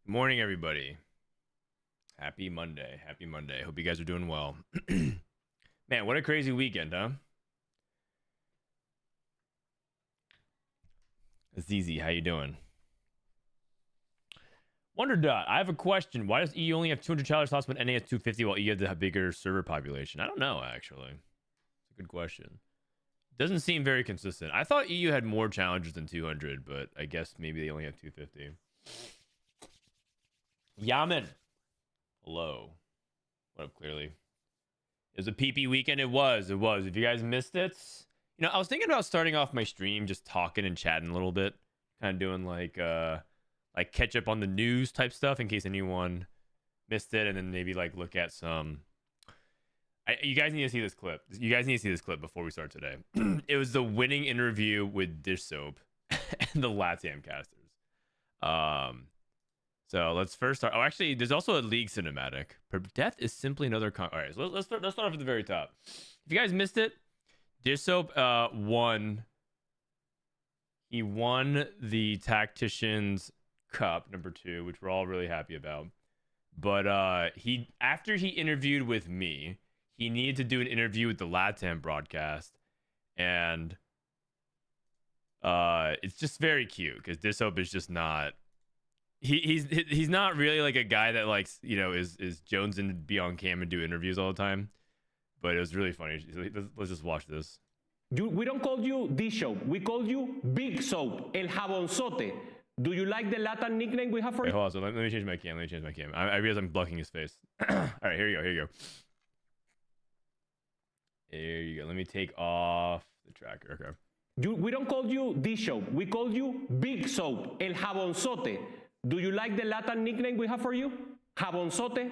Morning, everybody. Happy Monday. Happy Monday. Hope you guys are doing well. Man, what a crazy weekend, huh? Zizi, how you doing? Wonder Dot, I have a question. Why does EU only have 200 challenge slots but NA has 250 while EU has a bigger server population? I don't know, actually. It's a good question. Doesn't seem very consistent. I thought EU had more challenges than 200, but I guess maybe they only have 250. Yaman. Hello. What up, clearly? It was a PP weekend. It was. If you guys missed it, I was thinking about starting off my stream just talking and chatting a little bit, kind of doing like catch up on the news type stuff in case anyone missed it, and then maybe like look at some. You guys need to see this clip. You guys need to see this clip before we start today. It was the winning interview with Dish Soap and the Latam casters. So let's first start. Oh, actually, there's also a league cinematic. Death is simply another. All right, so let's start off at the very top. If you guys missed it, Dish Soap won. He won the Tactician's Cup #2, which we're all really happy about. But after he interviewed with me, he needed to do an interview with the Latam broadcast, and it's just very cute because Dish Soap is just not. He's not really like a guy that likes is jonesing to be on cam and do interviews all the time, but it was really funny. Let's just watch this. We don't call you Dish Soap. We call you Big Soap, El Jabonzote. Do you like the Latin nickname we have for you? Hold on, so let me change my cam. I realize I'm blocking his face. All right, here you go. There you go. Let me take off the tracker. Okay. We don't call you Dish Soap. We call you Big Soap, El Jabonzote. Do you like the Latin nickname we have for you? Jabonzote?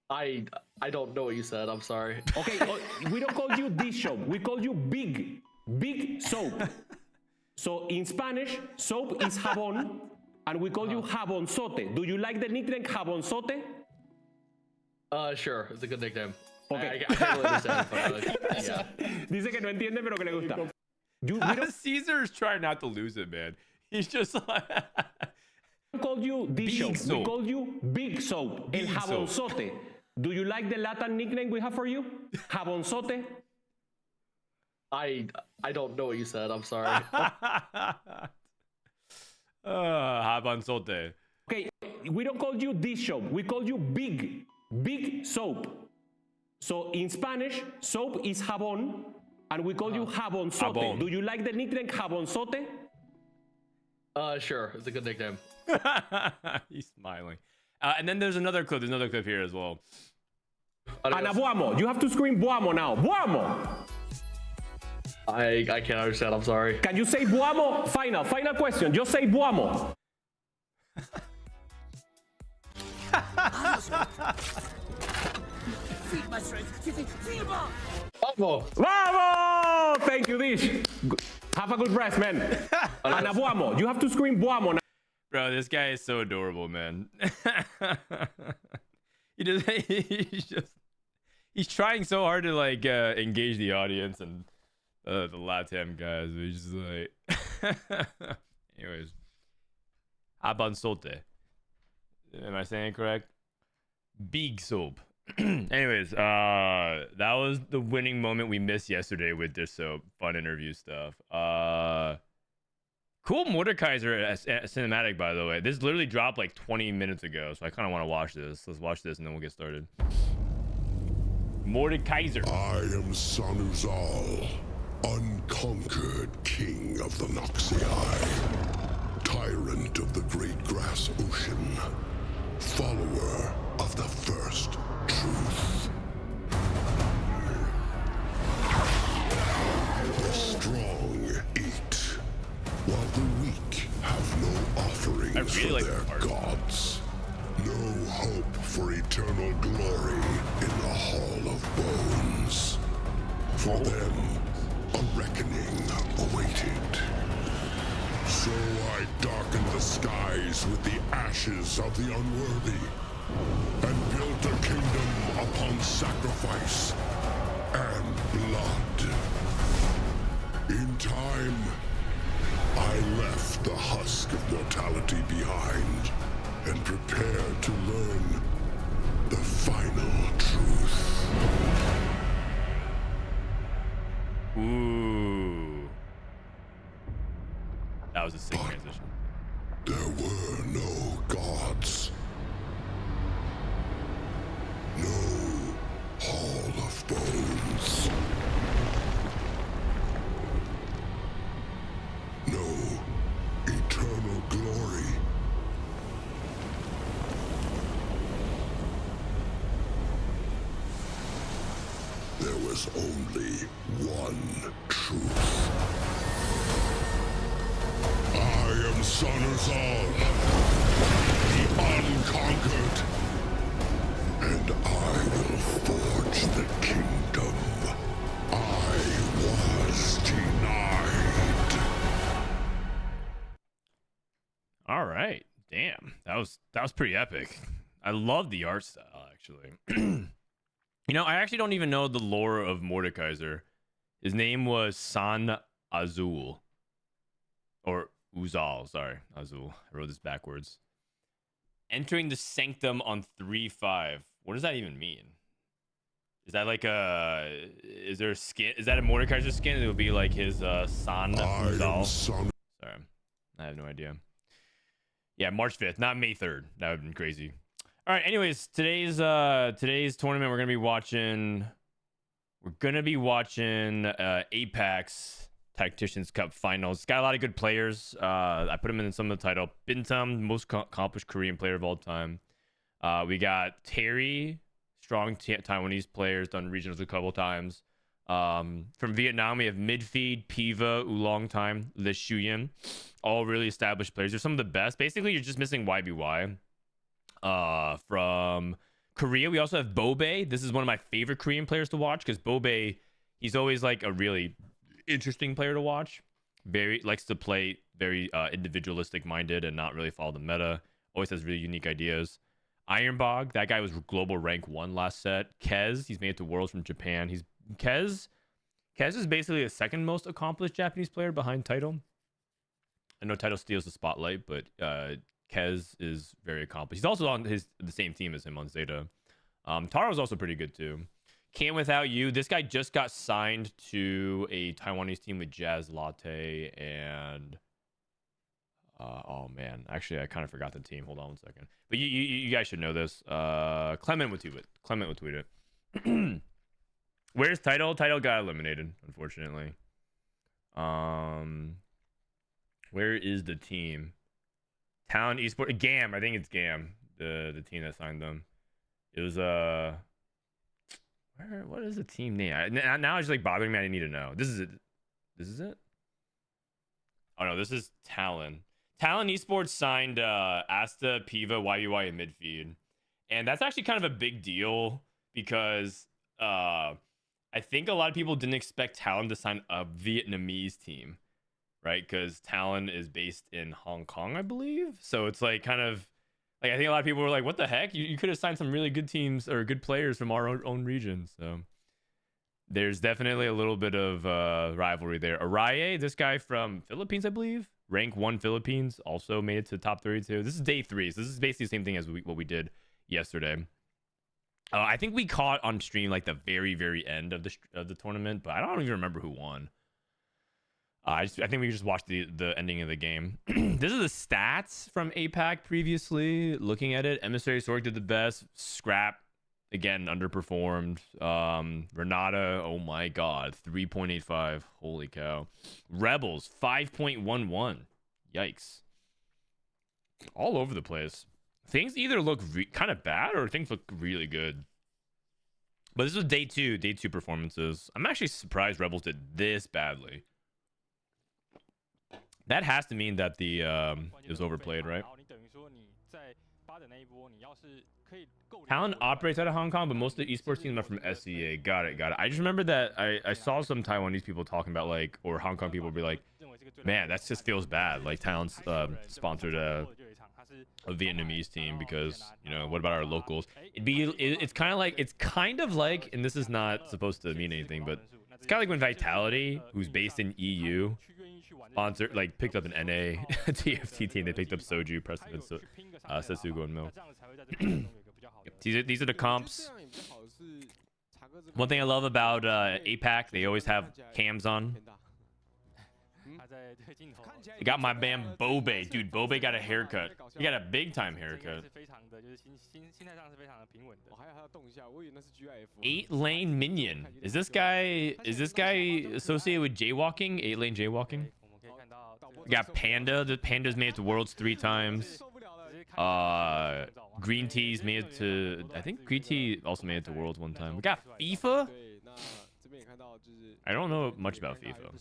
I don't know what you said. I'm sorry. Okay, we don't call you Dish Soap. We call you Big Soap. So in Spanish, soap is jabón, and we call you Jabonzote. Do you like the nickname Jabonzote? Sure. It's a good nickname. Okay. I can't really understand it, but, yeah. Dice que no entiende, pero que le gusta. Caesar's trying not to lose it, man. He's just like. We call you Dish Soap. Soap. We call you Big Soap, El Jabonzote. Do you like the Latin nickname we have for you? Jabonzote? I don't know what you said. I'm sorry. Jabonzote. Okay, we don't call you Dish Soap. We call you Big Soap. So in Spanish, soap is jabón, and we call you Jabonzote. Jabón. Do you like the nickname Jabonzote? Sure. It's a good nickname. He's smiling. And then there's another clip. There's another clip here as well. Ana Buamo. You have to scream Buamo now. Buamo! I can't understand. I'm sorry. Can you say Buamo? Final question. Just say Buamo. Bravo! Thank you, Dish. Have a good rest, man. Ana Buamo. You have to scream Buamo now. Bro, this guy is so adorable, man. He's trying so hard to like engage the audience and the Latam guys. He's just like, anyways, Jabonzote. Am I saying it correct? Big Soap. Anyways, that was the winning moment we missed yesterday with this fun interview stuff. Cool Mordekaiser cinematic, by the way. This literally dropped like 20 minutes ago, so I kind of want to watch this. Let's watch this and then we'll get started. Mordekaiser. I am Sanuzal, unconquered king of the Noxii, tyrant of the great grass ocean, follower of the first truth. The strong eat, while the weak have no offerings for their gods. No hope for eternal glory in the Hall of Bones. For them, a reckoning awaited. So I darkened the skies with the ashes of the unworthy, and built a kingdom upon sacrifice and blood. In time, I left the husk of mortality behind, and prepare to learn the final truth. Ooh. That was a sick transition. There were no gods. No Hall of Bones. No eternal glory. There was only one truth. I am Sonerzal, the unconquered, and I will forge the kingdom I was denied. All right. Damn. That was pretty epic. I love the art style, actually. You know, I actually don't even know the lore of Mordekaiser. His name was San Azul. Or Uzal, sorry. Azul. I wrote this backwards. Entering the sanctum on 3-5. What does that even mean? Is that like a... Is there a skin? Is that a Mordekaiser skin? It would be like his San Uzal. Sorry. I have no idea. Yeah, March 5th, not May 3rd. That would have been crazy. All right, anyways, today's tournament we're going to be watching APAC's Tacticians Cup Finals. It's got a lot of good players. I put them in some of the title. Binteum, most accomplished Korean player of all time. We got Terry, strong Taiwanese players, done regionals a couple times. From Vietnam, we have Midfeed, Piva, Oolong Time, Le Shuyin. All really established players. They're some of the best. Basically, you're just missing YBY. From Korea, we also have Bobae. This is one of my favorite Korean players to watch because Bobae, he's always like a really interesting player to watch. Very likes to play very individualistic minded and not really follow the meta. Always has really unique ideas. Ironbog, that guy was global rank 1 last set. Kez, he's made it to Worlds from Japan. Kez is basically the second most accomplished Japanese player behind Title. I know Title steals the spotlight, but Kez is very accomplished. He's also on the same team as him on Zeta. Taro's also pretty good too. Can't Without You. This guy just got signed to a Taiwanese team with Jazz Latte and oh man, actually I kind of forgot the team. Hold on one second. But you guys should know this. Clement would tweet it. Where's Title? Title got eliminated, unfortunately. Where is the team? Town Esports GAM. I think it's GAM, the team that signed them. It was what is the team name? Now it's like bothering me. I need to know. This is it. This is it. Oh no, this is Talon. Talon Esports signed Asta, Piva, YBY, and Midfeed, and that's actually kind of a big deal because I think a lot of people didn't expect Talon to sign a Vietnamese team, right? Because Talon is based in Hong Kong, I believe. So it's like kind of like I think a lot of people were like, "What the heck? You could have signed some really good teams or good players from our own region." So there's definitely a little bit of rivalry there. Araye, this guy from Philippines, I believe, rank 1 Philippines, also made it to top 32. This is day 3, so this is basically the same thing as what we did yesterday. I think we caught on stream like the very end of the tournament, but I don't even remember who won. I think we just watched the ending of the game. This is the stats from APAC previously. Looking at it, Emissary Sorg did the best. Scrap again underperformed. Renata, oh my god, 3.85. Holy cow. Rebels 5.11. Yikes. All over the place. Things either look kind of bad or things look really good. But this was day 2 performances. I'm actually surprised Rebels did this badly. That has to mean that the it was overplayed, right? Talon operates out of Hong Kong, but most of the esports teams are from SEA. Got it. I just remember that I saw some Taiwanese people talking about like, or Hong Kong people be like, man, that just feels bad. Like Talon's sponsored a Vietnamese team because, you know, what about our locals? It's kind of like, and this is not supposed to mean anything, but it's kind of like when Vitality, who's based in EU, sponsor, like picked up an NA TFT team. They picked up Soju, Preston, Setsugo, and Mil. Yep, these are the comps. One thing I love about APAC, they always have cams on. You got my man Bobae. Dude, Bobae got a haircut. He got a big time haircut. 8-lane minion. Is this guy associated with jaywalking? 8-lane jaywalking? We got Panda. The Panda's made it to Worlds 3 times. Greentea's made it to, I think Greentea also made it to Worlds 1 time. We got FIFA. I don't know much about FIFA.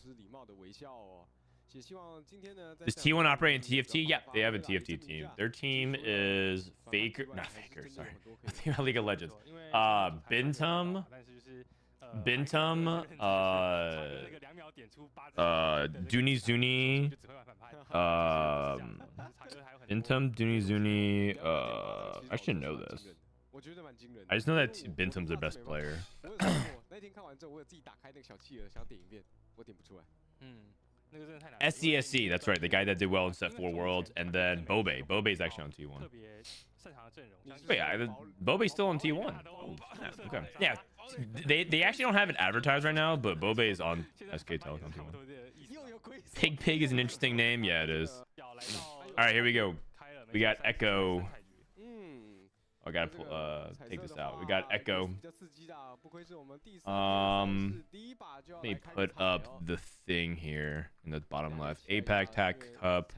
Does T1 operate in TFT? Yeah, they have a TFT team. Their team is sorry. League of Legends. Binteum, Dunizuni, Binteum, Dunizuni, I should know this. I just know that Binteum's their best player. SCSC, that's right, the guy that did well in Set 4 Worlds, and then Bobae. Bobae's actually on T1. Wait, Bobae's still on T1. Oh, okay. Yeah, they actually don't have it advertised right now, but Bobae is on SK Telecom T1. Pig is an interesting name. Yeah, it is. All right, here we go. We got Echo. I gotta take this out. We got Echo. Let me put up the thing here in the bottom left. APAC Tac Cup,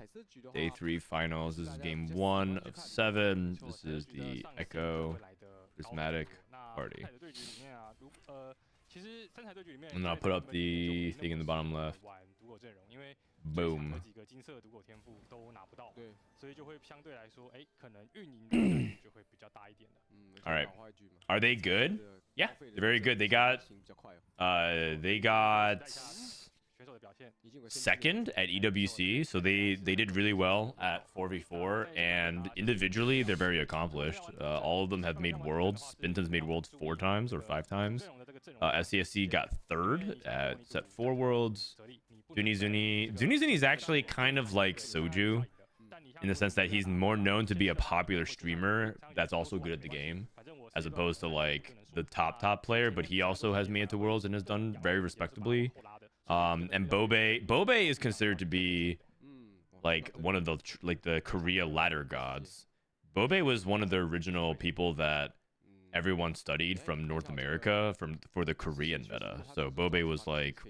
Day 3 Finals. This is game 1 of 7. This is the Echo Prismatic Party. And I'll put up the thing in the bottom left. Boom. All right. Are they good? Yeah, they're very good. They got second at EWC, so they did really well at 4v4, and individually they're very accomplished. All of them have made Worlds. Binteum's made Worlds 4 times or 5 times. SCSC got 3rd at Set 4 Worlds. Dunizuni is actually kind of like Soju in the sense that he's more known to be a popular streamer that's also good at the game, as opposed to like the top player, but he also has made it to Worlds and has done very respectably. And Bobae is considered to be like one of the Korea ladder gods. Bobae was one of the original people that everyone studied from North America for the Korean meta. So Bobae was like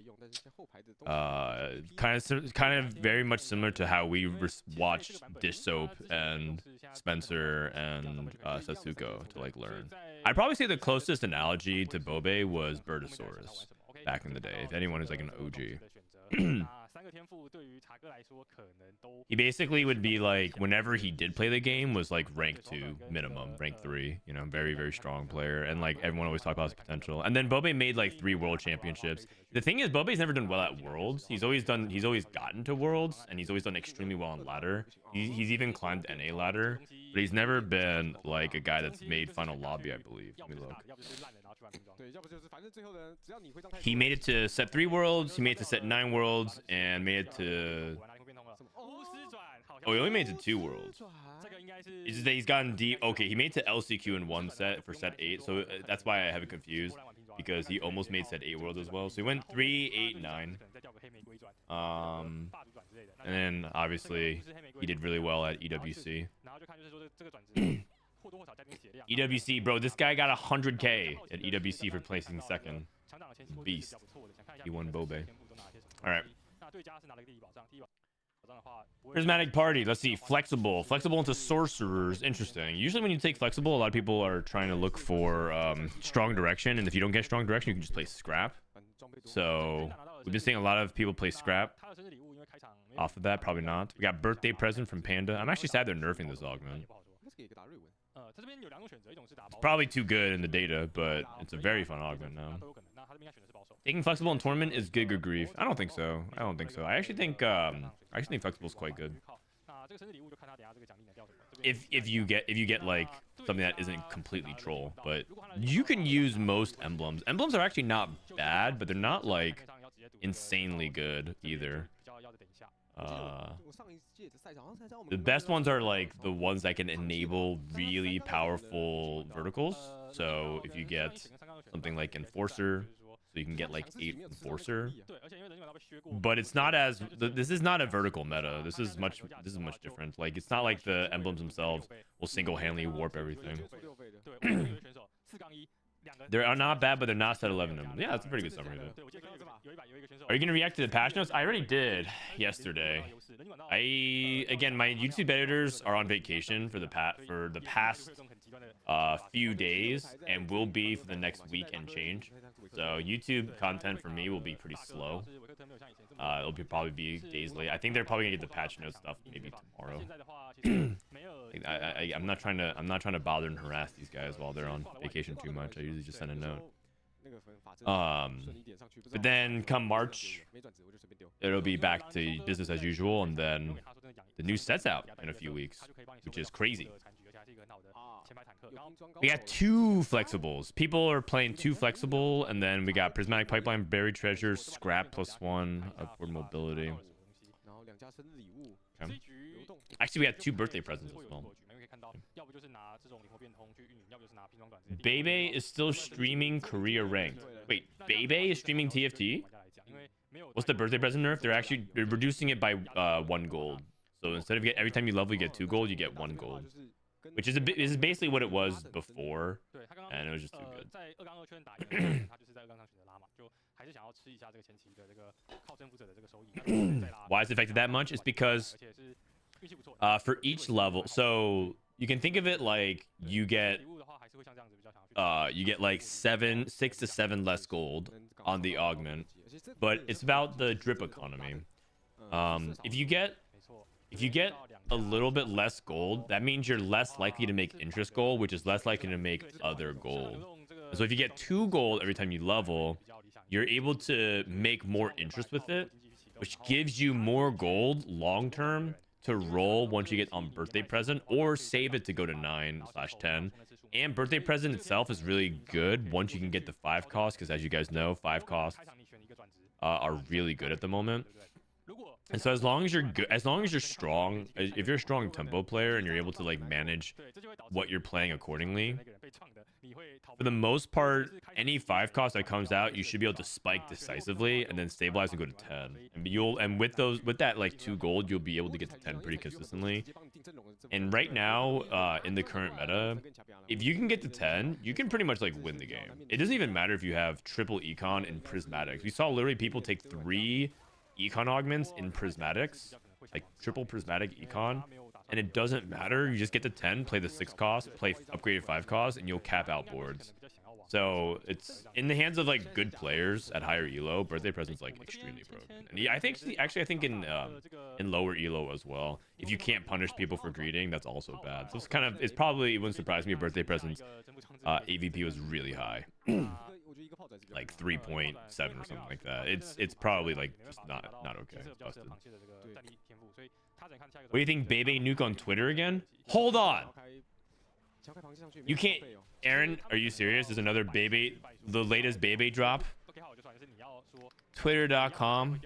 kind of very much similar to how we watched Dish Soap and Spencer and Setsuko to like learn. I'd probably say the closest analogy to Bobae was Birdosaurus back in the day, if anyone is like an OG. He basically would be like, whenever he did play the game, was like rank 2 minimum, rank 3, you know, very, very strong player, and like everyone always talked about his potential. And then Bobae made like 3 world championships. The thing is, Bobae's never done well at Worlds. He's always gotten to Worlds, and he's always done extremely well on ladder. He's even climbed NA ladder, but he's never been like a guy that's made final lobby, I believe. Let me look. He made it to Set 3 Worlds, he made it to Set 9 Worlds, and made it to... Oh, he only made it to 2 Worlds. It's just that he's gotten deep. Okay, he made it to LCQ in 1 set for Set 8, so that's why I have it confused, because he almost made Set 8 Worlds as well. So he went 3, 8, 9. And then, obviously, he did really well at EWC. EWC, bro, this guy got 100k at EWC for placing 2nd. Beast. He won Bobae. All right. Prismatic Party. Let's see. Flexible into sorcerers. Interesting. Usually when you take flexible, a lot of people are trying to look for strong direction, and if you don't get strong direction, you can just play scrap. So we've been seeing a lot of people play scrap. Off of that, probably not. We got birthday present from Panda. I'm actually sad they're nerfing this augment. It's probably too good in the data, but it's a very fun augment now. Taking flexible in tournament is good or grief. I don't think so. I actually think flexible is quite good. If you get like something that isn't completely troll, but you can use most emblems. Emblems are actually not bad, but they're not like insanely good either. The best ones are like the ones that can enable really powerful verticals. So if you get something like Enforcer, so you can get like 8 Enforcer. But it's not as this is not a vertical meta. This is much different. Like it's not like the emblems themselves will single-handedly warp everything. They're not bad, but they're not set 11 them. Yeah, that's a pretty good summary though. Are you gonna react to the patch notes? I already did yesterday. Again, my YouTube editors are on vacation for the past few days, and will be for the next week and change. So YouTube content for me will be pretty slow. It'll probably be days late. I think they're probably gonna get the patch notes stuff maybe tomorrow. I'm not trying to bother and harass these guys while they're on vacation too much. I usually just send a note. But then come March, it'll be back to business as usual, and then the new set's out in a few weeks, which is crazy. We got 2 flexibles. People are playing 2 flexible, and then we got Prismatic Pipeline, Buried Treasures, Scrap +1, Upward Mobility. Okay. Actually, we had 2 birthday presents as well. Bebe is still streaming Korea ranked. Wait, Bebe is streaming TFT? What's the birthday present nerf? They're reducing it by 1 gold. So instead of every time you level, you get 2 gold, you get 1 gold. Which is basically what it was before, and it was just too good. Why is it affected that much? It's because for each level, so you can think of it like you get like 6 to 7 less gold on the augment, but it's about the drip economy. If you get a little bit less gold, that means you're less likely to make interest gold, which is less likely to make other gold. So if you get 2 gold every time you level, you're able to make more interest with it, which gives you more gold long term to roll once you get on birthday present, or save it to go to 9/10. And birthday present itself is really good once you can get the 5 costs, because as you guys know, 5 costs are really good at the moment. And so as long as you're good, as long as you're strong, if you're a strong tempo player and you're able to like manage what you're playing accordingly, for the most part, any 5 cost that comes out, you should be able to spike decisively and then stabilize and go to 10. And with that like 2 gold, you'll be able to get to 10 pretty consistently. And right now, in the current meta, if you can get to 10, you can pretty much like win the game. It doesn't even matter if you have triple econ and prismatics. We saw literally people take 3 econ augments in prismatics, like triple prismatic econ, and it doesn't matter. You just get to 10, play the 6 cost, play upgraded 5 cost, and you'll cap out boards. So it's in the hands of like good players at higher elo. Birthday present's like extremely broken. And yeah, I think in lower elo as well, if you can't punish people for greeting, that's also bad. So it wouldn't surprise me if birthday present's AVP was really high. Like 3.7 or something like that. It's probably like just not okay. It's busted. What do you think, Bebe nuke on Twitter again? Hold on. You can't. Aaron, are you serious? There's another Bebe, the latest Bebe drop. Twitter.com.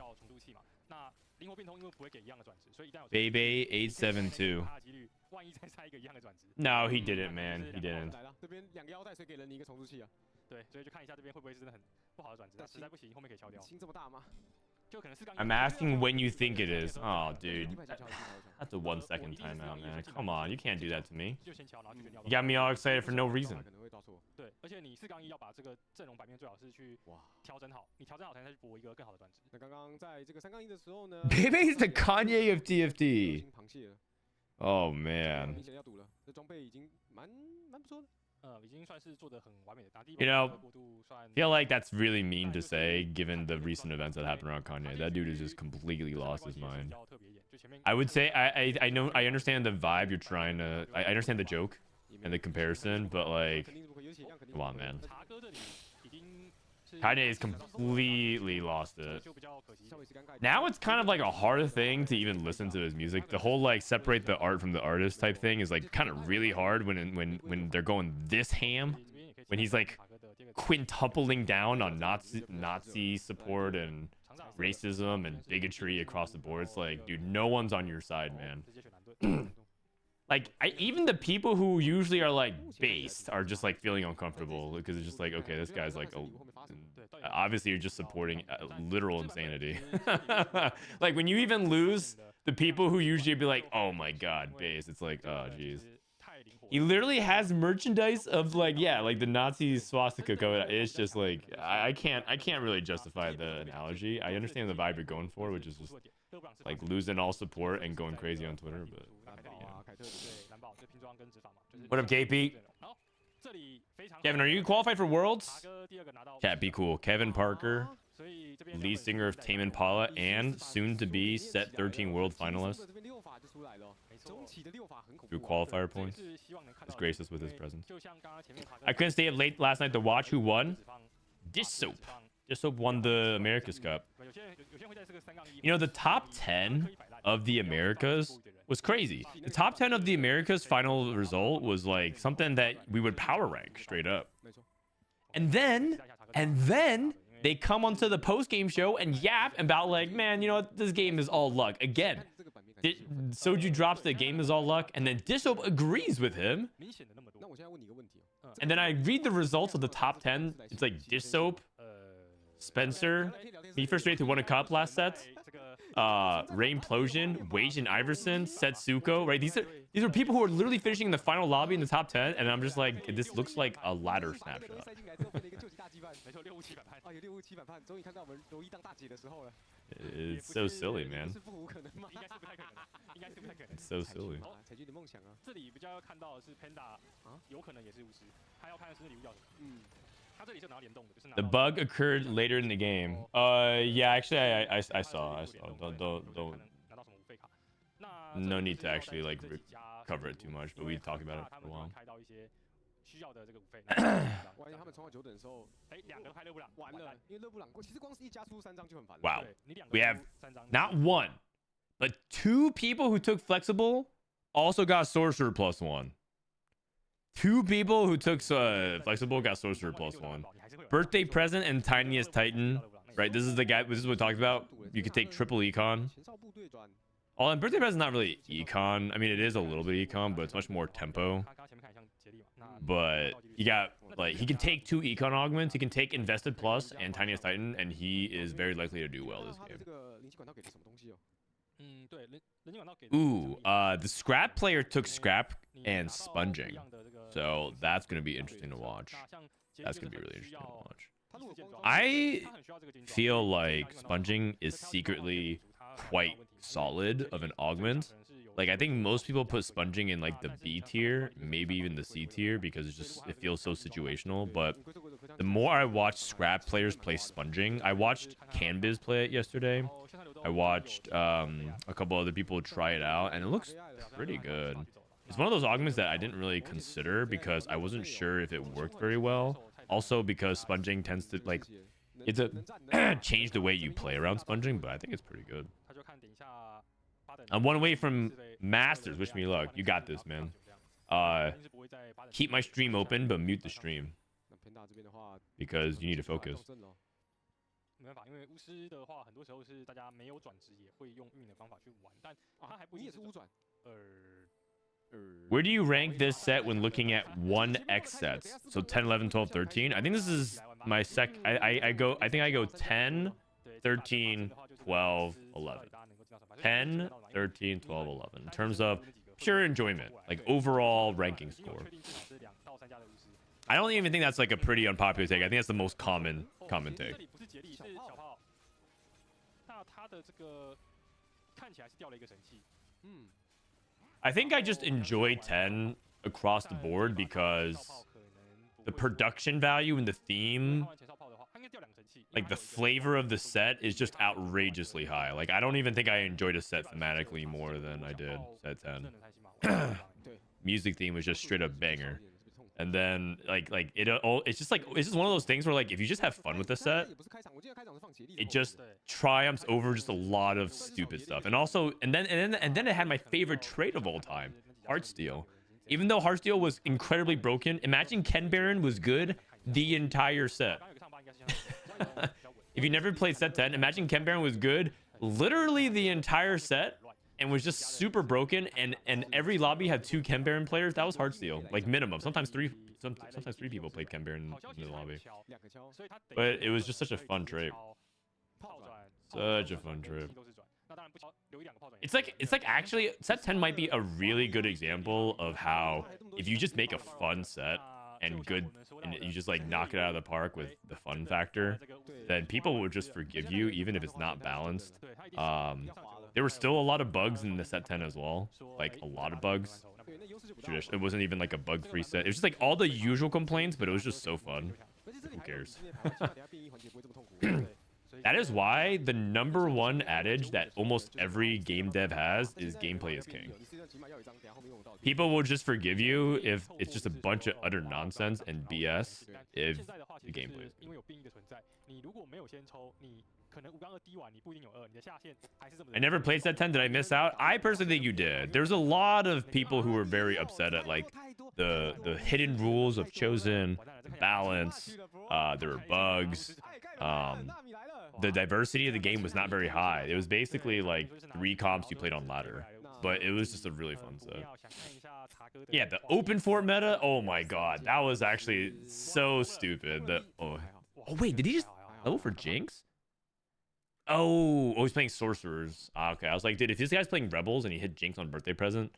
Bebe872. No, he didn't, man. He didn't. I'm asking when you think it is. Oh, dude. That's a 1-second timeout, man. Come on, you can't do that to me. You got me all excited for no reason. Baby's the Kanye of TFT. Oh, man. You know, I feel like that's really mean to say given the recent events that happened around Kanye. That dude has just completely lost his mind. I would say I know, I understand the vibe you're trying to, I understand the joke and the comparison, but like, come on, man. Kanye has completely lost it. Now it's kind of like a hard thing to even listen to his music. The whole like separate the art from the artist type thing is like kind of really hard when they're going this ham. When he's like quintupling down on Nazi support and racism and bigotry across the board. It's like, dude, no one's on your side, man. Like, even the people who usually are like based are just like feeling uncomfortable because it's just like, okay, this guy's like, obviously you're just supporting literal insanity. Like when you even lose, the people who usually be like, oh my god, base, it's like, oh jeez. He literally has merchandise of like, yeah, like the Nazi swastika code. It's just like, I can't really justify the analogy. I understand the vibe you're going for, which is just like losing all support and going crazy on Twitter, but what up, KP? Kevin, are you qualified for Worlds? Chat, be cool. Kevin Parker, lead singer of Tame Impala, and soon to be set 13 world finalist. Through qualifier points. He's graced us with his presence. I couldn't stay up late last night to watch. Who won? Dish Soap. Dish Soap won the America's Cup. You know, the top 10 of the Americas was crazy. The top 10 of the Americas final result was like something that we would power rank straight up. And then they come onto the post-game show and yap about like, man, you know what? This game is all luck. Again, Soju drops the game is all luck, and then Dishop agrees with him. And then I read the results of the top 10. It's like Dish Soap, Spencer, he first rated to win a cup last set. Rainplosion, Wage and Iverson, Setsuko, right? These are people who are literally finishing in the final lobby in the top 10, and I'm just like, this looks like a ladder snapshot. It's so silly, man. It's so silly. The bug occurred later in the game. Yeah, actually, I saw. Don't. No need to actually like cover it too much, but we talked about it for a while. Wow, we have not one, but two people who took flexible also got sorcerer +1. Two people who took flexible got sorcerer +1. Birthday present and tiniest titan. Right, this is the guy. This is what we talked about. You could take triple econ. Oh, and birthday present is not really econ. I mean, it is a little bit econ, but it's much more tempo. But you got like he can take 2 econ augments. He can take invested plus and tiniest titan, and he is very likely to do well this game. Ooh, the scrap player took scrap and sponging, so that's gonna be interesting to watch. That's gonna be really interesting to watch. I feel like sponging is secretly quite solid of an augment. Like I think most people put sponging in like the B tier, maybe even the C tier, because it feels so situational. But the more I watch scrap players play sponging, I watched Canbiz play it yesterday. I watched a couple other people try it out, and it looks pretty good. It's one of those augments that I didn't really consider because I wasn't sure if it worked very well. Also because sponging tends to like it's a change the way you play around sponging, but I think it's pretty good. I'm one away from Masters. Wish me luck. You got this, man. Keep my stream open, but mute the stream because you need to focus. Where do you rank this set when looking at 1x sets? So 10, 11, 12, 13. I think this is my I think I go 10, 13, 12, 11. 10, 13, 12, 11. In terms of pure enjoyment, like overall ranking score. I don't even think that's like a pretty unpopular take. I think that's the most common take. I think I just enjoy 10 across the board because the production value and the theme, like the flavor of the set is just outrageously high. Like I don't even think I enjoyed a set thematically more than I did set 10. Music theme was just straight up banger. And then it's just one of those things where like if you just have fun with the set, it just triumphs over just a lot of stupid stuff. And also and then it had my favorite trait of all time, Heartsteel. Even though Heartsteel was incredibly broken, imagine Ken Baron was good the entire set. if you never played set 10, imagine Chem Baron was good literally the entire set and was just super broken, and every lobby had 2 Chem Baron players. That was hard steal, like minimum. Sometimes 3 people played Chem Baron in the lobby. But it was just such a fun trip. Such a fun trip. It's like actually set 10 might be a really good example of how if you just make a fun set and you just like knock it out of the park with the fun factor, then people will just forgive you even if it's not balanced. There were still a lot of bugs in the set 10 as well, like a lot of bugs. It wasn't even like a bug-free set. It was just like all the usual complaints, but it was just so fun. Who cares? That is why the #1 adage that almost every game dev has is gameplay is king. People will just forgive you if it's just a bunch of utter nonsense and BS if the gameplay is king. I never played set 10. Did I miss out? I personally think you did. There's a lot of people who were very upset at like the hidden rules of Chosen, the balance, there were bugs. The diversity of the game was not very high. It was basically like 3 comps you played on ladder, but it was just a really fun set. Yeah, the open fort meta. Oh my god, that was actually so stupid. Oh wait, did he just level for Jinx? Oh, he's playing sorcerers. Okay, I was like, dude, if this guy's playing rebels and he hit Jinx on birthday present,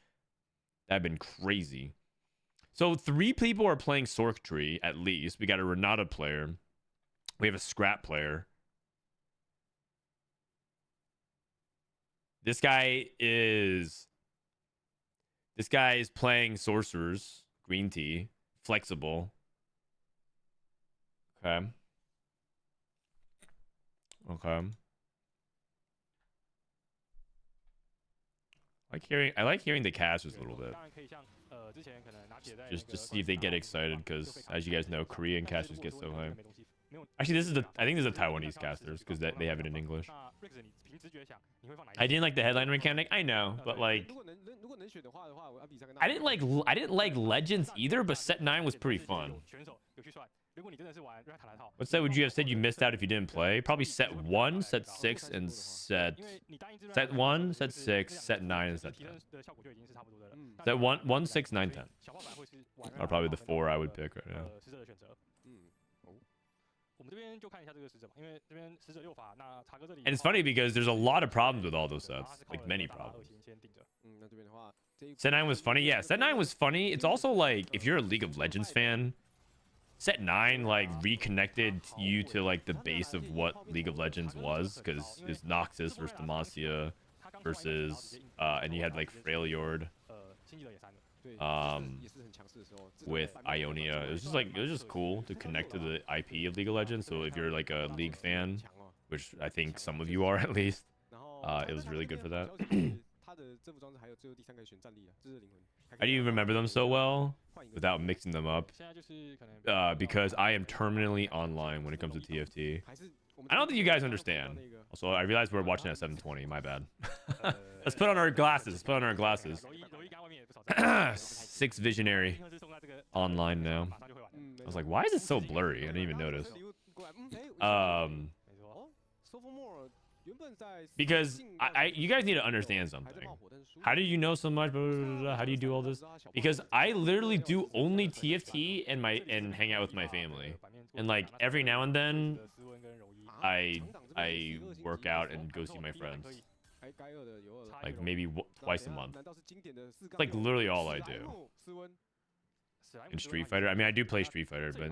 that'd been crazy. So 3 people are playing Sork Tree at least. We got a Renata player. We have a Scrap player. This guy is playing sorcerers, Greentea, flexible. Okay. I like hearing the casters a little bit. Just see if they get excited, because as you guys know, Korean casters get so high. Actually, I think this is the Taiwanese casters, because they have it in English. I didn't like the headline mechanic. I know, but like, I didn't like Legends either. But set 9 was pretty fun. What set would you have said you missed out if you didn't play? Probably set 1, set 6, and set 1, set 6, set 9, and set 10. Set 1, 6, 9, 10 are probably the 4 I would pick right now. And it's funny because there's a lot of problems with all those sets, like many problems. Set 9 was funny. Yeah, set 9 was funny. It's also like, if you're a League of Legends fan, set 9 like reconnected you to like the base of what League of Legends was, because it's Noxus versus Demacia versus and you had like Freljord with Ionia. It was just cool to connect to the IP of League of Legends. So if you're like a League fan, which I think some of you are at least, it was really good for that. How do you remember them so well without mixing them up? Because I am terminally online when it comes to TFT. I don't think you guys understand. Also, I realize we're watching at 720. My bad. Let's put on our glasses. 6 Visionary online now. I was like, why is it so blurry? I didn't even notice. Because you guys need to understand something. How do you know so much? Blah, blah, blah, blah. How do you do all this? Because I literally do only TFT and hang out with my family. And like every now and then, I work out and go see my friends. Like maybe twice a month. It's like literally all I do. In Street Fighter, I mean, I do play Street Fighter, but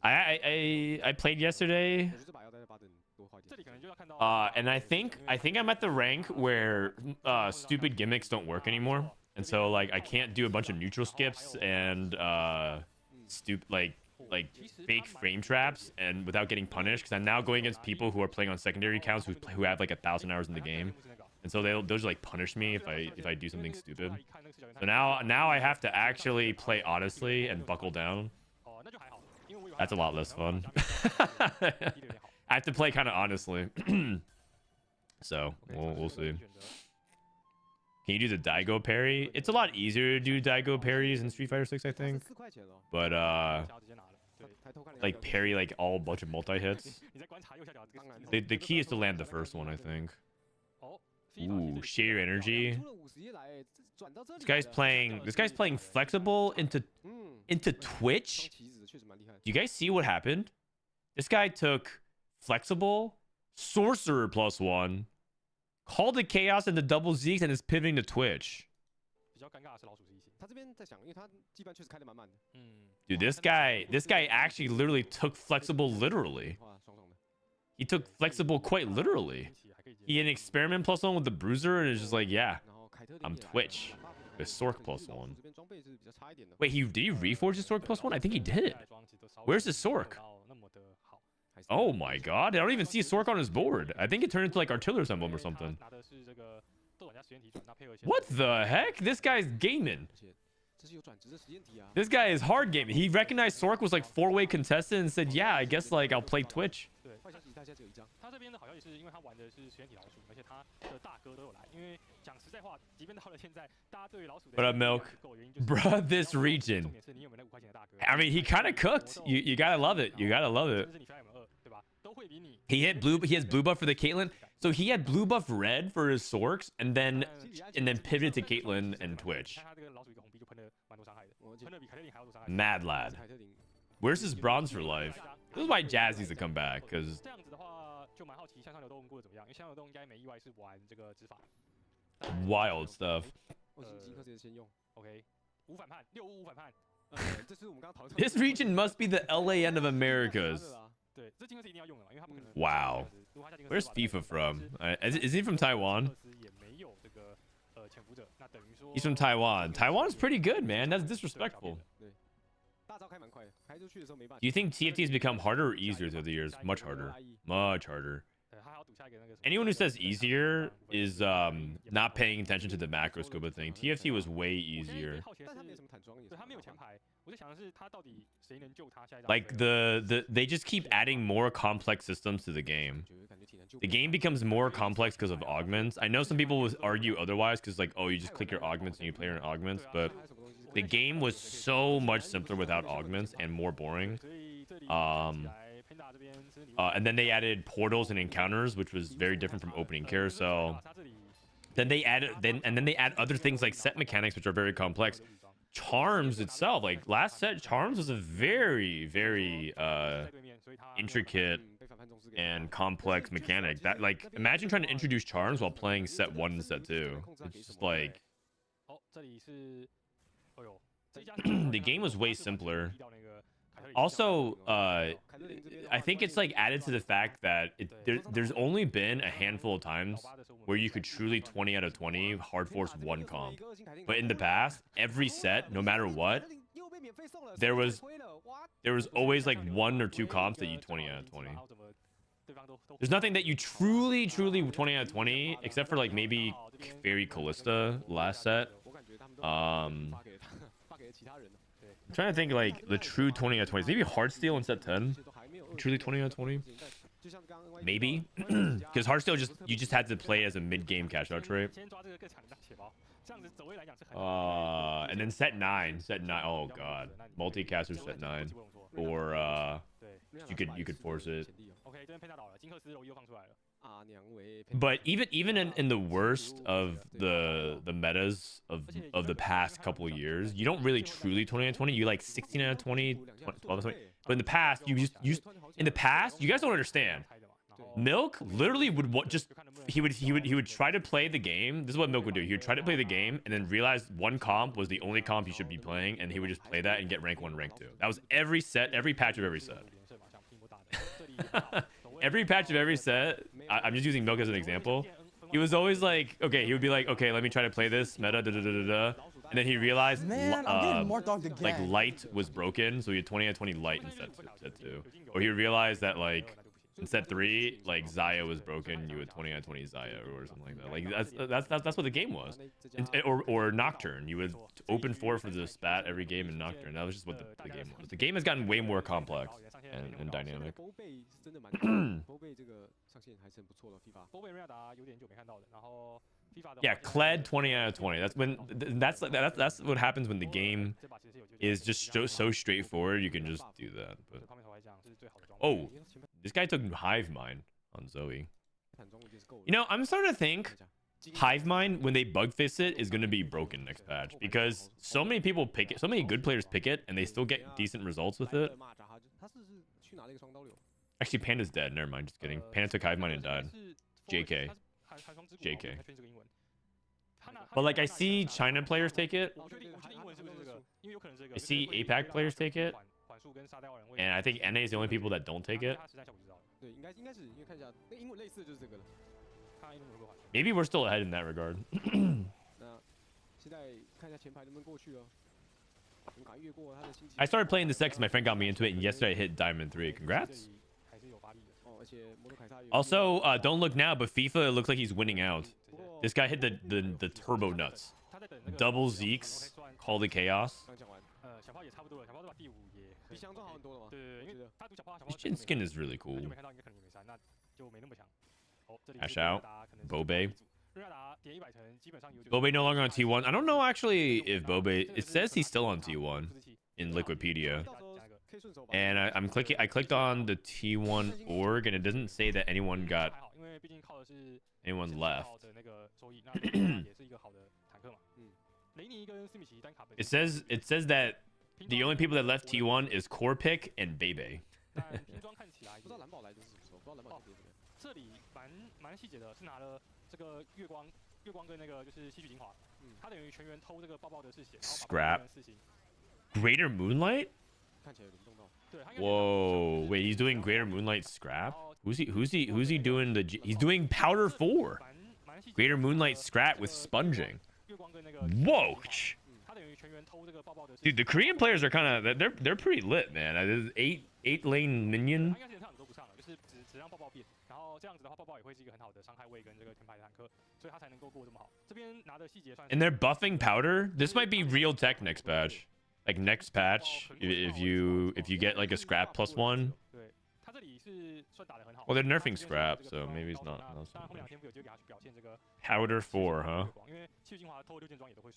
I played yesterday. And I think I'm at the rank where stupid gimmicks don't work anymore, and so like I can't do a bunch of neutral skips and like fake frame traps and without getting punished, because I'm now going against people who are playing on secondary accounts who have like 1,000 hours in the game, and so they'll just like punish me if I do something stupid. So now I have to actually play honestly and buckle down. That's a lot less fun. I have to play kind of honestly. So we'll see. Can you do the Daigo parry? It's a lot easier to do Daigo parries in Street Fighter 6, I think. But like parry like all bunch of multi hits. The key is to land the first one, I think. Ooh, share your energy. This guy's playing flexible into Twitch. Do you guys see what happened? This guy took flexible, sorcerer +1, called it chaos into double Zeeks, and is pivoting to Twitch. Dude, this guy actually literally took flexible literally. He took flexible quite literally. He had an experiment +1 with the bruiser, and it's just like, yeah, I'm Twitch. The Sork +1. Wait, did he reforge his Sork +1? I think he did. Where's his Sork? Oh my god, I don't even see a Sork on his board. I think it turned into like Artillery's Emblem or something. What the heck? This guy's gaming. This guy is hard gaming. He recognized Sork was like 4-way contested and said, yeah, I guess like I'll play Twitch. What up, Milk? Bruh, this region. I mean, he kind of cooked. You gotta love it. You gotta love it. He has blue buff for the Caitlyn. So he had blue buff red for his Sorks, and then pivoted to Caitlyn and Twitch. Mad lad. Where's his bronze for life? This is why Jazz needs to come back, because wild stuff. This region must be the LAN of Americas. Wow. Where's FIFA from? Is he from Taiwan? He's from Taiwan. Taiwan's pretty good, man. That's disrespectful. Do you think TFT has become harder or easier through the years? Much harder. Much harder. Anyone who says easier is not paying attention to the macro scope of thing. TFT was way easier. Like they just keep adding more complex systems to the game. The game becomes more complex because of augments. I know some people would argue otherwise because like, oh, you just click your augments and you play your augments, but the game was so much simpler without augments and more boring. And then they added portals and encounters, which was very different from opening carousel. Then they add other things like set mechanics, which are very complex. Charms itself, like last set, Charms was a very, very intricate and complex mechanic. That like, imagine trying to introduce Charms while playing set 1 and set 2. It's just like the game was way simpler. Also, I think it's like added to the fact that there's only been a handful of times where you could truly 20 out of 20 hard force one comp. But in the past, every set, no matter what, there was always like 1 or 2 comps that you 20 out of 20. There's nothing that you truly 20 out of 20, except for like maybe Fairy Callista last set. I'm trying to think like the true 20 out of 20. Maybe Heartsteel in set 10. Truly 20 out of 20. Maybe. Because Heartsteel you just had to play as a mid-game cash out trait. And then set 9. Oh god. Multicaster set 9. Or you could force it. But even in the worst of the metas of the past couple of years, you don't really truly 20 out of 20. You like 16 out of 20, 12 out of 20. But in the past, you guys don't understand. Milk literally he would try to play the game. This is what Milk would do. He would try to play the game and then realize one comp was the only comp he should be playing, and he would just play that and get rank 1, rank 2. That was every patch of every set. Every patch of every set, I'm just using Milk as an example. He was always like, okay, he would be like, okay, let me try to play this meta, and then he realized, like light was broken, so he had 20 out of 20 light in set 2. Or he realized that like in set 3, like Zaya was broken, you had 20 out of 20 Zaya or something like that. Like that's what the game was. Or Nocturne, you would open 4 for the spat every game in Nocturne. That was just what the game was. The game has gotten way more complex and dynamic. Yeah, Kled 20 out of 20. That's when that's what happens when the game is just so straightforward. You can just do that. But oh, this guy took Hive Mind on Zoe. You know, I'm starting to think Hive Mind, when they bug fix it, is going to be broken next patch because so many people pick it, so many good players pick it, and they still get decent results with it. Actually, Panda's dead. Never mind. Just kidding. Panda took Hive Mind and died. JK. JK. But like, I see China players take it. I see APAC players take it. And I think NA is the only people that don't take it. Maybe we're still ahead in that regard. I started playing this deck because my friend got me into it, and yesterday I hit Diamond 3. Congrats. Also, don't look now, but FIFA, it looks like he's winning out. This guy hit the turbo nuts. Double Zeeks, Call the Chaos. This Jin skin is really cool. Cash out. Bobae. Bobae no longer on T1. I don't know actually if Bobae... It says he's still on T1 in Liquipedia. And I clicked on the T1 org, and it doesn't say that anyone left. It says that the only people that left T1 is Corpic and Bebe. Scrap. Greater Moonlight? Whoa, wait, he's doing Greater Moonlight Scrap? Who's he doing he's doing Powder 4. Greater Moonlight Scrap with sponging. Whoa. Dude, the Korean players are kind of they're pretty lit, man. 8 lane minion. And they're buffing Powder. This might be real tech next patch. Like next patch, if you get like a Scrap +1. Well, they're nerfing Scrap, so maybe it's not so much. Powder 4, huh?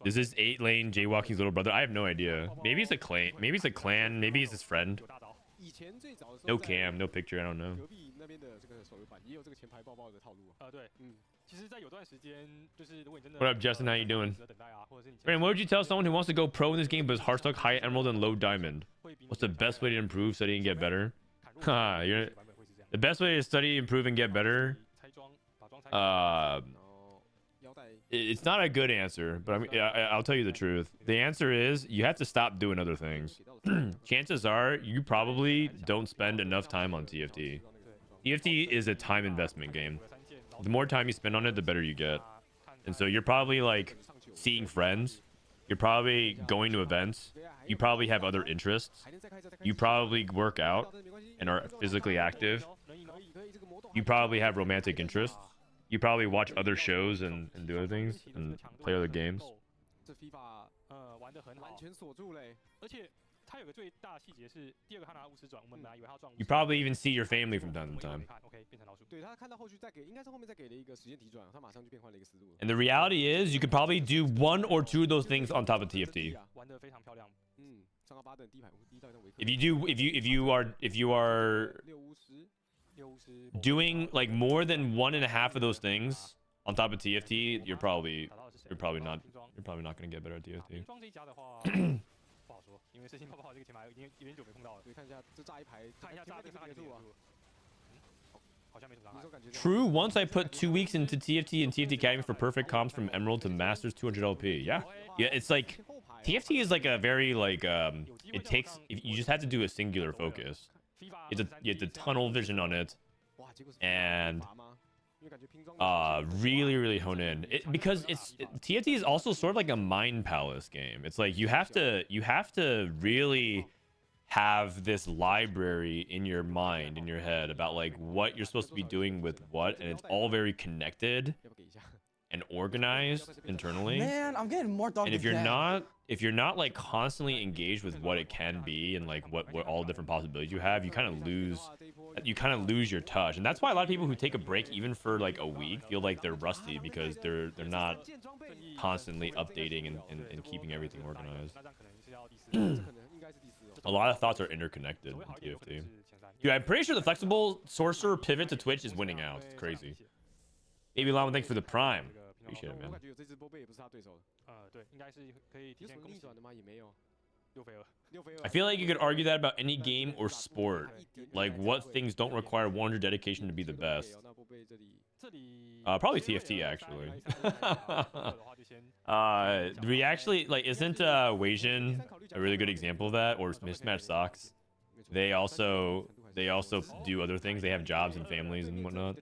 Is this 8 lane Jaywalking's little brother? I have no idea. Maybe it's a clan. Maybe it's a clan. Maybe it's his friend. No cam, no picture. I don't know. What up, Justin? How you doing? Brandon, what would you tell someone who wants to go pro in this game but is Hearthstone, high emerald, and low diamond? What's the best way to improve, study, and get better? The best way to study, improve, and get better. It's not a good answer, but I'll tell you the truth. The answer is you have to stop doing other things. Chances are you probably don't spend enough time on TFT. TFT is a time investment game. The more time you spend on it, the better you get. And so you're probably like seeing friends. You're probably going to events. You probably have other interests. You probably work out and are physically active. You probably have romantic interests. You probably watch other shows and do other things and play other games. You probably even see your family from time to time. And the reality is, you could probably do 1 or 2 of those things on top of TFT. If you are doing like more than 1.5 of those things on top of TFT, you're probably not gonna get better at TFT. True, once I put 2 weeks into TFT and TFT Academy for perfect comps from Emerald to Masters 200 LP. Yeah, it's like TFT is like a very like it takes, you just have to do a singular focus. You have to tunnel vision on it and really hone in because TFT is also sort of like a mind palace game. It's like you have to really have this library in your mind, in your head, about like what you're supposed to be doing with what, and it's all very connected and organized internally. Man, I'm getting more dog. And if you're not like constantly engaged with what it can be and like what all the different possibilities you have, you kind of lose you kind of lose your touch, and that's why a lot of people who take a break even for like a week feel like they're rusty because they're not constantly updating and keeping everything organized. A lot of thoughts are interconnected in TFT. Dude, I'm pretty sure the flexible sorcerer pivot to Twitch is winning out. It's crazy. Baby Llama, thanks for the prime. Appreciate it, man. I feel like you could argue that about any game or sport. Like, what things don't require 100 dedication to be the best? Probably TFT, actually. We actually, like, isn't Weijin a really good example of that? Or Mismatch Socks? They also do other things. They have jobs and families and whatnot.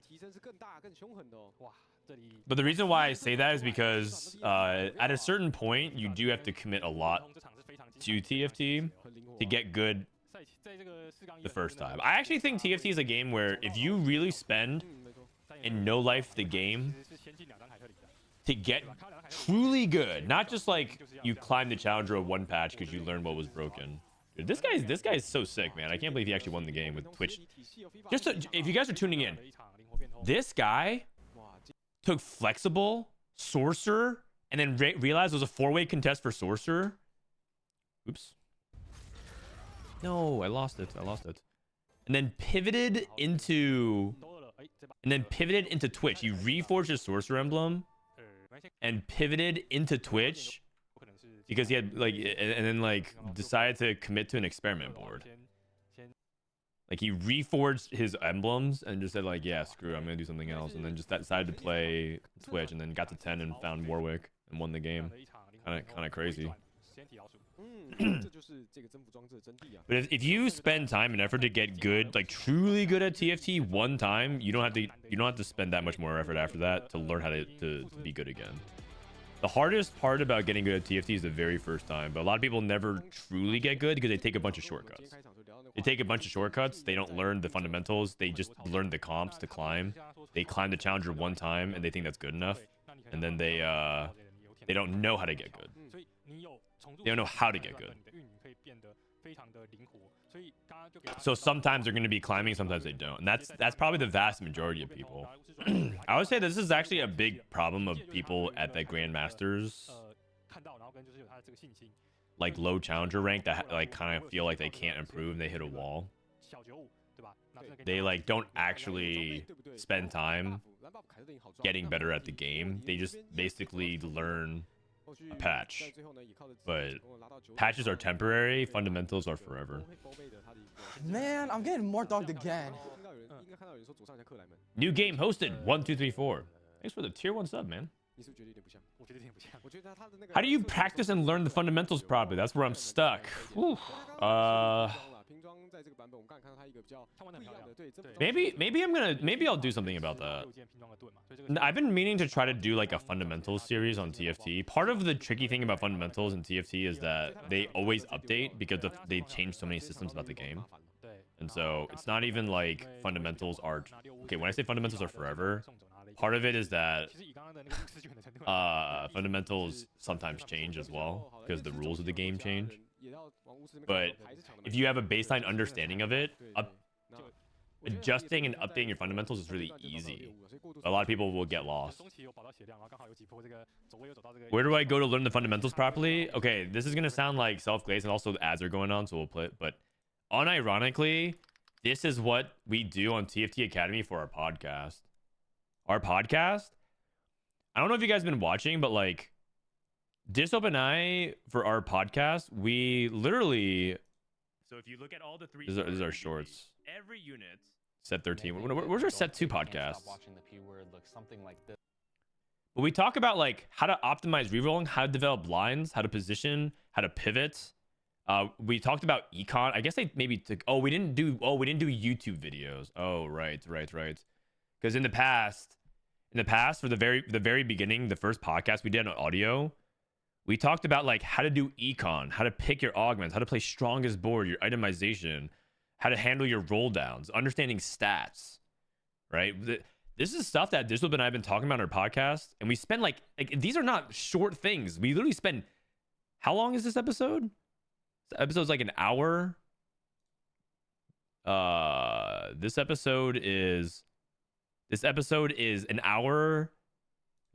But the reason why I say that is because at a certain point, you do have to commit a lot to TFT to get good the first time. I actually think TFT is a game where if you really spend and no life the game to get truly good, not just like you climb the challenger of one patch because you learned what was broken. Dude, this guy's so sick, man. I can't believe he actually won the game with Twitch. If you guys are tuning in, this guy took flexible, sorcerer, and then realized it was a 4-way contest for sorcerer. Oops. No, I lost it. And then pivoted into Twitch. He reforged his sorcerer emblem and pivoted into Twitch because he had like, and then like decided to commit to an experiment board. Like he reforged his emblems and just said like, yeah, screw it, I'm gonna do something else, and then just decided to play Twitch, and then got to 10 and found Warwick and won the game. Kind of crazy. But if you spend time and effort to get good, like truly good at TFT one time, you don't have to spend that much more effort after that to learn how to be good again. The hardest part about getting good at TFT is the very first time, but a lot of people never truly get good because they take a bunch of shortcuts. They don't learn the fundamentals. They just learn the comps to climb. They climb the challenger one time and they think that's good enough, and then they don't know how to get good. They don't know how to get good. So sometimes they're going to be climbing, sometimes they don't, and that's probably the vast majority of people. I would say this is actually a big problem of people at the Grandmasters, like low challenger rank, that like kind of feel like they can't improve. They hit a wall. They like don't actually spend time getting better at the game. They just basically learn a patch, but patches are temporary, fundamentals are forever. Man, I'm getting more dogged again. New game hosted 1234. Thanks for the tier 1 sub, man. How do you practice and learn the fundamentals properly? That's where I'm stuck. Whew. Maybe I'll do something about that. I've been meaning to try to do like a fundamentals series on TFT. Part of the tricky thing about fundamentals in TFT is that they always update because they change so many systems about the game. And so it's not even like fundamentals are okay. When I say fundamentals are forever, part of it is that fundamentals sometimes change as well because the rules of the game change. But if you have a baseline understanding of it, adjusting and updating your fundamentals is really easy. A lot of people will get lost. Where do I go to learn the fundamentals properly? Okay, this is going to sound like self-glazed, and also the ads are going on, so we'll play it. But unironically, this is what we do on TFT Academy for our podcast. Our podcast, I don't know if you guys have been watching, but like Disopen and I, for our podcast, we literally, so if you look at all the three, these are our shorts. Every unit, set 13. Where's our set 2 podcast? But we talk about like how to optimize rerolling, how to develop lines, how to position, how to pivot. We talked about econ. I guess they maybe took, we didn't do YouTube videos. Oh, right. Because in the past, for the very beginning, the first podcast we did on audio, we talked about like how to do econ, how to pick your augments, how to play strongest board, your itemization, how to handle your roll downs, understanding stats, right? This is stuff that Digital and I have been talking about on our podcast, and we spend like these are not short things. We literally spend, how long is this episode? This episode's like an hour. This episode is an hour.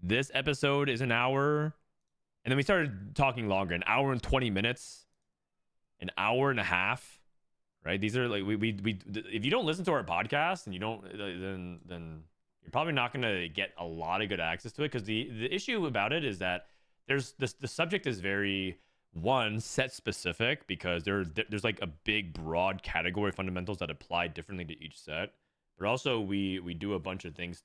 This episode is an hour. And then we started talking longer, an hour and 20 minutes, an hour and a half, right? These are like, we if you don't listen to our podcast and you don't, then you're probably not going to get a lot of good access to it. Because the issue about it is that there's the subject is very, one, set specific, because there's like a big broad category of fundamentals that apply differently to each set. But also we do a bunch of things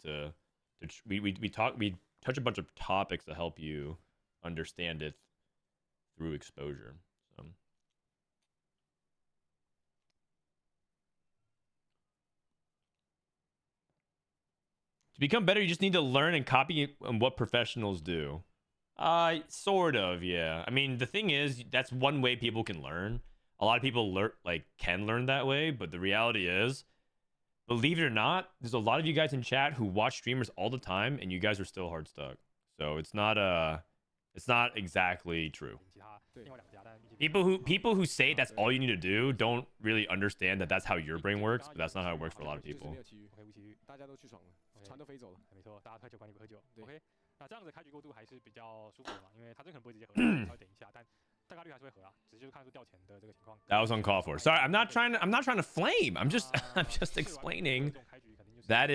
we touch a bunch of topics to help you understand it through exposure. So. To become better, you just need to learn and copy what professionals do. Sort of, yeah. I mean, the thing is, that's one way people can learn. A lot of people can learn that way, but the reality is, believe it or not, there's a lot of you guys in chat who watch streamers all the time, and you guys are still hard stuck. So it's not exactly true. People who say that's all you need to do don't really understand that that's how your brain works, but that's not how it works for a lot of people. That was uncalled for. Sorry, I'm not trying to flame. I'm just explaining. I'm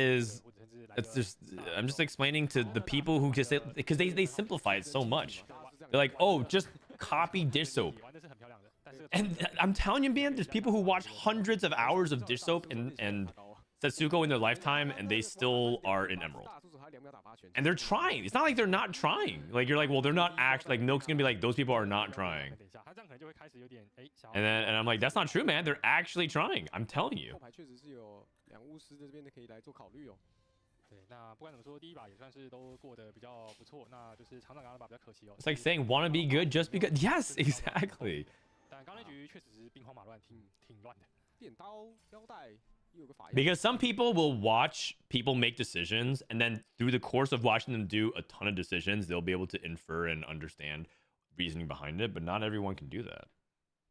just explaining to the people who just say, because they simplify it so much. They're like, oh, just copy dish soap. And I'm telling you, man, there's people who watch hundreds of hours of dish soap and Setsuko in their lifetime, and they still are in Emerald. And they're trying. It's not like they're not trying. Like, you're like, well, they're not actually, like, Milk's gonna be like, those people are not trying. And I'm like, that's not true, man. They're actually trying. I'm telling you. It's like saying, want to be good just because. Yes, exactly. Because some people will watch people make decisions, and then through the course of watching them do a ton of decisions, they'll be able to infer and understand reasoning behind it. But not everyone can do that,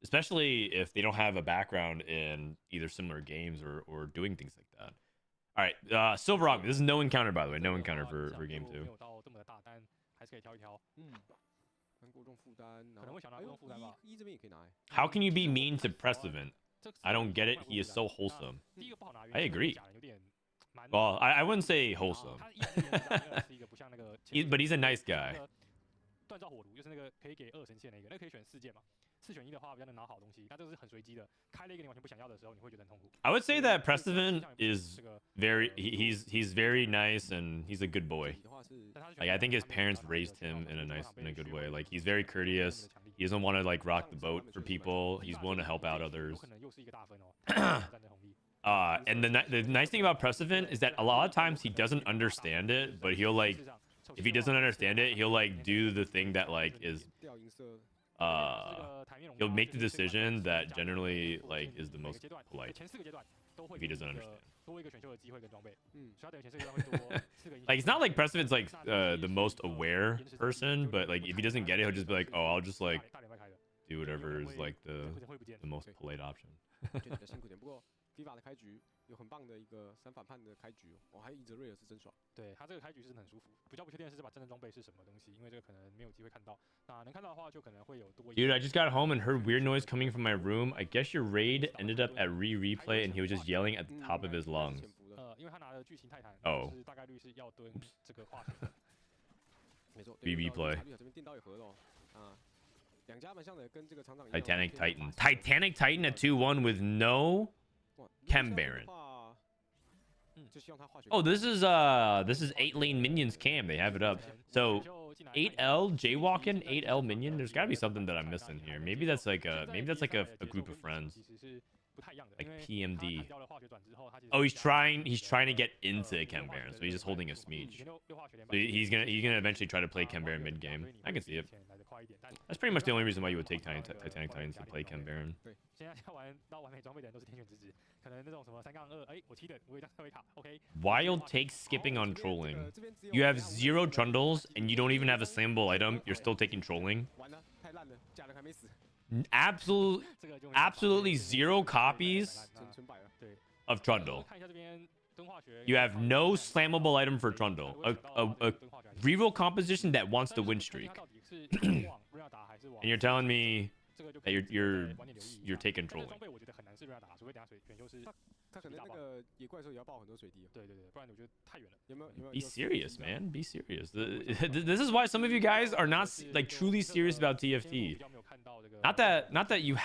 especially if they don't have a background in either similar games or doing things like that. All right, Silver Rock. This is no encounter, by the way. No encounter for game 2. How can you be mean to Precedent? I don't get it. He is so wholesome. I agree. Well, I wouldn't say wholesome. But he's a nice guy. I would say that Precedent is he's very nice, and he's a good boy. Like, I think his parents raised him in a good way. Like, he's very courteous. He doesn't want to like rock the boat for people. He's willing to help out others. And the nice thing about Precedent is that a lot of times he doesn't understand it, but he'll like, if he doesn't understand it, he'll like do the thing that like is he'll make the decision that generally like is the most polite if he doesn't understand. Like, it's not like Precedent's like the most aware person, but like if he doesn't get it, he'll just be like, oh, I'll just like do whatever is like the most polite option. Dude, I just got home and heard weird noise coming from my room. I guess your raid ended up at replay and he was just yelling at the top of his lungs. Oh. replay. Titanic Titan. Titanic Titan at 2-1 with no Chem Baron. Oh, this is 8-lane minions cam. They have it up. So 8L jaywalking, 8L minion. There's gotta be something that I'm missing here. Maybe that's like a group of friends. Like PMD. Oh, he's trying to get into Chem Baron, so he's just holding a Smeech. So he's gonna eventually try to play Chem Baron mid game. I can see it. That's pretty much the only reason why you would take Titanic Titans to play Chem Baron. Wild takes skipping on trolling. You have 0 trundles and you don't even have a slamable item. You're still taking trolling. Absolutely 0 copies. of Trundle. You have no slammable item for Trundle. A reroll composition that wants to win streak. And you're telling me that you're taking trolling. Be serious, man. Be serious. This is why some of you guys are not like truly serious about TFT. Not that you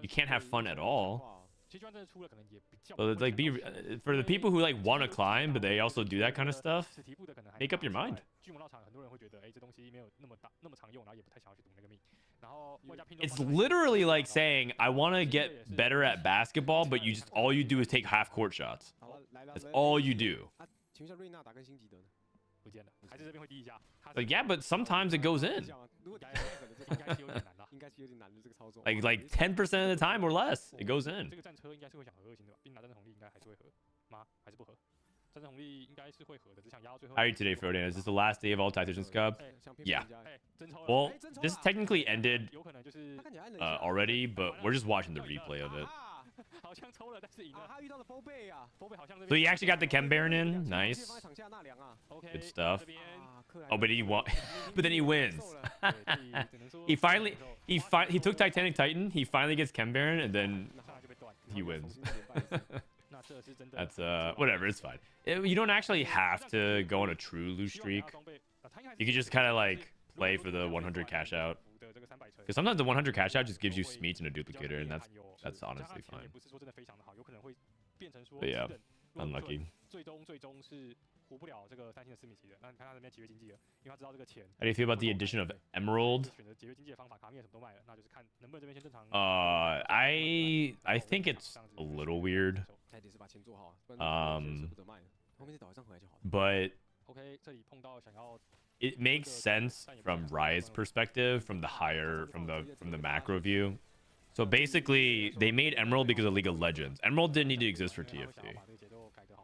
can't have fun at all. But like for the people who like want to climb, but they also do that kind of stuff, make up your mind. It's literally like saying, I want to get better at basketball, but all you do is take half court shots. That's all you do. Like, yeah, but sometimes it goes in. like 10% of the time or less, it goes in. How are you today, Frodan? Is this the last day of all Tacticians Cup? Yeah. Well, this technically ended already, but we're just watching the replay of it. So he actually got the Chem Baron in. Nice. Good stuff. Oh, but but then he wins. he took Titanic Titan. He finally gets Chem Baron, and then he wins. That's whatever. It's fine. You don't actually have to go on a true lose streak. You can just kind of like play for the 100 cash out. Because sometimes the 100 cash out just gives you Smeets and a duplicator, and that's honestly fine. But yeah, unlucky. How do you feel about the addition of Emerald? I think it's a little weird. But it makes sense from Riot's perspective, from the macro view. So basically, they made Emerald because of League of Legends. Emerald didn't need to exist for TFT.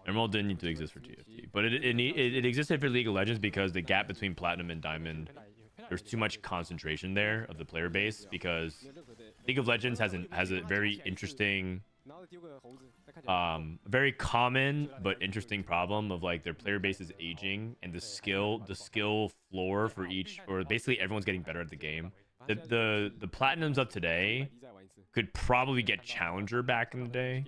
Emerald didn't need to exist for TFT, but it existed for League of Legends because the gap between Platinum and Diamond, there's too much concentration there of the player base, because League of Legends has a very interesting, very common but interesting problem of like their player base is aging, and the skill floor for each, or basically everyone's getting better at the game. The Platinums of today could probably get Challenger back in the day.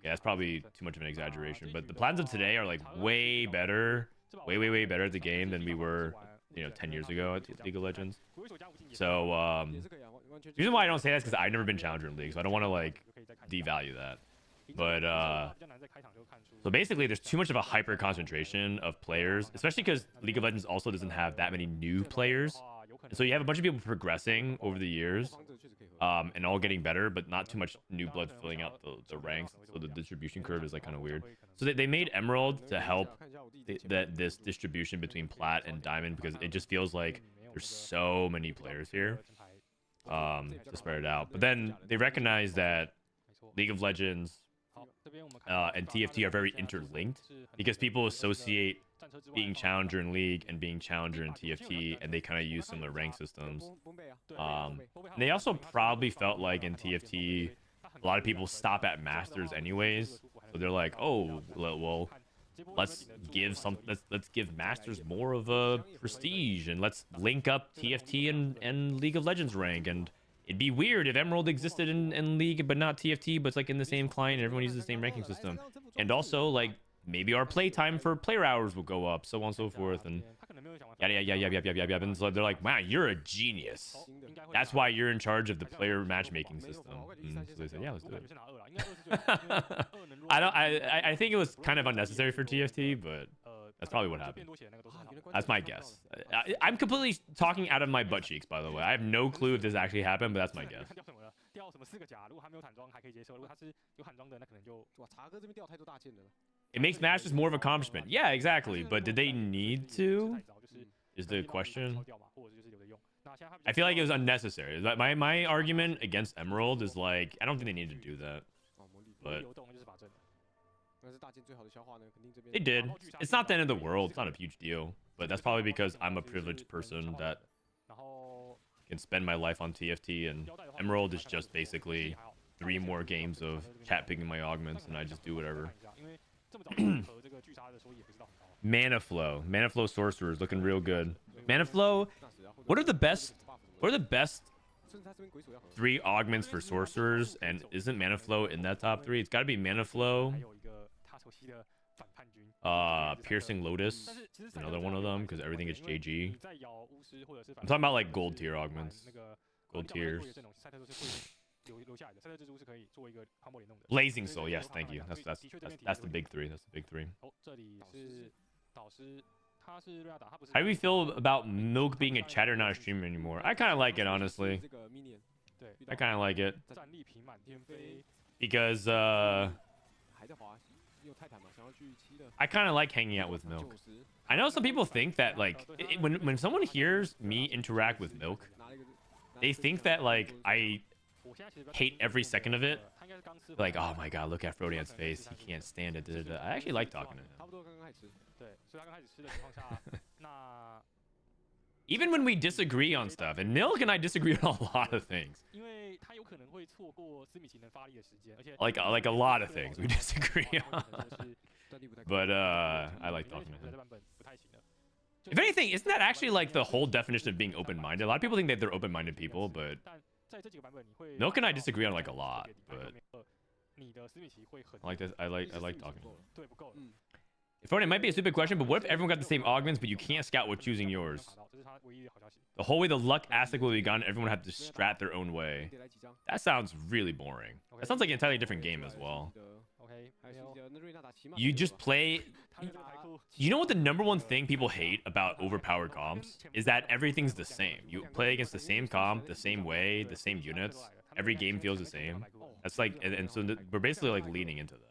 Yeah, that's probably too much of an exaggeration, but the Platinums of today are like way better, way better at the game than we were, 10 years ago at League of Legends. So the reason why I don't say that is because I've never been Challenger in League, so I don't want to like devalue that. But so basically, there's too much of a hyper concentration of players, especially because League of Legends also doesn't have that many new players. And so you have a bunch of people progressing over the years, and all getting better, but not too much new blood filling out the ranks. So the distribution curve is like kind of weird. So they made Emerald to help this distribution between Plat and Diamond, because it just feels like there's so many players here to spread it out. But then they recognize that League of Legends and TFT are very interlinked, because people associate being Challenger in League and being Challenger in TFT, and they kind of use similar rank systems. And they also probably felt like in TFT, a lot of people stop at Masters anyways, so they're like, oh, well, let's give Masters more of a prestige, and let's link up TFT and League of Legends rank. And it'd be weird if Emerald existed in League but not TFT, but it's like in the same client and everyone uses the same ranking system. And also, like, maybe our playtime for player hours will go up, so on and so forth, and yada. And so they're like, wow, you're a genius. That's why you're in charge of the player matchmaking system. And so they said, yeah, let's do it. I think it was kind of unnecessary for TFT, but that's probably what happened. That's my guess. I'm completely talking out of my butt cheeks, by the way. I have no clue if this actually happened, but that's my guess. It makes Masters more of an accomplishment. Yeah, exactly. But did they need to? Is the question. I feel like it was unnecessary. My argument against Emerald is like, I don't think they need to do that. But they did. It's not the end of the world. It's not a huge deal. But that's probably because I'm a privileged person that can spend my life on TFT, and Emerald is just basically 3 more games of chat picking my augments, and I just do whatever. Mana flow sorcerers looking real good. Mana flow. What are the best 3 augments for sorcerers? And isn't mana flow in that top 3? It's got to be mana flow. Piercing Lotus, another one of them, because everything is JG. I'm talking about like gold tier augments, gold tiers. Blazing Soul, yes, thank you. That's the big 3. That's the big 3. How do we feel about Milk being a chatter, not a streamer anymore? I kind of like it, honestly. I kind of like it because I kind of like hanging out with Milk. I know some people think that like when someone hears me interact with Milk, they think that like I hate every second of it. Like, oh my god, look at Frodan's face. He can't stand it. I actually like talking to him. Even when we disagree on stuff, and Milk and I disagree on a lot of things. Like a lot of things we disagree on. But I like talking to him. If anything, isn't that actually like the whole definition of being open-minded? A lot of people think that they're open-minded people, but Milk and I disagree on like a lot. But I like this. I like talking to him. Frodan, it might be a stupid question, but what if everyone got the same augments, but you can't scout with choosing yours? The whole way the luck aspect will be gone, everyone have to strat their own way. That sounds really boring. That sounds like an entirely different game as well. You just play... You know what the #1 thing people hate about overpowered comps? Is that everything's the same. You play against the same comp, the same way, the same units. Every game feels the same. That's like... And so we're basically like leaning into that.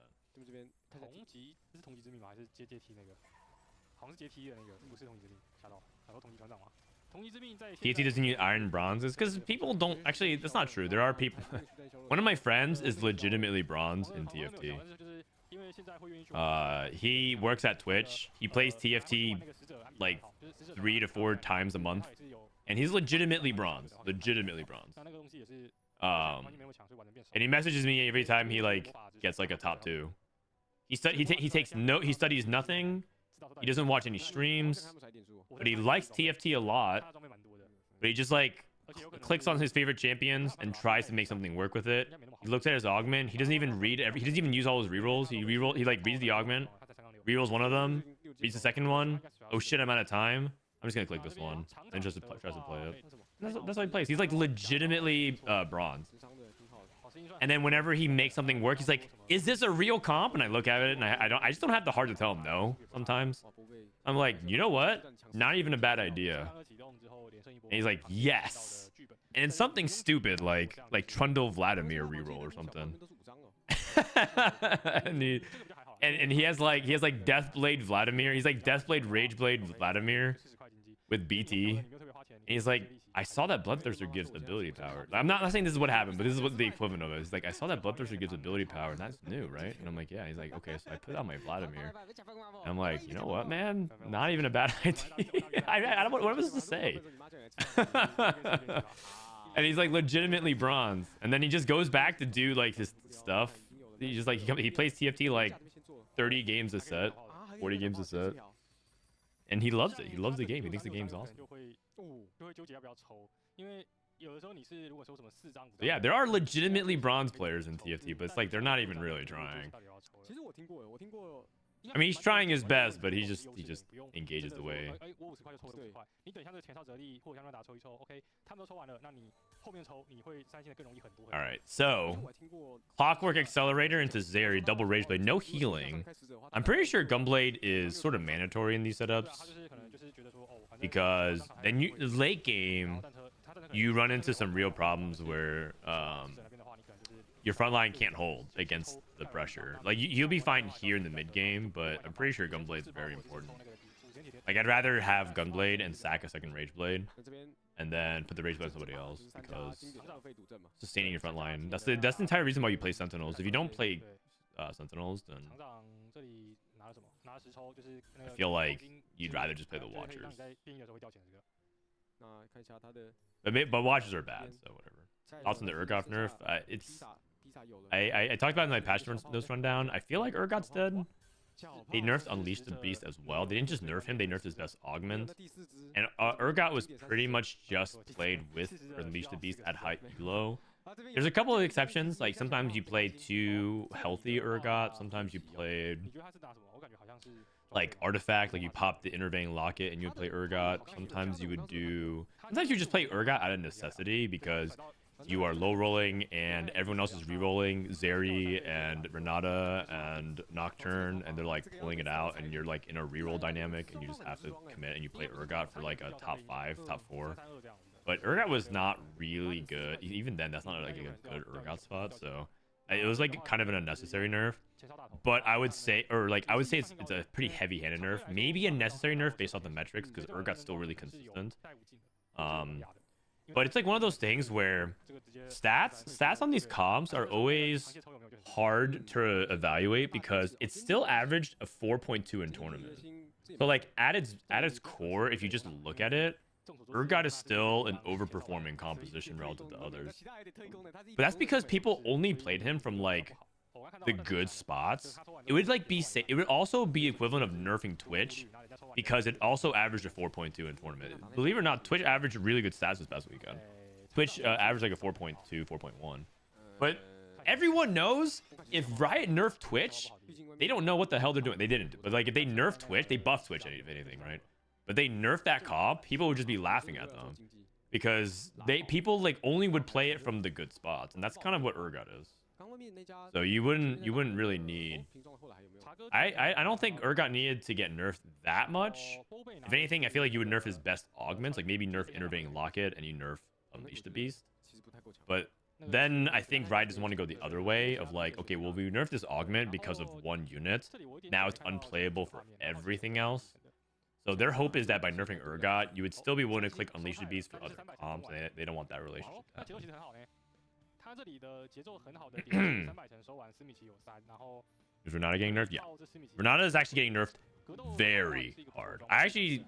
TFT doesn't use iron and bronze. It's because people don't actually. That's not true. There are people. One of my friends is legitimately bronze in TFT. He works at Twitch. He plays TFT like 3 to 4 times a month, and he's legitimately bronze. Legitimately bronze. And he messages me every time he like gets like a top 2. He studies nothing. He doesn't watch any streams, but he likes TFT a lot. But he just like clicks on his favorite champions and tries to make something work with it. He looks at his augment. He doesn't even read he doesn't even use all his rerolls. He like reads the augment, rerolls one of them, reads the second one. Oh shit, I'm out of time. I'm just gonna click this one and just tries to play it. That's how he plays. He's like legitimately bronze. And then whenever he makes something work, he's like, "Is this a real comp?" And I look at it, and I just don't have the heart to tell him no. Sometimes I'm like, you know what? Not even a bad idea. And he's like, yes. And it's something stupid like Trundle Vladimir reroll or something. and he has like Deathblade Vladimir. He's like Deathblade Rageblade Vladimir with BT. And he's like, I saw that Bloodthirster gives ability power. I'm not saying this is what happened, but this is what the equivalent of it is. He's like, I saw that Bloodthirster gives ability power, and that's new, right? And I'm like, yeah. He's like, okay, so I put out my Vladimir. And I'm like, you know what, man? Not even a bad idea. I don't what am I supposed to say? And he's like legitimately bronze. And then he just goes back to do like his stuff. He just like he plays TFT like 30 games a set, 40 games a set. And he loves it. He loves the game. He thinks the game's awesome. So yeah, there are legitimately bronze players in TFT, but it's like they're not even really trying. I mean, he's trying his best, but he just engages the way. All right, so Clockwork Accelerator into Zeri, double Rageblade, no healing. I'm pretty sure Gunblade is sort of mandatory in these setups because then late game you run into some real problems where your front line can't hold against the pressure. Like you'll be fine here in the mid game, but I'm pretty sure Gunblade is very important. Like I'd rather have Gunblade and sack a second Rageblade, and then put the Rageblade on somebody else because sustaining your front line. That's the entire reason why you play Sentinels. If you don't play Sentinels, then I feel like you'd rather just play the Watchers. But Watchers are bad, so whatever. Thoughts on the Urgot nerf? I talked about it in my patch notes rundown. I feel like Urgot's dead. They nerfed Unleash the Beast as well. They didn't just nerf him, they nerfed his best augment. And Urgot was pretty much just played with Unleash the Beast at high elo. There's a couple of exceptions, like sometimes you play too healthy Urgot, sometimes you played like Artifact, like you pop the Intervening Locket and you would play Urgot. Sometimes you just play Urgot out of necessity because you are low rolling and everyone else is re-rolling Zeri and Renata and Nocturne, and they're like pulling it out, and you're like in a re-roll dynamic and you just have to commit and you play Urgot for like a top 5, top 4. But Urgot was not really good. Even then, that's not like a good Urgot spot, so it was like kind of an unnecessary nerf. But I would say it's a pretty heavy-handed nerf. Maybe a necessary nerf based off the metrics because Urgot's still really consistent. But it's like one of those things where stats on these comps are always hard to evaluate because it's still averaged a 4.2 in tournament. So like at its core, if you just look at it, Urgot is still an overperforming composition relative to others. But that's because people only played him from like the good spots. It would like be it would also be equivalent of nerfing Twitch because it also averaged a 4.2 in tournament. Believe it or not, Twitch averaged really good stats this past weekend. Twitch averaged like a 4.2, 4.1. But everyone knows if Riot nerfed Twitch, they don't know what the hell they're doing. They didn't. But like if they nerfed Twitch, they buffed Twitch if anything, right? But they nerfed that comp, people would just be laughing at them because people like only would play it from the good spots, and that's kind of what Urgot is. So you wouldn't really need. I don't think Urgot needed to get nerfed that much. If anything, I feel like you would nerf his best augments, like maybe nerf Intervening Locket and you nerf Unleash the Beast. But then I think Riot doesn't want to go the other way of like, okay, well we nerfed this augment because of one unit. Now it's unplayable for everything else. So their hope is that by nerfing Urgot, you would still be willing to click Unleash the Beast for other comps. They don't want that relationship to happen. Is Renata getting nerfed? Yeah. Renata is actually getting nerfed very hard. I actually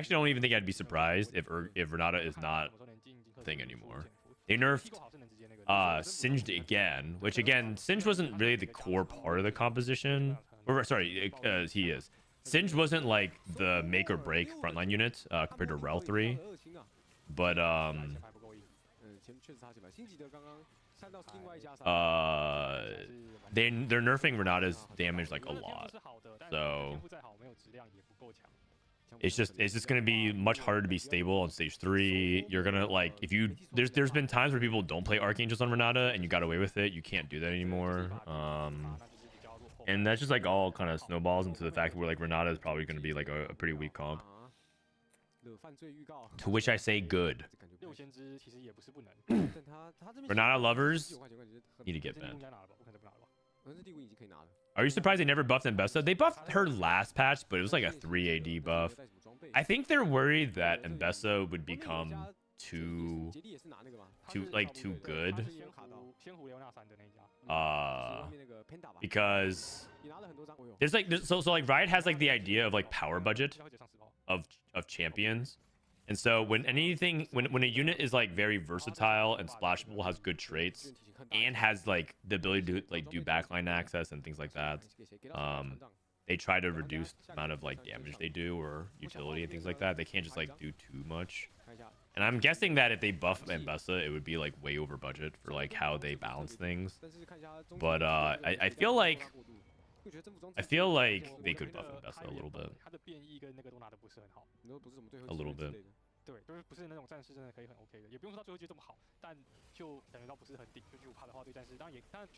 don't even think I'd be surprised if Renata is not a thing anymore. They nerfed Singed again, which again, Singed wasn't really the core part of the composition. Or sorry, he is. Singed wasn't like the make or break frontline unit compared to Rel 3. But they're nerfing Renata's damage like a lot. So it's just gonna be much harder to be stable on stage 3. You're gonna like there's been times where people don't play Archangels on Renata and you got away with it. You can't do that anymore. And that's just like all kind of snowballs into the fact where like Renata is probably going to be like a pretty weak comp. To which I say good. Renata lovers need to get banned. Are you surprised they never buffed Mbessa? They buffed her last patch, but it was like a 3 AD buff. I think they're worried that Mbessa would become too good. Because there's like so like Riot has like the idea of like power budget of champions, and so when a unit is like very versatile and splashable, has good traits, and has like the ability to like do backline access and things like that, they try to reduce the amount of like damage they do or utility and things like that. They can't just like do too much. And I'm guessing that if they buff Mbessa, it would be like way over budget for like how they balance things. But I feel like they could buff Mbessa a little bit. A little bit.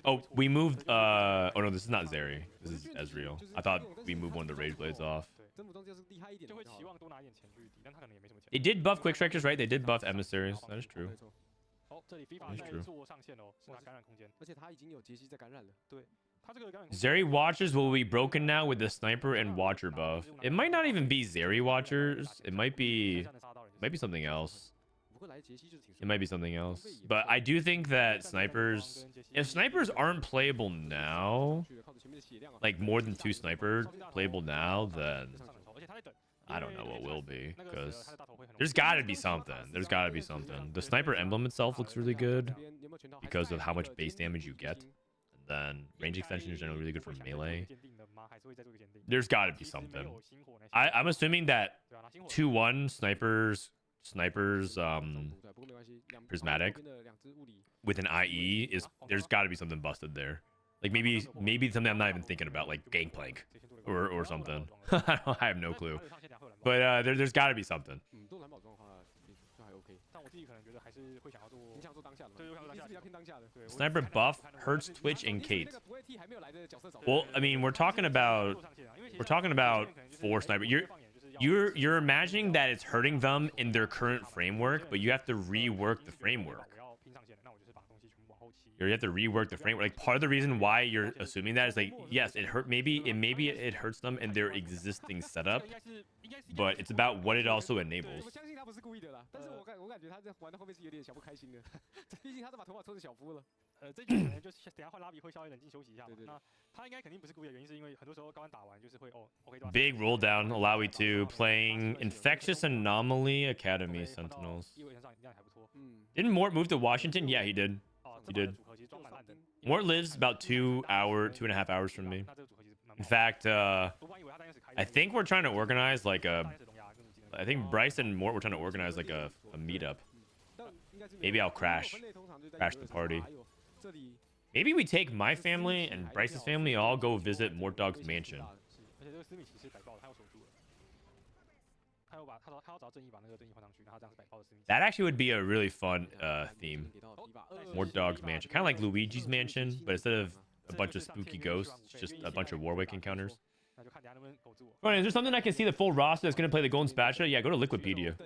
Oh, we moved. Oh no, this is not Zeri. This is Ezreal. I thought we moved one of the Rage Blades off. They did buff Quick Strikers, right? They did buff Emissaries. That is true. That is true. Zeri Watchers will be broken now with the Sniper and Watcher buff. It might not even be Zeri Watchers. It might be something else. It might be something else. But I do think that if snipers aren't playable now, like more than 2 snipers playable now, then I don't know what will be, because there's got to be something. There's got to be something. The sniper emblem itself looks really good because of how much base damage you get. And then range extension is generally really good for melee. There's got to be something. I'm assuming that 2-1 snipers prismatic with an IE is there's got to be something busted there. Like maybe something I'm not even thinking about, like Gangplank or something. I have no clue. But there's got to be something. Sniper buff hurts Twitch and Kate. Well, I mean, we're talking about 4 sniper. You're imagining that it's hurting them in their current framework, but you have to rework the framework. You have to rework the framework. Like, part of the reason why you're assuming that is like, yes, it hurt. Maybe it hurts them in their existing setup, but it's about what it also enables. Big roll down, Alawi 2 playing Infectious Anomaly Academy Sentinels. Didn't Mort move to Washington? Yeah, he did. He did. Mort lives about 2.5 hours from me. In fact, I think we're trying to organize like I think Bryce and Mort were trying to organize like a meetup. Maybe I'll crash the party. Maybe we take my family and Bryce's family, all go visit Mort Dog's mansion. That actually would be a really fun theme. Mort Dog's mansion. Kind of like Luigi's mansion, but instead of a bunch of spooky ghosts, it's just a bunch of Warwick encounters. Oh, is there something I can see the full roster that's going to play the Golden Spatula? Yeah, go to Liquipedia.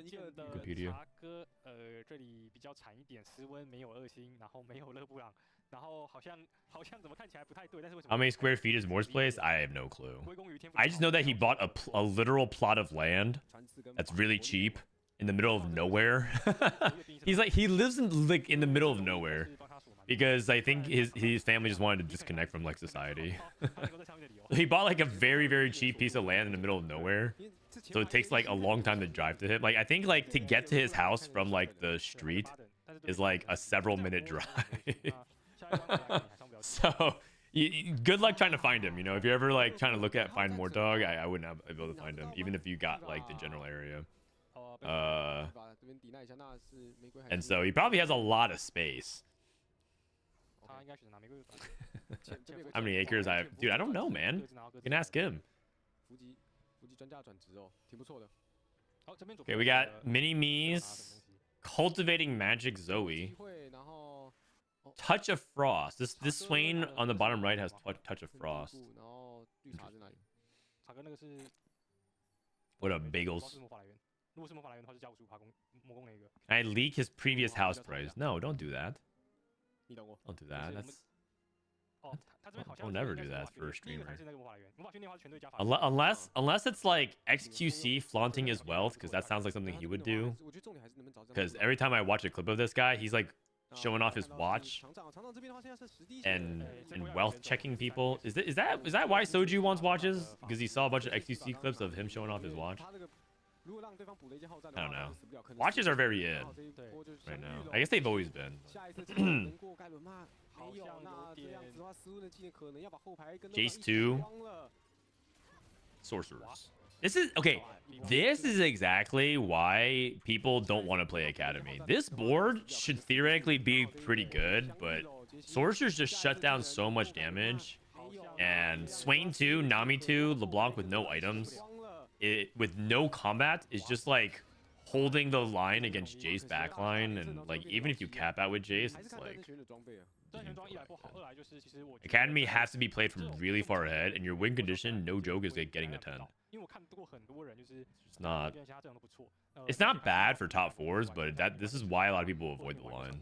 How many square feet is Mort's place? I have no clue. I just know that he bought a literal plot of land that's really cheap in the middle of nowhere. He lives in the middle of nowhere because I think his family just wanted to disconnect from like society. He bought like a very, very cheap piece of land in the middle of nowhere. So it takes like a long time to drive to him. Like, I think like to get to his house from like the street is like a several minute drive. So good luck trying to find him. You know, if you're ever like trying to find Mort Dog, I wouldn't have been able to find him, even if you got like the general area. And so he probably has a lot of space. How many acres I have? Dude, I don't know, man. You can ask him. Okay, we got Mini Me's Cultivating Magic Zoe. Touch of Frost. This Swain on the bottom right has Touch of Frost. What up, bagels? Can I leak his previous house price? No, don't do that. Don't do that. I'll never do that for a streamer. Unless it's like XQC flaunting his wealth, because that sounds like something he would do. Because every time I watch a clip of this guy, he's like showing off his watch and wealth checking people. Is that why Soju wants watches? Because he saw a bunch of XQC clips of him showing off his watch. I don't know. Watches are very in right now. I guess they've always been. Jace 2. Sorcerers. This is exactly why people don't want to play Academy. This board should theoretically be pretty good, but Sorcerers just shut down so much damage. And Swain 2, Nami 2, LeBlanc with no items. With no combat is just like holding the line against Jace backline, and like even if you cap out with Jace, it's like Academy has to be played from really far ahead, and your win condition, no joke, is like getting a 10. It's not bad for top 4s, but this is why a lot of people avoid the line.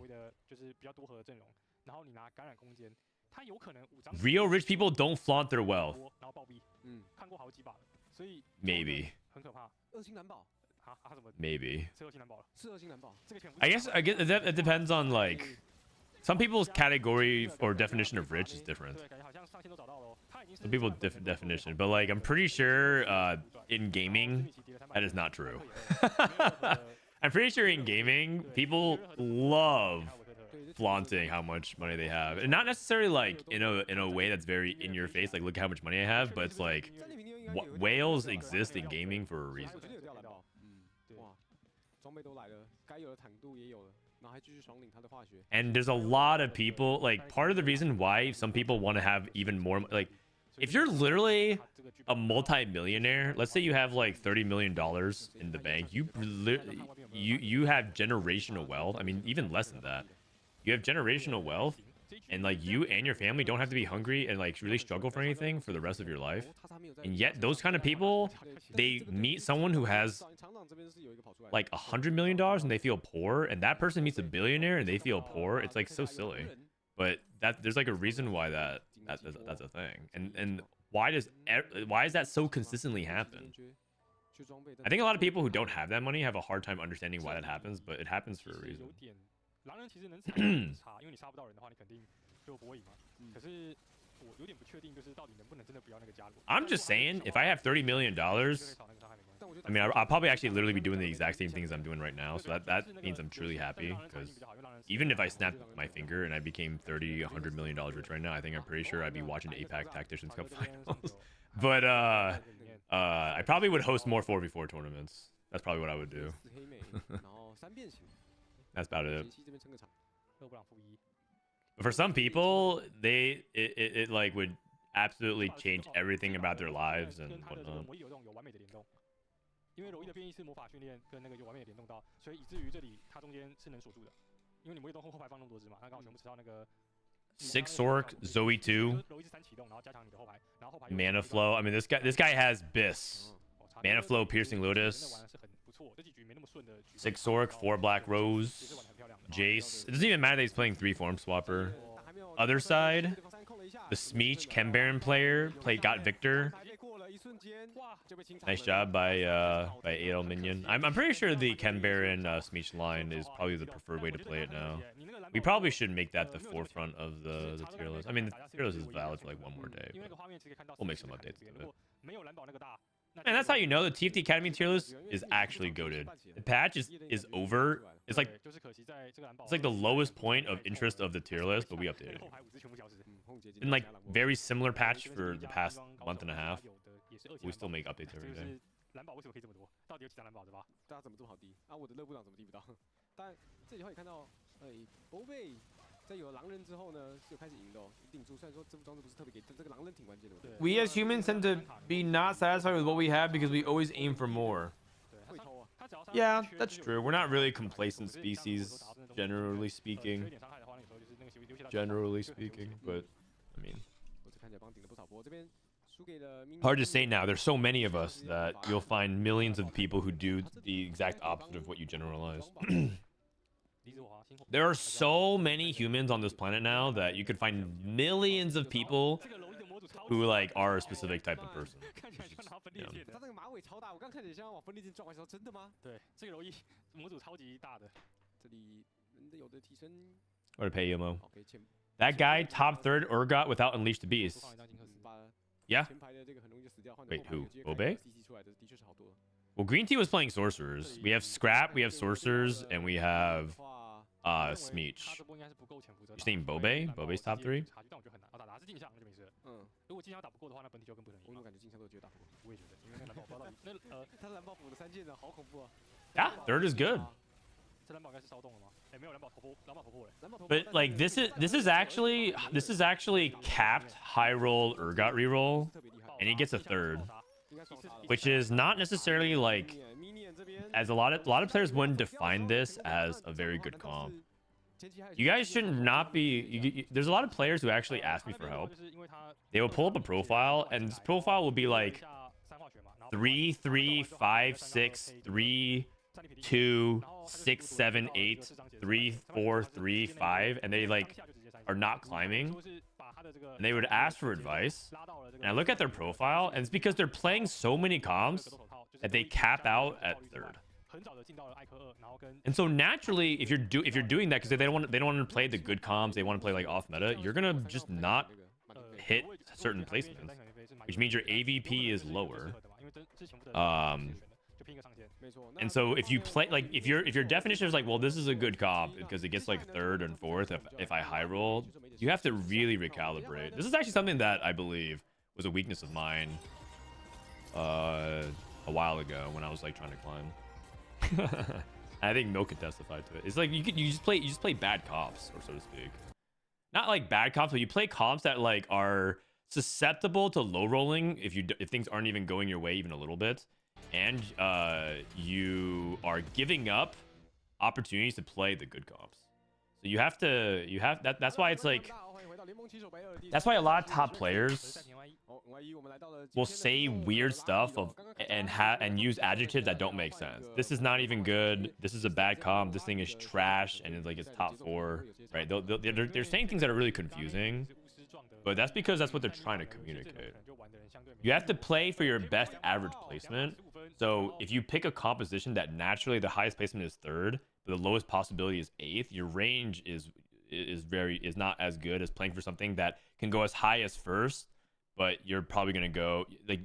Real rich people don't flaunt their wealth. Maybe. I guess it depends on like Some people's category or definition of rich is different. Some people's definition, but like I'm pretty sure in gaming that is not true. I'm pretty sure in gaming people love flaunting how much money they have, and not necessarily like in a way that's very in your face, like look at how much money I have, but it's like whales exist in gaming for a reason. And there's a lot of people, like part of the reason why some people want to have even more, like if you're literally a multi-millionaire, let's say you have like $30 million in the bank, you have generational wealth. I mean, even less than that. You have generational wealth, and like you and your family don't have to be hungry and like really struggle for anything for the rest of your life. And yet those kind of people, they meet someone who has like $100 million and they feel poor, and that person meets a billionaire and they feel poor. It's like so silly, but there's like a reason why that's a thing. And why does that so consistently happen? I think a lot of people who don't have that money have a hard time understanding why that happens, but it happens for a reason. I'm just saying, if I have $30 million, I mean, I'll probably actually literally be doing the exact same things I'm doing right now. So that means I'm truly happy, because even if I snapped my finger and I became $100 million rich right now, I think I'm pretty sure I'd be watching APAC Tactician Cup finals. But I probably would host more 4v4 tournaments. That's probably what I would do. That's about it. But for some people, it like would absolutely change everything about their lives and whatnot. Six Sork, Zoe 2, Mana Flow. I mean, this guy has Biss, Mana Flow, Piercing Lotus, 6 Sork, 4 Black Rose, Jace. It doesn't even matter that he's playing 3 Form Swapper. Other side, the Smeech Chembaron player got Victor. Nice job by Adel Minion. I'm pretty sure the Chembaron Smeech line is probably the preferred way to play it now. We probably should make that the forefront of the tier list. I mean, the tier list is valid for like one more day, but we'll make some updates to it. And that's how you know the TFT Academy tier list is actually goated. The patch is over. It's like the lowest point of interest of the tier list, but we updated it. In like very similar patch for the past month and a half. We still make updates every day. We as humans tend to be not satisfied with what we have because we always aim for more. Yeah, that's true. We're not really complacent species, generally speaking. But I mean, hard to say now. There's so many of us that you'll find millions of people who do the exact opposite of what you generalize. There are so many humans on this planet now that you could find millions of people who like are a specific type of person. Yeah. Or to pay Yomo. That guy top 3rd Urgot without Unleash the Beast. Yeah. Wait, who? Bobae? Well, Greentea was playing sorcerers. We have Scrap, we have sorcerers, and we have Smeech. You're saying Bobae? Bobae's top 3? Yeah, 3rd is good. But like this is actually capped high roll Urgot reroll, and he gets a 3rd, which is not necessarily like, as a lot of players wouldn't define this as a very good comp. You guys should not be. There's a lot of players who actually ask me for help. They will pull up a profile, and this profile will be like 3, 3, 5, 6, 3, 2, 6, 7, 8, 3, 4, 3, 5, and they like are not climbing, and they would ask for advice, and I look at their profile, and it's because they're playing so many comps that they cap out at 3rd. And so naturally, if you're doing that because they don't want to play the good comms, they want to play like off meta, you're gonna just not hit certain placements, which means your AVP is lower. And so if you play like if your definition is like, well, this is a good comp because it gets like third and fourth if I high roll, you have to really recalibrate. This is actually something that I believe was a weakness of mine a while ago when I was like trying to climb. I think Milk could testify to it. It's like you just play bad comps, or so to speak. Not like bad comps, but you play comps that like are susceptible to low rolling if things aren't even going your way even a little bit, and you are giving up opportunities to play the good comps. So you have that's why it's like that's why a lot of top players will say weird stuff and use adjectives that don't make sense. This is not even good. This is a bad comp. This thing is trash, and it's top 4, right? They're saying things that are really confusing, but that's because that's what they're trying to communicate. You have to play for your best average placement. So if you pick a composition that naturally the highest placement is 3rd, but the lowest possibility is 8th, your range is not as good as playing for something that can go as high as 1st, but you're probably gonna go like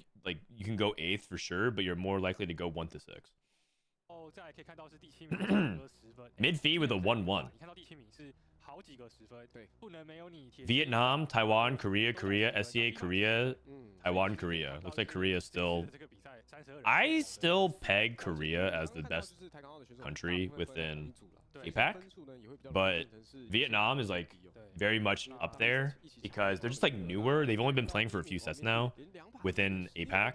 you can go 8th for sure, but you're more likely to go 1 to 6. Midfeed with a 1-1. Vietnam, Taiwan, Korea, SCA, Korea, Taiwan, Korea. Looks like Korea still. I still peg Korea as the best country within APAC, but Vietnam is like very much up there because they're just like newer. They've only been playing for a few sets now within APAC.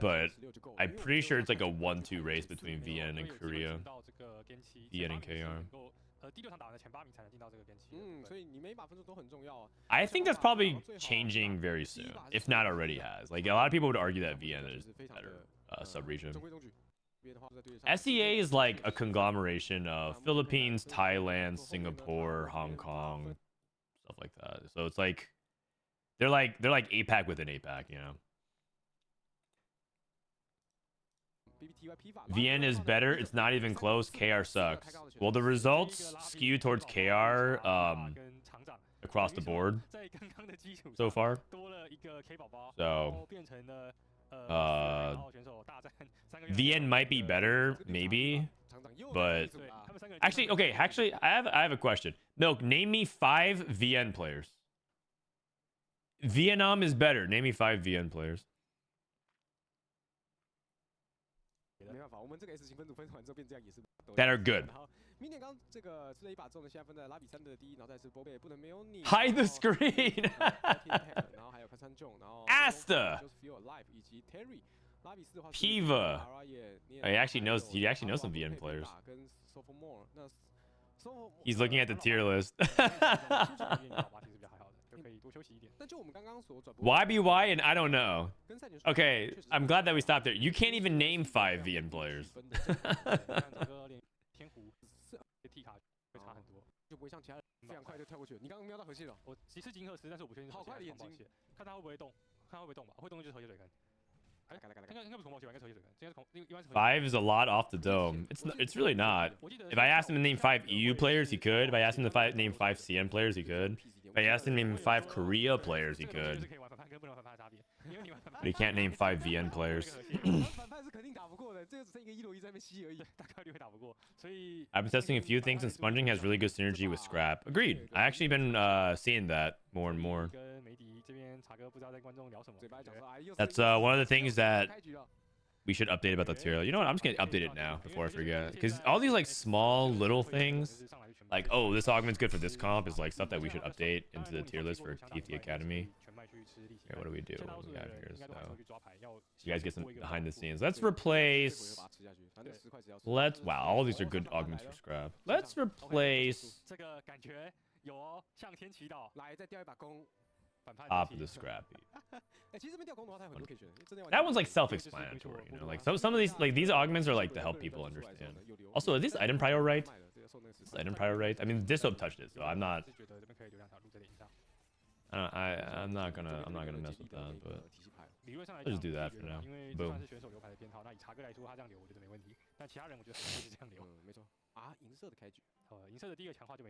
But I'm pretty sure it's like a 1-2 race between VN and Korea. VN and KR. I think that's probably changing very soon, if not already has. Like a lot of people would argue that VN is better sub-region. SEA is like a conglomeration of Philippines, Thailand, Singapore, Hong Kong, stuff like that. So it's like they're like APAC within APAC, you know. VN is better. It's not even close. KR sucks. Well, the results skew towards KR across the board so far. So VN might be better, maybe, but actually, okay. Actually, I have a question. Milk, name me 5 VN players. Vietnam is better. Name me 5 VN players. That are good. Hide the screen. Asta. Piva. He actually knows some VN players. He's looking at the tier list. YBY and I don't know. Okay, I'm glad that we stopped there. You can't even name 5 VN players. Five is a lot off the dome. It's really not. If I asked him to name 5 EU players, he could. If I asked him to name 5 CN players, he could. If I asked him to name 5 Korea players, he could. But he can't name 5 VN players. I've been testing a few things, and sponging has really good synergy with scrap. Agreed. I actually been seeing that more and more. That's one of the things that we should update about the tier. You know what? I'm just gonna update it now before I forget, because all these like small little things, like oh, this augment's good for this comp, is like stuff that we should update into the tier list for TFT Academy. Okay, what do we do? What do we got here? So you guys get some behind the scenes. Let's replace. Wow, all these are good augments for scrap. Let's replace top of the scrappy. That one's like self-explanatory, you know. Like some of these augments are like to help people understand. Also, is this item prior right? This item prior right? I mean, this hope touched it, so I'm not. I'm not gonna mess with that, but Let's just do that for now. Boom.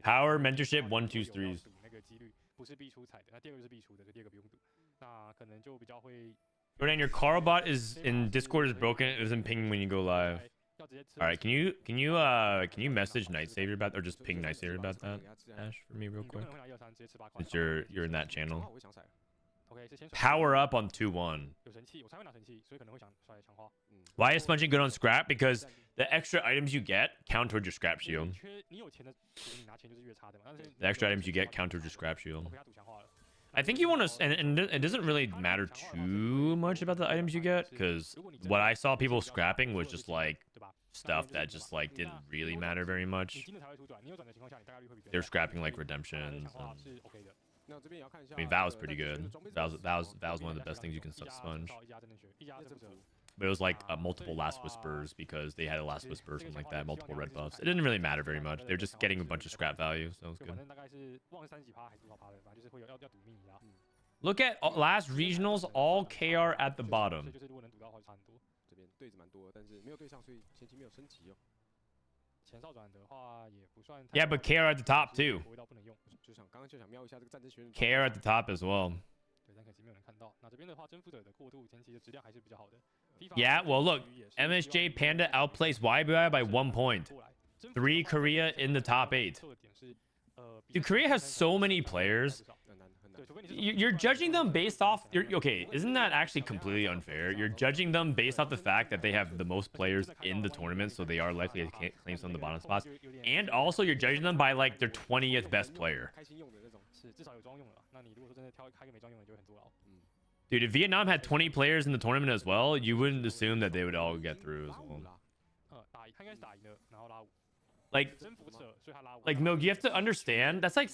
Power mentorship 1 2 3s. Jordan, your Carl bot is in Discord is broken. It doesn't ping when you go live. All right, can you message Night Savior about, or just ping Night Savior about that, Ash, for me real quick? Since you're in that channel. Power up on 2-1. Why is sponging good on scrap? Because the extra items you get count towards your scrap shield. The extra items you get count towards your scrap shield. I think you want to, and it doesn't really matter too much about the items you get, because what I saw people scrapping was just like stuff that just like didn't really matter very much. They're scrapping like redemptions. I mean, Val's pretty good. Val's one of the best things you can sponge. But it was like multiple Last Whispers, because they had a Last Whisper or something like that, multiple red buffs. It didn't really matter very much. They're just getting a bunch of scrap value, so it was good. Look at last regionals, all KR at the bottom. Yeah, but KR at the top too. KR at the top as well. Yeah, well, look, MSJ Panda outplays YBI by 1 point. 3 Korea in the top 8. Dude, Korea has so many players. You're judging them based off... okay, isn't that actually completely unfair? You're judging them based off the fact that they have the most players in the tournament, so they are likely to claim some of the bottom spots. And also, you're judging them by, like, their 20th best player. Dude, if Vietnam had 20 players in the tournament as well, you wouldn't assume that they would all get through as well. Like Milk, you have to understand. That's like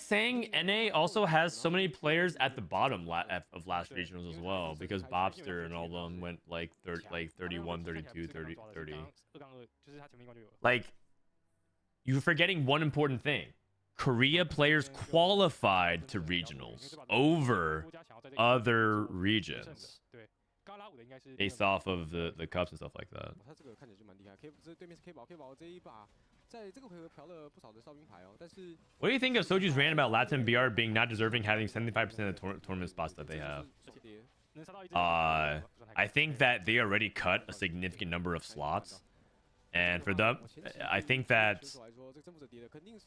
saying NA also has so many players at the bottom of last regionals as well, because Bobster and all of them went like 31, 32, 30. Like, you're forgetting one important thing. Korea players qualified to regionals over other regions based off of the cups and stuff like that. What do you think of Soju's rant about Latin BR being not deserving, having 75% of the tournament spots that they have? I think that they already cut a significant number of slots. And for them, I think that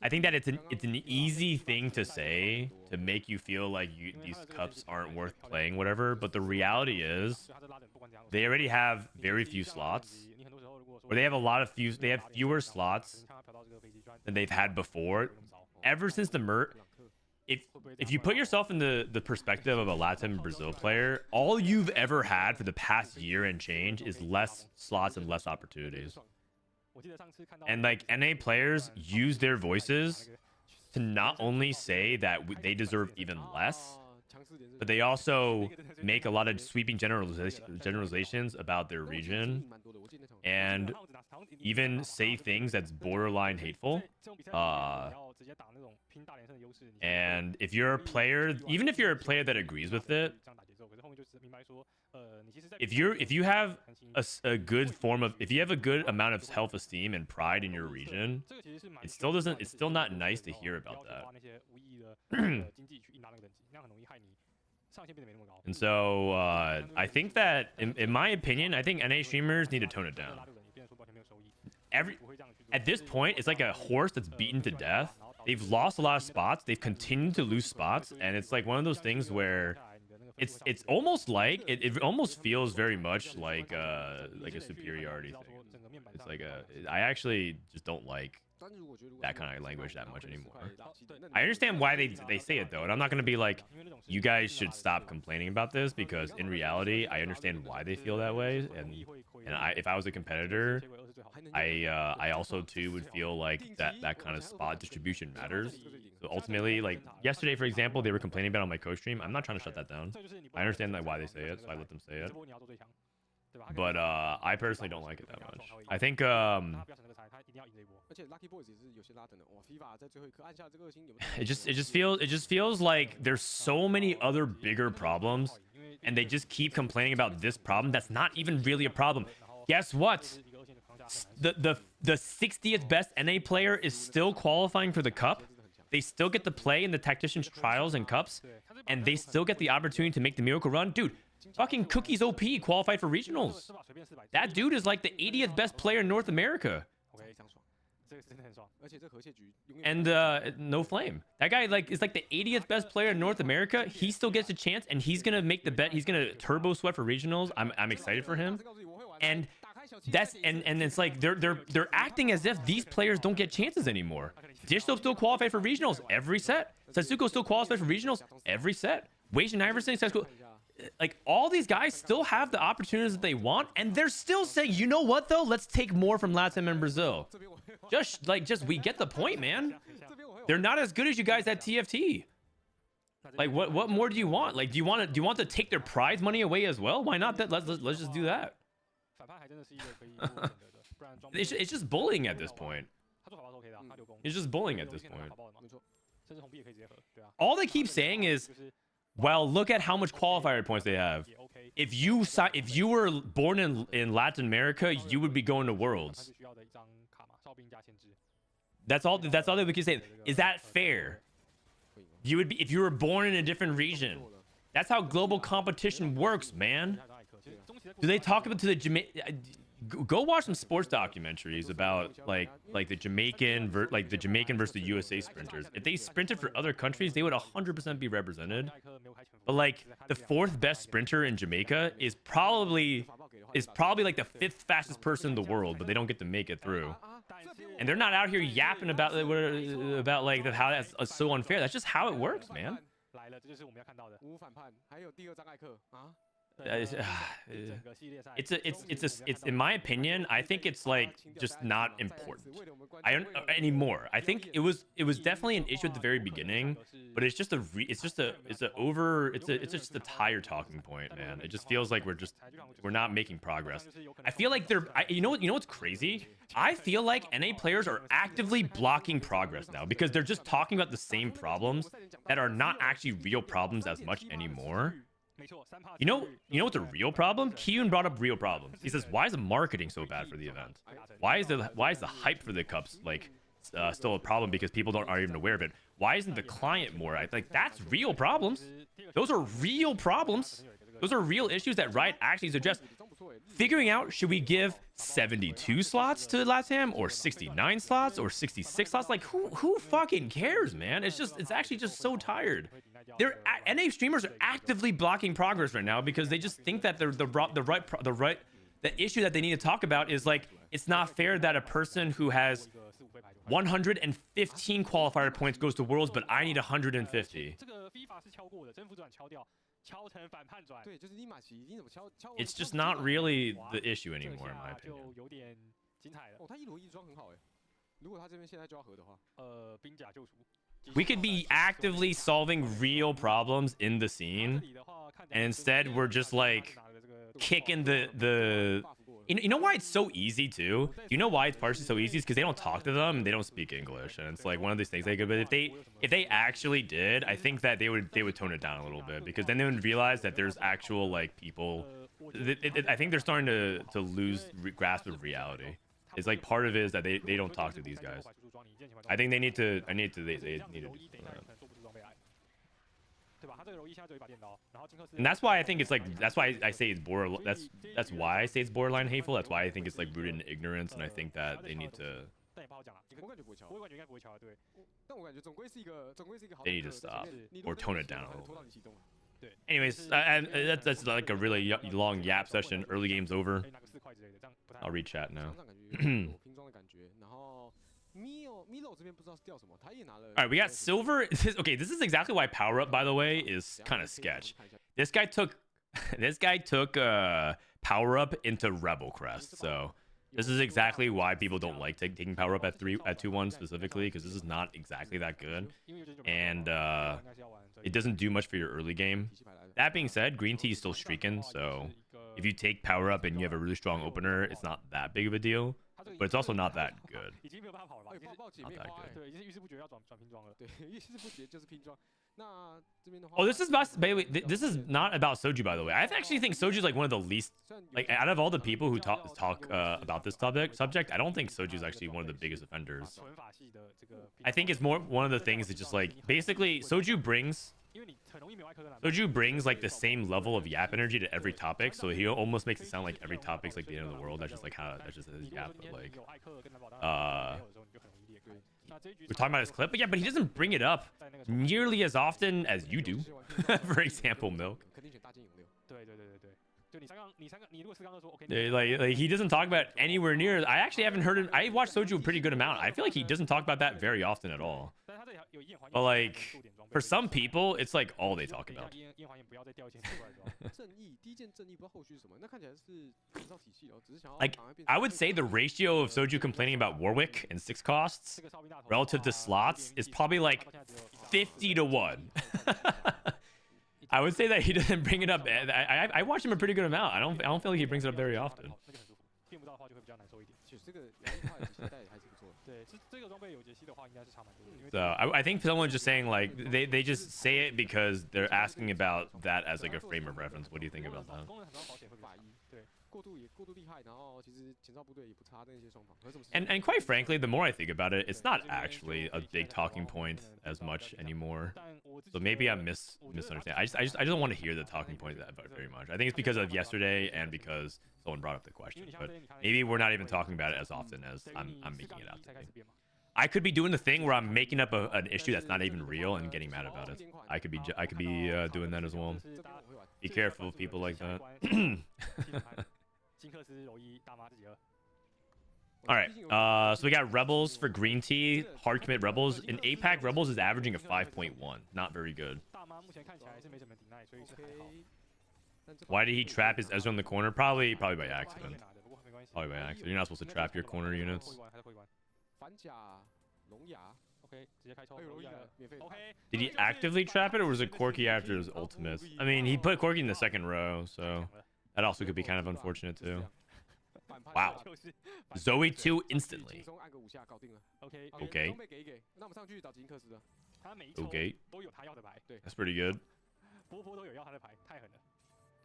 it's an easy thing to say to make you feel like these cups aren't worth playing, whatever. But the reality is, they already have very few slots, or they have fewer slots than they've had before. Ever since the merge, if you put yourself in the perspective of a Latin Brazil player, all you've ever had for the past year and change is less slots and less opportunities. And like, NA players use their voices to not only say that they deserve even less, but they also make a lot of sweeping generalizations about their region, and even say things that's borderline hateful. And if you're a player, even if you're a player that agrees with it, if you have a good form of, if you have a good amount of self-esteem and pride in your region, it's still not nice to hear about that. And so I think that, in my opinion, I think NA streamers need to tone it down. At this point, it's like a horse that's beaten to death. They've lost a lot of spots. They've continued to lose spots, and it's like one of those things where it's almost like it almost feels very much like a superiority thing. It's like I actually just don't like that kind of language that much anymore. I understand why they say it though, and I'm not gonna be like, you guys should stop complaining about this, because in reality, I understand why they feel that way, and if I was a competitor, I also too would feel like that kind of spot distribution matters. So ultimately, like yesterday, for example, they were complaining about it on my co-stream. I'm not trying to shut that down. I understand why they say it, so I let them say it. But I personally don't like it that much. I think It just feels like there's so many other bigger problems, and they just keep complaining about this problem that's not even really a problem. Guess what? The 60th best NA player is still qualifying for the cup. They still get to play in the Tactician's trials and cups, and they still get the opportunity to make the miracle run. Dude, fucking Cookies OP qualified for regionals. That dude is like the 80th best player in North America. And no flame. That guy is like the 80th best player in North America. He still gets a chance, and he's gonna make the bet. He's gonna turbo sweat for regionals. I'm excited for him. And that's and it's like they're acting as if these players don't get chances anymore. Dishsoap still qualified for regionals every set. Setsuko still qualified for regionals every set. Wage Iverson, Setsuko, like all these guys still have the opportunities that they want, and they're still saying, you know what though? Let's take more from Latin and Brazil. Just we get the point, man. They're not as good as you guys at TFT. Like what more do you want? Like do you want to take their prize money away as well? Why not? Let's just do that. It's just bullying at this point. It's just bullying at this point. All they keep saying is, well, look at how much qualifier points they have. If you were born in Latin America, you would be going to Worlds. That's all they would keep saying. Is that fair? You would be if you were born in a different region. That's how global competition works, man. Do they talk about go watch some sports documentaries about like the Jamaican versus the USA sprinters. If they sprinted for other countries, they would 100% be represented. But like the 4th best sprinter in Jamaica is probably like the 5th fastest person in the world, but they don't get to make it through. And they're not out here yapping about like how that's so unfair. That's just how it works, man. It's in my opinion, I think it's like just not important anymore. I think it was definitely an issue at the very beginning, but it's just a tire talking point, man. It just feels like we're not making progress. I feel like you know what's crazy? I feel like NA players are actively blocking progress now because they're just talking about the same problems that are not actually real problems as much anymore. You know what's a real problem? Kiyun brought up real problems. He says, why is the marketing so bad for the event? Why is the hype for the cups like still a problem because people aren't even aware of it? Why isn't the client more? Like that's real problems. Those are real problems. Those are real issues that Riot actually suggests. Figuring out, should we give 72 slots to LATAM or 69 slots or 66 slots? Like who fucking cares, man? It's actually just so tired. NA streamers are actively blocking progress right now because they just think that the issue that they need to talk about is like, it's not fair that a person who has 115 qualifier points goes to Worlds, but I need 150. It's just not really the issue anymore, in my opinion. We could be actively solving real problems in the scene, and instead we're just like kicking the you know why it's so easy too? You know why it's partially so easy? Is because they don't talk to them and they don't speak English, and it's like one of these things. But if they actually did, I think that they would tone it down a little bit, because then they would realize that there's actual like people. I think they're starting to lose grasp of reality. It's like part of it is that they don't talk to these guys. I think they need to do that. And that's why I think it's like, that's why I say it's borderline. That's why I say it's borderline hateful. That's why I think it's like rooted in ignorance, and I think that they need to stop or tone it down a little bit. Anyways, that's like a really long yap session. Early game's over. I'll read chat now. Alright, we got silver. Okay, this is exactly why power up, by the way, is kind of sketch. This guy took power up into Rebel Crest. So this is exactly why people don't like taking power up at 2-1 specifically, because this is not exactly that good, and it doesn't do much for your early game. That being said, Greentea is still streaking, so if you take power up and you have a really strong opener, it's not that big of a deal. but it's also not that good. 已经没有办法跑了吧？已经是暴姐 Not 妹 that 花 good. 对，已经遇事不决要转拼装了。对，遇事不决就是拼装。那这边的话 Oh, this is this is not about Soju, by the way. I actually think Soju is like one of the least, like out of all the people who talk about this subject, I don't think Soju is actually one of the biggest offenders. 纯法系的这个， I think it's more one of the things that just like basically Soju brings 因为你很容易没有艾克跟蓝。 Soju brings like the same level of yap energy to every topic, so he almost makes it sound like every topic's like the end of the world. That's just like how that's just his yap, but like 有艾克跟蓝宝， we're talking about his clip, but yeah, but he doesn't bring it up nearly as often as you do. For example, Milk. 肯定选大金永六。对对对对对，就你如果是刚刚说 OK， Like he doesn't talk about it anywhere near. I actually haven't heard it. I watched Soju a pretty good amount. I feel like he doesn't talk about that very often at all. 但是他这里有一眼还 But like for some people, it's like all they talk about. 一眼还眼不要再掉一件出来之后，正义第一件正义不知道后续是什么，那看起来是制造体系哦，只是想要 Like I would say the ratio of Soju complaining about Warwick and 6 costs 这个哨兵大头 relative to slots is probably like 50 to 1. I would say that he doesn't bring it up. I watch him a pretty good amount. I don't feel like he brings it up very often. 那就很舒服，变不到的话就会比较难受一点。其实这个压力化的期待还是不错的。对，这个装备有解析的话，应该是差蛮多的。因为 So I think someone's just saying like they just say it because they're asking about that as like a frame of reference. What do you think about that? 功能很多保险会比较差对，过度厉害，然后其实前哨部队也不差，那些双方。可是什么事 And quite frankly, the more I think about it, it's not actually a big talking point as much anymore. 但我自己 So maybe I'm misunderstanding. I don't want to hear the talking point that very much. I think it's because of yesterday and because someone brought up the question. But maybe we're not even talking about it as often as I'm making it out to be. I could be doing the thing where I'm making up an issue that's not even real and getting mad about it. I could be doing that as well. 这个我会玩。 Be careful of people like that. 金克斯柔一大妈自己二。 All right. So we got Rebels for Greentea, hard commit Rebels. In APAC, Rebels is averaging a 5.1. Not very good. 大妈目前看起来是没什么抵赖，所以是还好。 Why did he trap his Ezra in the corner? Probably by 会 accident. 拿的，不过没关系。 Probably by accident. You're not supposed to trap your corner units. 会玩还是会玩。反甲龙牙， OK，直接开抽。还有柔一的免费。 OK。 Did he actively trap it, or was it Corky after his ultimate? I mean, he put Corky in the second row, so that also could be kind of unfortunate too. Wow. Zoe 2 instantly. 轻松按个5下搞定了。 OK。 OK 装备给一给，那我们上去找吉克斯的。他每一抽 OK 都有他要的牌，对， That's pretty good. 波波都有要他的牌，太狠了。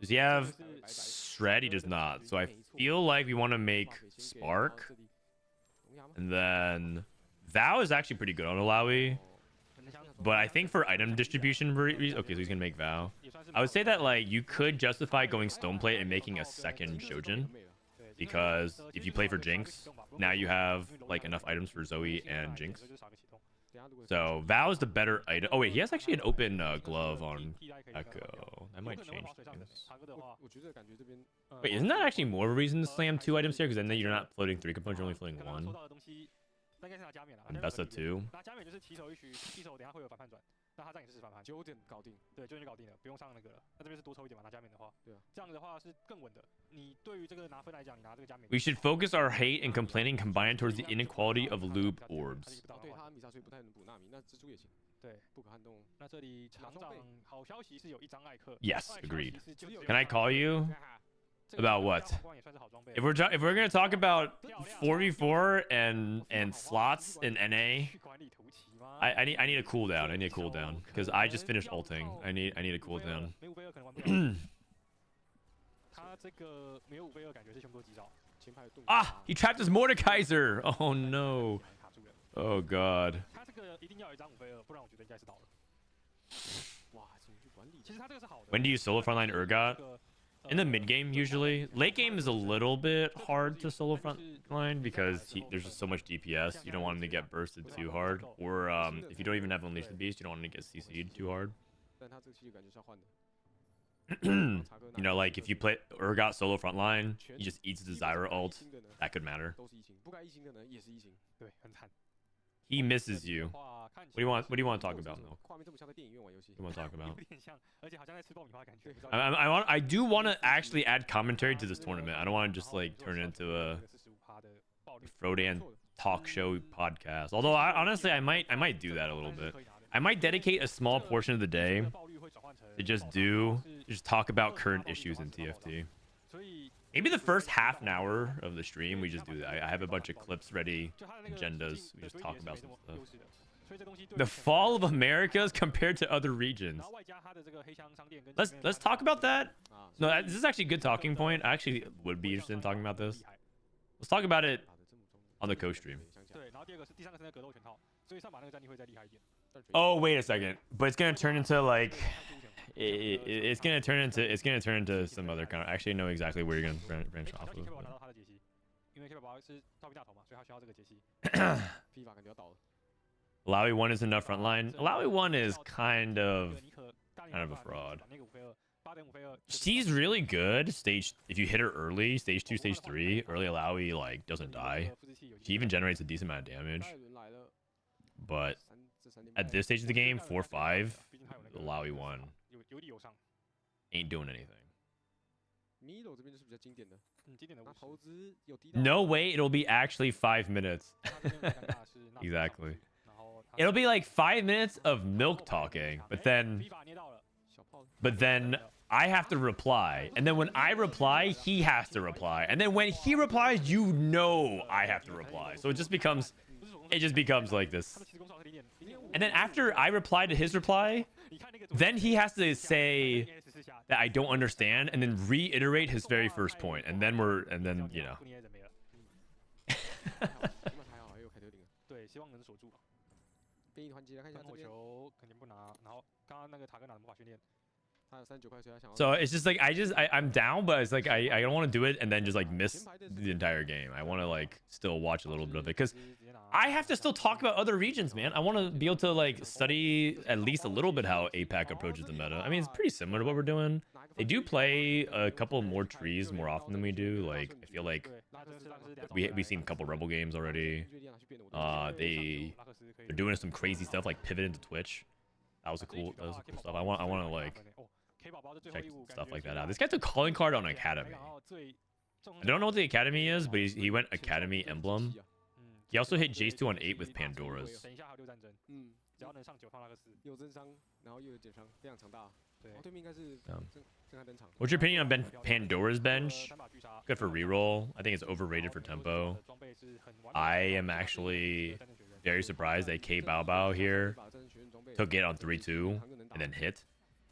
Does he have Shred? He does not. So I feel like we want to make Spark, and then Vow is actually pretty good on Alawi. But I think for item distribution reasons, okay, so he's gonna make Vow. I would say that like you could justify going Stoneplate and making a second Shojin, because if you play for Jinx, now you have like enough items for Zoe and Jinx. So Vow is the better item. Oh wait, he has actually an open glove on Echo. That might change things. 我觉得感觉这边 Wait, isn't that actually more of a reason to slam 2 items here? Because then you're not floating 3 components, you're only floating 1. 应该是拿加冕了。 And best of 2. 拿加冕就是提手一局，提手等下会有反叛转，那他这样也是反叛， 9点搞定。对，就搞定了，不用上那个了。那这边是多抽一点嘛，拿加冕的话，对啊，这样的话是更稳的。你对于这个拿分来讲，你拿这个加冕， We should focus our hate and complaining combined towards the inequality of lube orbs. 对他米莎所以不太能补纳米，那蜘蛛也行。对，不可撼动。那这里厂长好消息是有一张艾克。 Yes, agreed. 只有 Can I call you 这个 about what? 光也算是好装备 If we're gonna talk about 4v4 and slots in NA, 去管理图奇吗？ I need a cooldown. I need a cooldown because I just finished ulting. I need a cooldown. 没5v2可能玩不了。他这个没有5v2，感觉是凶多吉少。 Ah, he trapped his Mordekaiser. Oh no. 卡住了。 Oh god. 他这个一定要有一张5v2，不然我觉得应该是倒了。哇，情绪管理。其实他这个是好的。 When do you solo frontline Urgot? In the mid game usually. Late game is a little bit hard to solo frontline because there's just so much DPS. You don't want him to get bursted too hard, or if you don't even have Unleash the Beast, you don't want him to get CC'd too hard. 但他这个气感觉是要换的。 You know, like if you play Urgot solo frontline, he just eats the Zyra ult. That could matter. 都是异形，不该异形的呢也是异形。对，很惨。 He misses you. What do you want to talk about, Milk? 画面这么像在电影院玩游戏。 What do you want to talk 有 about? 点像，而且好像在吃爆米花的感觉。 I do want to actually add commentary to this tournament. I don't want to just like turn it into a Frodan talk show podcast. Although honestly, I might do that a little bit. I might dedicate a small portion of the day to just talk about current issues in TFT. 所以 Maybe the first half an hour of the stream, we just do that. I have a bunch of clips ready, agendas. We just talk about some stuff. The fall of Americas compared to other regions. Let's talk about that. No, this is actually a good talking point. I actually would be interested in talking about this. Let's talk about it on the co-stream. Oh, wait a second. But it's gonna turn into like it's gonna turn into some other kind of. Actually, I know exactly where you're gonna branch off of. Alawi 1 is enough frontline. Alawi 1 is kind of a fraud. She's really good. If you hit her early, stage 2, stage 3, early Alawi like doesn't die. She even generates a decent amount of damage. But at this stage of the game, 4-5, Alawi 1 ain't doing anything. No way it'll be actually 5 minutes. Exactly. It'll be like 5 minutes of milk talking, but then I have to reply. And then when I reply, he has to reply. And then when he replies, you know I have to reply. So it just becomes like this. And then after I reply to his reply, then he has to say that I don't understand and then reiterate his very first point. And then you know. 兵役团结来看一下这边。球肯定不拿，然后刚刚那个塔克拿的魔法训练。 So it's just like I'm down, but it's like I don't want to do it and then just like miss the entire game. I want to like still watch a little bit of it because I have to still talk about other regions, man. I want to be able to like study at least a little bit how APAC approaches the meta. I mean, it's pretty similar to what we're doing. They do play a couple more trees more often than we do. Like I feel like we've seen a couple Rebel games already. They're doing some crazy stuff like pivot into Twitch. That was cool stuff. I want to like check stuff like that out. This guy's a calling card on Academy. I don't know what the Academy is, but he went Academy Emblem. He also hit Jace 2 on 8 with Pandora's. What's your opinion on Pandora's bench? Good for reroll. I think it's overrated for tempo. I am actually very surprised that Kbaobao here took it on 3-2 and then hit.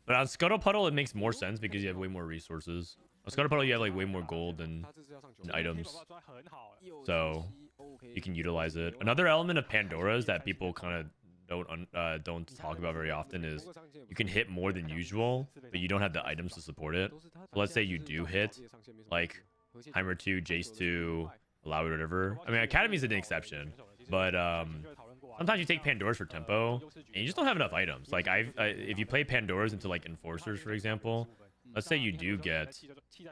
But on Scuttle Puddle, it makes more sense because you have way more resources. On Scuttle Puddle, you have like way more gold and items. So you can utilize it. Another element of Pandora's that people kind of don't talk about very often is you can hit more than usual, but you don't have the items to support it. So let's say you do hit like Heimer 2, Jace 2, Alawi, whatever. I mean, Academy's an exception, but sometimes you take Pandora's for tempo and you just don't have enough items. Like if you play Pandora's into like Enforcers, for example, let's say you do get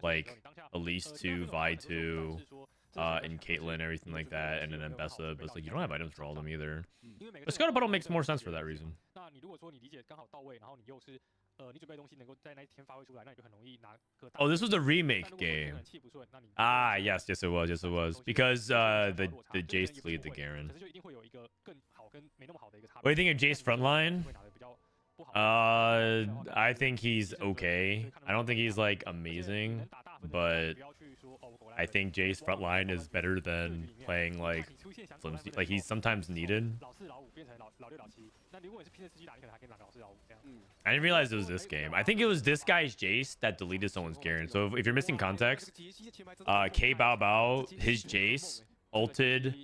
like Elise 2, Vi 2, and Caitlyn, everything like that, and then Mbessa, but it's like you don't have items for all of them either. But Scuttle Puddle makes more sense for that reason. Oh, this was a remake game. Ah, yes, it was. Because the Jace deleted the Garen. What do you think of Jace frontline? I think he's okay. I don't think he's like amazing, but I think Jace frontline is better than playing like flimsy. Like he's sometimes needed. I didn't realize it was this game. I think it was this guy's Jace that deleted someone's Garen. So if you're missing context, Kbaobao, his Jace ulted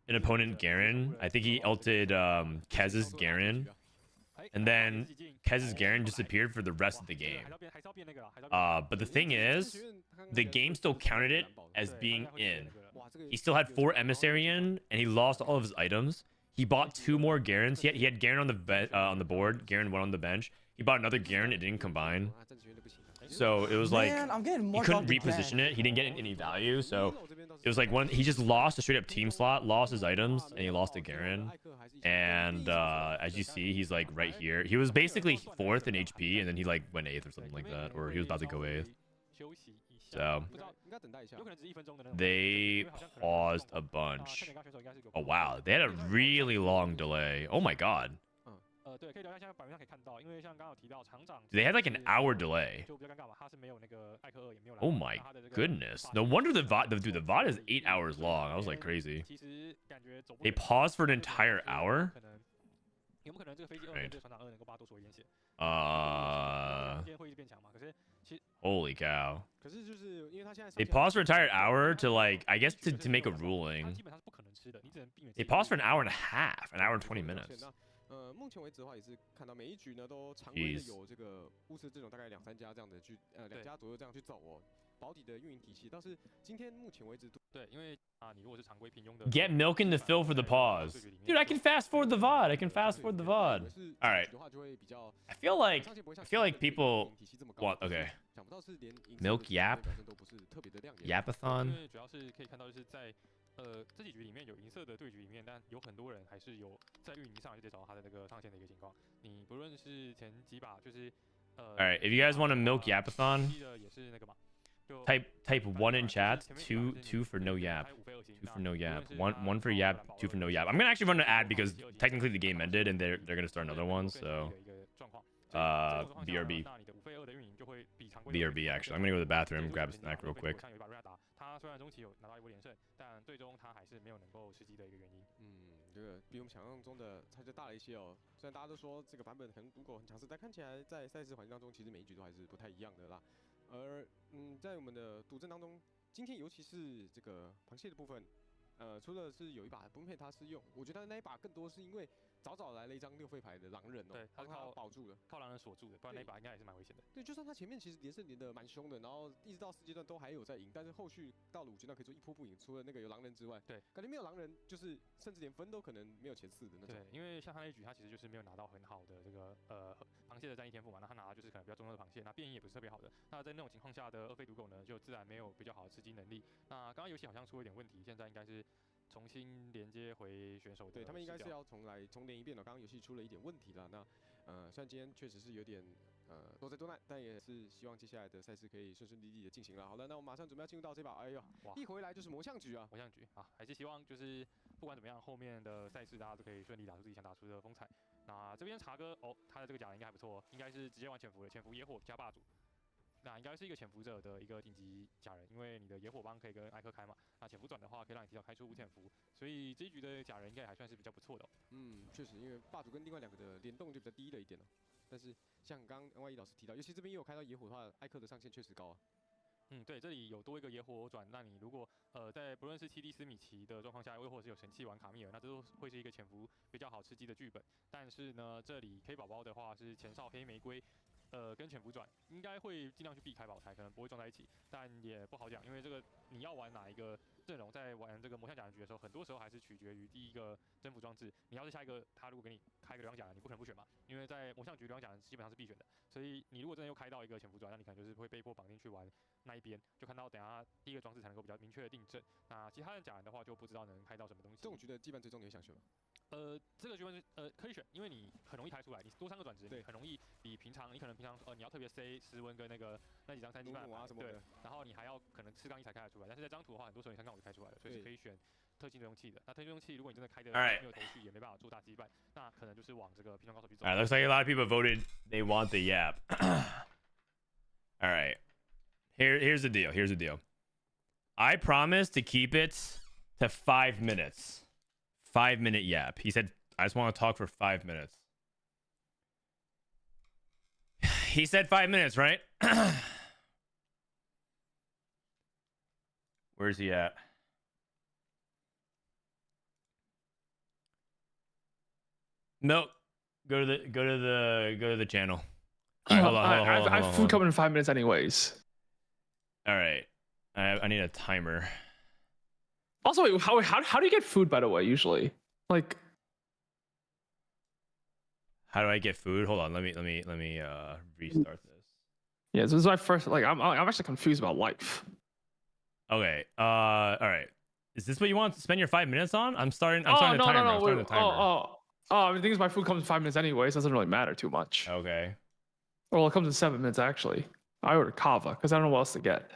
an opponent Garen. I think he ulted Kez's Garen. And then Kez's Garen disappeared for the rest of the game. But the thing is, the game still counted it as being in. He still had 4 Emissary in, and he lost all of his items. He bought 2 more Garens. He had Garen on the board, Garen 1 on the bench. He bought another Garen, it didn't combine. So it was like, he couldn't reposition it. He didn't get any value, so it was like he just lost a straight up team slot, lost his items, and he lost a Garen. And as you see, he's like right here. He was basically 4th in HP, and then he like went 8th or something like that, or he was about to go 8th. So they paused a bunch. Oh wow, they had a really long delay. Oh my god. 对，可以聊一下，现在版面上可以看到，因为像刚刚有提到厂长 They had like an hour delay. 就比较尴尬嘛，他是没有那个艾克2也没有来。 Oh my goodness. No wonder the VOD is 8 hours long. I was like crazy. 其实感觉走不 They 远 paused for an entire hour? 可能有没有可能这个飞机2 Right. 跟这个船长2能够帮他多说一点血？今天会一直变强嘛？可是其实 Holy cow. 可是就是因为他现在 They paused for an entire hour to like, I guess to make a 它 ruling. 基本上是不可能吃的，你只能避免。 They paused for an hour and a half, an hour and 20 minutes. 目前为止的话也是看到每一局呢都常规的 Jeez. 有这个乌斯这种大概2、3家这样的去2家左右这样去走哦，保底的运营体系。倒是今天目前为止，对，因为你如果是常规平庸的 Get milk in the fill for the pause. Dude, I can fast forward the VOD. I can fast forward the VOD. All right. I feel like people want, okay. Milk Yap? Yapathon? 因为主要是可以看到就是在这几局里面有银色的对局里面，但有很多人还是有在运营上直接找到他的那个上限的一个情况。你不论是前几把就是All right, if you guys want to milk Yapathon, 也是那个嘛，就 type 1 in chat, two for no yap, 2 for no yap, one for yap, 2 for no yap. I'm gonna actually run an ad because technically the game ended and they're gonna start another one. So BRB. BRB actually. I'm gonna go to the bathroom, grab a snack real quick. 他虽然中期有拿到一波连胜，但最终他还是没有能够吃鸡的一个原因。这个比我们想象中的差距大了一些哦。虽然大家都说这个版本可能如果很强势，但看起来在赛事环境当中，其实每一局都还是不太一样的啦。而在我们的赌阵当中，今天尤其是这个螃蟹的部分，除了是有一把不配他是用，我觉得那一把更多是因为早来了一张6费牌的狼人哦，对，他靠保住了，靠狼人锁住的，不然那一把应该也是蛮危险的。对，就算他前面其实连胜连的蛮凶的，然后一直到4阶段都还有在赢，但是后续到了5阶段可以说一波不赢，除了那个有狼人之外，对，感觉没有狼人就是甚至连分都可能没有前4的那种。对，因为像他那一局，他其实就是没有拿到很好的这个螃蟹的战役天赋嘛，那他拿的就是可能比较重要的螃蟹，那变异也不是特别好的。那在那种情况下的2费赌狗呢，就自然没有比较好的吃鸡能力。那刚刚游戏好像出了一点问题，现在应该是重新连接回选手的。对他们应该是要重连一遍了。刚刚游戏出了一点问题了，那虽然今天确实是有点多灾多难，但也是希望接下来的赛事可以顺顺利利的进行了。好了，那我们马上准备要进入到这把，哎呦，一回来就是魔像局啊！魔像局啊，还是希望就是不管怎么样，后面的赛事大家都可以顺利打出自己想打出的风采。那这边茶哥哦，他的这个甲人应该还不错，应该是直接玩潜伏的，潜伏野火加霸主。那应该是一个潜伏者的一个顶级甲人，因为你的野火帮可以跟艾克开嘛，那潜伏转的话可以让你提早开出无潜伏，所以这一局的甲人应该还算是比较不错的、哦。确实，因为霸主跟另外2个的联动就比较低了一点了。但是像刚刚 NYE 老师提到，尤其这边也有开到野火的话，艾克的上限确实高啊。对，这里有多一个野火转，那你如果在不论是TD斯米奇的状况下，又或者是有神器玩卡米尔，那这都会是一个潜伏比较好吃鸡的剧本。但是呢，这里 Kbaobao的话是前哨黑玫瑰。跟潜伏转应该会尽量去避开宝台，可能不会撞在一起，但也不好讲，因为这个你要玩哪一个阵容，在玩这个魔像甲人局的时候，很多时候还是取决于第一个征服装置。你要是下一个他如果给你开个流浪甲人，你不可能不选嘛，因为在魔像局流浪甲人基本上是必选的，所以你如果真的又开到一个潜伏转，那你可能就是会被迫绑定去玩那一边，就看到等下第一个装置才能够比较明确的定阵。那其他的甲人的话就不知道能开到什么东西。这种局的羁绊最终你会想选吗？这个局本是可以选，因为你很容易开出来，你多3个转职，你很容易比平常你可能平常你要特别 C 斯温跟那几张3金半啊什么的，然后你还要可能4杠1才开得出来，但是在这张图的话，很多时候你3杠5就开出来了，所以是可以选特金追踪器的。那特金追踪器如果你真的开的没有头绪，也没办法做大羁绊，那可能就是往这个平常高手去走。All right, looks like a lot of people voted they want the yap. All right, here's the deal. Here's the deal. I promise to keep it to 5 minutes. 5-minute yap. He said, I just want to talk for 5 minutes. He said 5 minutes, right? Where's he at? Milk. Go to the channel. All right, hold on. I have food coming in 5 minutes anyways. All right. I need a timer. Also, wait, how do you get food, by the way, usually? Like, how do I get food? Hold on, let me restart this. Yeah, this is my first. Like, I'm actually confused about life. Okay. All right. Is this what you want to spend your 5 minutes on? I'm starting. I'm starting the timer. I'm starting the timer. I mean, the thing is, my food comes in 5 minutes anyways. So it doesn't really matter too much. Okay. Well, it comes in 7 minutes actually. I ordered kava because I don't know what else to get.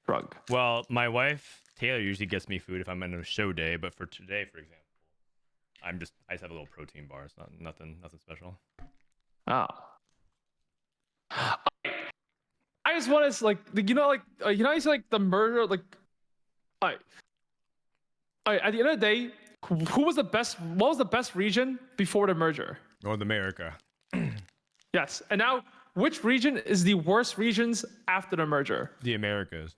Shrug. Well, my wife Taylor usually gets me food if I'm on a show day, but for today, for example, I just have a little protein bar. It's not nothing special. Oh. I just want to you see like the merger, like, all right, at the end of the day, who was the best? What was the best region before the merger? North America. Yes, and now which region is the worst regions after the merger? The Americas.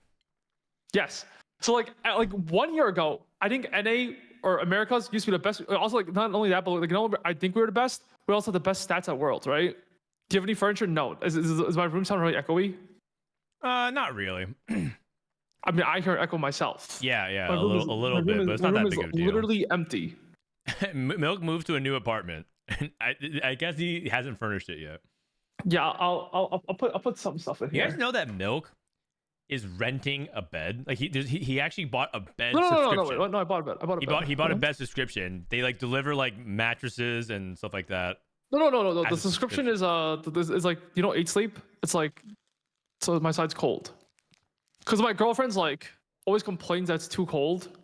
Yes. So like 1 year ago, I think NA or Americas used to be the best. Also, like, not only that, but like, I think we were the best. We also have the best stats at Worlds, right? Do you have any furniture? No. Is my room sound really echoey? Not really. I mean, I hear echo myself. Yeah, My a room little bit, but it's not that big of a deal. Literally empty. Milk moved to a new apartment. I guess he hasn't furnished it yet. Yeah, I'll put some stuff in You here. guys know that Milk is renting a bed? Like he actually bought a bed No, subscription. I bought a bed. He bought a bed subscription. They like deliver like mattresses and stuff like that. No. As The a subscription is like, you know, 8 Sleep. It's like, so my side's cold. Cause my girlfriend's like always complains that it's too cold.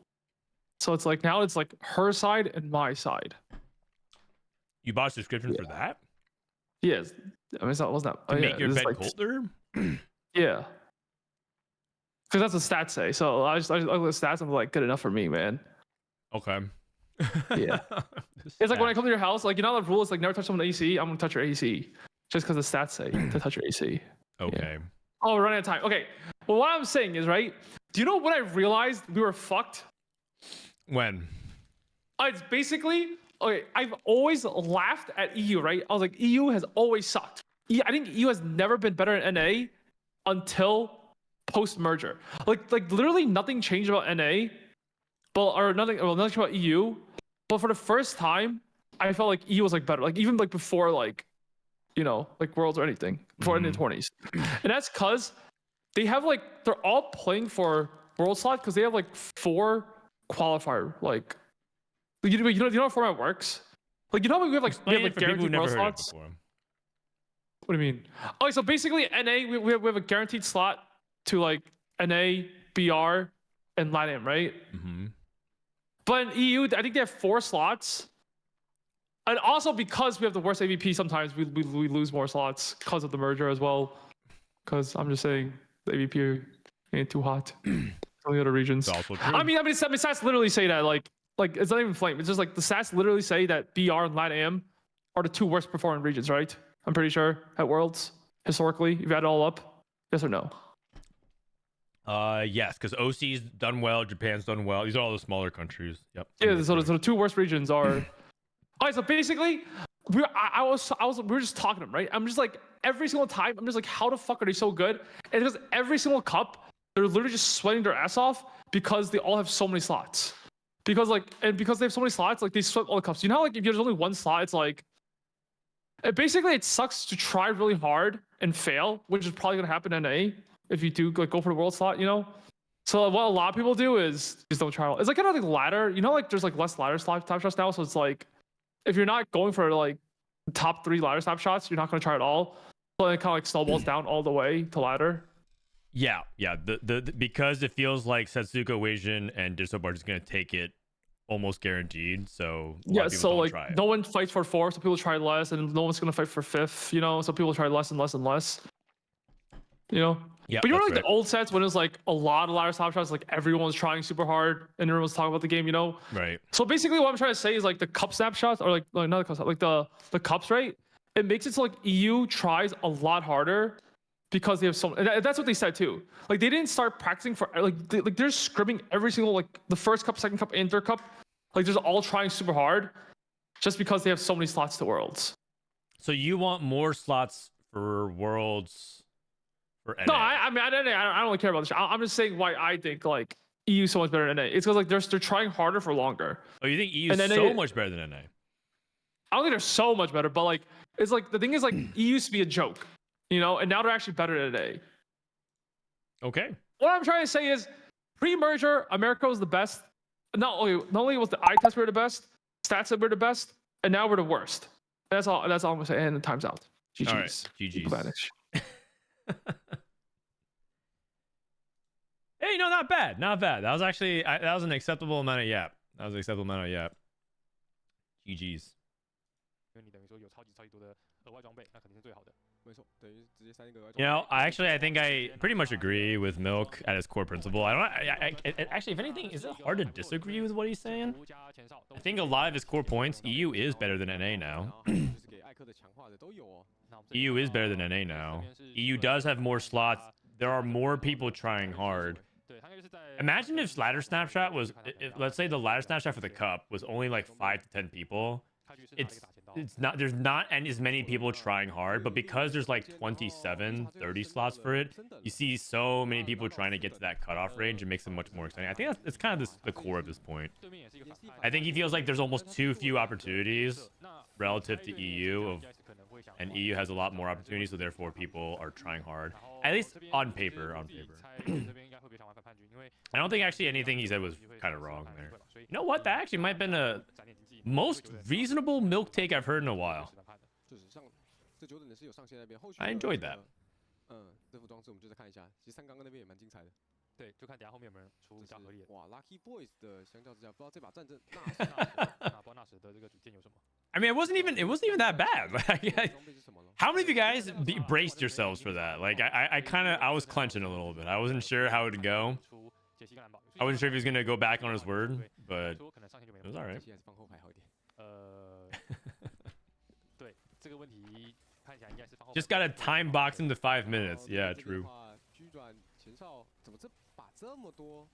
So it's like now it's like her side and my side. You bought a subscription for that? Yes. I mean, it wasn't that. To make your bed like, colder? Yeah. Cause that's what stats say. So I look at the stats and I'm like, good enough for me, man. Okay. Yeah. It's like when I come to your house, like, you know, the rule is like never touch someone's AC. I'm gonna touch your AC just because the stats say to touch your AC. Okay. Yeah. Oh, we're running out of time. Okay. Well, what I'm saying is, right? Do you know when I realized we were fucked? When? It's basically, okay, I've always laughed at EU, right? I was like, EU has always sucked. I think EU has never been better in NA until post-merger. Like literally nothing changed about NA, nothing about EU. But for the first time, I felt like EU was like better. Like even like before, like, you know, like Worlds or anything, before in the 20s. And that's because they have like, they're all playing for World slot because they have like 4 qualifier, like, you know how format works? Like, you know how we have like guaranteed World slots? What do you mean? Okay, so basically NA, we have a guaranteed slot to like NA, BR, and LATAM, right? Mm-hmm. But in EU, I think they have 4 slots. And also because we have the worst AVP, sometimes we lose more slots because of the merger as well. Because I'm just saying the AVP ain't too hot. Only other regions. It's also true. I mean, stats literally say that like it's not even flame. It's just like the stats literally say that BR and LATAM are the 2 worst performing regions, right? I'm pretty sure at Worlds historically. You've add it all up, yes or no? Yes, because OC's done well, Japan's done well. These are all the smaller countries. Yep. Yeah, so the 2 worst regions are. All right, so basically, we were just talking to them, right? I'm just like, every single time, I'm just like, how the fuck are they so good? And because every single cup, they're literally just sweating their ass off because they all have so many slots. Because they have so many slots, like they sweat all the cups. You know how like if there's only 1 slot, it's like, it sucks to try really hard and fail, which is probably gonna happen in NA if you do like go for the World slot, you know. So what a lot of people do is just don't try. It's like kind of like ladder, you know, like there's like less ladder slot top shots now, so it's like, if you're not going for like top 3 ladder snap shots, you're not going to try at all. So it kind of like snowballs down all the way to ladder. Yeah. The because it feels like Setsuko, Weijin, and Disop are just going to take it almost guaranteed. So yeah, so like try it. No one fights for 4, so people try less, and no one's going to fight for 5th. You know, so people try less and less and less. You know. Yeah, but you remember like right. the old sets when it was like a lot of ladder snap shots, like everyone was trying super hard and everyone was talking about the game, you know? Right. So basically what I'm trying to say is like the cup snapshots or like not the cup, like the cups, right? It makes it so like EU tries a lot harder because they have so, and that's what they said too. Like they didn't start practicing for they're scrimming every single like the first cup, second cup, and third cup. Like they're all trying super hard just because they have so many slots to Worlds. So you want more slots for Worlds? No, I mean, I don't really care about this. I'm just saying why I think like EU so much better than NA. It's because like they're trying harder for longer. Oh, you think EU is so much better than NA? I don't think they're so much better, but like it's like the thing is like EU used to be a joke, you know, and now they're actually better than NA. Okay. What I'm trying to say is, pre-merger, America was the best. Not only was the eye test we were the best, stats we were the best, and now we're the worst. That's all I'm gonna say. And time's out. GG's. All right. GG's. Vanish. Hey, no, not bad. That was actually that was an acceptable amount of yap. GG's. 因为你等于说有超级多的额外装备，那肯定是最好的。没错，等于直接塞一个额外装 You 备。 know, I think I pretty much agree with Milk at its core principle. Actually, if anything, is it hard to disagree with what he's saying? I think a lot of his core points, EU is better than NA now. 就是给艾克的强化的都有哦。 EU is better than NA now. EU does have more slots. There are more people trying hard. Imagine if ladder snapshot was, let's say the ladder snapshot for the cup was only like 5 to 10 people. It's not, there's not as many people trying hard, but because there's like 27, 30 slots for it, you see so many people trying to get to that cutoff range. It makes it much more exciting. I think that's kind of the core of this point. I think he feels like there's almost too few opportunities relative to EU, and EU has a lot more opportunities, so therefore people are trying hard. At least on paper, I don't think actually anything he said was kind of wrong there. You know what? That actually might have been a most reasonable Milk take I've heard in a while. 就是上这9点的是有上线那边，后续 I enjoyed that. 这副装置我们就是看一下，其实三刚刚那边也蛮精彩的。对，就看等下后面有没有人出比较合理的。哇 ，Lucky Boys 的相较之下，不知道这把战争不知道纳什的这个主见有什么。I mean, it wasn't even that bad. How many of you guys braced yourselves for that? Like, I was clenching a little bit. I wasn't sure how it would go. I wasn't sure if he was gonna go back on his word, but it was all right. 还是放后排好一点。对这个问题看起来应该是放后。 Just gotta time box him to 5 minutes. Yeah, 这边 true. 的话居转前哨怎么这把这么多？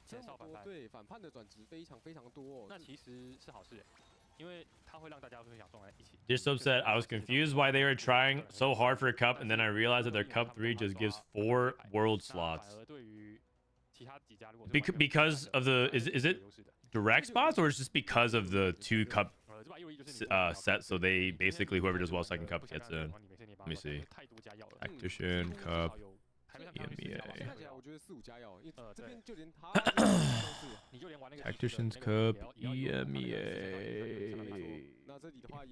前哨反叛，对反叛的转职非常非常多。那其实是好事，因为它会让大家会想撞在一起。 Just so upset. I was confused why they were trying so hard for a cup, and then I realized that their cup 3 just gives 4 world slots. 反而对于其他几家如果 Because of the is it direct spots, or is just because of the 2 cup set? So they basically whoever does well second cup gets in. Let me see. Tactician cup. EMEA. 看起来我觉得4、5家要，因为这边就连他 Tactician's Cup EMEA. 那这里的话，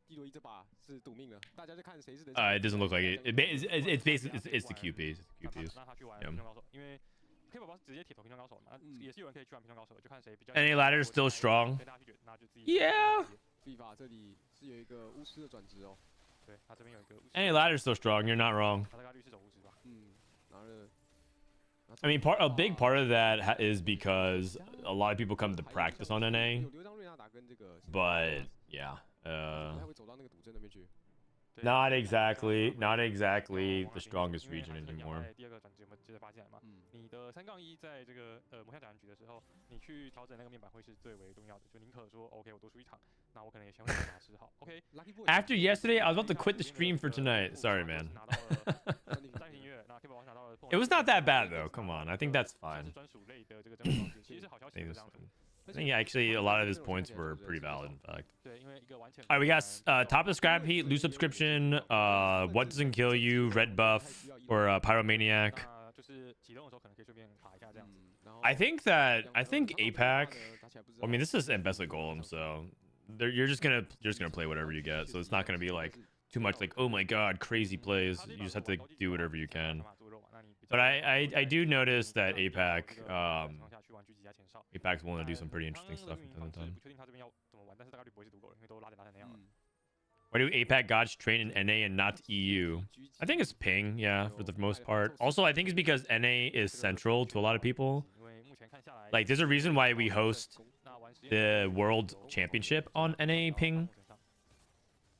地罗伊这把是赌命了，大家就看谁是人。It doesn't look like it. It's basically it's the QPs. It's the QPs. 那他去玩平胸高手，因为 Kbaobao 直接铁头平胸高手嘛，也是有人可以去玩平胸高手，就看谁比较。NA ladder is still strong. 跟大家去决，那就自己。Yeah. FIFA 这里是有一个巫师的转职哦。对，他这边有一个。NA ladder is still strong. You're not wrong. 他大概率是走巫师吧。拿了。I mean, a big part of that is because a lot of people come to practice on NA. But yeah, not exactly the strongest region anymore. 第二个转职有没有接着发进来嘛？你的3-1在这个魔象展局的时候，你去调整那个面板会是最为重要的，就宁可说 OK 我多出一场，那我可能也先会把它吃好。OK。After yesterday, I was about to quit the stream for tonight. Sorry, man. It was not that bad though. Come on, I think that's fine. I think actually a lot of his points were pretty valid, in fact. All right, we got top of the scrap heat, loot subscription, what doesn't kill you, red buff, or pyromaniac. I think APAC. I mean, this is Ambessa Golem, so you're just gonna play whatever you get. So it's not gonna be like too much like, oh my god, crazy plays. You just have to do whatever you can. But I do notice that APAC APAC's willing to do some pretty interesting stuff from time to time. Why do APAC gods train in NA and not EU? I think it's ping, yeah, for the most part. Also, I think it's because NA is central to a lot of people. Like, there's a reason why we host the World Championship on NA ping.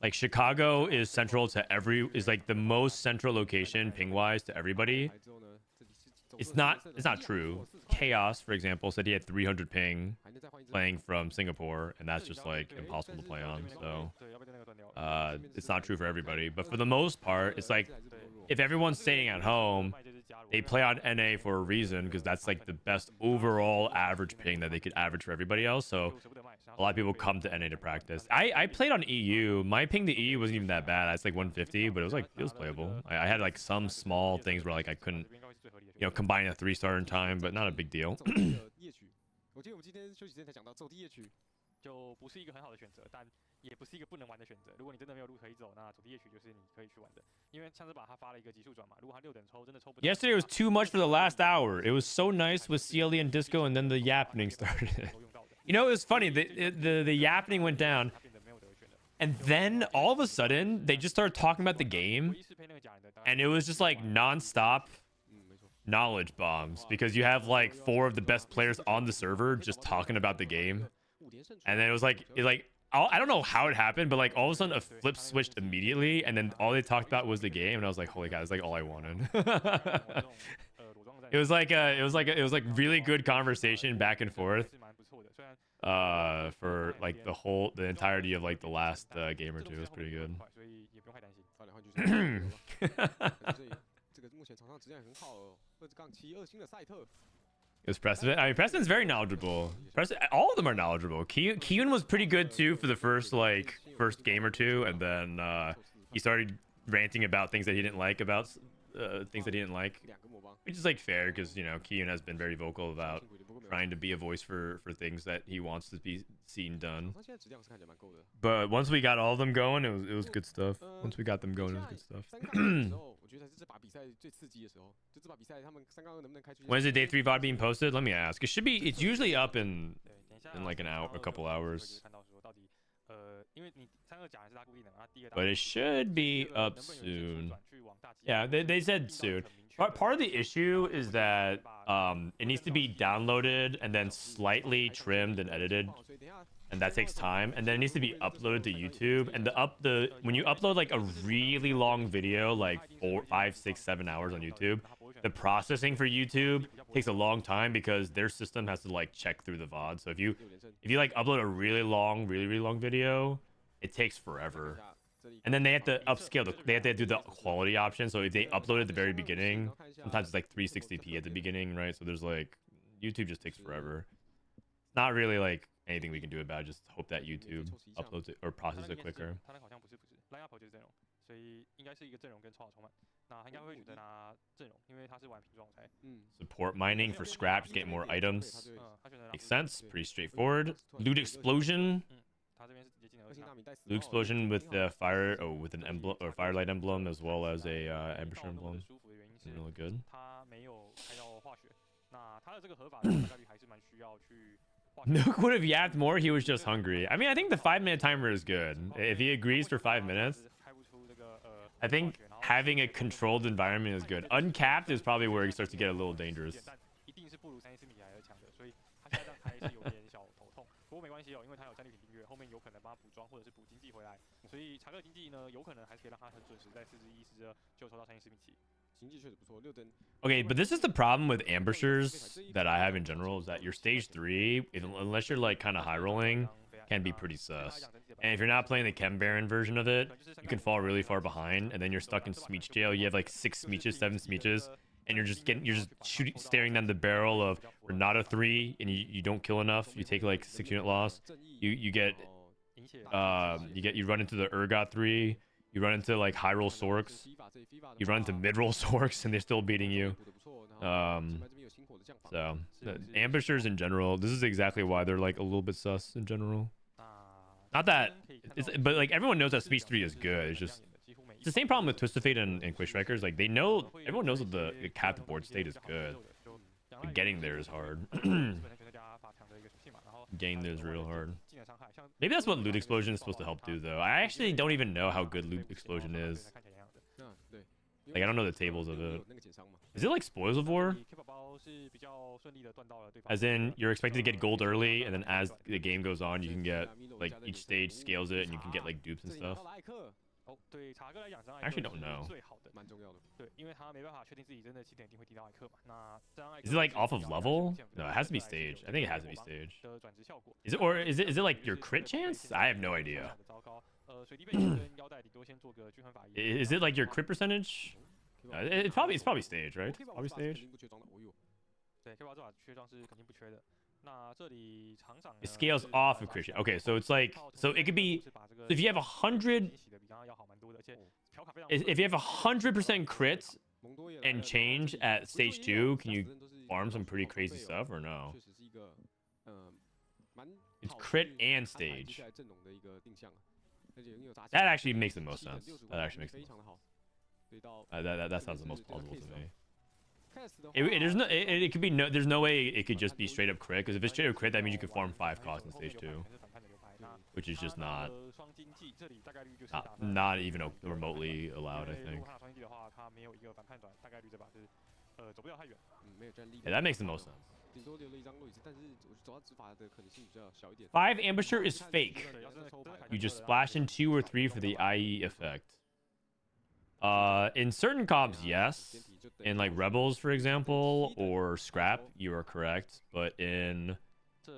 Like, Chicago is central to is like the most central location ping-wise to everybody. It's not true. Chaos, for example, said he had 300 ping playing from Singapore, and that's just like impossible to play on. So it's not true for everybody. But for the most part, it's like if everyone's staying at home, they play on NA for a reason, because that's like the best overall average ping that they could average for everybody else. So a lot of people come to NA to practice. I played on EU. My ping to EU wasn't even that bad. It's like 150, but it was playable. I had like some small things where like I couldn't, combine a 3-star in time, but not a big deal. 我记得我们今天休息之前才讲到走第夜曲，就不是一个很好的选择，但也不是一个不能玩的选择。如果你真的没有路可以走，那走第夜曲就是你可以去玩的。因为像是把他发了一个极速转嘛，如果他6等抽真的抽不到。Yesterday was too much for the last hour. It was so nice with CLE and Disco, and then the yappening started. You know, it was funny. The yappening went down, and then all of a sudden they just started talking about the game, and it was just like nonstop knowledge bombs because you have like 4 of the best players on the server just talking about the game, and then it was like I don't know how it happened, but like all of a sudden a flip switched immediately, and then all they talked about was the game, and I was like, holy god, it's like all I wanted. It was like really good conversation back and forth for like the entirety of like the last game or two. It was pretty good. 这个目前场上质量很好哦，2.7星的赛特。 It was Preston. I mean, Preston's very knowledgeable. Preston, all of them are knowledgeable. Kiyun was pretty good too for the first game or two, and then he started ranting about things that he didn't like which is like fair because, you know, Kiyun has been very vocal about trying to be a voice for things that he wants to be seen done. But once we got all of them going, it was good stuff. Once we got them going, it was good stuff. When is the day 3 VOD being posted? Let me ask. It's usually up in like a couple hours. But it should be up soon. Yeah, they said soon. Part of the issue is that it needs to be downloaded and then slightly trimmed and edited, and that takes time. And then it needs to be uploaded to YouTube. And when you upload like a really long video, like 4, 5, 6, 7 hours on YouTube, the processing for YouTube takes a long time because their system has to like check through the VOD. So if you like upload a really long video, it takes forever. And then they have to upscale they have to do the quality option. So if they upload at the very beginning, sometimes it's like 360p at the beginning, right? So there's like YouTube just takes forever. It's not really like anything we can do about it. Just hope that YouTube uploads it or processes it quicker. Support mining for scraps, get more items. Makes sense. Pretty straightforward. Loot explosion. Loot explosion with the with an emblem or firelight emblem as well as a ambush emblem. Really good. Nook would have yapped more. He was just hungry. I mean, I think the 5-minute timer is good. If he agrees for 5 minutes, I think having a controlled environment is good. Uncapped is probably where he starts to get a little dangerous. Okay, but this is the problem with ambushers that I have in general, is that your stage 3, unless you're like kind of high rolling, can be pretty sus. And if you're not playing the Chem Baron version of it, you can fall really far behind, and then you're stuck in Smeech jail. You have like 6 Smeeches, 7 Smeeches, and you're just staring down the barrel of Renata 3, and you don't kill enough. You take like 6 unit loss. You run into the Urgot 3. You run into like high roll Sorks. You run into mid roll Sorks, and they're still beating you. So ambushers in general, this is exactly why they're like a little bit sus in general. Not that, but like everyone knows that Speech 3 is good. It's just it's the same problem with Twisted Fate and Quick Strikers. Like everyone knows that the capped board state is good. But getting there is hard. Getting there is real hard. Maybe that's what Loot Explosion is supposed to help do, though. I actually don't even know how good Loot Explosion is. Like, I don't know the tables of it. Is it like Spoils of War? As in, you're expected to get gold early, and then as the game goes on, you can get, like, each stage scales it, and you can get, like, dupes and stuff. I actually don't know. Is it like off of level? No, it has to be stage. I think it has to be stage. Is it like your crit chance? I have no idea. Is it like your crit percentage? It's probably stage, right? Probably stage. It scales off of crit. Okay, so it's like, so it could be, if you have 100, if you have 100% crits and change at stage 2, can you farm some pretty crazy stuff or no? It's crit and stage. That actually makes the most sense. That actually makes the most sense. That sounds the most plausible to me. It could be no. There's no way it could just be straight up crit. Because if it's straight up crit, that means you could farm 5 costs in stage 2, which is just not even remotely allowed. I think. Yeah, that makes the most sense. 5 ambusher is fake. You just splash in 2 or 3 for the IE effect. In certain comps, yes. In like Rebels, for example, or Scrap, you are correct. But in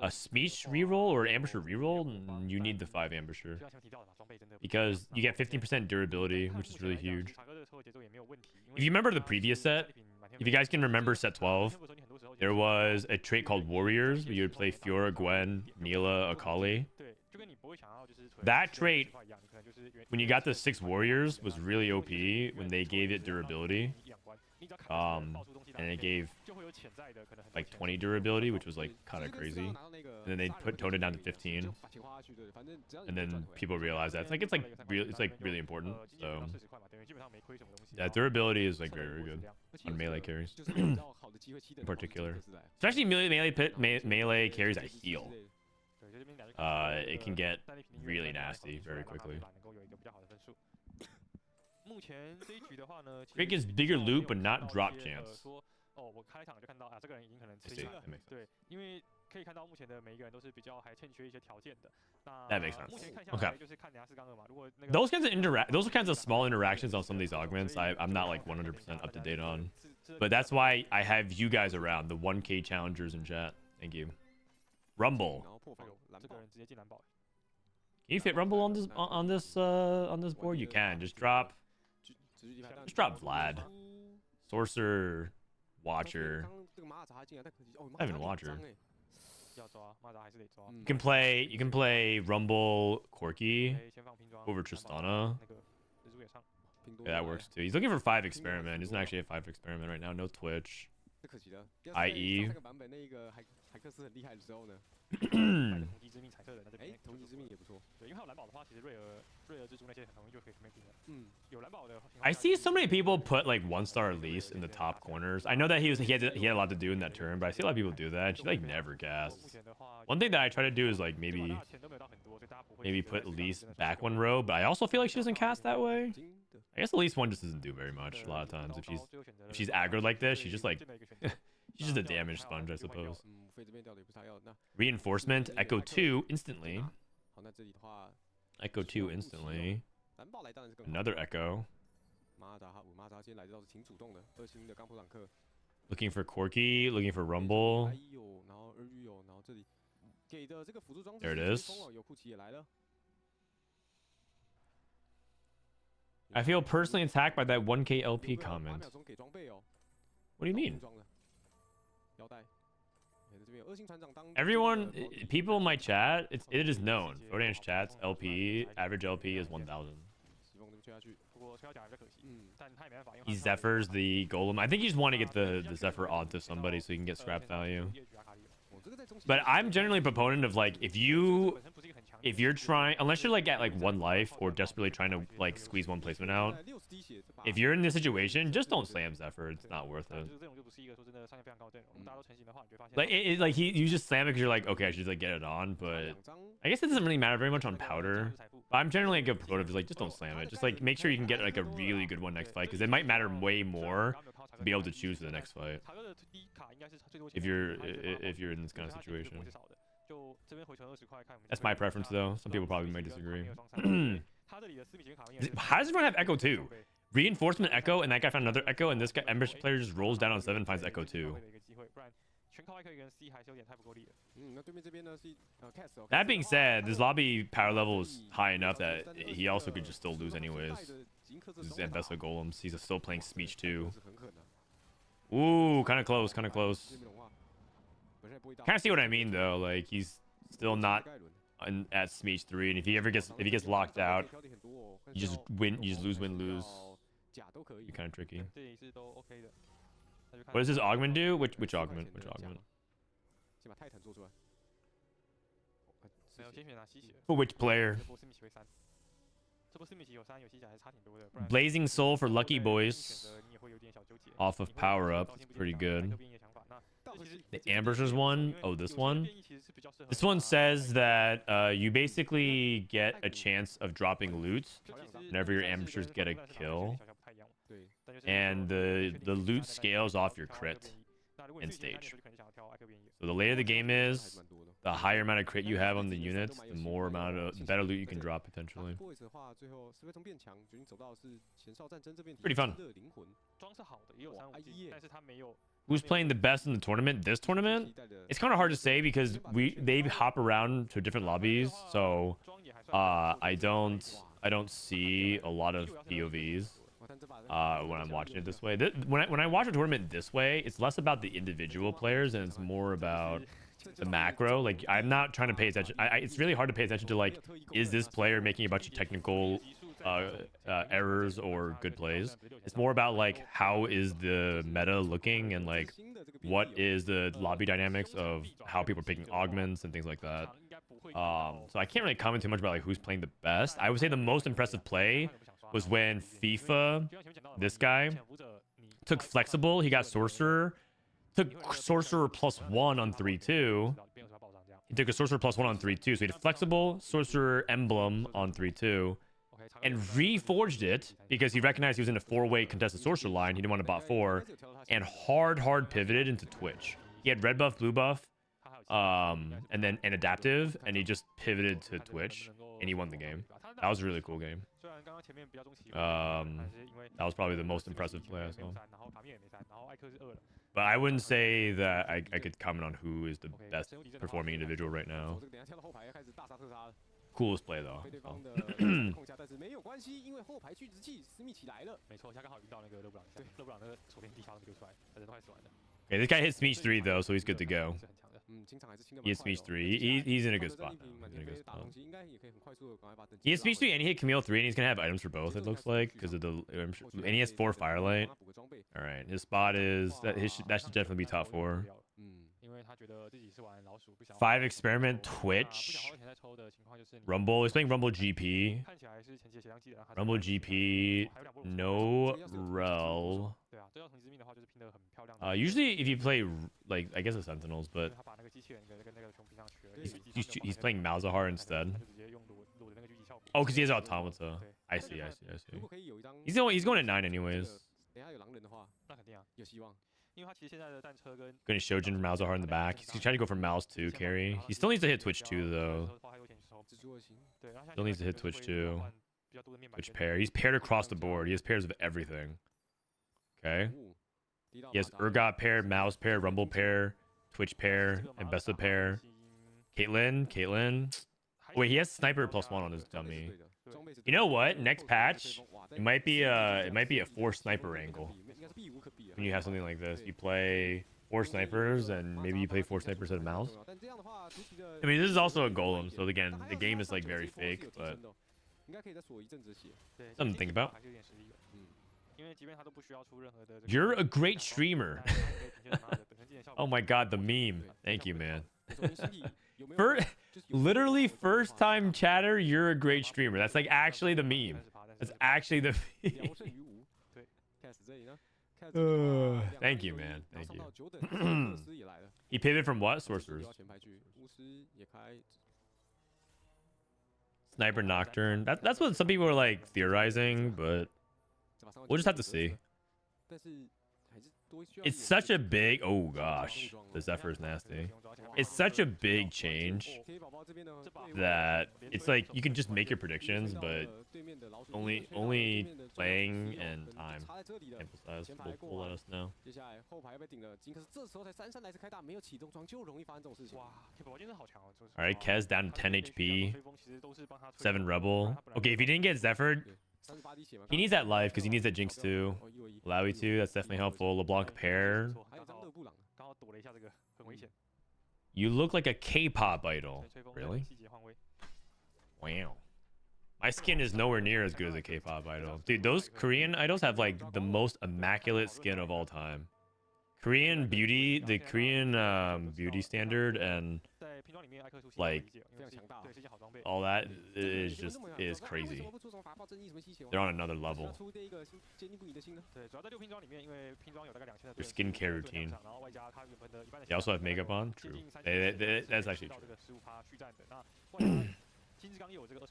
a Smeech reroll or ambusher reroll, you need the 5 ambusher. Because you get 15% durability, which is really huge. If you remember the previous set, if you guys can remember set 12, there was a trait called Warriors, where you would play Fiora, Gwen, Neela, Akali. That trait, when you got the 6 Warriors, was really OP when they gave it durability. And it gave like 20 durability, which was like kind of crazy. And then they toned it down to 15. And then people realized that it's like really important. So yeah, durability is like very, very good on melee carries in particular, especially melee carries that heal. It can get really nasty very quickly. Drake is bigger loot, but not drop chance. That makes sense. Okay. Those kinds of small interactions on some of these augments, I'm not like 100% up to date on. But that's why I have you guys around, the 1K challengers in chat. Thank you. Rumble. Can you fit Rumble on this board? You can. Just drop Vlad. Sorcerer, Watcher. Not even Watcher. You can play Rumble Corki over Tristana. Yeah, that works too. He's looking for 5 experiment. He's not actually a 5 experiment right now. No Twitch. IE. I see so many people put like 1-star Elise in the top corners. I know that he had a lot to do in that turn, but I see a lot of people do that. She like never casts. One thing that I try to do is like maybe put Elise back 1 row, but I also feel like she doesn't cast that way. I guess Elise 1 just doesn't do very much a lot of times. If she's aggroed like this, she's just like she's just a damage sponge, I suppose. Reinforcement, Echo 2 instantly. Echo 2 instantly. Another Echo. Looking for Corki, looking for Rumble. There it is. I feel personally attacked by that 1K LP comment. What do you mean? Everyone, people in my chat, it is known. Frodan's chat's LP, average LP is 1,000. He Zephyrs the Golem. I think you just want to get the Zephyr onto somebody so you can get scrap value. But I'm generally a proponent of like, if you're trying, unless you're like at like 1 life or desperately trying to like squeeze 1 placement out, if you're in this situation, just don't slam Zephyr. It's not worth it. Like you just slam it because you're like, okay, I should just like get it on. But I guess it doesn't really matter very much on powder. But I'm generally a good proponent of like, just don't slam it. Just like make sure you can get like a really good one next fight, because it might matter way more to be able to choose for the next fight if you're in this kind of situation. That's my preference though. Some people probably might disagree. How does everyone have Echo 2? Reinforcement Echo, and that guy found another Echo, and this guy Ember player just rolls down on 7 and finds Echo 2. That being said, this lobby power level is high enough that he also could just still lose anyways. This is Anvils Golems. He's still playing Smeech 2. Ooh, kind of close, kind of close. Kind of see what I mean though. Like he's still not at Smeech 3, and if he gets locked out, you just lose, win, lose. Be kind of tricky. What does this augment do? Which augment? Which augment? For which player? Blazing Soul for Lucky Boys. Off of Power Up. It's pretty good. The Ambushers one. Oh, this one. This one says that you basically get a chance of dropping loot whenever your ambushers get a kill. And the loot scales off your crit in stage. So the later the game is, the higher amount of crit you have on the units, the better loot you can drop potentially. Pretty fun. Who's playing the best in the tournament? This tournament? It's kind of hard to say because they hop around to different lobbies, so I don't see a lot of POVs when I'm watching it this way. When I watch a tournament this way, it's less about the individual players and it's more about the macro. Like, I'm not trying to pay attention. It's really hard to pay attention to, like, is this player making a bunch of technical errors or good plays? It's more about, like, how is the meta looking and, like, what is the lobby dynamics of how people are picking augments and things like that. So I can't really comment too much about, like, who's playing the best. I would say the most impressive play was when FIFA, this guy, took Flexible. He got Sorcerer. Took Sorcerer +1 on 3-2. He took a Sorcerer +1 on 3-2. So he had Flexible, Sorcerer, Emblem on 3-2. And reforged it because he recognized he was in a 4-way contested Sorcerer line. He didn't want to bot 4. And hard pivoted into Twitch. He had red buff, blue buff, and then an adaptive. And he just pivoted to Twitch. And he won the game. That was a really cool game. That was probably the most impressive play I saw. But I wouldn't say that I could comment on who is the best performing individual right now. Coolest play though. Okay, this guy hit Smeech 3 though, so he's good to go. He hit Smeech 3. He's in a good spot now. He hit Smeech 3 and he hit Camille 3, and he's gonna have items for both, it looks like, because of the and he has 4 Firelight. All right, his spot is that should definitely be top 4. 5 Experiment, Twitch, Rumble. He's playing Rumble GP. Rumble GP, no Rel. Usually if you play, like, I guess the Sentinels, but he's playing Malzahar instead. Oh, because he has Automata. I see. He's going at 9 anyways. Going to Shojin Malzahar in the back. He's trying to go for Mal's 2 carry. He still needs to hit Twitch 2 though. Still needs to hit Twitch 2. Twitch pair. He's paired across the board. He has pairs of everything. Okay. He has Urgot pair, Mouse pair, Rumble pair, Twitch pair, and Besta pair. Caitlyn. Wait, he has Sniper +1 on his dummy. You know what? Next patch, it might be a 4 sniper angle. When you have something like this, you play 4 snipers, and maybe you play 4 snipers at a mouse. I mean, this is also a golem, so again, the game is like very fake, but something to think about. You're a great streamer. Oh my god, the meme. Thank you, man. Literally first time chatter, you're a great streamer. That's like actually the meme. That's actually the meme. Thank you, man. Thank you. He pivoted from what? Sorcerers. Sniper Nocturne. That's what some people are like theorizing, but we'll just have to see. It's such a big... Oh gosh, the Zephyr is nasty. It's such a big change that it's like you can just make your predictions, but only playing and time emphasize will let us know. All right, Kez down to 10 HP, 7 Rebel. Okay, if he didn't get Zephyr, he needs that life because he needs that Jinx too. Lowy too, that's definitely helpful. LeBlanc pair. You look like a K-pop idol. Really? Wow. My skin is nowhere near as good as a K-pop idol. Dude, those Korean idols have like the most immaculate skin of all time. Korean beauty, the Korean beauty standard and 在拼装里面，艾克出 like 非常强大。 对，是一件好装备。 all that 有 is 些观 just 众朋友 is 说，为什 crazy. 么不出什么法宝正义什么稀奇？ They're on another 要 level. 出这一个坚定不移的心呢？对，主要在6拼装里面，因为拼装有大概2000的 Their skincare routine. 然后外加它原本的一般的 They also have makeup on. 接 True. 近 That's actually 到 true. 这个15%续战的。那外加金之刚也有这个25%，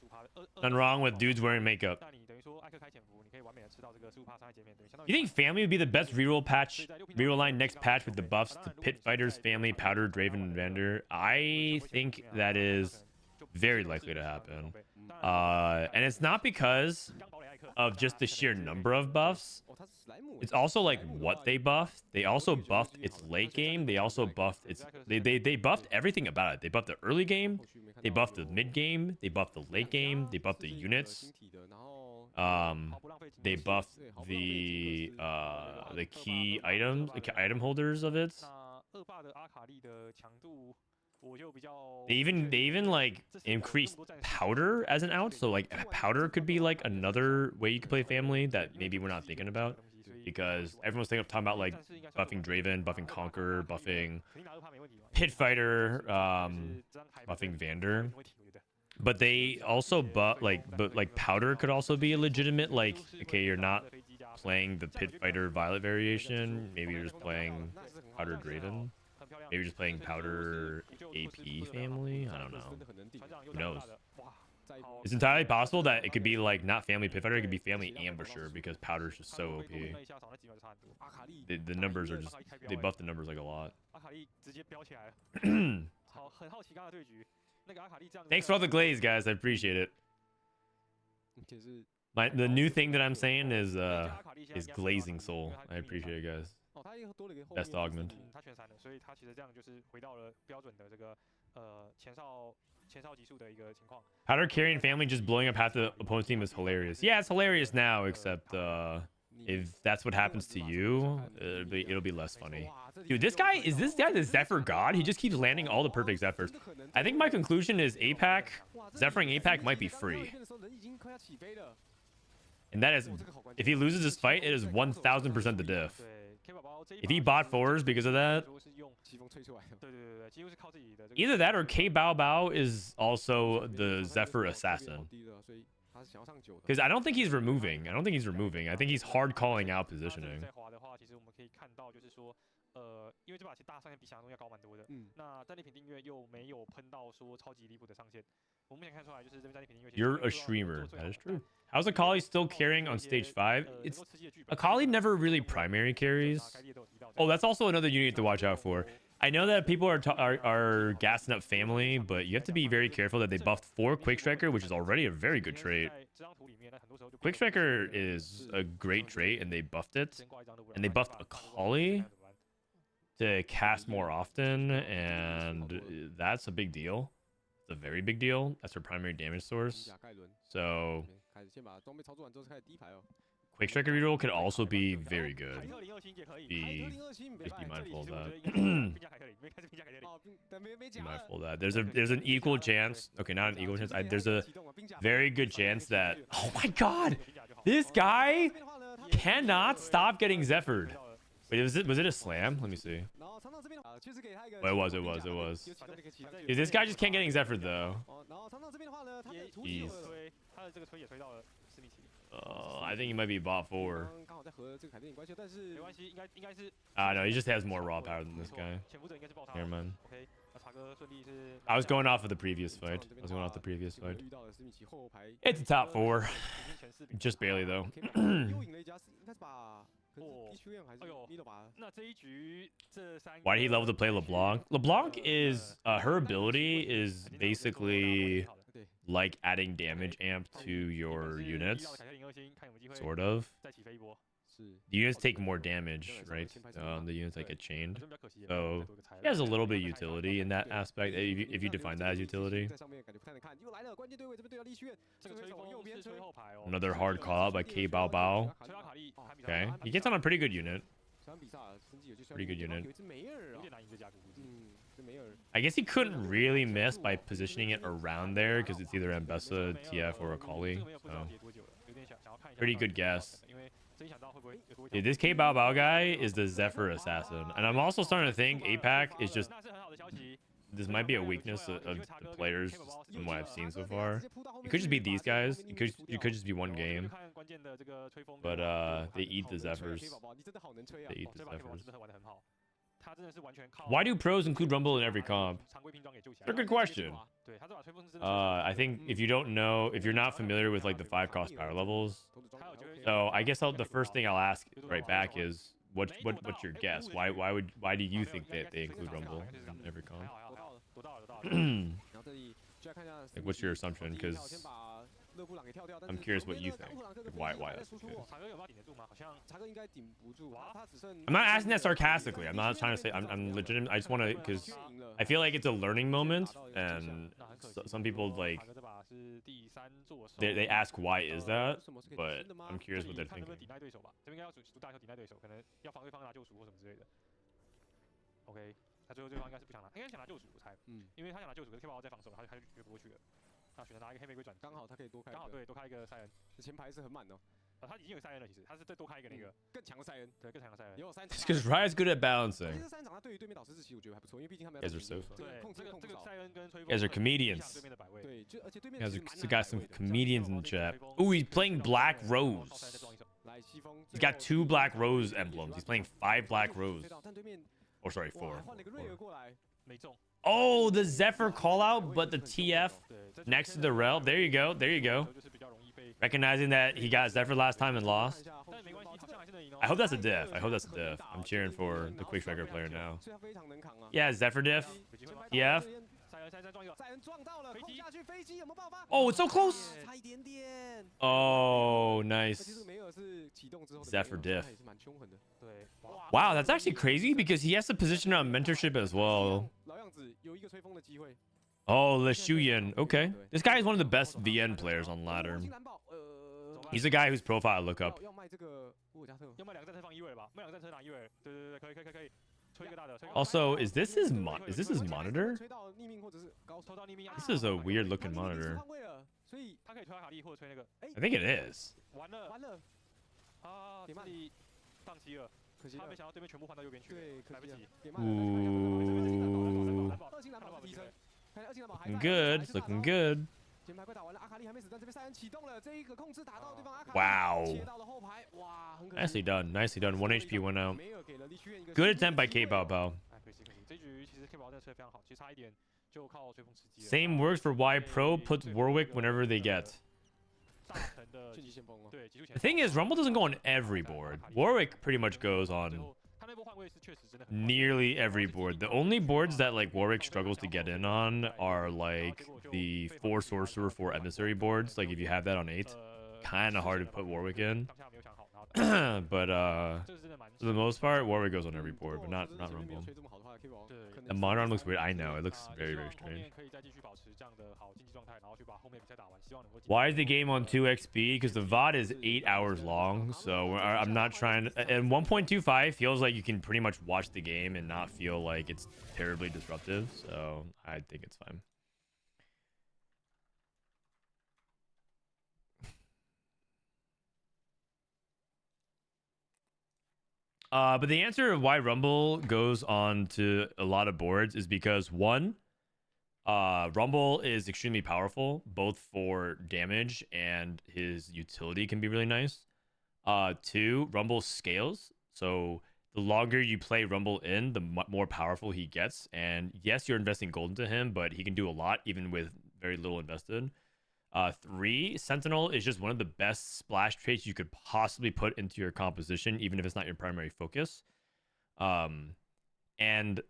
Nothing wrong with dudes wearing makeup. 那你等于说艾克开潜伏，你可以完美的吃到这个15%伤害减免，等于相当 You 于 think family would be the best reroll patch, reroll line next patch with the buffs to Pit Fighters, Family, Powder, Draven, and Vander? I think that is very likely to happen. And it's not because of just the sheer number of buffs. 哦，他是史莱姆。 It's also like what they buffed. They also buffed its late game. They also buffed its they buffed everything about it. They buffed the early game. 后续没看 They 到 buffed the mid game. They buffed the late game. They buffed the 这是一个 units. 星体的，然后 毫不浪费金 They 钱 buffed 对，毫不浪费金 the key items, the item holders of it. 那恶霸的阿卡丽的强度，我就比较 They even like increased powder as an out. So like powder could be like another way you could play family that maybe we're not thinking about because everyone's talking about like buffing Draven, buffing Conqueror, buffing Pit Fighter, buffing Vander. But they also but like powder could also be a legitimate like okay you're not playing the Pit Fighter Violet variation, maybe you're just playing Powder Draven, maybe you're just playing Powder AP family. I don't know. 真的很能顶。 Who knows? 再一波 It's entirely possible that it could be like not family Pit Fighter, it could be family Ambusher because Powder's just so OP. 阿卡丽 The numbers are just they buff the numbers like a lot. 阿卡丽直接飙起来了，好，很好奇刚刚的对局，那个阿卡丽这样。 Thanks for all the glaze, guys. I appreciate it. 就是 The new thing that I'm saying is glazing soul. I appreciate it, guys. 哦，他又多了一个后 Best 面 augment. 他全闪了，所以他其实这样就是回到了标准的这个前哨级数的一个情况。 Powder carrying family just blowing up half the opponent's team is hilarious. Yeah, it's hilarious now, except if that's what happens to you, it'll be less funny. Dude, this guy the Zephyr God? He just keeps landing all the perfect Zephyrs. I think my conclusion is APAC, Zephyring APAC might be free. 的时候人已经快要起飞了。 And that is, if he loses this fight, it is 1000% the diff. 对 ，Kbaobao 这一 If he bought fours because of that, 说是用，西风吹出来了。对对对对，几乎是靠自己的这个。 either that or Kbaobao is also the Zephyr assassin. 低了，所以他是想要上9的。 Because I don't think he's removing. I think he's hard calling out positioning. 在滑的话，其实我们可以看到，就是说，因为这把其实大上限比想象中要高蛮多的。嗯，那战利品订阅又没有喷到说超级离谱的上限。我们目前看出来，就是这边战利品订阅。 You're a streamer. That is true. How's Akali still carrying on stage 5? It's Akali never really primary carries. Oh, that's also another unit to watch out for. I know that people are gassing up family, but you have to be very careful that they buffed 4 Quick Striker, which is already a very good trait. Quick Striker is a great trait, and they buffed it. And they buffed Akali to cast more often, and that's a big deal. It's a very big deal. That's her primary damage source. 甲盖伦 So 开始先把装备操作完之后，开始第一排哦。 Quick Striker reroll could also be very good. 凯特零2星也可以。 Be 027 just be mindful of 这里 that. 其实我觉得应该是拼加凯特零，因为开始拼加凯特零。哦，但没 Be 夹了。 mindful of that. There's an equal chance. Okay, not an equal chance. There's a very good chance that. Oh my God, this guy cannot stop getting Zephyr'd. Wait, was it a slam? Let me see. 然后长岛这边确实给他一个。 Oh, it was. 有启动这个启动 Dude, this guy just can't getting Zephyr'd though. 哦，然后长岛这边的话呢，他的也图纸有了。推他的这个推也推到了史密奇。 I think he might be bot 4. 刚好在和这个凯特有关系，但是没关系，应该是。 No, he just has more raw power than this guy. 潜伏者应该是爆他。 Never mind. OK，那查哥顺利是。 I was going off of the previous fight. I was going off the previous fight. 遇到了史密奇后排。 It's a top 4. 前四名 Just barely though. 又赢了一家，应该是把可能是 EQ 还是哎呦 Middle 把。那这一局这三。 Why did he love to play LeBlanc? LeBlanc is her ability is basically 对， like adding damage amp to your units, sort of. 再起飞一波。是 The units take more damage, right? The units that get chained. So he has a little bit of utility in that aspect. If you define that as utility. 在上面感觉不太能看，又来了关键对位，这边对到立轩，这个吹风是吹后排哦。 Another hard call out by Kbaobao. 吹阿卡丽，堪比 Okay, he gets on a pretty good unit. 小比萨成绩有些 Pretty good unit. 有一只梅尔啊有点，难赢这架估计。嗯，这梅尔 I guess he couldn't really miss by positioning it around there because it's either Ambessa, TF, or Akali. So pretty good guess. Dude, this Kbaobao guy is the Zephyr assassin, and I'm also starting to think APAC is just. This might be a weakness of the players from what I've seen so far. It could just be these guys. It could just be one game. But they eat the Zephyrs. They eat the Zephyrs. Why do pros include Rumble in every comp? That's a good question. I think if you don't know, if you're not familiar with like the 5-cost power levels, so I guess the first thing I'll ask right back is what's your guess? Why do you think that they include Rumble in every comp? Like, what's your assumption? Because I'm curious what you think. Why that's the case. I'm not asking that sarcastically. I'm not trying to say I'm legitimate. I just want to, because I feel like it's a learning moment, and some people like they ask why is that, but I'm curious what they're thinking. OK， 他最后对方应该是不想拿，应该想拿救主，我猜，因为他想拿救主，可是 Kbaobao 在防守，他就越不过去了。那选择拿一个黑玫瑰转，刚好他可以多开，刚好对，多开一个塞恩，前排是很满的。他已经有塞恩了，其实他是再多开一个那个更强的塞恩，对，更强的塞恩。也有3 Because Riot's good at balancing. 这3场他对于对面导师其实我觉得还不错，因为毕竟他们 Guys are so. 对，这个塞恩跟吹风 Guys are comedians. 对面的摆位，对，就而且对面 Guys got some comedians in the chat. Ooh, he's playing Black Rose. He's got 2 Black Rose emblems. He's playing 5 Black Rose. Oh, sorry, 4. Oh, the Zephyr call out, but the TF next to the rel. There you go. There you go. Recognizing that he got Zephyr last time and lost. I hope that's a diff. I hope that's a diff. I'm cheering for the Quick Striker player now. Yeah, Zephyr diff. TF. Oh, it's so close. Oh, nice. Zephyr diff. Wow, that's actually crazy because he has to position on mentorship as well. Oh, Le Shuyan. Okay. This guy is one of the best VN players on ladder. He's a guy whose profile I look up. Also, is this his monitor? This is a weird looking monitor. I think it is. Ooh. Looking good. Looking good. Wow. Nicely done. Nicely done. 1 HP went out. Good attempt by Kbaobao. Same works for why Pro puts Warwick whenever they get. The thing is, Rumble doesn't go on every board. Warwick pretty much goes on nearly every board. The only boards that like Warwick struggles to get in on are like the 4 sorcerer 4 emissary boards. Like if you have that on 8, kind of hard to put Warwick in. But for the most part, Warwick goes on every board, but not Rumble. The monitor looks weird. I know, it looks very, very strange. Why is the game on 2xp? Because the VOD is 8 hours long, so I'm not trying to... And 1.25 feels like you can pretty much watch the game and not feel like it's terribly disruptive, so I think it's fine. But the answer of why Rumble goes on to a lot of boards is because 1, Rumble is extremely powerful, both for damage and his utility can be really nice. 2, Rumble scales. So the longer you play Rumble in, the more powerful he gets. And yes, you're investing gold into him, but he can do a lot even with very little invested. 3, Sentinel is just one of the best splash traits you could possibly put into your composition, even if it's not your primary focus. And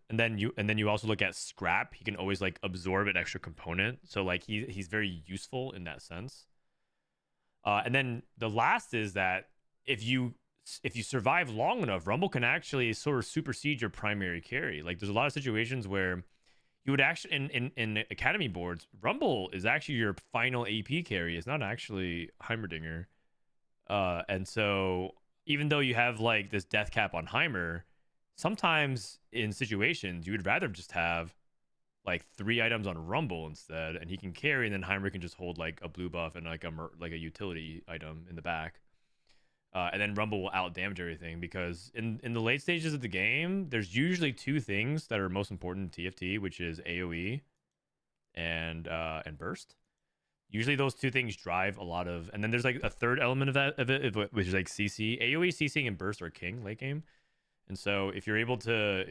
then you also look at Scrap. He can always like absorb an extra component, so like he's very useful in that sense. And then the last is that if you survive long enough, Rumble can actually sort of supersede your primary carry. Like there's a lot of situations where you would actually in academy boards, Rumble is actually your final AP carry. It's not actually Heimerdinger. And so even though you have like this death cap on Heimer, sometimes in situations you would rather just have like 3 items on Rumble instead, and he can carry, and then Heimer can just hold like a blue buff and like a utility item in the back. and then Rumble will out damage everything, because in the late stages of the game, there's usually two things that are most important in TFT, which is AoE and burst. Usually those two things drive a lot of, and then there's like a third element of it, which is like CC. AoE, CCing, and burst are king late game. And so if you're able to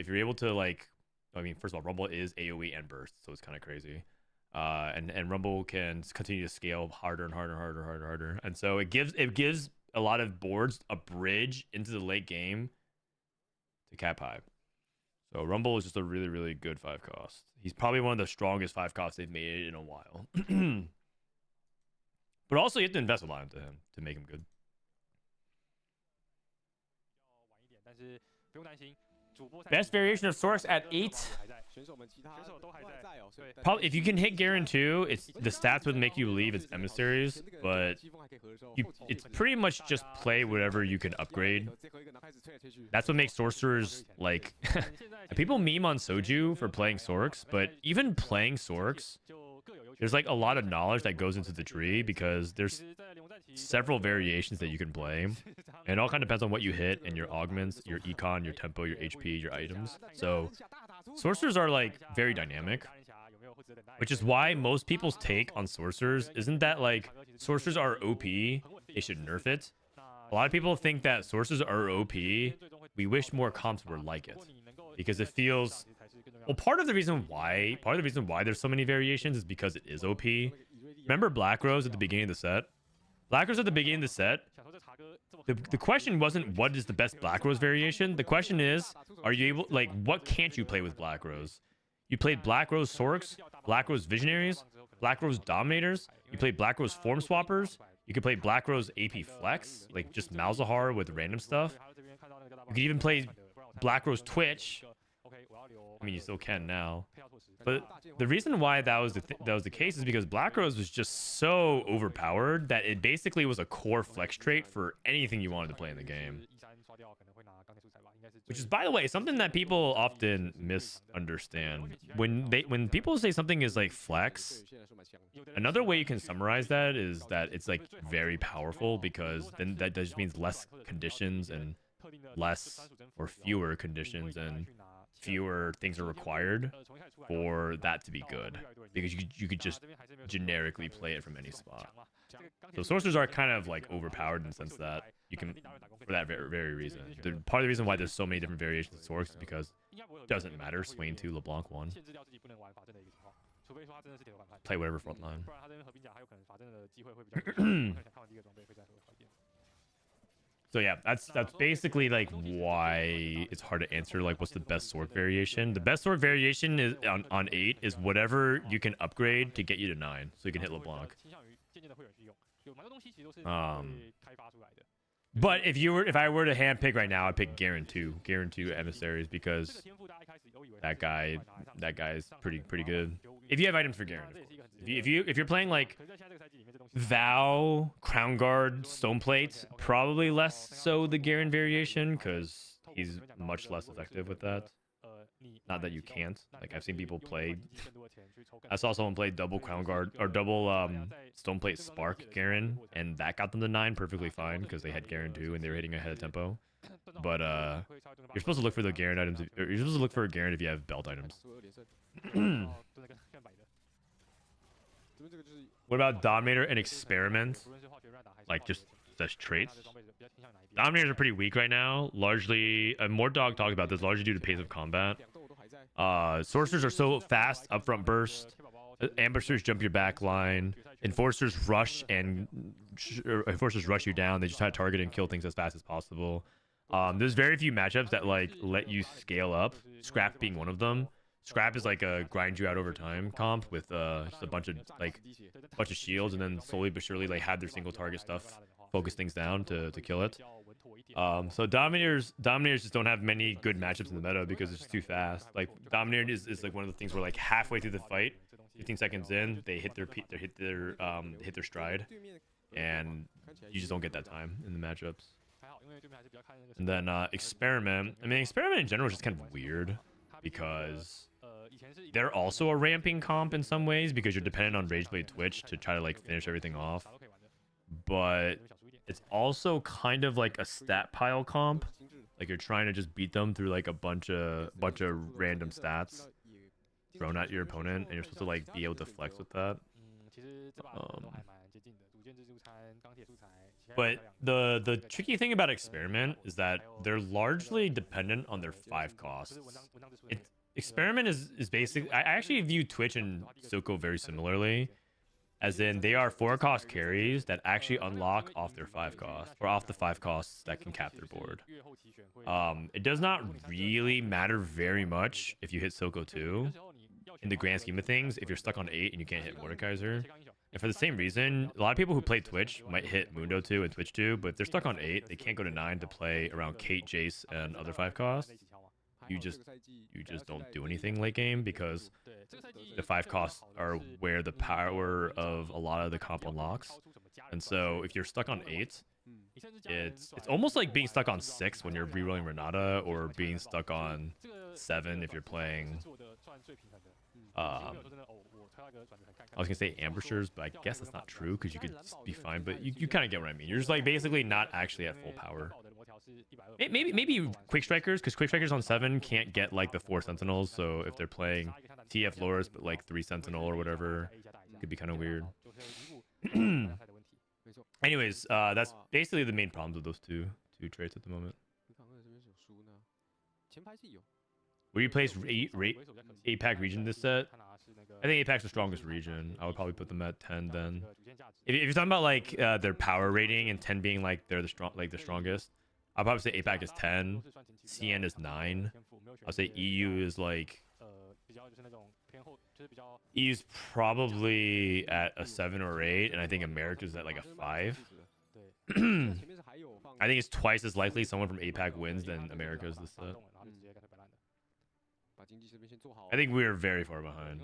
like, I mean, first of all, Rumble is AoE and burst, so it's kind of crazy. And Rumble can continue to scale harder and harder. And so it gives a lot of boards a bridge into the late game to cap high. So Rumble is just a really, really good 5 cost. He's probably one of the strongest 5 costs they've made in a while. But also you have to invest a lot into him to make him good. Best variation of Sorks at 8. Probably if you can hit Garen 2, it's the stats would make you believe it's emissaries, but it's pretty much just play whatever you can upgrade. That's what makes sorcerers like. People meme on Soju for playing Sorks, but even playing Sorks, there's like a lot of knowledge that goes into the tree, because there's several variations that you can play, and it all kind of depends on what you hit and your augments, your econ, your tempo, your HP, your items. So sorcerers are like very dynamic, which is why most people's take on sorcerers isn't that like sorcerers are OP, they should nerf it. A lot of people think that sorcerers are OP. We wish more comps were like it, because it feels, well, part of the reason why there's so many variations is because it is OP. Remember Black Rose at the beginning of the set? Black Rose at the beginning of the set, the question wasn't what is the best Black Rose variation. The question is, are you able, like, what can't you play with Black Rose? You played Black Rose Sorks, Black Rose Visionaries, Black Rose Dominators. You played Black Rose Form Swappers. You could play Black Rose AP Flex, like just Malzahar with random stuff. You could even play Black Rose Twitch. I mean, you still can now. But the reason why that was the case is because Black Rose was just so overpowered that it basically was a core flex trait for anything you wanted to play in the game. Which is, by the way, something that people often misunderstand. When people say something is like flex, another way you can summarize that is that it's like very powerful, because then that just means less conditions and less or fewer conditions and fewer things are required for that to be good, because you could just generically play it from any spot. So sorcerers are kind of like overpowered in the sense that you can, for that very reason. Part of the reason why there's so many different variations of Sorks is because it doesn't matter. Swain 2, LeBlanc 1. Play whatever front line. So yeah, that's basically like why it's hard to answer like what's the best Sork variation. The best Sork variation is on 8 is whatever you can upgrade to get you to 9, so you can hit LeBlanc. But if I were to handpick right now, I'd pick Garen 2 emissaries, because that guy is pretty good. If you have items for Garen, of course. If you're playing like Vow, Crown Guard, Stoneplate, probably less so the Garen variation, because he's much less effective with that. Not that you can't. Like, I've seen people play. I saw someone play double Crown Guard or double Stoneplate Spark Garen, and that got them to 9 perfectly fine, because they had Garen 2 and they were hitting ahead of tempo. But you're supposed to look for the Garen items. You're supposed to look for a Garen if you have belt items. What about Dominator and Experiment? Like just traits? Dominators are pretty weak right now. Largely, more dog talked about this, largely due to pace of combat. Sorcerers are so fast, upfront burst. Ambushers jump your back line. Enforcers rush you down. They just try to target and kill things as fast as possible. There's very few matchups that like let you scale up. Scrap being one of them. Scrap is like a grind you out over time comp with just a bunch of shields, and then slowly but surely like have their single target stuff focus things down to kill it. So Dominators just don't have many good matchups in the meta because it's too fast. Like Dominator is like one of the things where like halfway through the fight, 15 seconds in, they hit their stride, and you just don't get that time in the matchups. And then Experiment. I mean, Experiment in general is just kind of weird because they're also a ramping comp in some ways, because you're dependent on Rageblade Twitch to try to like finish everything off. But it's also kind of like a stat pile comp. Like you're trying to just beat them through like a bunch of random stats thrown at your opponent, and you're supposed to like be able to flex with that. But the tricky thing about Experiment is that they're largely dependent on their 5 costs. Experiment is basically, I actually view Twitch and Soko very similarly, as in they are 4 cost carries that actually unlock off their 5 costs, or off the 5 costs that can cap their board. It does not really matter very much if you hit Soko 2 in the grand scheme of things if you're stuck on 8 and you can't hit Mordekaiser. And for the same reason, a lot of people who play Twitch might hit Mundo 2 and Twitch 2, but if they're stuck on 8, they can't go to 9 to play around Kate, Jace, and other 5 costs. You just don't do anything late game because the 5 costs are where the power of a lot of the comp unlocks. And so if you're stuck on 8, it's almost like being stuck on 6 when you're rerolling Renata, or being stuck on 7 if you're playing I was gonna say ambushers, but I guess that's not true because you could be fine, but you kind of get what I mean. You're just like basically not actually at full power. Maybe quick strikers, because quick strikers on 7 can't get like the 4 sentinels, so if they're playing TF Loris but like 3 sentinel or whatever, it could be kind of weird. Anyways, that's basically the main problems with those two traits at the moment. Where do you place APAC region this set? I think APAC's the strongest region. I would probably put them at 10 then. If you're talking about like their power rating and 10 being like they're the strongest, I'll probably say APAC is 10, CN is 9. I'll say EU is like EU's probably at a 7 or 8, and I think America's at like a 5. I think it's twice as likely someone from APAC wins than America's this set. I think we're very far behind.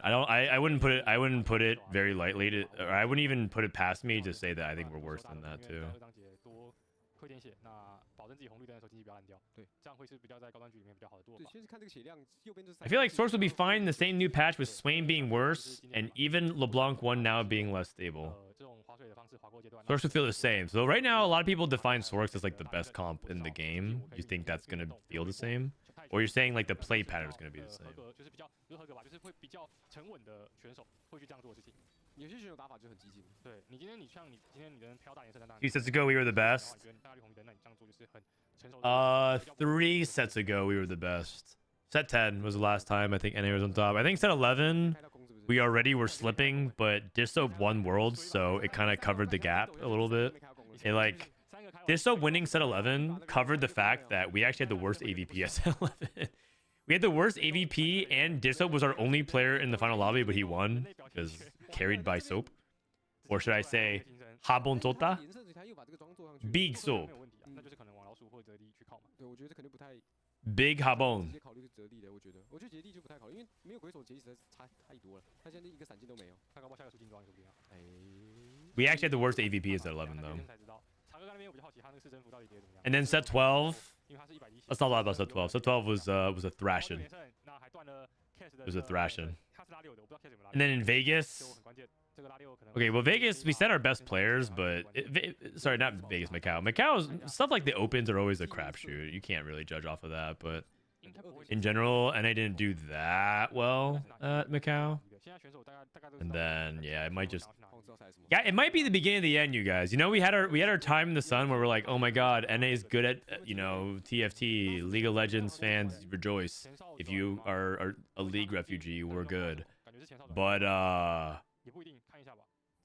I wouldn't put it very lightly or I wouldn't even put it past me to say that I think we're worse than that too. I feel like Source would be fine in the same new patch with Swain being worse and even LeBlanc 1 now being less stable. Source would feel the same. So right now, a lot of people define Source as like the best comp in the game. You think that's going to feel the same? Or you're saying like the play pattern is going to be the same? 2 sets ago, we were the best. 3 sets ago, we were the best. Set 10 was the last time I think NA was on top. I think set 11, we already were slipping, but Disoap won Worlds, so it kind of covered the gap a little bit. It like Disoap winning set 11 covered the fact that we actually had the worst AVP at set 11. We had the worst AVP, and Disoap was our only player in the final lobby, but he won because carried by Soap. Or should I say, Habon Tota? Big Soap. Big Habon. We actually had the worst AVP at 11 though. And then set 12. Let's not lie about set 12. Set 12 was a thrashing. It was a thrashing. And then in Vegas. Okay, well Vegas, we set our best players, but sorry, not Vegas, Macau. Macau's stuff like the opens are always a crapshoot. You can't really judge off of that, but in general, and I didn't do that well at Macau. And then yeah, it might just it might be the beginning of the end, you guys. You know, we had our time in the sun where we're like, oh my god, NA is good at TFT. League of Legends fans rejoice. If you are a League refugee, we're good. But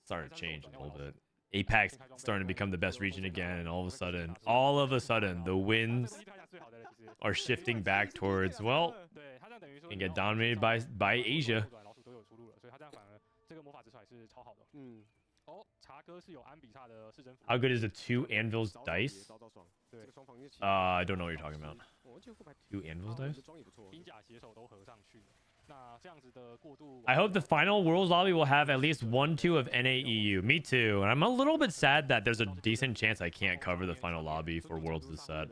starting to change a little bit. APAC's starting to become the best region again, and all of a sudden, the winds are shifting back towards, well, and get dominated by Asia. How good is the 2 Anvils dice? I don't know what you're talking about. 2 Anvils dice? I hope the final Worlds lobby will have at least 1-2 of NAEU. Me too. And I'm a little bit sad that there's a decent chance I can't cover the final lobby for Worlds this set.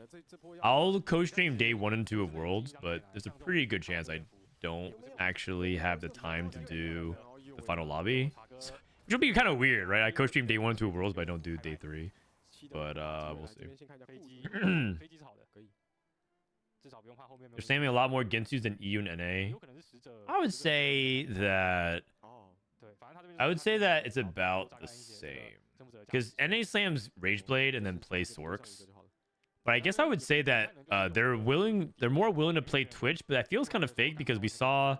I'll co-stream day 1 and 2 of Worlds, but there's a pretty good chance I don't actually have the time to do the final lobby. So Which would be kind of weird, right? I co-stream day 1 and 2 Worlds, but I don't do day 3. But we'll see. 飞机是好的，可以，至少不用怕后面没有。There's naming a lot more Ginsus than EU and NA. 有可能是使者。I would say that 对，反正他这边。I would say that it's about the same. Because NA slams Rageblade and then plays Sorks. But I guess I would say that they're more willing to play Twitch, but that feels kind of fake because we saw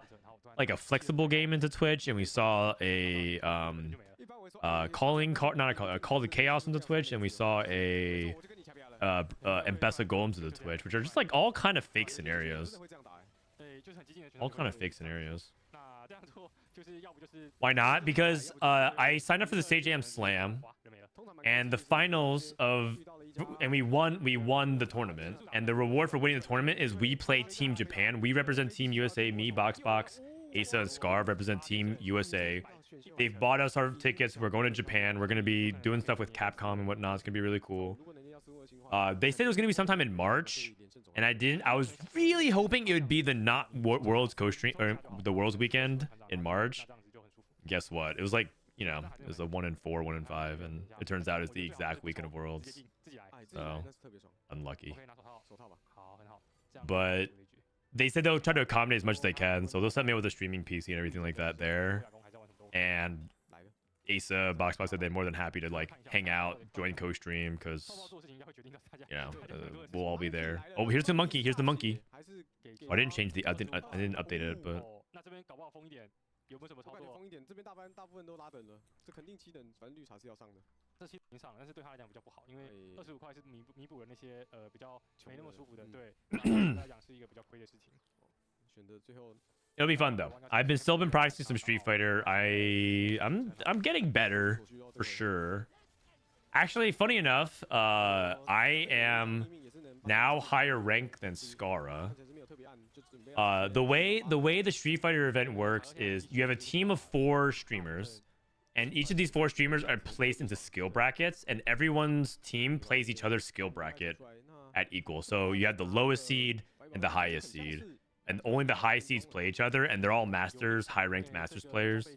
like a flexible game into Twitch and we saw a call the Chaos into Twitch and we saw a Mbessa Golems into Twitch, which are just like all kind of fake scenarios. All kind of fake scenarios. Why not? Because I signed up for the Sage Am Slam and the finals and we won the tournament, and the reward for winning the tournament is we play Team Japan. We represent Team USA. Me, Box, Asa, and Scar represent Team USA. They've bought us our tickets. We're going to Japan. We're going to be doing stuff with Capcom and whatnot. It's going to be really cool. They said it was going to be sometime in March, and I was really hoping it would be the not Worlds co-stream or the Worlds weekend in March. Guess what? It was like, you know, it was a 1 in 4, 1 in 5, and it turns out it's the exact weekend of Worlds. So unlucky. But they said they'll try to accommodate as much as they can, so they'll set me up with a streaming PC and everything like that there. And Asa, Box said they're more than happy to like hang out, join co-stream, because you know we'll all be there. Oh, here's the monkey. Here's the monkey. Oh, I didn't change the. I didn't update it, but. 有没有什么操作？疯一点，这边大部分都拉等了，这肯定7等，反正绿茶是要上的。这7等上了，但是对他来讲比较不好，因为25块是弥补了那些比较没那么舒服的，对，对他来讲是一个比较亏的事情。选择最后。It'll be fun though. I've still been practicing some Street Fighter. I'm getting better for sure. Actually, funny enough, I am now higher rank than Scara. The way the Street Fighter event works is you have a team of 4 streamers, and each of these 4 streamers are placed into skill brackets, and everyone's team plays each other's skill bracket at equal. So you have the lowest seed and the highest seed, and only the high seeds play each other, and they're all masters, high-ranked masters players.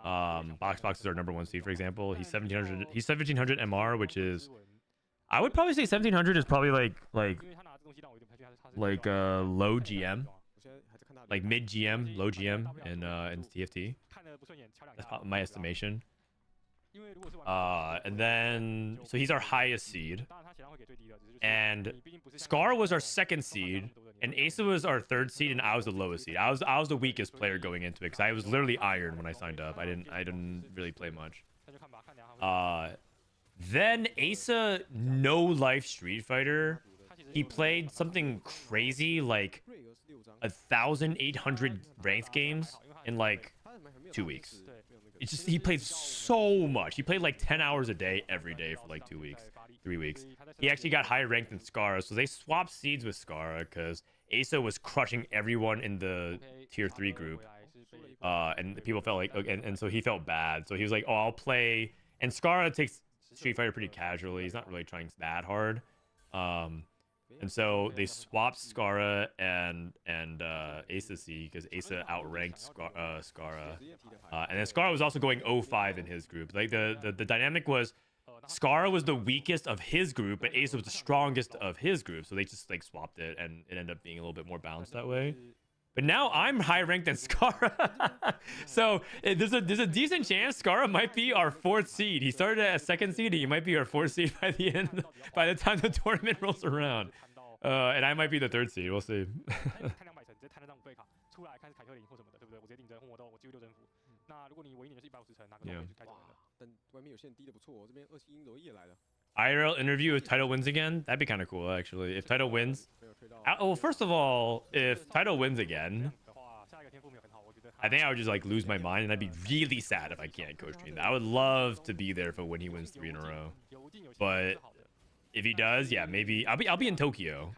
Box is our number 1 seed, for example. He's 1700. He's 1700 MR, which is, I would probably say 1700 is probably like low GM, like mid GM, low GM in TFT. That's my estimation. And then so he's our highest seed, and Scar was our 2nd seed, and Asa was our 3rd seed, and I was the lowest seed. I was the weakest player going into it because I was literally iron when I signed up. I didn't really play much. Then Asa no life Street Fighter. He played something crazy like 1,800 ranked games in like 2 weeks. It's just he played so much. He played like 10 hours a day every day for like 2 weeks, 3 weeks. He actually got higher ranked than Scara, so they swapped seeds with Scara because Asa was crushing everyone in the tier 3 group. And people felt like, and so he felt bad. So he was like, oh, I'll play. And Scara takes Street Fighter pretty casually. He's not really trying that hard. And so they swapped Scara and Asa C because Asa outranked Scara. And then Scara was also going 0-5 in his group. Like the dynamic was Scara was the weakest of his group, but Asa was the strongest of his group. So they just like swapped it, and it ended up being a little bit more balanced that way. But now I'm high ranked than Scara. So there's a decent chance Scara might be our 4th seed. He started at a 2nd seed. He might be our 4th seed by the time the tournament rolls around. And I might be the 3rd seed. We'll see. IRL interview if Title wins again. That'd be kind of cool, actually. If Title wins. Well, first of all, if Title wins again, I think I would just like lose my mind, and I'd be really sad if I can't coach stream. I would love to be there for when he wins 3 in a row. But if he does, yeah, maybe I'll be in Tokyo.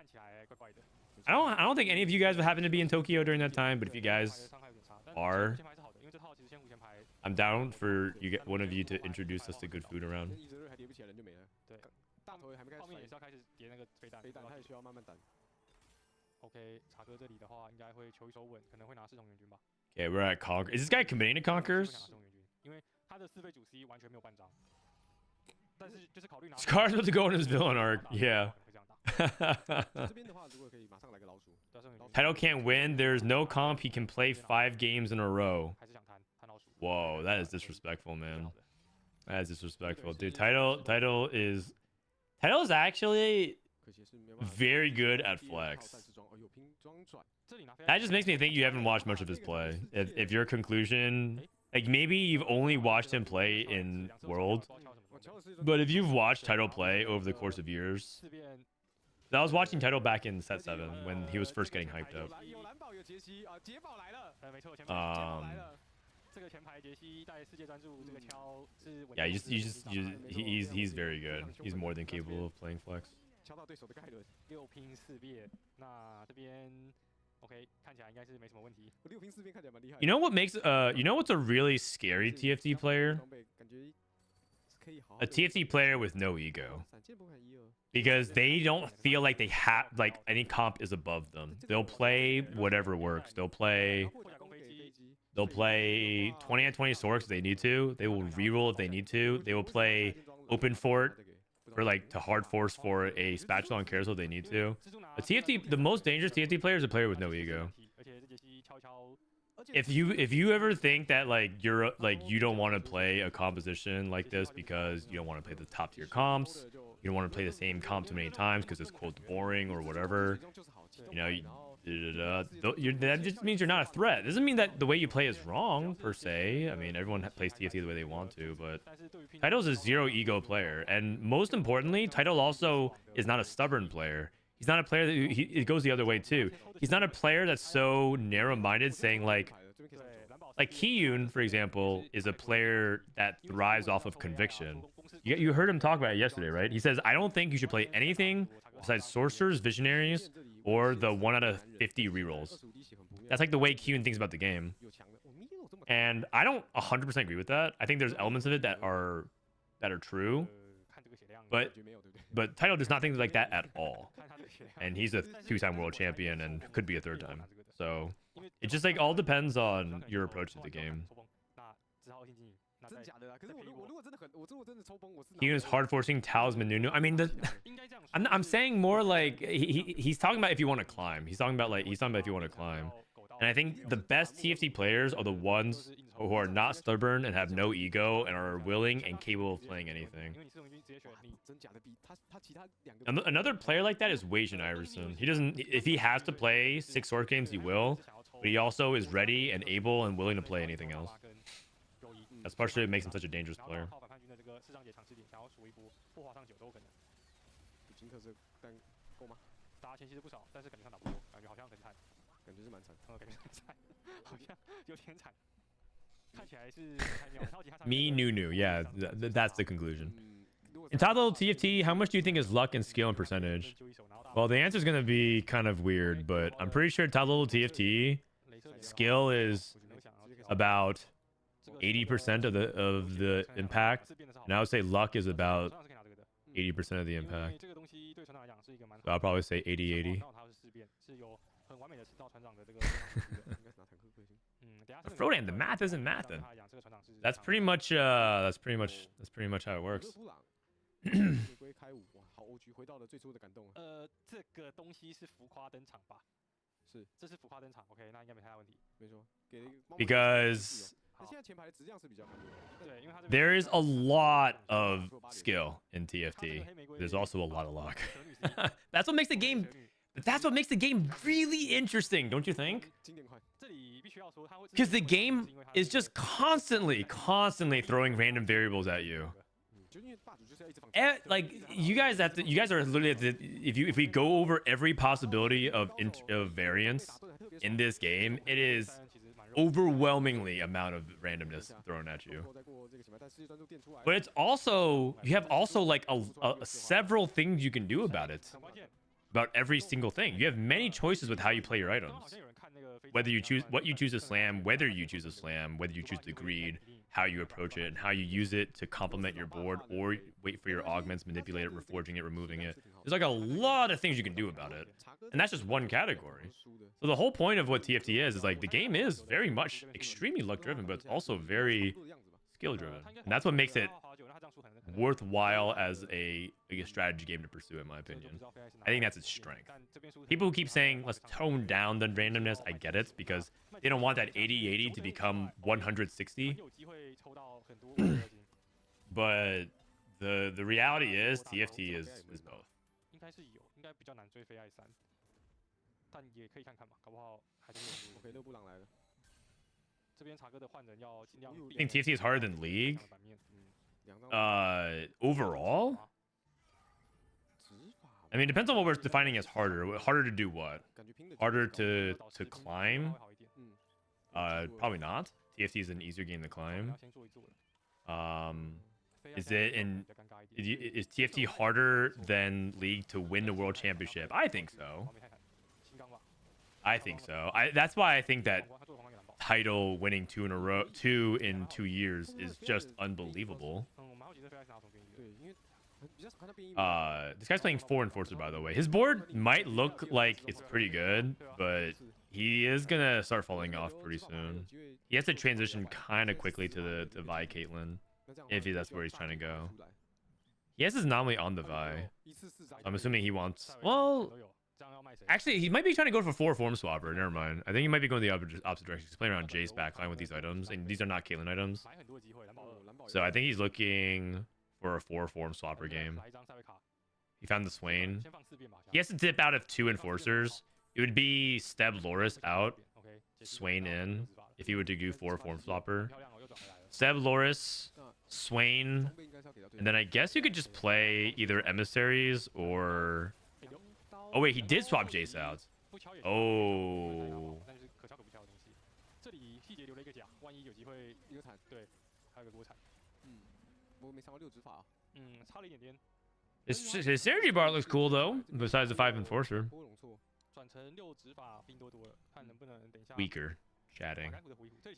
I don't think any of you guys would happen to be in Tokyo during that time, but if you guys are, I'm down for one of you to introduce us to good food around. Okay, we're at Conquer. Is this guy committing to Conquers? 他的4费主 C 完全没有半张，但是就是考虑拿 Scar's about to go in his villain arc. Yeah. 这边的话，如果可以马上来个老鼠， Title can't win. There's no comp. He can play 5 games in a row. 还是想贪老鼠。 Whoa, that is disrespectful, man. That is disrespectful, dude. Title is actually 可惜是没有办法 very good at flex. 赛事装哦，有拼装转， 这里拿 That just makes me think you haven't watched much of his play. If your conclusion, like maybe you've only watched him play in World, 我瞧的是一种 but if you've watched Title play over the course of years, 四边 I was watching Title back in Set 7 when he was first getting hyped up. 有蓝宝有杰西啊，捷宝来了，没错，前排捷宝来 Um, 了。这个前排杰西带世界专注，这个敲是稳 yeah, 定 he's very good. He's more than capable of playing flex. 敲到对手的盖伦， 6拼4变。那这边 OK 看起来应该是没什么问题。 6拼4边看起来蛮厉害。 You know what makes you know what's a really scary TFT player? 装备感觉是可以好好 A 地 TFT player with no ego. 闪现不看1、2， Because they don't feel like they have like any comp is above them. They'll play whatever works. They'll play 或者攻给飞机， they'll play 20 on 20 Sorks if they need to. They will reroll if they need to. They will play open fort or like to hard force for a spatula on carousel if they need to. A TFT, the most dangerous TFT player is a player with no ego. 而且这杰西敲敲 If you ever think that like you're like you don't want to play a composition like this because you don't want to play the top tier comps, you don't want to play the same comp too many times because it's quote boring or whatever, you know, that just means you're not a threat. Doesn't mean that the way you play is wrong per se. I mean, everyone plays TFT the way they want to, but 但是对于拼 Title's a zero ego player, and most importantly, Title also is not a stubborn player. He's not a player that it goes the other way too. He's not a player that's so narrow-minded, saying like 对蓝宝 Kiyun, for example, is a player that thrives off of conviction. You heard him talk about it yesterday, right? He says, I don't think you should play anything besides sorcerers, visionaries, or the 1 out of 50 rerolls. That's like the way Kiyun thinks about the game. 有强的，哦，Milo 这么 And I don't 100% agree with that. I think there's elements of it that are true, 看这个血量 but 感觉没有，对不对？ but Title does not think like that at all. 看他这个血量 And he's a 2-time world champion and could be a 3rd time. So it just like all depends on your approach to the game. 那只好二进经营那真再假的啦？可是我如果真的很，我如果真的抽崩，我是拿 Kiyun is hard forcing Talisman Nunu. I mean, 应该这样说 I'm saying more like he's talking about if you want to climb. He's talking about if you want to climb. And I think the best TFT players are the ones who are not stubborn and have no ego and are willing and capable of playing anything. 因为你四龙军直接选你 真假的比他其他两个 Another player like that is Wei Iverson. He doesn't. If he has to play 6 sword games, he will. But he also is ready and able and willing to play anything else. That's partially what makes him such a dangerous 然后 player. 靠反叛军的这个市场节尝试点，想要数一波破华上9都有可能。金克是但够吗？打前期是不少，但是感觉上打不多，感觉好像很惨，感觉是蛮惨。感觉很惨，好像有点惨。看起来是太妙，超级他 Me Nunu. Yeah, that's the conclusion. 嗯，如果 In top level TFT, how much do you think is luck and skill and percentage? 就一手拿到 Well, the answer is going to be kind of weird, but I'm pretty sure top level TFT 雷射 skill is 没有想要 about 80% of the impact, and I would say luck is about 80% of the 因为 impact. 这个东西对船长来讲是一个蛮 So I'll probably say 80-80. 它是事变，是有很完美的吃到船长的这个对抗数据的。应该是拿坦克克星。等下 Frodan, the math isn't mathin'. 他来讲这个船长是 That's pretty much how it 勒 works. 布朗回归开舞，哇，好 OG，回到了最初的感动啊。这个东西是浮夸登场吧？是，这是浮夸登场，OK， 那应该没太大问题。没错，给了一个猫猫 Because 那现在前排的质量是比较好的。对，因为他这边 there is a lot of skill in TFT. There's also a lot of luck. That's what makes the game. That's what makes the game really interesting, don't you think? 经典款，这里必须要说，他会 Because the game is just constantly throwing random variables at you. 就因为霸主就是要一直放。Like you guys are literally at the, if we go over every possibility of variance in this game, it is overwhelmingly amount of randomness thrown at you. 再过这个前排，但世界专注垫出来。 But it's also you have also like several things you can do about it. 很关键。 About every single thing. You have many choices with how you play your 刚好 items. 像有人看那个飞机 Whether you choose what you choose to slam, whether you choose to slam, whether you choose to greed, how you approach it, and how you use it to complement your board, or wait for your augments, manipulate it, reforging it, removing it. There's like a lot of things you can do about it. And that's just one category. So the whole point of what TFT is like the game is very much extremely luck driven, but it's also very skill driven, and that's what makes it worthwhile as a strategy game to pursue, in my opinion. I think that's its strength. People who keep saying let's tone down the randomness, I get it, because they don't want that 80-80 to become 160. But the reality is TFT is both. 应该是有，应该比较难追飞爱三，但也可以看看嘛，搞不好还是有。OK，勒布朗来了。这边查哥的换人要尽量。I think TFT is harder than League. Overall, I mean, it depends on what we're defining as harder. Harder to do what? Harder to climb? Probably not. TFT is an easier game to climb. Is TFT harder than League to win the World Championship? I think so. I think so. That's why I think that title winning 2 in 2 years is just unbelievable. This guy's playing 4 Enforcer, by the way. His board might look like it's pretty good, but he is gonna start falling off pretty soon. He has to transition kind of quickly to the Vi Caitlyn, if that's where he's trying to go. He has his anomaly on the Vi. I'm assuming he wants... Well, actually, he might be trying to go for 4 Form Swapper. Never mind. I think he might be going the opposite direction. He's playing around Jace backline with these items, and these are not Caitlyn items. So I think he's looking for a 4 Form Swapper game. He found the Swain. He has to dip out of 2 Enforcers. It would be Steb Loris out, Swain in, if he were to do 4 Form Swapper. Steb Loris, Swain, and then I guess you could just play either Emissaries or... Oh wait, he did swap Jace out. Oh. His synergy bar looks cool though, besides the 5 Enforcer. Weaker. Chatting.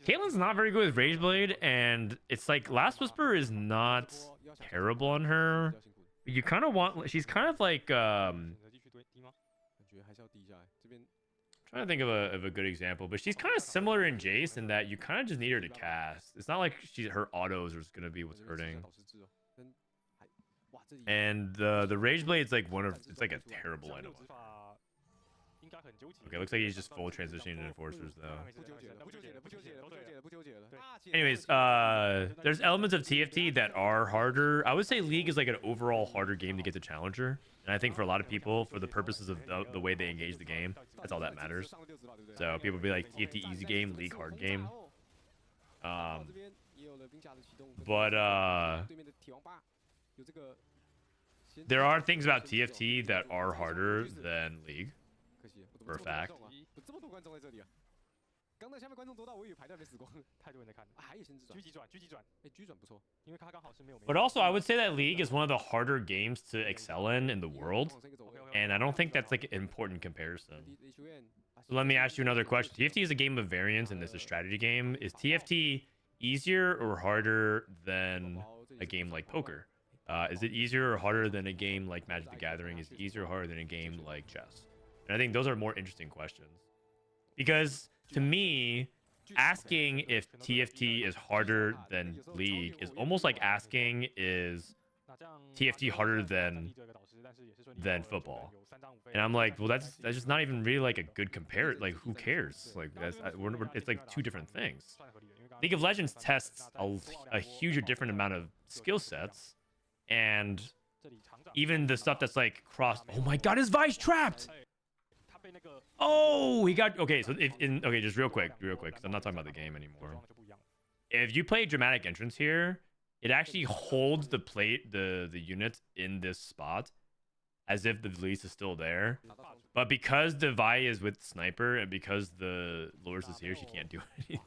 Caitlyn's not very good with Rage Blade, and it's like Last Whisper is not terrible on her. You kind of want... She's kind of like... Trying to think of a good example, but she's kind of similar in Jace in that you kind of just need her to cast. It's not like her autos are gonna be what's hurting. And the Rage Blade's like it's like a terrible item. Okay, looks like he's just full transitioning to Enforcers though. Anyways, there's elements of TFT that are harder. I would say League is like an overall harder game to get to Challenger. And I think for a lot of people, for the purposes of the way they engage the game, that's all that matters. So people be like, TFT easy game, League hard game. But there are things about TFT that are harder than League, for a fact. But also, I would say that League is one of the harder games to excel in the world, and I don't think that's like an important comparison. So let me ask you another question. TFT is a game of variance, and it's a strategy game. Is TFT easier or harder than a game like poker? Is it easier or harder than a game like Magic the Gathering? Is it easier or harder than a game like chess? And I think those are more interesting questions. Because to me, asking if TFT is harder than League is almost like asking is TFT harder than football. And I'm like, well, that's just not even really like a good compare. Like, who cares? Like, it's like 2 different things. League of Legends tests a huge different amount of skill sets, and even the stuff that's like crossed. Oh my God, his Vi's trapped. Oh, he got... Okay, so okay, just real quick, because I'm not talking about the game anymore. If you play Dramatic Entrance here, it actually holds the units in this spot as if the release is still there. But because the Vi is with Sniper and because the Loris is here, she can't do anything.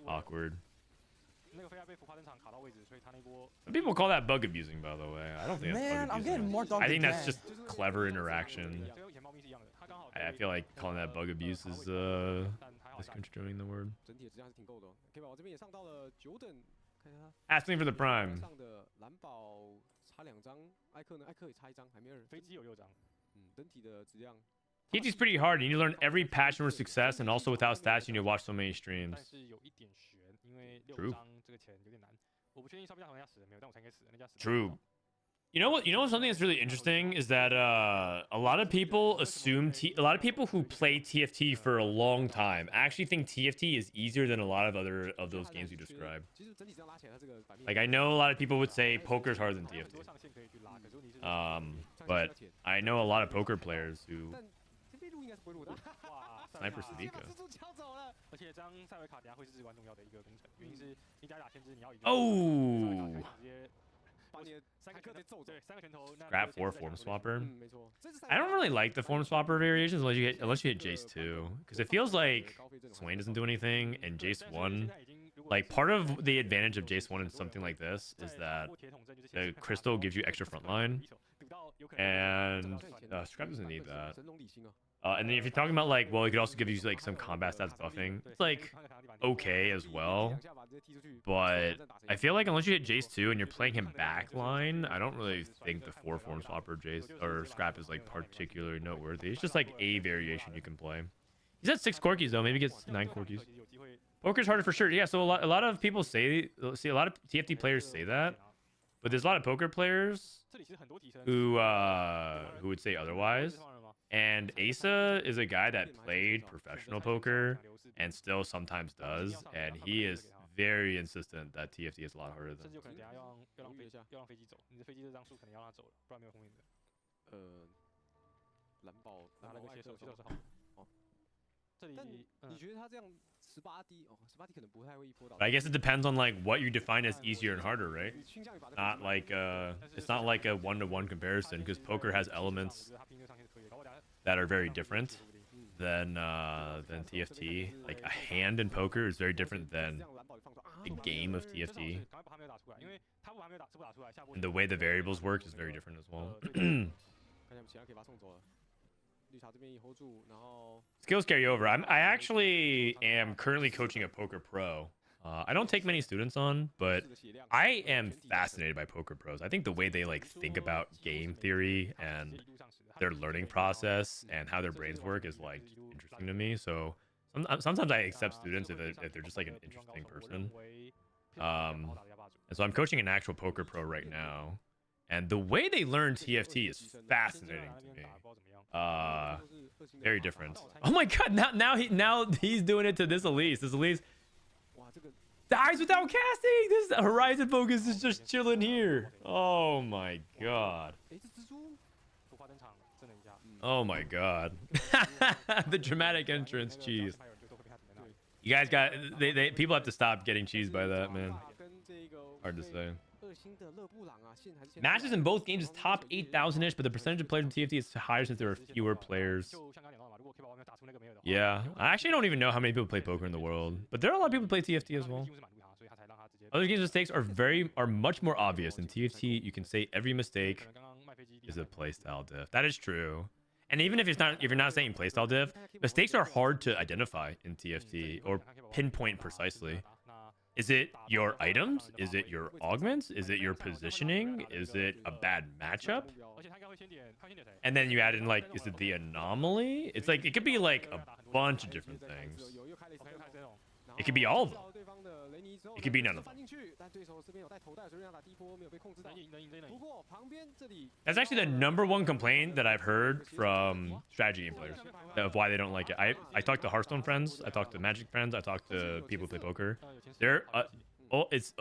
Awkward. Some people call that bug abusing, by the way. I don't think that's bug abusing. I'm getting more dog. I think that's just clever interaction. I feel like calling that bug abuse is misconstruing the word. Asking for the prime. TFT's pretty hard. You need to learn every patch for success, and also without stats, you need to watch so many streams. 但是有一点悬，因为6 True. 张这个钱有点难。我不确定上不下同人家死了没有，但我猜应该死了，那家死了。 True. You know what? You know something that's really interesting is that a lot of people assume a lot of people who play TFT for a long time actually think TFT is easier than a lot of other of those games you described. Like I know a lot of people would say poker's harder than TFT. But I know a lot of poker players who Sniper Savika. 而且这张塞维卡等下会是至关重要的一个工程，原因是你打先知，你要以 Oh. 直接 Grab 4 form swapper. I don't really like the form swapper variations unless you hit Jace 2, because it feels like Swain doesn't do anything and Jace 1. Like part of the advantage of Jace 1 in something like this is that the crystal gives you extra frontline, and Scrap doesn't need that. And then if you're talking about like, well, it could also give you like some combat stats buffing. It's like okay as well, but I feel like unless you hit Jace 2 and you're playing him backline, I don't really think the 4 form swapper Jace or Scrap is like particularly noteworthy. It's just like a variation you can play. He's at 6 Corkies though, maybe gets 9 Corkies. Poker's harder for sure. Yeah, so a lot of people see a lot of TFT players say that, but there's a lot of poker players who would say otherwise. And Asa is a guy that played professional poker and still sometimes does, and he is very insistent that TFT is a lot harder than. 但你觉得他这样18D 哦，18D 可能不太会一波倒。But I guess it depends on like what you define as easier and harder, right? Not like it's not like a one-to-one comparison, because poker has elements that are very different than TFT. Like a hand in poker is very different than a game of TFT. And the way the variables work is very different as well. Skills carry over. I actually am currently coaching a poker pro. I don't take many students on, but I am fascinated by poker pros. I think the way they like think about game theory and their learning process and how their brains work is like interesting to me. So sometimes I accept students if they're just like an interesting person. And so I'm coaching an actual poker pro right now, and the way they learn TFT is fascinating to me. Very different. Oh my god! Now he's doing it to this Elise. This Elise dies without casting. This Horizon Focus is just chilling here. Oh my god. Oh my god. The dramatic entrance cheese. You guys got people have to stop getting cheesed by that, man. Hard to say. Matches in both games is top 8,000-ish, but the percentage of players in TFT is higher since there are fewer players. Yeah, I actually don't even know how many people play poker in the world, but there are a lot of people who play TFT as well. Other games' mistakes are much more obvious. In TFT, you can say every mistake is a playstyle diff. That is true. And even if you're not saying playstyle diff, mistakes are hard to identify in TFT or pinpoint precisely. Is it your items? Is it your augments? Is it your positioning? Is it a bad matchup? And then you add in like, is it the anomaly? It's like, it could be like a bunch of different things. It could be all of them. It could be none of them. That's actually the #1 complaint that I've heard from strategy game players of why they don't like it. I talked to Hearthstone friends, I talked to Magic friends, I talked to people who play poker. It's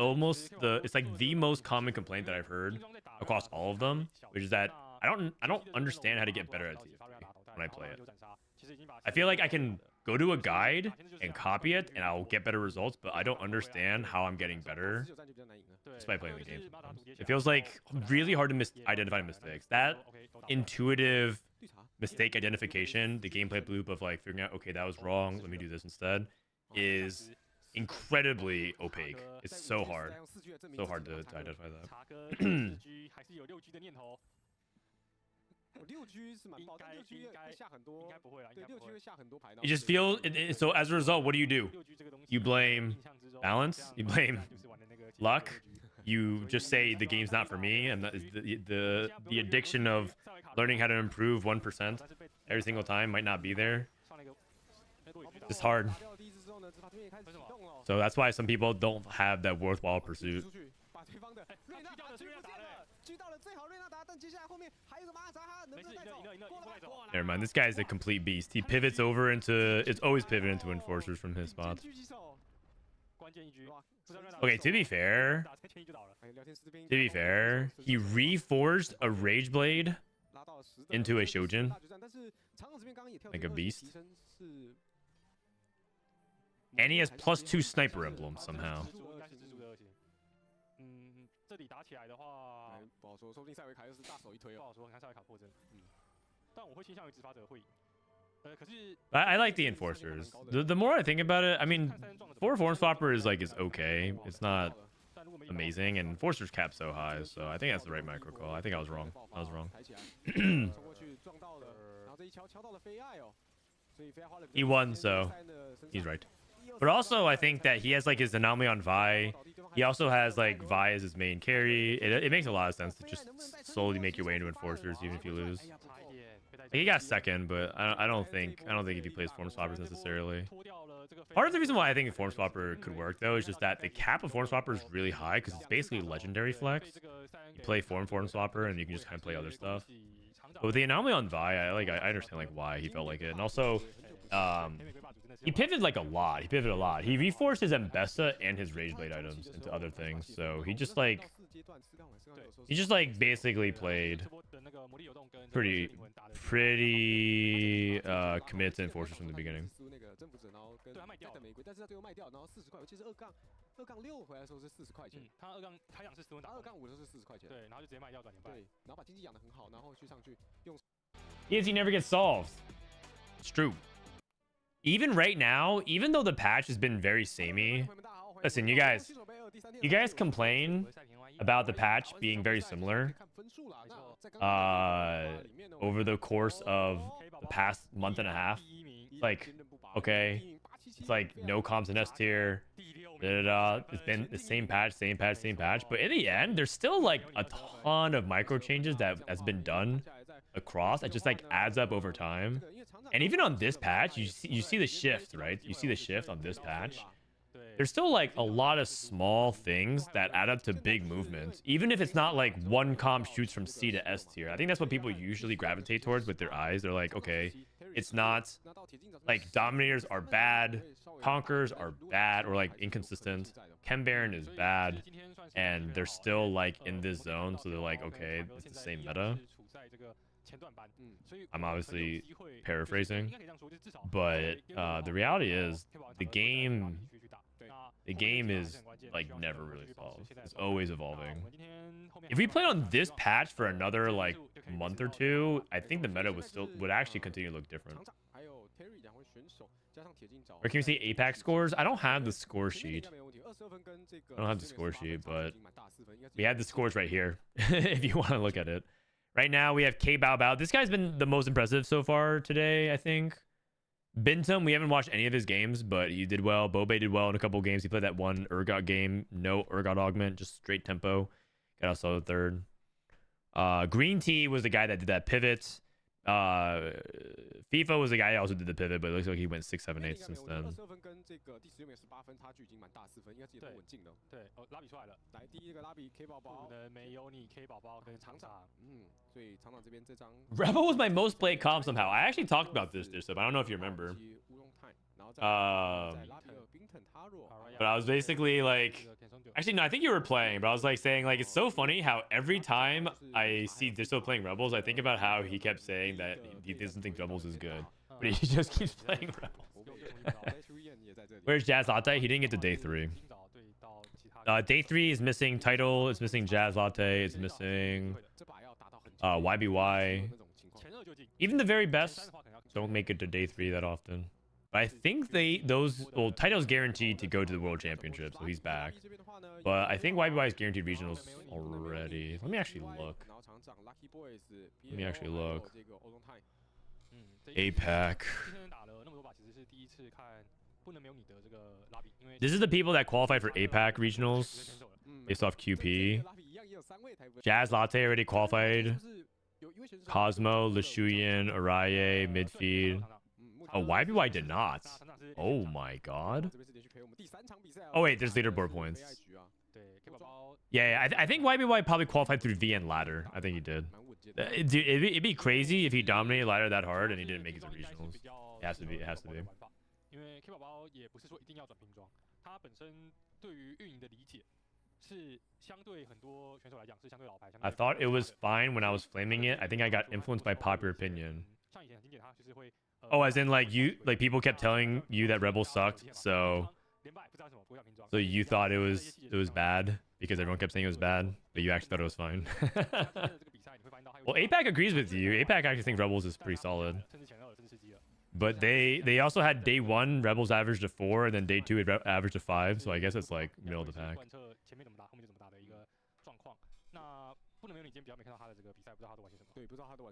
like the most common complaint that I've heard across all of them, which is that I don't understand how to get better at TFT when I play it. I feel like I can go to a guide and copy it and I'll get better results, but I don't understand how I'm getting better just by playing the game sometimes. It feels like really hard to identify mistakes. That intuitive mistake identification, the gameplay loop of like figuring out, okay, that was wrong, let me do this instead, is incredibly opaque. It's so hard to identify that. It just feels so. As a result, what do? You blame balance, you blame luck, you just say the game's not for me, and the addiction of learning how to improve 1% every single time might not be there. It's hard. So that's why some people don't have that worthwhile pursuit. Never mind. This guy's a complete beast. He pivots over into... It's always pivot into enforcers from his spot. Okay, to be fair, he reforged a Rage Blade into a Shojin. Like a beast. And he has +2 sniper emblem somehow. 这里打起来的话，不好说，说不定塞维卡又是大手一推哦。不好说，看塞维卡破阵。但我会倾向于执法者会赢。可是 I like the enforcers. The more I think about it, I mean, 4 form swapper is okay. It's not amazing, and enforcers cap so high, so I think that's the right micro call. I think I was wrong. He won, so he's right. But also, I think that he has like his anomaly on Vi. He also has like Vi as his main carry. It makes a lot of sense to just slowly make your way into enforcers, even if you lose. He got second, but I don't think if he plays form swappers necessarily. Part of the reason why I think a form swapper could work though is just that the cap of form swapper is really high because it's basically legendary flex. You play form swapper and you can just kind of play other stuff. But with the anomaly on Vi, I understand like why he felt like it, and also he pivoted like a lot. He reforced his Mbessa and his Rage Blade items into other things. So he just like basically played pretty committed to enforcers from the beginning. ENC never gets solved. It's true. Even right now, even though the patch has been very samey, listen, you guys complain about the patch being very similar over the course of the past month and a half. Like, okay, it's like no comms in S tier. It's been the same patch. But in the end, there's still like a ton of micro changes that has been done across. It just like adds up over time. And even on this patch, you see the shift, right? You see the shift on this patch. There's still like a lot of small things that add up to big movements, even if it's not like one comp shoots from C to S tier. I think that's what people usually gravitate towards with their eyes. They're like, okay, it's not like Dominators are bad, Conquerors are bad or like inconsistent, Chem Baron is bad, and they're still like in this zone, so they're like, okay, it's the same meta. I'm obviously paraphrasing, but the reality is the game is like never really solved. It's always evolving. If we play on this patch for another like month or two, I think the meta would actually continue to look different. Or can you see APAC scores? I don't have the score sheet. But we have the scores right here if you want to look at it. Right now, we have Kbaobao. This guy's been the most impressive so far today, I think. Binteum, we haven't watched any of his games, but he did well. Bobae did well in a couple of games. He played that one Urgot game. No Urgot augment, just straight tempo. Got also third. Greentea was the guy that did that pivot. FIFA was the guy that also did the pivot, but it looks like he went 6, 7, 8 since then. Rebel was my most played comp somehow. I actually talked about this, but I don't know if you remember. But I was basically like, actually no, I think you were playing, but I was like saying like it's so funny how every time I see Disto playing Rebels, I think about how he kept saying that he doesn't think Rebels is good, but he just keeps playing Rebels. Where's Jazz Latte? He didn't get to day 3. Day 3 is missing Title, it's missing Jazz Latte, it's missing YBY. Even the very best don't make it to day 3 that often. But I think Tito's guaranteed to go to the World Championship, so he's back. But I think YBY is guaranteed regionals already. Let me actually look. APAC. This is the people that qualified for APAC regionals. based off QP. Jazz Latte already qualified. Cosmo, Lishuyan, Araye, Midfeed. Oh, YBY did not. Oh my god. Oh wait, there's leaderboard points. Yeah, I think YBY probably qualified through VN ladder. I think he did. Dude, it'd be crazy if he dominated ladder that hard and he didn't make it to regionals. It has to be. It has to be. 因为 Kbaobao 也不是说一定要转瓶装，他本身对于运营的理解是相对很多选手来讲是相对老牌。I thought it was fine when I was flaming it. I think I got influenced by popular opinion. 像以前很经典，他就是会 Oh, as in like people kept telling you that Rebels sucked, so you thought it was bad because everyone kept saying it was bad, but you actually thought it was fine. Well, APAC agrees with you. APAC actually thinks Rebels is pretty solid. But they also had day 1 Rebels averaged a 4, and then day 2 it averaged a 5, so I guess it's like middle of the pack.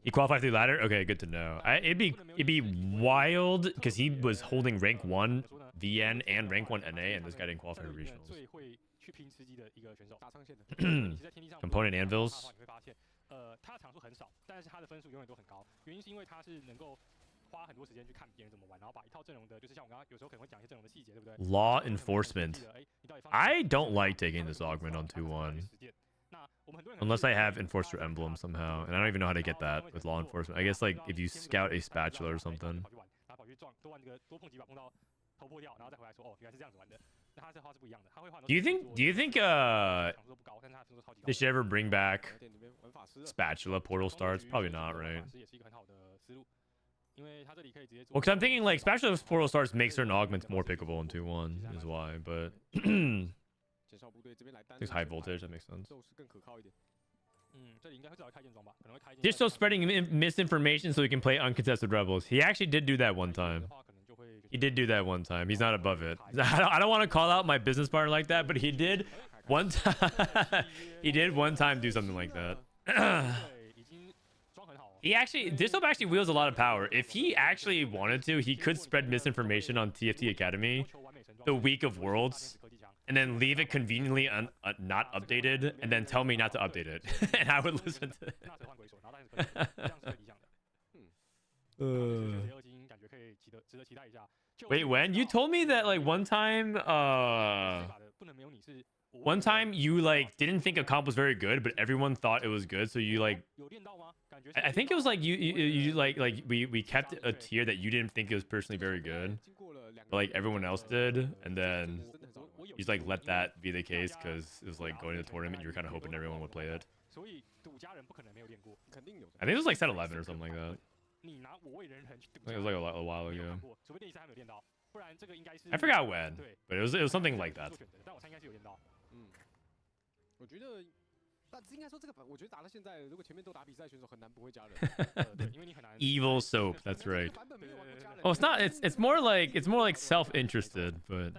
He qualified through ladder? Okay, good to know. It'd be wild because he was holding rank 1 VN and rank 1 NA, and this guy didn't qualify for regionals. Component Anvils. 他的场数很少，但是他的分数永远都很高。原因是因为他是能够花很多时间去看别人怎么玩，然后把一套阵容的，就是像我刚刚有时候可能会讲一些阵容的细节，对不对 ？Law enforcement. I don't like taking this augment on 2-1. Unless I have Enforcer Emblem somehow, and I don't even know how to get that with law enforcement. I guess like if you scout a spatula or something. Do you think they should ever bring back spatula portal starts? Probably not, right? Well, because I'm thinking like spatula portal starts make certain augments more pickable in 2-1 is why, but it's high voltage, that makes sense. Just so spreading misinformation so he can play uncontested rebels. He actually did do that one time. He did do that one time. He's not above it. I don't want to call out my business partner like that, but he did one time. He did one time do something like that. Disop actually wields a lot of power. If he actually wanted to, he could spread misinformation on TFT Academy the week of Worlds, and then leave it conveniently not updated, and then tell me not to update it, and I would listen to it. Wait, when? You told me that like one time you like didn't think a comp was very good, but everyone thought it was good, so you like I think it was like you like we kept a tier that you didn't think it was personally very good, but like everyone else did, and then you just like let that be the case because it was like going to the tournament, you were kind of hoping everyone would play it. I think it was like set 11 or something like that. I think it was like a while ago. I forgot when, but it was something like that. Evil soap, that's right. Oh, it's not. It's more like self-interested, but.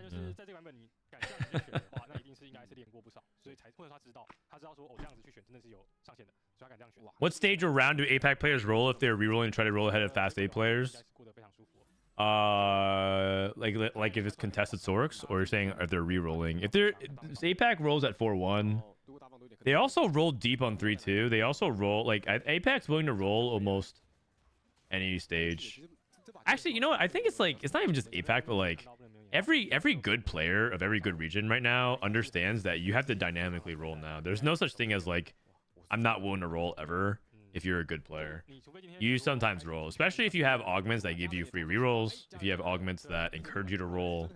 What stage or round do APAC players roll if they're rerolling and try to roll ahead of fast 8 players? Like if it's contested Sorks, or you're saying if they're rerolling? If APAC rolls at 4-1, they also roll deep on 3-2. They also roll like APAC's willing to roll almost any stage. Actually, you know what? I think it's not even just APAC, but like every good player of every good region right now understands that you have to dynamically roll now. There's no such thing as like I'm not willing to roll ever. If you're a good player, you sometimes roll, especially if you have augments that give you free rerolls, if you have augments that encourage you to roll.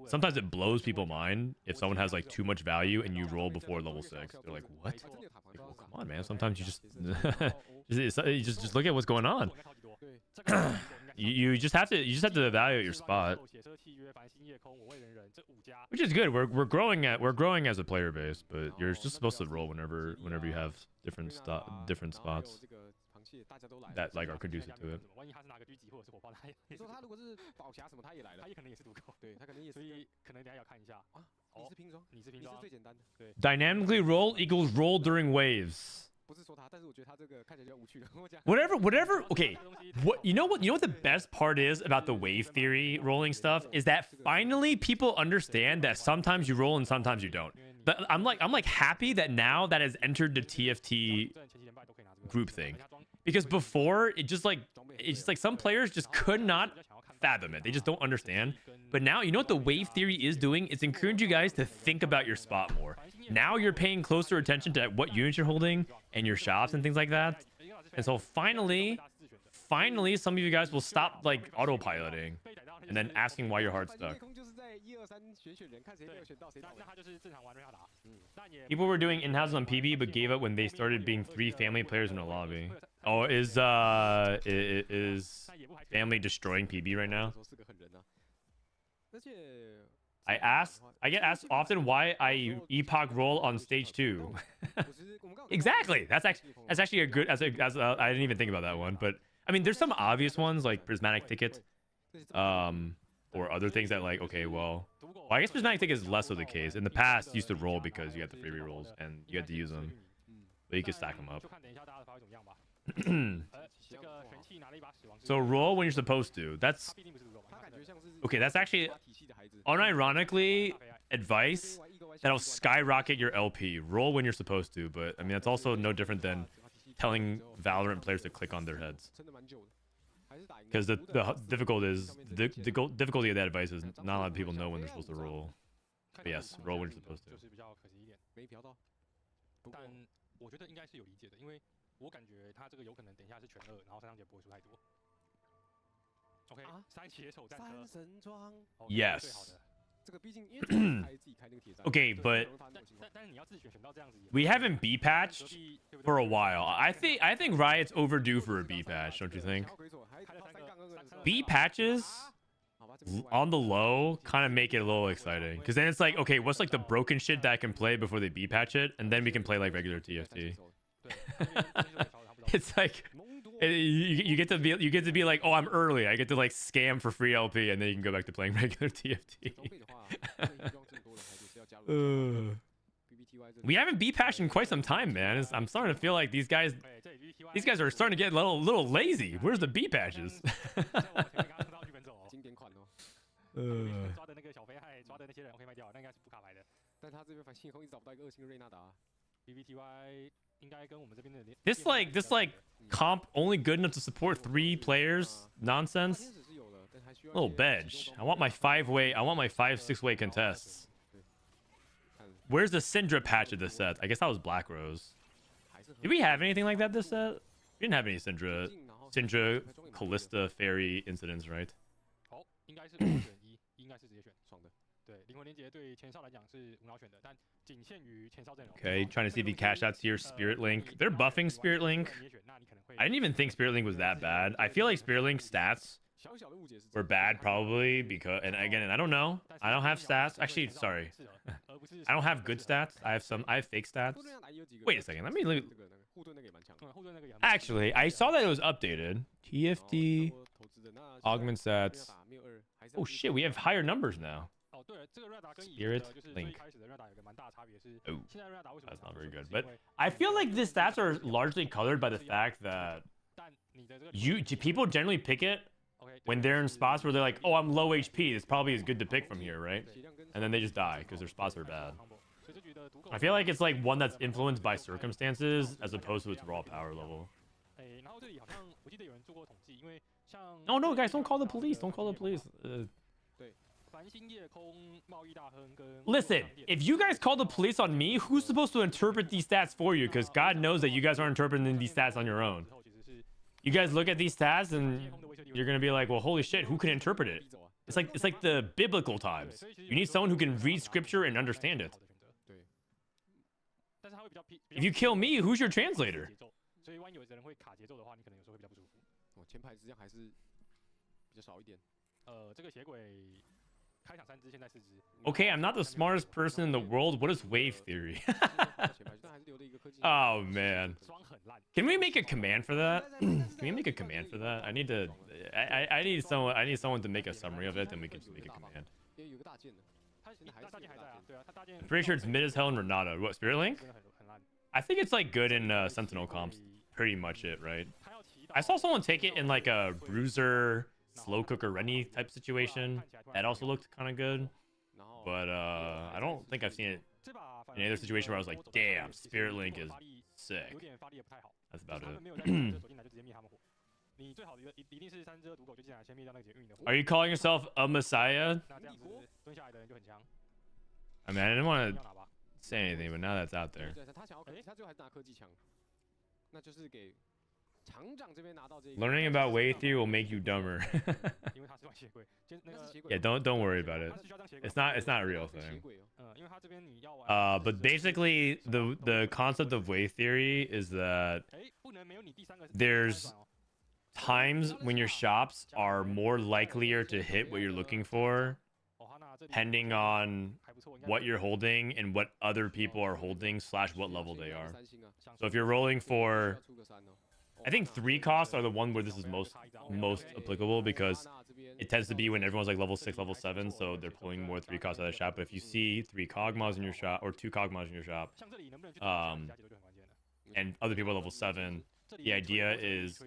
Sometimes it blows people's mind if someone has like too much value and you roll before level 6. They're like, what? Like, well, come on, man. Sometimes you just look at what's going on. You just have to evaluate your spot, which is good. We're growing as a player base, but you're just supposed to roll whenever you have different spots that like are conducive to it. Dynamically roll equals roll during waves. 不是说他，但是我觉得他这个看起来就无趣的。我讲 Whatever. Okay, what you know what the best part is about the wave theory rolling stuff is that finally people understand that sometimes you roll and sometimes you don't. But I'm like happy that now that has entered the TFT group thing, because before it's just like some players just could not fathom it. They just don't understand. But now you know what the wave theory is doing? It's encouraging you guys to think about your spot more. Now you're paying closer attention to what units you're holding and your shops and things like that. And so finally some of you guys will stop like autopiloting and then asking why you're hard stuck. 空就是在1、2、3选人，看谁没有选到谁倒霉。那他就是正常玩瑞亚达，那也 People were doing in-house on PB but gave up when they started being 3 family players in a lobby. Oh, is family destroying PB right now? 说是个狠人啊，而且 I get asked often why I APAC roll on stage 2. Exactly. That's actually a good I didn't even think about that one, but I mean there's some obvious ones like Prismatic ticket, or other things that like okay well I guess Prismatic ticket is less of the case. In the past, you used to roll because you had the free rerolls and you had to use them, but you could stack them up. 就看等一下大家的发挥怎么样吧。这个玄气拿了一把死亡之 So roll when you're supposed to. That's 必定不是如他感觉像是 okay. That's actually 体系的孩子， unironically advice that'll skyrocket your LP. Roll when you're supposed to, but I mean that's also no different than telling Valorant players to click on their heads. 撑得蛮久的，还是打赢。 Because the difficulty of that advice is not a lot of people know when they're supposed to roll. But yes, roll when you're supposed to. 就是比较可惜一点，没嫖到，不过但我觉得应该是有理解的，因为我感觉他这个有可能等一下是全2，然后3张节不会输太多。OK，三血手战车三，神装， 哦 Yes 最好的。这个毕竟因为自己开那个铁站 Okay, 对 but 容易发生这种情况但是你要自选到这样子也， we haven't B 隔 patched 壁对不对 for a while. I think Riot's overdue for a B patch, don't you think? 想要鬼手还开了到3 3杠2的时候 B patches 好吧，这个不玩 on the low kind of make it a little exciting, because then it's like okay, what's like the broken shit that I can play before they B patch it, and then we can play like regular 太 TFT. 手了 It's like you get to be like, oh, I'm early. I get to like scam for free LP, and then you can go back to playing regular TFT. 装备的话，这个装这么多人，还是要加入 BBTY 这 We haven't B patched in quite some time, man. I'm starting to feel like these guys 对，这里 VTY are starting to get a little lazy. Where's the B patches? 经典款哦。抓的那个小飞害，抓的那些人 OK 卖掉，那应该是不卡牌的。但他这边反星空一直找不到一个2星的瑞纳达， BBTY 应该跟我们这边的 This like comp only good enough to support 3 players 他 nonsense. 天使是有的，但还需要 Little 一些 bedge. 启动 I want my 5-way. I want my 5-6-way contests. 对，看 Where's the Syndra patch of this set? I guess that was Black Rose. 还是很 Did we have anything like that this set? We didn't have any 近，然后 Syndra 还装一个 Callista Fairy incidents, right? 好，应该是2选1，应该是直接选。爽的。对，灵魂连结对前哨来讲是无脑选的，但仅限于前哨阵容。 Okay, trying to see if he cash outs here. Spirit Link. They're buffing Spirit Link. 你也选，那你可能会 I didn't even think Spirit Link was that bad. I feel like Spirit Link stats 小小的误解是 were bad probably because, and again, I don't know. I don't have stats. Actually, sorry. I don't have good stats. I have fake stats. 护盾要打也有几个 Wait a second. Let me look. 这个那个护盾那个也蛮强的。后盾那个也很 Actually, I saw that it was updated. 然 TFT 后投资的那 augment 没有 stats. 打没有2，还是 Oh shit, we have higher numbers now. 哦，对了，这个瑞亚达跟以 Spirit 前的就是最 Link 一开始的瑞亚达有个蛮大的差别是， Oh, 现在瑞亚达为什么 that's 打 not 不 very 出 good. 是因 But 为 I feel like the stats are largely colored by the fact that 但你的这个 people generally pick it OK when they're in spots where they're like, oh, I'm low HP. It's probably as good to pick from here, right? 血量跟 And then they just die because their spots are bad. 所以这局的独 I feel like it's like one that's influenced by circumstances as opposed to its raw power level. 哎，然后这里好像我记得有人做过统计，因为像 No, no, guys, don't call the police. Don't call the police. 繁星夜空、贸易大亨跟 Listen, if you guys call the police on me, who's supposed to interpret these stats for you? Because God knows that you guys aren't interpreting these stats on your own. 之后其实是 You guys look at these stats and you're gonna be like, well, holy shit, who can interpret it? 逼走啊。 It's like the biblical times. You need someone who can read scripture and understand it. 对，但是它会比较 If you kill me, who's your translator? 节奏，所以万一有的人会卡节奏的话，你可能有时候会比较不舒服。哦，前排质量还是比较少一点。这个血鬼开场3只，现在4只。 Okay, I'm not the smartest person in the world. What is wave theory? 前排但还是留了一个科技。 Oh man. 双很烂。 Can we make a command for that? Can we make a command for that? I need to. I need someone to make a summary of it, then we can just make a command. 因为有个大件的，它大件还在啊，对啊，它大件 I'm pretty sure it's mid as hell and Renata. What, Spirit Link? 真的很烂。I think it's like good in Sentinel comps. Pretty much it, right? I saw someone take it in like a Bruiser, Slow Cooker, Rennie type situation. That also looked kind of good. But I don't think I've seen it in any other situation where I was like, damn, Spirit Link is sick. That's about it. Are you calling yourself a messiah? I mean, I didn't want to say anything, but now that's out there. Learning about wave theory will make you dumber. Yeah, don't worry about it. It's not a real thing. But basically, the concept of wave theory is that there's times when your shops are more likelier to hit what you're looking for, depending on what you're holding and what other people are holding / what level they are. So if you're rolling for, I think 3 costs are the one where this is most applicable, because it tends to be when everyone's like level 6, level 7, so they're pulling more 3 costs out of the shop. But if you see 3 Kog'Maws in your shop or 2 Kog'Maws in your shop, and other people are level 7, the idea is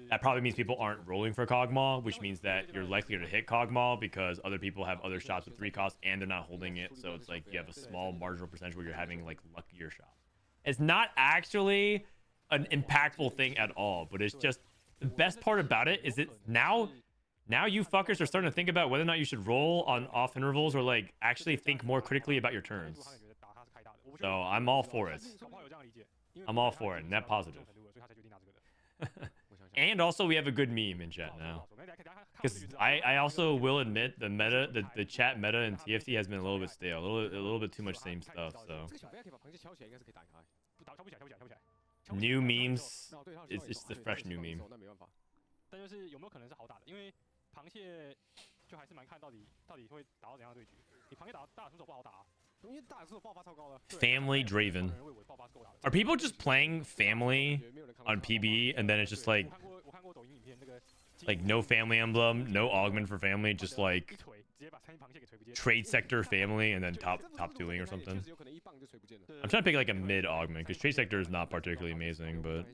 that probably means people aren't rolling for Kog'Maw, which means that you're likelier to hit Kog'Maw because other people have other shops with 3 costs and they're not holding it. So it's like you have a small marginal percentage where you're having like luckier shops. It's not actually an impactful thing at all, but it's just the best part about it is that now you fuckers are starting to think about whether or not you should roll on off intervals or like actually think more critically about your turns. So I'm all for it. I'm all for it. Net positive. And also we have a good meme in chat now, because I also will admit the chat meta in TFT has been a little bit stale, a little bit too much same stuff. So new memes, it's the fresh new meme. Family Draven. Are people just playing family on PB and then it's just like no family emblem, no augment for family, just like trade sector family and then top doing or something? I'm trying to pick like a mid augment because trade sector is not particularly amazing, but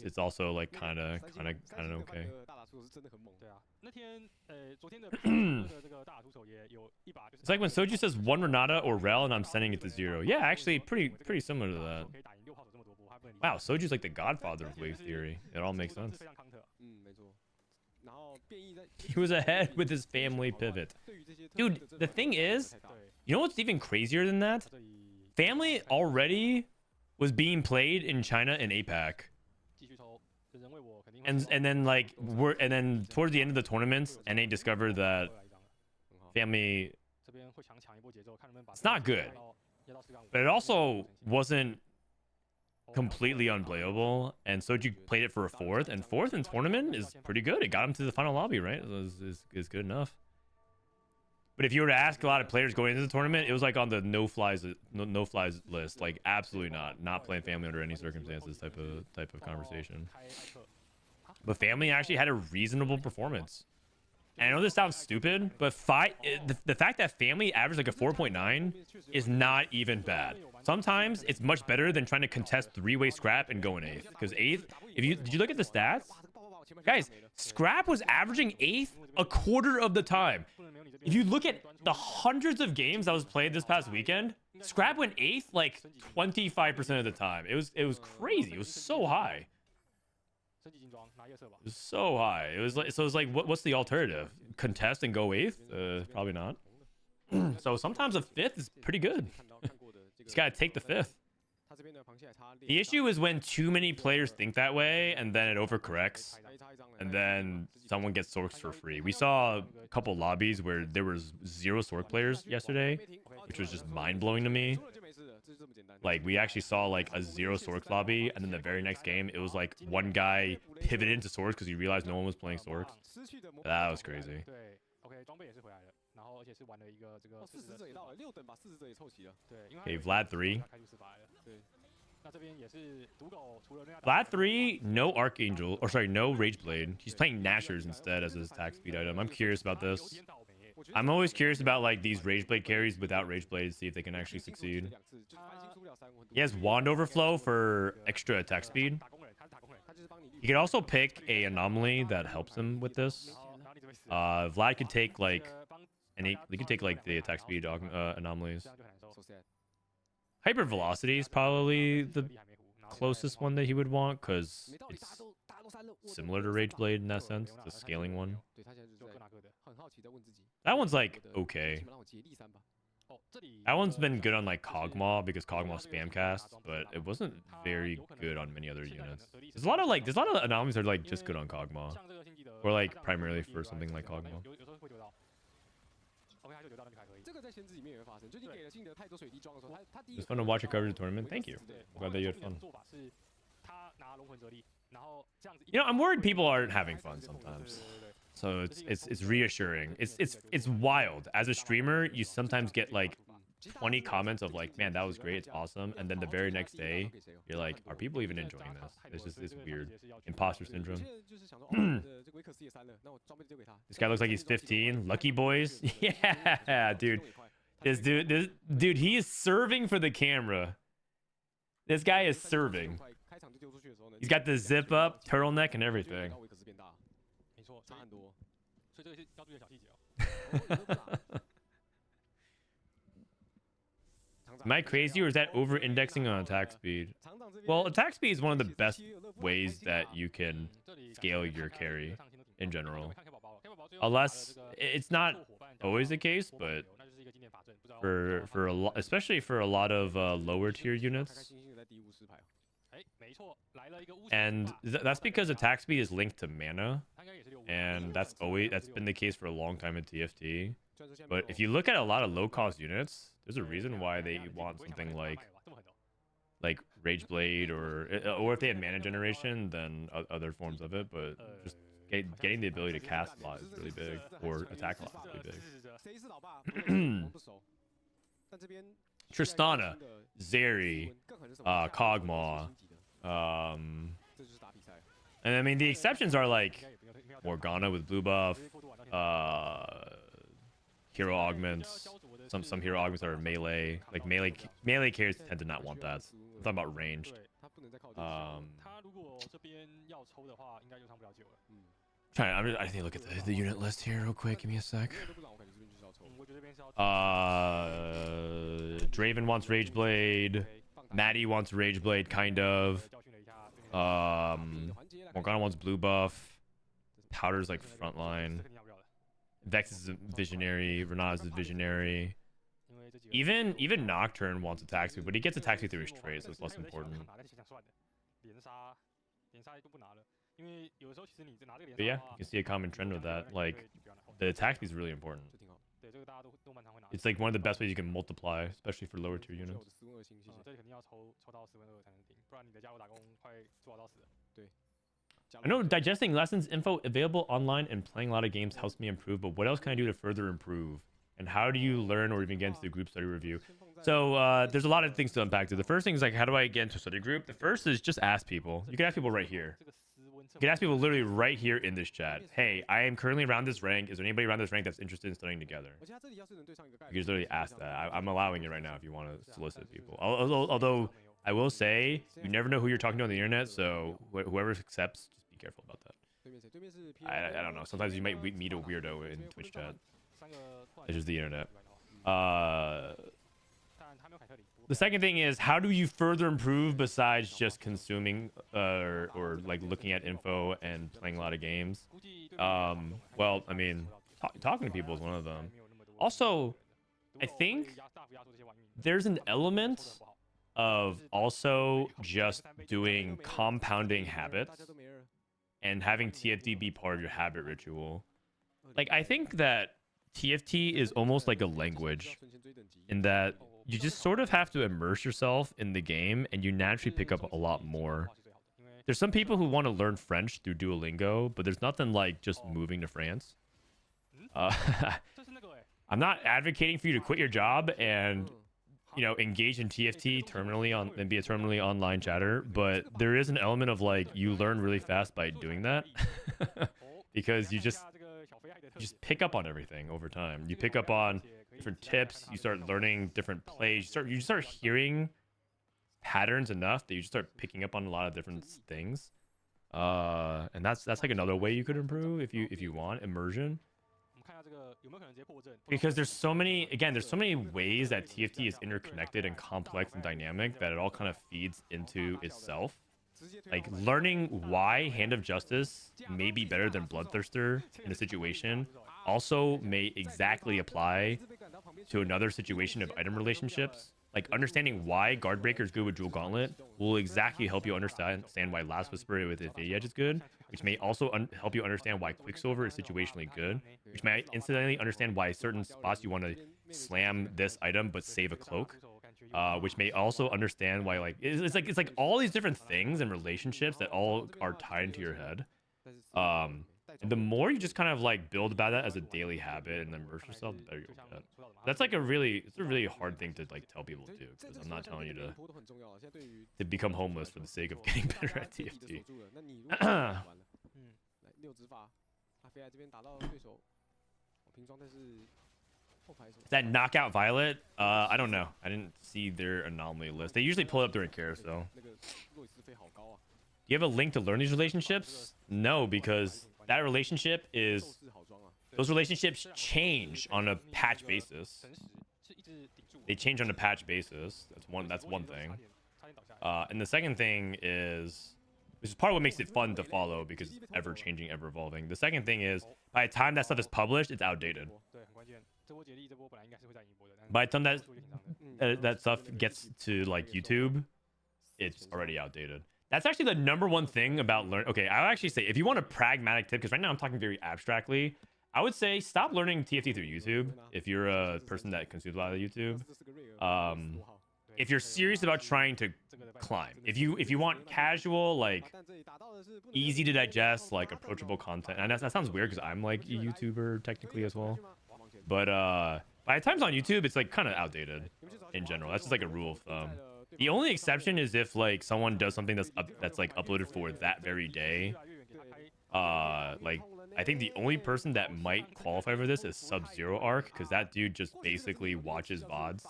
it's also like kind of okay. It's like when Soju says 1 Renata or Rel and I'm sending it to 0. Yeah, actually pretty similar to that. Wow, Soju's like the godfather of wave theory. It all makes sense. He was ahead with his family pivot. Dude, the thing is, you know what's even crazier than that? Family already was being played in China and APAC. And then towards the end of the tournaments, NA discovered that family, it's not good, but it also wasn't completely unplayable, and Soju played it for a 4th, and 4th in tournament is pretty good. It got him to the final lobby, right? Is good enough. But if you were to ask a lot of players going into the tournament, it was like on the no flies list, like absolutely not playing family under any circumstances type of conversation. But family actually had a reasonable performance. And I know this sounds stupid, but the fact that family averaged like a 4.9 is not even bad. Sometimes it's much better than trying to contest 3-way scrap and go in 8th. Because 8th, did you look at the stats? Guys, scrap was averaging 8th a quarter of the time. If you look at the hundreds of games that was played this past weekend, scrap went 8th like 25% of the time. It was crazy. It was so high. It was so high. It was like what's the alternative? Contest and go 8th? Probably not. So sometimes a 5th is pretty good. You just gotta take the 5th. The issue is when too many players think that way and then it overcorrects and then someone gets Sorks for free. We saw a couple lobbies where there was 0 Sork players yesterday, which was just mind-blowing to me. Like, we actually saw like a 0 Sorks lobby, and then the very next game it was like one guy pivoted into Sorks because he realized no one was playing Sorks. That was crazy. Okay, Vlad 3. Vlad 3, no Archangel, or sorry, no Rageblade. He's playing Nashers instead as his attack speed item. I'm curious about this. I'm always curious about like these Rage Blade carries without Rage Blade, see if they can actually succeed. He has Wand Overflow for extra attack speed. You could also pick a anomaly that helps him with this. Vlad could take like he could take like the attack speed anomalies. Hyper Velocity is probably the closest one that he would want because it's similar to Rage Blade in that sense, the scaling one. That one's like okay. That one's been good on like Kog'Maw because Kog'Maw spam casts, but it wasn't very good on many other units. There's a lot of anomalies that are like just good on Kog'Maw, or like primarily for something like Kog'Maw. It's fun to watch your coverage of the tournament. Thank you. I'm glad that you had fun. You know, I'm worried people aren't having fun sometimes. So it's reassuring. It's wild. As a streamer, you sometimes get like 20 comments of like, man, that was great, it's awesome, and then the very next day, you're like, are people even enjoying this? It's weird. Imposter syndrome. This guy looks like he's 15. Lucky boys. Yeah, dude. This dude, he is serving for the camera. This guy is serving. He's got the zip up, turtleneck, and everything. Am I crazy, or is that over-indexing on attack speed? Well, attack speed is one of the best ways that you can scale your carry in general. Unless it's not always the case, but for a lot, especially for a lot of lower tier units. And that's because attack speed is linked to mana, and that's been the case for a long time in TFT. But if you look at a lot of low cost units, there's a reason why they want something like Rage Blade, or if they have mana generation, then other forms of it. But just getting the ability to cast a lot is really big, or attack a lot is really big. Tristana, Zeri, Kog'Maw, and I mean the exceptions are like Morgana with blue buff, hero augments. Some hero augments are melee. Like melee carries tend to not want that. I'm talking about ranged. I need to look at the unit list here real quick. Give me a sec. Draven wants Rage Blade. Maddie wants Rage Blade, kind of. Morgana wants blue buff. Powder's like frontline. Vex is a visionary. Renata's a visionary. Even Nocturne wants attack speed, but he gets attack speed through his trade, so it's less important. But yeah, you can see a common trend with that. Like, the attack speed is really important. It's like one of the best ways you can multiply, especially for lower tier units. I know digesting lessons info available online and playing a lot of games helps me improve, but what else can I do to further improve? And how do you learn or even get into the group study review? So there's a lot of things to unpack. The first thing is like, how do I get into a study group? The first is just ask people. You can ask people right here. You can ask people literally right here in this chat. Hey, I am currently around this rank. Is there anybody around this rank that's interested in studying together? You can just literally ask that. I'm allowing it right now if you want to solicit people. Although I will say, you never know who you're talking to on the internet, so whoever accepts, just be careful about that. I don't know. Sometimes you might meet a weirdo in Twitch chat. It's just the internet. The second thing is, how do you further improve besides just consuming or like looking at info and playing a lot of games? Well, I mean, talking to people is one of them. Also, I think there's an element of also just doing compounding habits and having TFT be part of your habit ritual. Like, I think that TFT is almost like a language in that you just sort of have to immerse yourself in the game and you naturally pick up a lot more. There's some people who want to learn French through Duolingo, but there's nothing like just moving to France. I'm not advocating for you to quit your job and, you know, engage in TFT terminally and be a terminally online chatter, but there is an element of like you learn really fast by doing that because you just pick up on everything over time. You pick up on different tips. You start learning different plays. You start hearing patterns enough that you just start picking up on a lot of different things. And that's like another way you could improve if you want immersion. Because there's so many ways that TFT is interconnected and complex and dynamic that it all kind of feeds into itself. Like learning why Hand of Justice may be better than Bloodthirster in a situation also may exactly apply to another situation of item relationships. Like understanding why Guardbreaker is good with Jewel Gauntlet will exactly help you understand why Last Whisper with Infinity Edge is good, which may also help you understand why Quicksilver is situationally good, which may incidentally understand why certain spots you want to slam this item but save a cloak, which may also understand why like it's like all these different things and relationships that all are tied into your head. And the more you just kind of like build about that as a daily habit and immerse yourself, the better you'll get. That's like it's a really hard thing to like tell people to do, because I'm not telling you to become homeless for the sake of getting better at TFT. Is that Knockout Violet? I don't know. I didn't see their anomaly list. They usually pull it up during carousel. Do you have a link to learn these relationships? No, because that relationship is... Those relationships change on a patch basis. They change on a patch basis. That's one thing. And the second thing is... Which is part of what makes it fun to follow, because it's ever-changing, ever-evolving. The second thing is, by the time that stuff is published, it's outdated. By the time that stuff gets to like YouTube, it's already outdated. That's actually the number one thing about learn. Okay, I'll actually say if you want a pragmatic tip, because right now I'm talking very abstractly, I would say stop learning TFT through YouTube if you're a person that consumes a lot of YouTube. If you're serious about trying to climb, if you want casual, like easy to digest, like approachable content, and that sounds weird because I'm like a YouTuber technically as well, but by the time it's on YouTube, it's like kind of outdated in general. That's just like a rule of thumb. The only exception is if like someone does something that's like uploaded for that very day. Like I think the only person that might qualify for this is Sub-Zero Arc, because that dude just basically watches VODs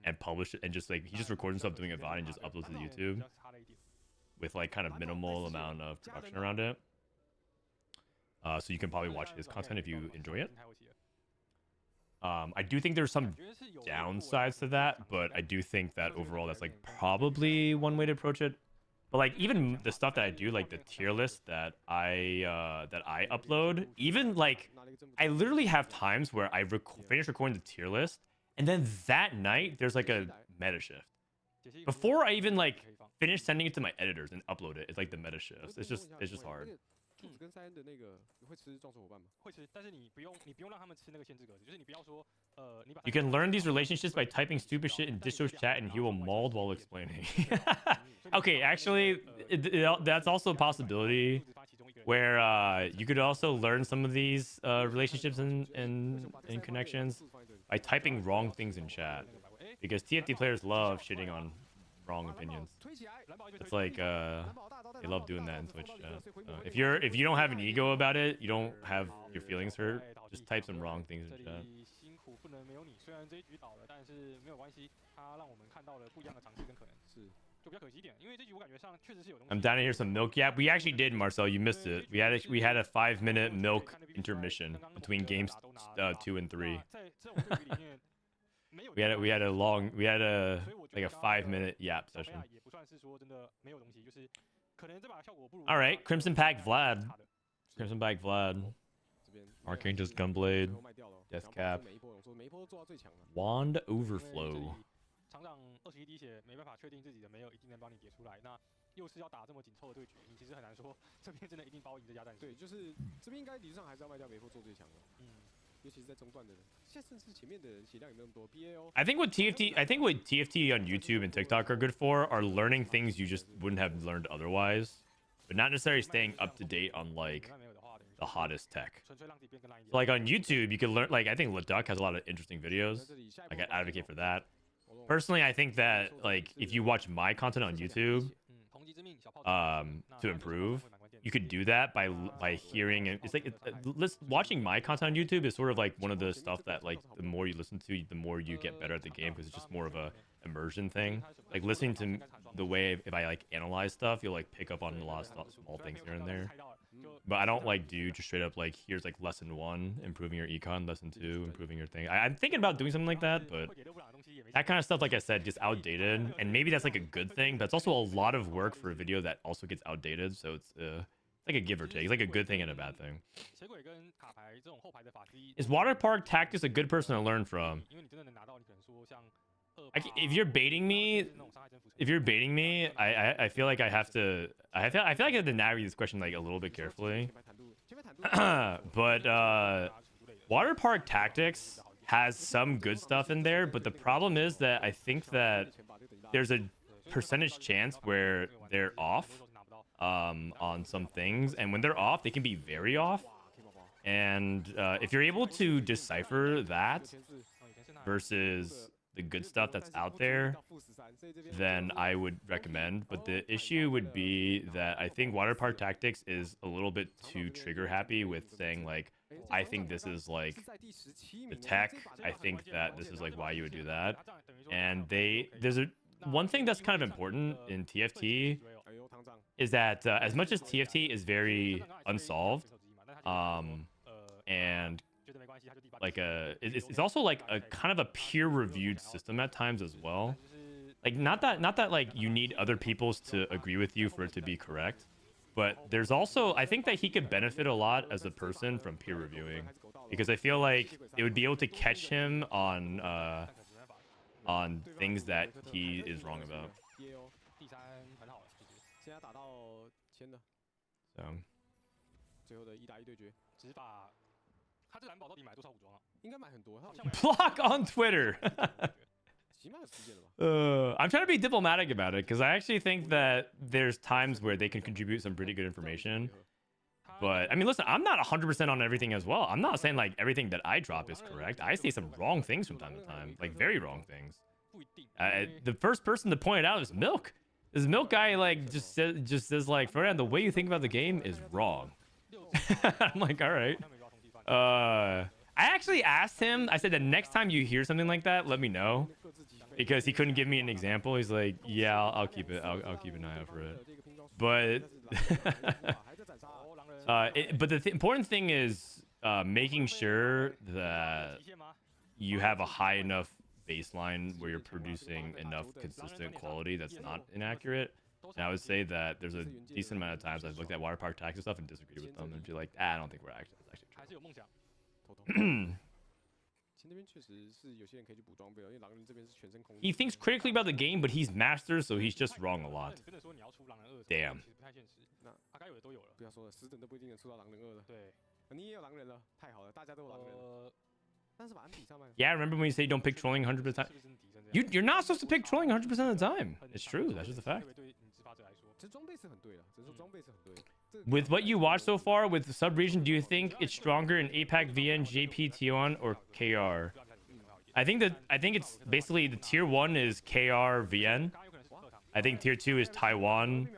and publish it, and just like he just records himself doing a VOD and just uploads to YouTube with like kind of minimal amount of production around it. So you can probably watch his content if you enjoy it. I do think there's some downsides to that, but I do think that overall that's like probably one way to approach it. But like even the stuff that I do, like the tier list that I upload, even like I literally have times where I finish recording the tier list, and then that night there's like a meta shift. Before I even like finish sending it to my editors and upload it, it's like the meta shifts. It's just hard. You can learn these relationships by typing stupid shit in Disho's chat and he will mauled while explaining. Okay, actually, that's also a possibility where you could also learn some of these relationships and connections by typing wrong things in chat, because TFT players love shitting on wrong opinions. It's like they love doing that in Twitch chat. If you don't have an ego about it, you don't have your feelings hurt, just type some wrong things in chat. I'm down to hear some milk. Yeah, we actually did, Marcel. You missed it. We had a 5-minute milk intermission between games 2 and 3. We had a like a 5-minute yap session. All right, Crimson Pack Vlad. Archangel's Gunblade. Death Cap. Wand Overflow. I think what TFT on YouTube and TikTok are good for are learning things you just wouldn't have learned otherwise, but not necessarily staying up to date on like the hottest tech. So, like on YouTube, you can learn, like I think Leduc has a lot of interesting videos. Like I advocate for that. Personally, I think that like if you watch my content on YouTube to improve, you could do that by hearing it. It's like watching my content on YouTube is sort of like one of the stuff that like the more you listen to, the more you get better at the game because it's just more of a immersion thing. Like listening to the way if I like analyze stuff, you'll like pick up on a lot of stuff, small things here and there. But I don't like do just straight up like here's like lesson 1 improving your econ, lesson 2 improving your thing. I'm thinking about doing something like that, but that kind of stuff, like I said, gets outdated, and maybe that's like a good thing, but it's also a lot of work for a video that also gets outdated. So it's like a give or take. It's like a good thing and a bad thing. Is Water Park Tactics a good person to learn from? If you're baiting me, I feel like I have to. I feel like I have to navigate this question like a little bit carefully. But Water Park Tactics has some good stuff in there, but the problem is that I think that there's a percentage chance where they're off on some things, and when they're off, they can be very off. And if you're able to decipher that versus the good stuff that's out there, then I would recommend. But the issue would be that I think Water Park Tactics is a little bit too trigger happy with saying like, I think this is like the tech. I think that this is like why you would do that. And there's one thing that's kind of important in TFT is that as much as TFT is very unsolved, and like it's also like a kind of a peer-reviewed system at times as well. Like not that like you need other people's to agree with you for it to be correct, but there's also, I think that he could benefit a lot as a person from peer reviewing, because I feel like it would be able to catch him on things that he is wrong about. So. Block on Twitter. I'm trying to be diplomatic about it because I actually think that there's times where they can contribute some pretty good information. But I mean, listen, I'm not 100% on everything as well. I'm not saying like everything that I drop is correct. I say some wrong things from time to time, like very wrong things. The first person to point it out is Milk. This Milk guy like just says like, Frodan, the way you think about the game is wrong. I'm like, all right. I actually asked him, I said the next time you hear something like that, let me know, because he couldn't give me an example. He's like, yeah, I'll keep it. I'll keep an eye out for it. But the important thing is making sure that you have a high enough baseline where you're producing enough consistent quality that's not inaccurate. And I would say that there's a decent amount of times I've looked at Water Park Tactics stuff and disagreed with them and be like, I don't think we're actually true. He thinks critically about the game, but he's master, so he's just wrong a lot. Damn. Yeah, remember when you say don't pick trolling 100% of the time? You're not supposed to pick trolling 100% of the time. It's true. That's just a fact. With what you watched so far with the sub-region, do you think it's stronger in APAC, VN, JP, T1, or KR? I think it's basically the tier 1 is KR, VN. I think tier 2 is Taiwan.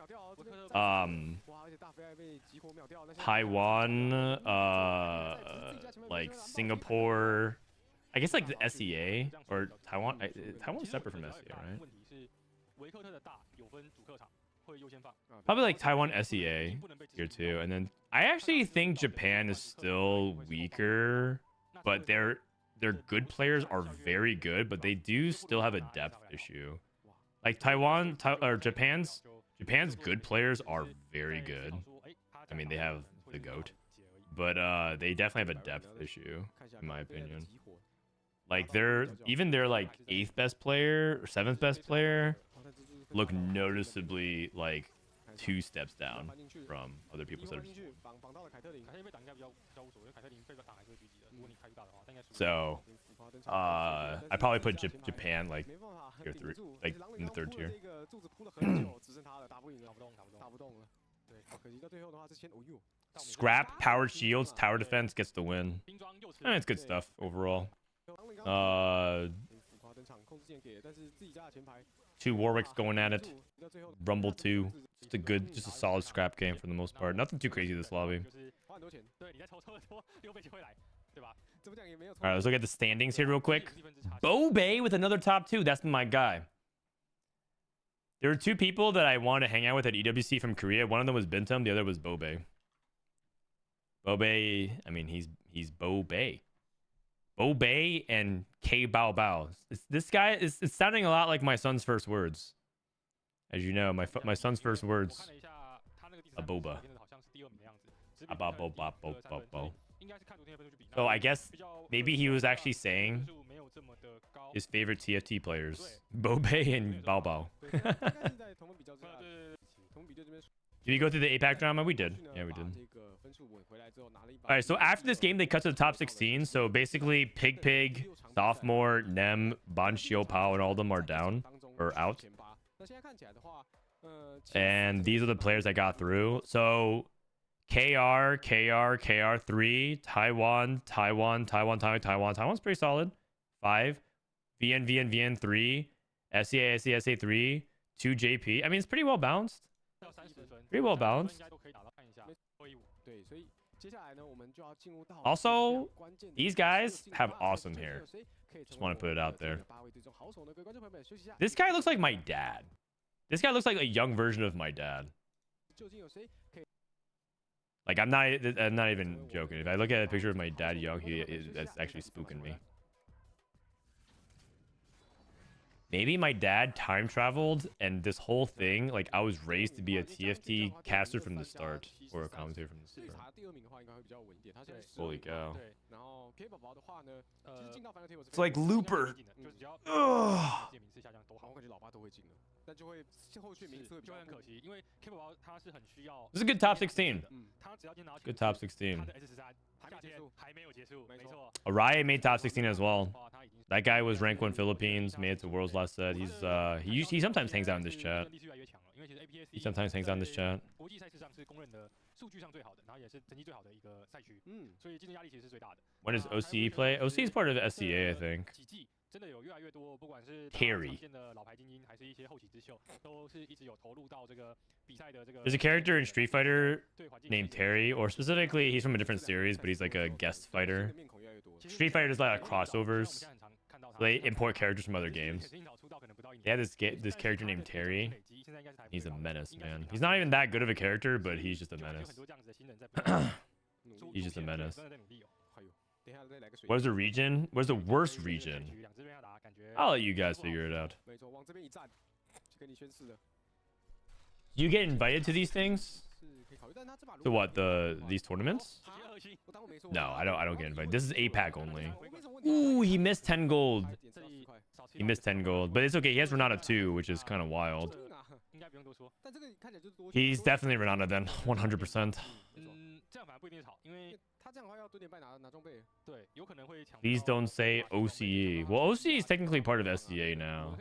Like Singapore. I guess like the SEA or Taiwan. Taiwan's separate from SEA, right? Probably like Taiwan SEA tier 2, and then I actually think Japan is still weaker, but their good players are very good, but they do still have a depth issue. Like Japan's good players are very good. I mean, they have the GOAT, but they definitely have a depth issue, in my opinion. Like their like 8th best player or 7th best player look noticeably like 2 steps down from other people's that are just... So I probably put Japan like tier 3, like in the 3rd tier. Scrap, powered shields, tower defense gets the win. It's good stuff overall. Two Warwicks going at it. Rumble 2. Just a solid scrap game for the most part. Nothing too crazy this lobby. All right, let's look at the standings here real quick. Bobae with another top 2. That's my guy. There were 2 people that I wanted to hang out with at EWC from Korea. One of them was Binteum. The other was Bobae. Bobae, I mean, he's Bobae. Bobae and Kbaobao. This guy is it's sounding a lot like my son's first words. As you know, my son's first words. A boba. So I guess maybe he was actually saying his favorite TFT players, Bobae and Kbaobao. Did we go through the APAC drama? We did. Yeah, we did. All right, so after this game, they cut to the top 16. So basically, Pig, Sophomore, Nem, Ban Xiaopao, and all of them are down or out. And these are the players that got through. So KR3, Taiwan's pretty solid. 5, VN3, SEA 3, 2 JP. I mean, it's pretty well balanced. Pretty well balanced. Also, these guys have awesome hair. Just want to put it out there. This guy looks like my dad. This guy looks like a young version of my dad. Like I'm not even joking. If I look at a picture of my dad young, that's actually spooking me. Maybe my dad time traveled and this whole thing, like I was raised to be a TFT caster from the start or a commentator from the start. Holy cow. It's like Looper. Ugh. This is a good top 16. Good top 16. Araya made top 16 as well. That guy was rank 1 Philippines, made it to Worlds last set. He sometimes hangs out in this chat. He sometimes hangs out in this chat. When does OCE play? OCE is part of the SCA, I think. Terry. There's a character in Street Fighter named Terry, or specifically, he's from a different series, but he's like a guest fighter. Street Fighter does a lot of crossovers. So they import characters from other games. They have this character named Terry. He's a menace, man. He's not even that good of a character, but he's just a menace. He's just a menace. Where's the region? Where's the worst region? I'll let you guys figure it out. You get invited to these things? To what? These tournaments? No, I don't get invited. This is APAC only. Ooh, he missed 10 gold. He missed 10 gold, but it's okay. He has Renata too, which is kind of wild. He's definitely Renata then, 100%. Please don't say OCE. Well, OCE is technically part of SCA now.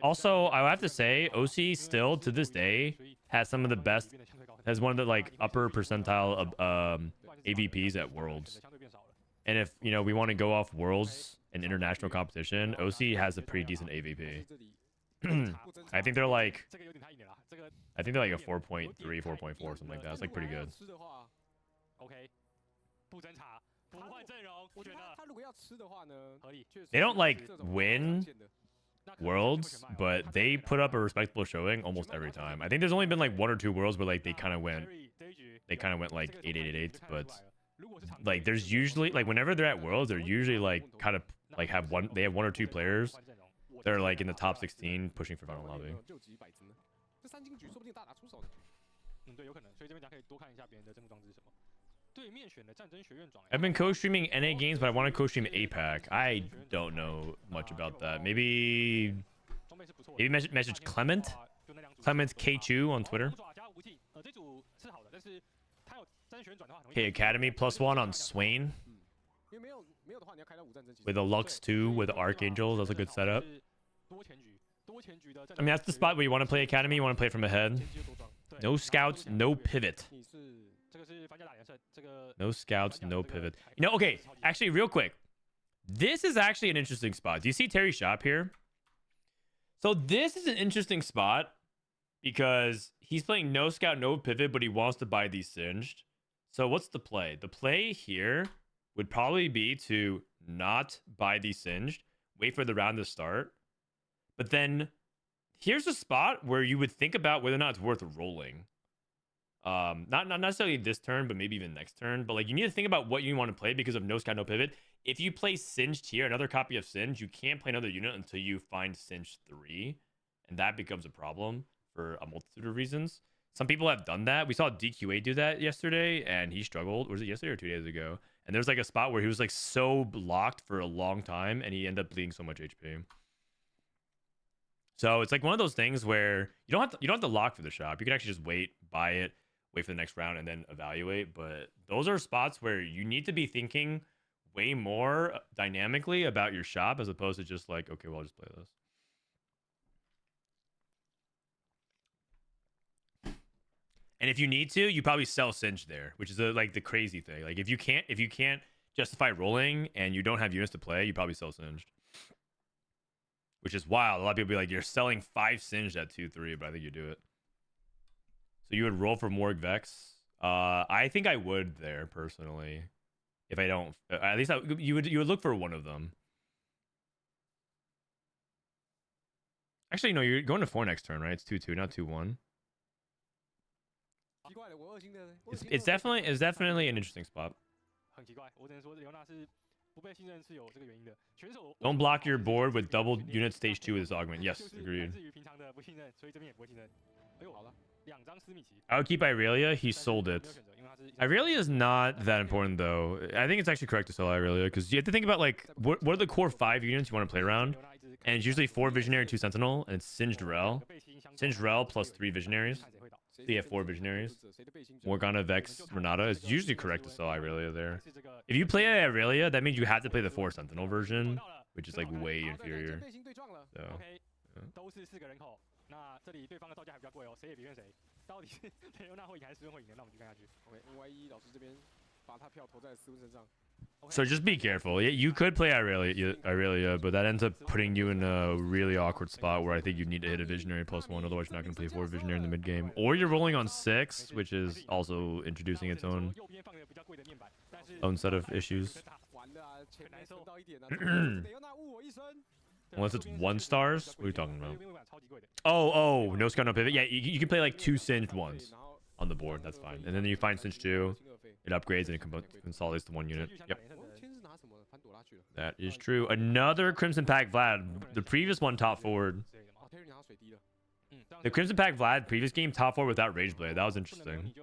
Also, I have to say, OCE still, to this day, has some of the best, has one of the like upper percentile of AVPs at Worlds. And if, you know, we want to go off Worlds and international competition, OCE has a pretty decent AVP. I think they're like a 4.3, 4.4, something like that. It's like pretty good. They don't like win Worlds, but they put up a respectable showing almost every time. I think there's only been like 1 or 2 Worlds where like they kind of went like 8-8-8-8, but like there's usually like whenever they're at Worlds, they're usually like kind of like have 1 or 2 players that are like in the top 16 pushing for final lobby. I've been co-streaming NA games, but I want to co-stream APAC. I don't know much about that. Maybe message Clement K2 on Twitter. Okay, Academy +1 on Swain. With a Lux 2 with Archangels. That's a good setup. I mean, that's the spot where you want to play Academy. You want to play from ahead. No scouts, no pivot. No scouts, no pivot. You know, okay, actually, real quick. This is actually an interesting spot. Do you see Terry's shop here? So this is an interesting spot because he's playing no scout, no pivot, but he wants to buy these singed. So what's the play? The play here would probably be to not buy these singed, wait for the round to start. But then here's a spot where you would think about whether or not it's worth rolling. Not necessarily this turn, but maybe even next turn. But like you need to think about what you want to play because of no scout, no pivot. If you play Singed here, another copy of Singed, you can't play another unit until you find Singed 3. And that becomes a problem for a multitude of reasons. Some people have done that. We saw DQA do that yesterday, and he struggled. Was it yesterday or 2 days ago? And there's like a spot where he was like so blocked for a long time, and he ended up bleeding so much HP. So it's like one of those things where you don't have to lock for the shop. You can actually just wait, buy it, wait for the next round, and then evaluate. But those are spots where you need to be thinking way more dynamically about your shop as opposed to just like, okay, well, I'll just play this. And if you need to, you probably sell Singed there, which is like the crazy thing. Like if you can't justify rolling and you don't have units to play, you probably sell Singed. Which is wild. A lot of people be like, you're selling 5 Singed at 2-3, but I think you do it. So you would roll for Morg Vex. I think I would there personally. If I don't, at least you would look for one of them. Actually, no, you're going to 4 next turn, right? It's 2-2, not 2-1. It's definitely an interesting spot. Don't block your board with double unit stage 2 with this augment. Yes, agreed. I would keep Irelia. He sold it. Irelia is not that important though. I think it's actually correct to sell Irelia because you have to think about like what are the core 5 units you want to play around, and it's usually 4 Visionary, 2 Sentinel, and it's Singed Rel plus 3 Visionaries. So you have 4 Visionaries. Morgana, Vex, Renata. It's usually correct to sell Irelia there. If you play Irelia, that means you have to play the 4 Sentinel version, which is like way inferior. So, yeah. So just be careful. Yeah, you could play Irelia, but that ends up putting you in a really awkward spot where I think you need to hit a Visionary +1, otherwise you're not going to play 4 Visionary in the mid game. Or you're rolling on 6, which is also introducing its own set of issues. Unless it's 1 stars? What are you talking about? Oh, no scout, no pivot. Yeah, you can play like 2 Singed ones on the board. That's fine. And then you find Singed 2. It upgrades and it consolidates to 1 unit. Yep. That is true. Another Crimson Pack Vlad. The previous one top forward. The Crimson Pack Vlad previous game top forward without Rage Blade. That was interesting.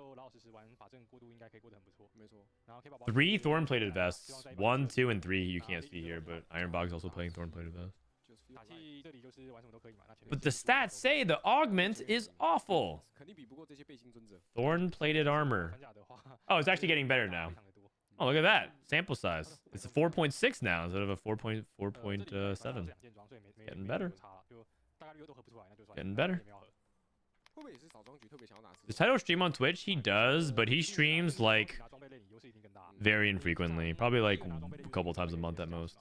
3 Thorn Plated Vests. 1, 2, and 3 you can't see here, but Ironbog's also playing Thorn Plated Vests. But the stats say the augment is awful. Thorn Plated Armor. Oh, it's actually getting better now. Oh, look at that. Sample size. It's a 4.6 now instead of a 4.7. Getting better. Getting better. Does Title stream on Twitch? He does, but he streams like very infrequently. Probably like a couple times a month at most.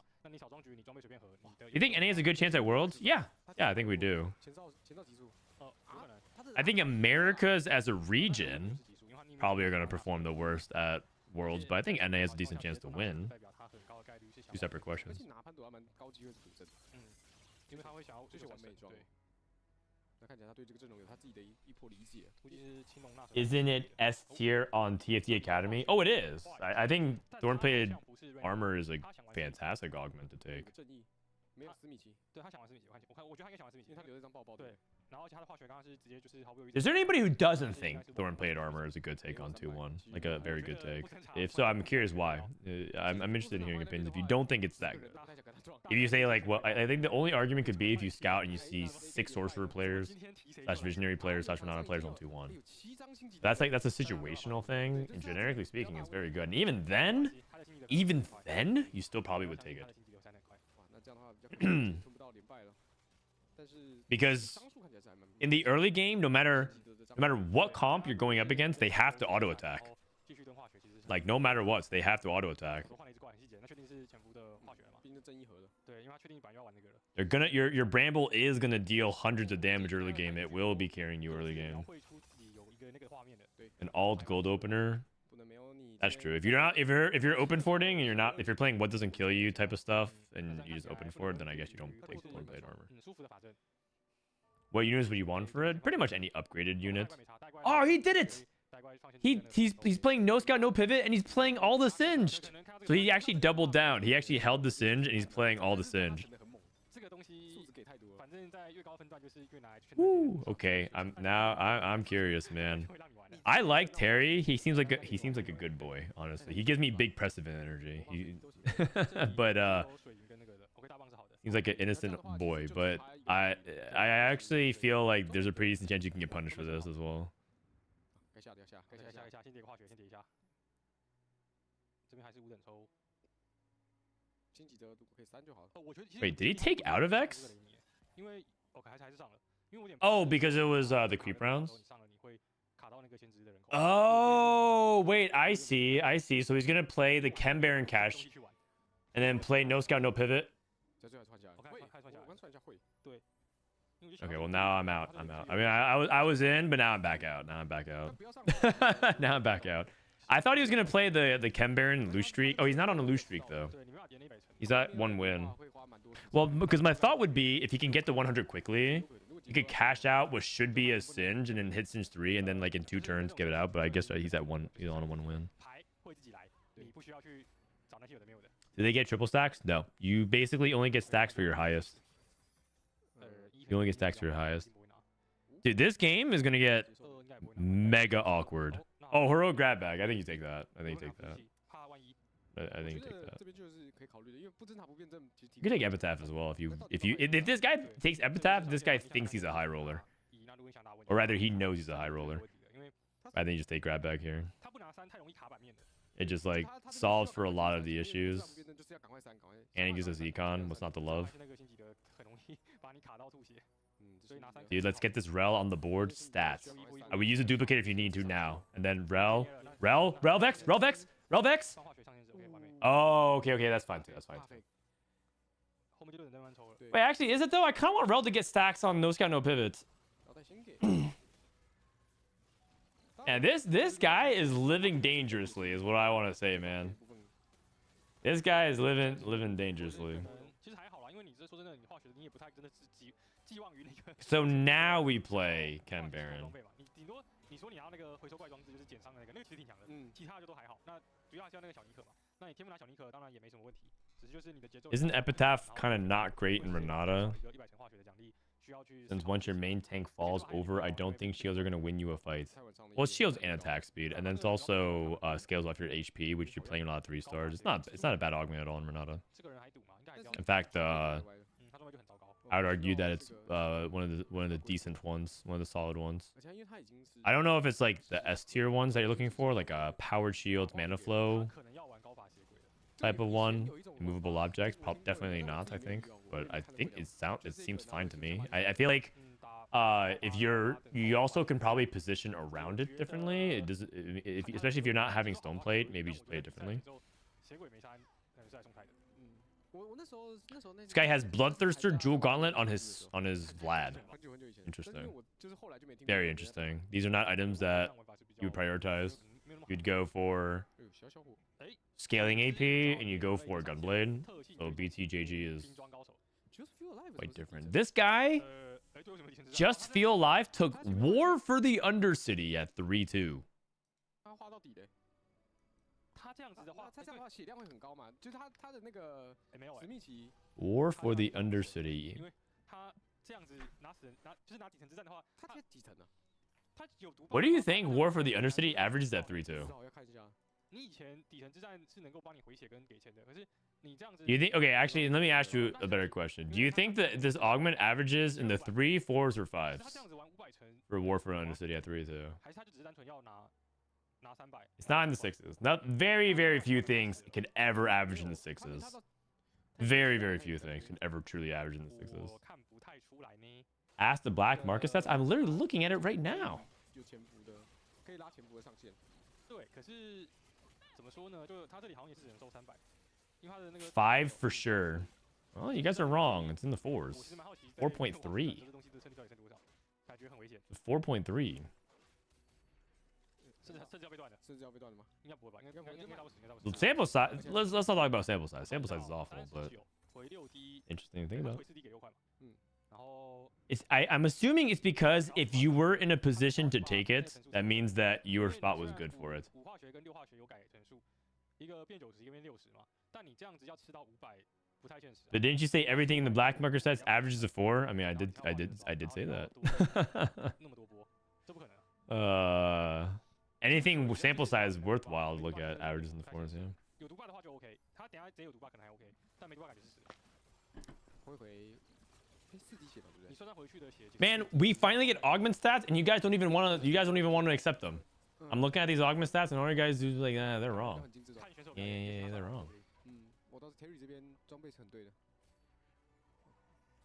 You think NA has a good chance at Worlds? Yeah. Yeah, I think we do. I think Americas as a region probably are going to perform the worst at Worlds, but I think NA has a decent chance to win. 2 separate questions. Isn't it S tier on TFT Academy? Oh, it is. I think Thorn-Plated Armor is a fantastic augment to take. Is there anybody who doesn't think Thorn-Plated Armor is a good take on 2-1? Like a very good take? If so, I'm curious why. I'm interested in hearing opinions if you don't think it's that good. If you say like, well, I think the only argument could be if you scout and you see 6 Sorcerer players / Visionary players / Renata players on 2-1. That's a situational thing, and generically speaking, it's very good. And even then, you still probably would take it. Because in the early game, no matter what comp you're going up against, they have to auto attack. like no matter what, they have to auto attack. 我换了一只怪很细节，那确定是潜伏的化学了嘛？毕竟是正义盒的。对，因为他确定本来就要玩那个了。 They're gonna your Bramble is gonna deal hundreds of damage early game. It will be carrying you early 描 game. 绘出自己有一个那个画面的。对。 An alt gold opener. 不能没有你。 That's true. If you're open fording and if you're playing what doesn't kill you type of stuff and you just open ford, then I guess you don't take Storm Blade armor. 舒服的法阵。 What units would you want for it? Pretty much any upgraded unit. Oh, he did it! He's playing no scout, no pivot, and he's playing all the singed. So he actually doubled down. He actually held the singe and he's playing all the singe. 这个东西反正在越高分段就是越拿来圈。 Woo. Okay, I'm curious, man. I like Terry. He seems like a good boy, honestly. He gives me big Perseverant energy. But seems like an innocent boy. But I actually feel like there's a pretty decent chance you can get punished for this as well. 该下，先叠个化学，先叠一下。这边还是5等抽。星级的如果可以3就好了。我觉得 Wait, did he take out of X? 因为 OK 还是上了，因为我有点。 Oh, because it was the creep rounds. 上了你会卡到那个先知的人口。 Oh, wait, I see. So he's gonna play the Chem Baron cash, and then play no scout, no pivot. 在最后串下来。会，我刚串一下会。对。 Okay, well now I'm out. I mean, I was in, but now I'm back out. Now I'm back out. I thought he was gonna play the Chem Baron loose streak. Oh, he's not on a loose streak though. He's at 1 win. Well, because my thought would be if he can get to 100 quickly, you could cash out what should be a singe and then hit singe 3 and then like in 2 turns give it out. But I guess he's at 1. He's on a 1 win. Do they get triple stacks? No. You basically only get stacks for your highest. You only get stacks for your highest. Dude, this game is gonna get mega awkward. Oh, heroic grab bag. I think you take that. I think you take that. You can take epitaph as well if this guy takes epitaph, this guy thinks he's a high roller. Or rather he knows he's a high roller. I think you just take grab bag here. It just like solves for a lot of the issues. And he gives us econ. What's not to love? Dude, let's get this Rel on the board. Stats. I would use a duplicate if you need to now. And then Rel Vex. Oh, okay, that's fine too. That's fine too. Wait, actually, is it though? I kind of want Rel to get stacks on no scout, no pivots. And this guy is living dangerously, is what I want to say, man. This guy is living dangerously. So now we play Chem Baron. Isn't Epitaph kind of not great in Renata? Since once your main tank falls over, I don't think shields are going to win you a fight. Well, it's shields and attack speed, and then it's also scales off your HP, which you're playing a lot of 3 stars. It's not a bad augment at all in Renata. In fact, I would argue that it's one of the decent ones, one of the solid ones. I don't know if it's like the S tier ones that you're looking for, like a powered shield, mana flow type of one, immovable objects. Definitely not, I think. But I think it seems fine to me. I feel like you also can probably position around it differently. It does, especially if you're not having stone plate, maybe just play it differently. This guy has Bloodthirster, Jewel Gauntlet on his Vlad. Interesting. Very interesting. These are not items that you would prioritize. You'd go for scaling AP and you go for Gunblade. So BTJG is quite different. This guy, Just Feel Alive, took War for the Undercity at 3-2. War for the Undercity. What do you think War for the Undercity averages at 3-2? You think? Okay, actually, let me ask you a better question. Do you think that this augment averages in the 3s, 4s, or 5s for War for Undercity at 3-2? It's not in the 6s. Not very few things can ever average in the 6s. Very few things can ever truly average in the 6s. Ask the black market stats. I'm literally looking at it right now. 怎么说呢？就他这里好像也是只能收300，因为他的那个 5 for sure. Well, you guys are wrong. It's in the 4s. 我其实蛮好奇 4.3这东西的胜率到底剩多少？感觉很危险， 4.3. 甚至要被断的，甚至要被断了吗？应该不会吧？应该到不死，应该到不 The 死。 sample size. Let's not talk about sample size. Sample size is awful, but 回6D， interesting to think 他 about. 回4D 给6块嘛，然后 I'm assuming it's because if you were in a position to take it, that means that your spot was good for it. 5化学跟6化学有改乘数，一个变90，一个变60嘛。但你这样子要吃到500，不太现实。 But didn't you say everything in the black marker sets averages a 4? I mean, I did say that. 那么多波，这不可能。Anything sample size worthwhile to look at averages in the 4s, yeah. 有毒霸的话就 OK，他等下直接有毒霸可能还 OK，但没毒霸感觉是死的。回4D 血吧，对不对？你算他回去的血。Man, we finally get augment stats, and you guys don't even want to accept them. I'm looking at these augment stats, and all you guys do is like, they're wrong. 很精致的。 Yeah, they're wrong. 我倒是 Terry 这边装备是很对的，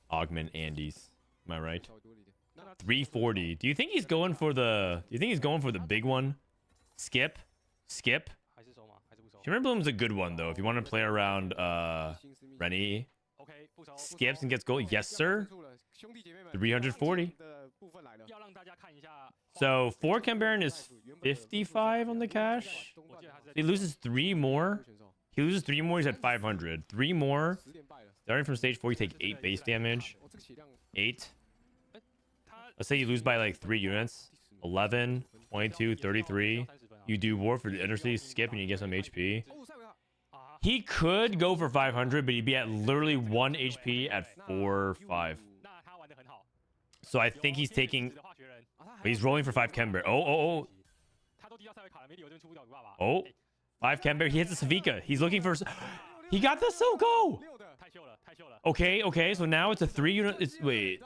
Augment Andes. Am I right? 稍微多了一点。 340. Do you think he's going for the? Do you think he's going for the big one? Skip. 还是收吗？还是不收 Shimmer Bloom's a good one though. If you want to play around Rennie, OK， 不收。 skips and gets gold. Yes, sir. 兄弟姐妹们 340. 的部分来了。要让大家看一下。 So 4 Chem Baron is 55 on the cash. He loses 3 more. He loses 3 more. He's at 500. 3 more. Starting from stage 4, you take 8 base damage. 8. Let's say you lose by like 3 units. 11, 22, 33. You do war for the Undercity, skip, and you get some HP. He could go for 500, but he'd be at literally 1 HP at 4-5. So I think he's taking... He's rolling for 5 Chem Bear. Oh. 5 Chem Bear. He hits the Savika. He's looking for... He got the Soko! Okay. So now it's a 3 unit... Wait.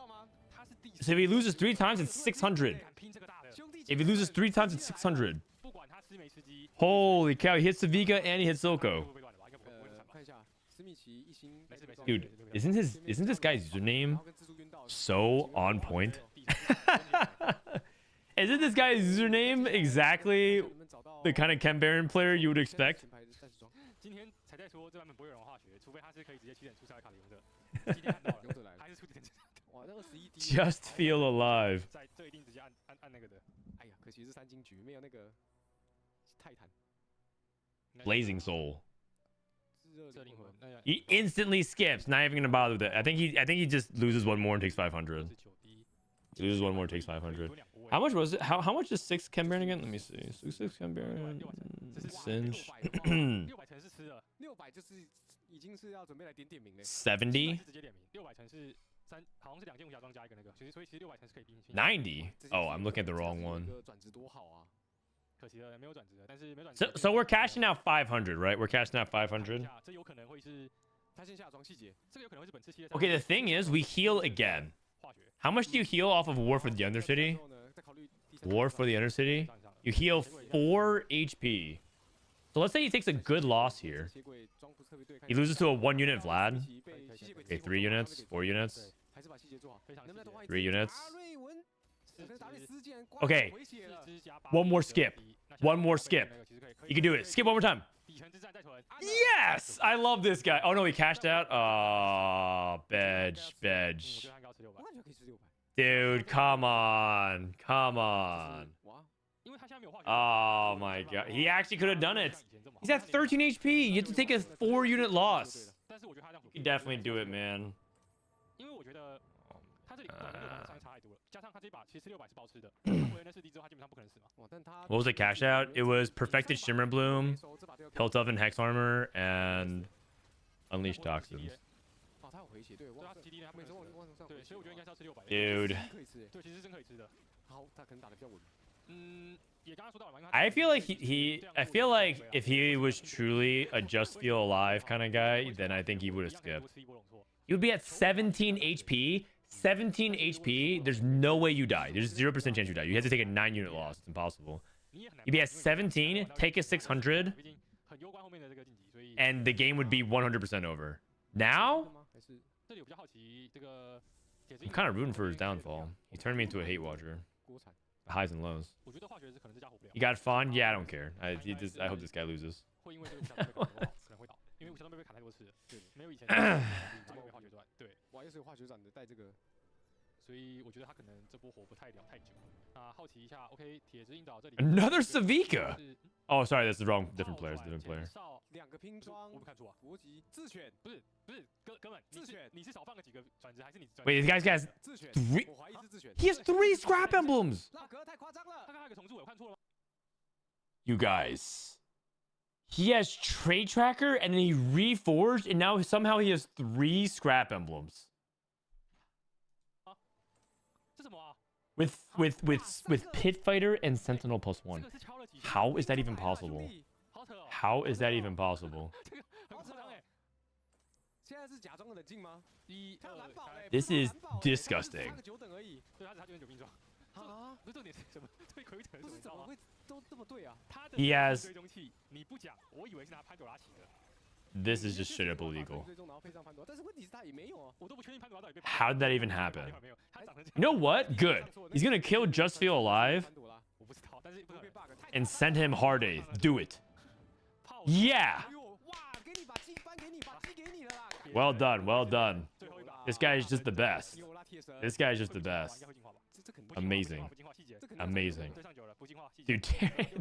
So if he loses 3 times, it's 600. If he loses 3 times, it's 600. Holy cow, he hits Savika and he hits Soko. Dude, isn't this guy's username so on point? Isn't this guy's username exactly the kind of Chem Baron player you would expect? Just feel alive. 哎呀，可惜是3金局，没有那个泰坦。 Blazing Soul. 这灵魂， He instantly skips. Not even gonna bother with it. I think he just loses 1 more and takes 500. Loses 1 more, takes 500. How much was it? How much is 6 Chem Baron again? Let me see. 6 Chem Baron. Singe. 600层是吃的，600就是已经是要准备来点名了。 70. 直接点名，600层是好像是2件武侠装加一个那个，所以其实600层是可以拼。 90. Oh, I'm looking at the wrong one. 转职多好啊！ 可惜了，没有转职的，但是没转职。 So we're cashing out 500, right? We're cashing out 500. 这有可能会是他先下装细节，这个有可能会是本次系列。 Okay, the thing is, we heal again. How much do you heal off of War for the Undercity? War for the Undercity? You heal 4 HP. So let's say he takes a good loss here. He loses to a 1 unit Vlad. Okay, 3 units, 4 units, 3 units. Okay, 1 more skip. 1 more skip. You can do it. Skip 1 more time. Yes! I love this guy. Oh no, he cashed out. Oh, Bedge. Dude, come on. Oh my god. He actually could have done it. He's at 13 HP. You have to take a 4 unit loss. You can definitely do it, man. What was the cash out? It was Perfected Shimmer Bloom, Hilt Oven Hex Armor, and Unleashed Toxins. Dude. I feel like I feel like if he was truly a just feel alive kind of guy, then I think he would have skipped. He would be at 17 HP. 17 HP. There's no way you die. There's 0% chance you die. You have to take a 9 unit loss. It's impossible. You'd be at 17, take a 600, and the game would be 100% over. Now, I'm kind of rooting for his downfall. He turned me into a hate watcher. Highs and lows. You got fun? Yeah, I don't care. I hope this guy loses. 会因为这个无瑕装备可能会倒，因为无瑕装备被砍太多次了，没有以前这么会化学转，对，哇，又是有化学转的带这个，所以我觉得他可能这波活不太了太久。那好奇一下 ，OK， 铁之硬岛这里 Another Savika. Oh, sorry, that's the wrong. Different players. Different player. 2个拼装，我没看错啊，国籍自选，不是哥们，你是少放了几个转职，还是你 Wait, this guy's got 自选 three. 我怀疑是自选。 He has 3 scrap emblems. 那哥太夸张了，他刚才有个重铸，我看错了吗？ You guys. He has Trade Tracker and then he reforged and now somehow he has 3 scrap emblems. 这什么啊？ With Pit Fighter and Sentinel +1. 这个是敲了几下 How is that even possible? 好扯哦， How is that even possible? 这个很夸张哎。现在是假装的冷静吗？他有蓝宝哎 This 不是 is 蓝宝哎 disgusting. 差个9等而已对，他只9兵装，啊！不是重点是什么？对奎特不是你知道吗？怎么会都这么对啊？他的 He has- 追踪器，你不讲，我以为是拿潘朵拉起的， This is just straight up illegal. 最终然后配上潘多，但是问题是他也没有啊。我都不确定潘朵拉到底被 How did that even happen? 没有，他长成这 You 样 know what? Good. He's gonna kill Just Feel Alive 潘多拉我不知道，但是不会被是 bug 太 and send him Hard Eighth. Do it. 炮 Yeah. 哎呦哇，给你把鸡搬给你，把鸡给你了啦。 Well done. Well done. 最后一把 This guy is just the best. 有啦，铁蛇。 This guy is just the 应该 best. 会进化吧？这肯定 Amazing. 不进化细节，这肯定 Amazing. 对上久了不进化细节 Dude,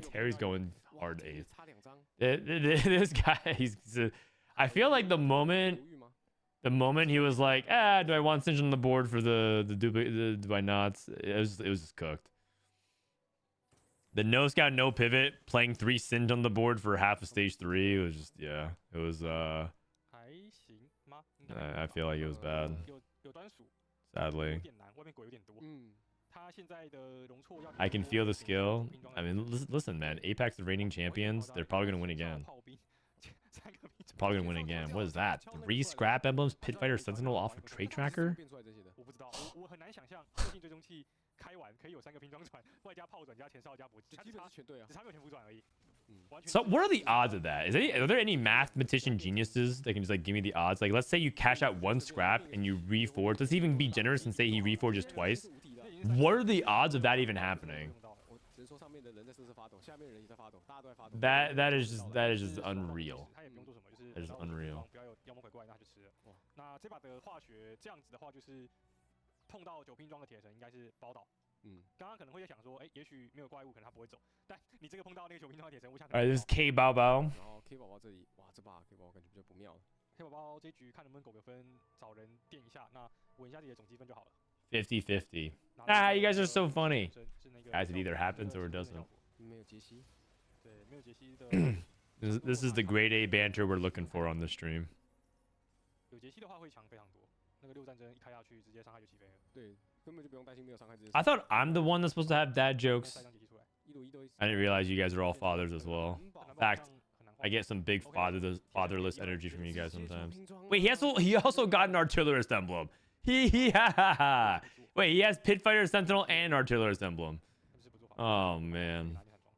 Terry's going 哇 hard 这个 eighth. 差2张， This guy, I feel like the 犹 moment 豫吗？ he was like, do I want Singe on the board for the do I not? It was just cooked. The no scout, no pivot, playing 3 Singe on the board for half of stage 3 was just it was 还行吗？应该 I feel like it was bad. 有专属，有 Sadly, 点难，外面鬼有点多。嗯，他现在的容错要 I can feel the skill. I mean, listen, man. APAC's the reigning champions. They're probably gonna win again. 炮兵三个兵 Probably gonna win again. What is that? 3 scrap emblems, Pit Fighter, Sentinel off of Trade Tracker. 变出来这些的。我不知道，我很难想象特定追踪器开完可以有3个拼装船，外加炮转加前哨加补，它基只差本是全对啊只。差没有全副转而已。完全 So, what are the odds of that? Are there any mathematician geniuses that can just like give me the odds? Like, let's say you cash out 1 scrap and you reforge. Let's even be generous and say he reforges twice. What are the odds of that even happening? 我只能说上面的人在瑟瑟发抖，下面的人也在发抖，大家都在发抖。 That is just unreal. 他也不用做什么，就是 That is 只要我 unreal. 不要有妖魔鬼怪，那他就吃了。那这把的化学这样子的话，就是碰到9拼装的铁神应该是包倒。嗯，刚刚可能会在想说，哎，也许没有怪物，可能他不会走。但你这个碰到那个9拼装的铁神，我想 All right, this is Kbaobao. 然后 K 宝宝这里，哇，这把 K 宝宝感觉比较不妙了。黑宝宝这一局看能不能苟个分，找人垫一下，那稳一下自己的总积分就好了。 50-50. 拿 Ah, 到 you guys are so funny. 是那个 Guys, it either happens or it doesn't. 没有杰西，对，没有杰西的 This is the grade A banter we're looking for on this stream. 有杰西的话会强非常多。那个6战争一开下去，直接伤害就起飞了。对，根本就不用担心没有伤害这件事。 I thought I'm the one that's supposed to have dad 那 jokes. 塞张杰西出来，一路一都。 I didn't realize you guys are all fathers as well. 很饱 Fact, 很难 I 画 get some big fatherless energy from you guys 直接就 sometimes. 拼装 Wait, he also got an artillerist emblem. Ha. Wait, he has Pit Fighter Sentinel and artillerist emblem. 那就是不做法。 Oh man, 拿一件装，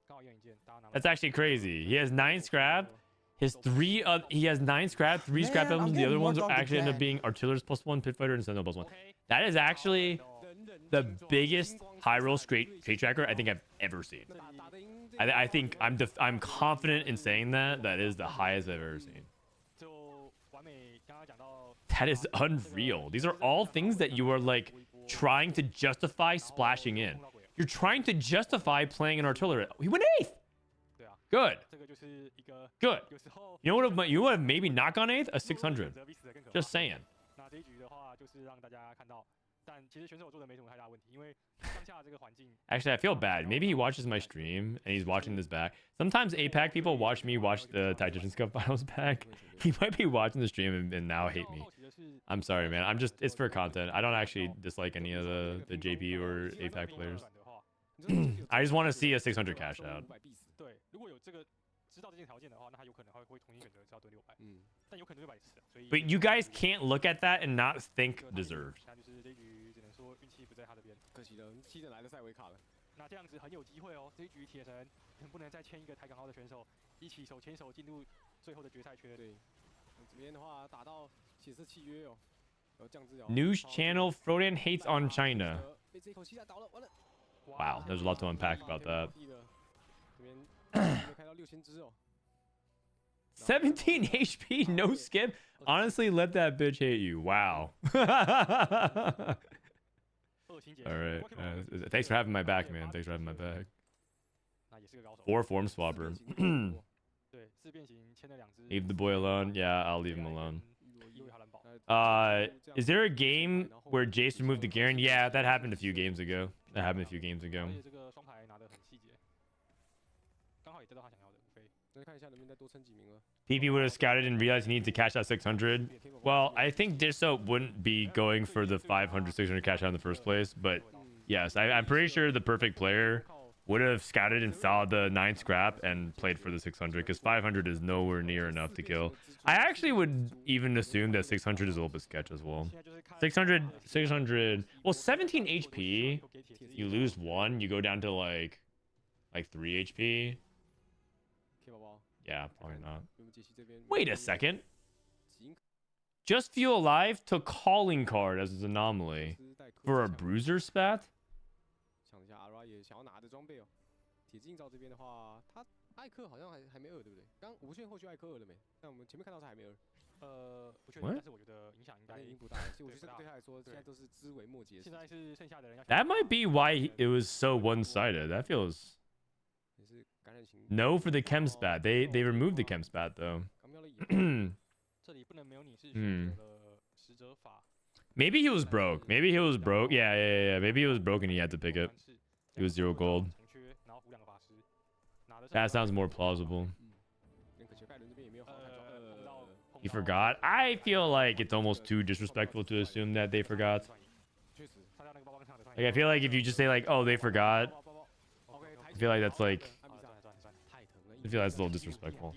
刚好一人一件，大家拿了。 that's actually crazy. He has 9 scrap. His he has 9 scrap, 3 scrap Man, I'm emblems. The other getting ones more dog actually end up than being artillerist +1, Pit Fighter, and Sentinel +1. OK， That is actually 人人 the 拼装 biggest 星光 high roll 三 straight trade tracker I think I've ever seen. 打得赢这 I 个 think I'm confident in saying that is the highest I've ever seen. 就完美刚刚讲到 That is unreal. These are all things that you are like trying to justify splashing in. You're trying to justify playing an artillery. He went 8th. 对啊， Good. 这个就是一个 Good. 有时候 You know what? You would have maybe not gone 8th? A 600. 选择比死的更可怕 Just saying. 那这一局的话，就是让大家看到，但其实选手做的没什么太大问题，因为当下这个环境， Actually, I feel bad. Maybe he watches my stream and he's watching this back. Sometimes APAC people watch me watch the Tactician Cup finals back. He might be watching the stream and now hate me. 好奇的是， I'm sorry, man. It's for content. I don't actually dislike any of the JP or APAC players. 的话， I just want to see a 600 cash out. 对，如果有这个知道这件条件的话，那他有可能会重新选择是要蹲600，嗯，但有可能就100次，所以 But you guys can't look at that and not think deserved. 那就是这一局只能说运气不在他这边。可惜了，7人来了塞维卡了。那这样子很有机会哦，这一局铁神能不能再签一个台港澳的选手，一起手牵手进入最后的决赛圈？对，这边的话打到血色契约哦，然后降治疗。 News channel Frodan hates on China. 被这一口气打倒了，完了。 Wow, there's a lot to unpack about that. 这边开到6000只哦。17 HP, no skip. Honestly, let that bitch hate you. Wow. All right. Thanks for having my back, man. Thanks for having my back. 4 form swapper. Leave the boy alone. Yeah, I'll leave him alone. Is there a game where Jace removed the Garen? Yeah, that happened a few games ago. PP would have scouted and realized he needs to cash out 600. Well, I think Dissoap wouldn't be going for the 500, 600 cash out in the first place. But yes, I'm pretty sure the perfect player would have scouted and saw the 9 scrap and played for the 600 because 500 is nowhere near enough to kill. I actually would even assume that 600 is a little bit sketch as well. 600. Well, 17 HP. You lose 1, you go down to like 3 HP. Yeah, probably not. Wait a second. Just Feel Alive took Calling Card as his anomaly for a Bruiser spat? 想一下 ，Ara 也想要拿的装备哦。铁镜照这边的话，他艾克好像还没2，对不对？刚无限后续艾克2了没？但我们前面看到他还没2。不确定，但是我觉得影响应该已经不大。其实我觉得对他来说，现在都是枝微末节。现在是剩下的人要。That might be why it was so one-sided. That feels. No for the chem spat. They removed the chem spat though. Maybe he was broke. Yeah. Maybe he was broke and he had to pick it. It was 0 gold. That sounds more plausible. He forgot. I feel like it's almost too disrespectful to assume that they forgot. Like, I feel like if you just say like, oh, they forgot, I feel like that's like. I feel that's a little disrespectful.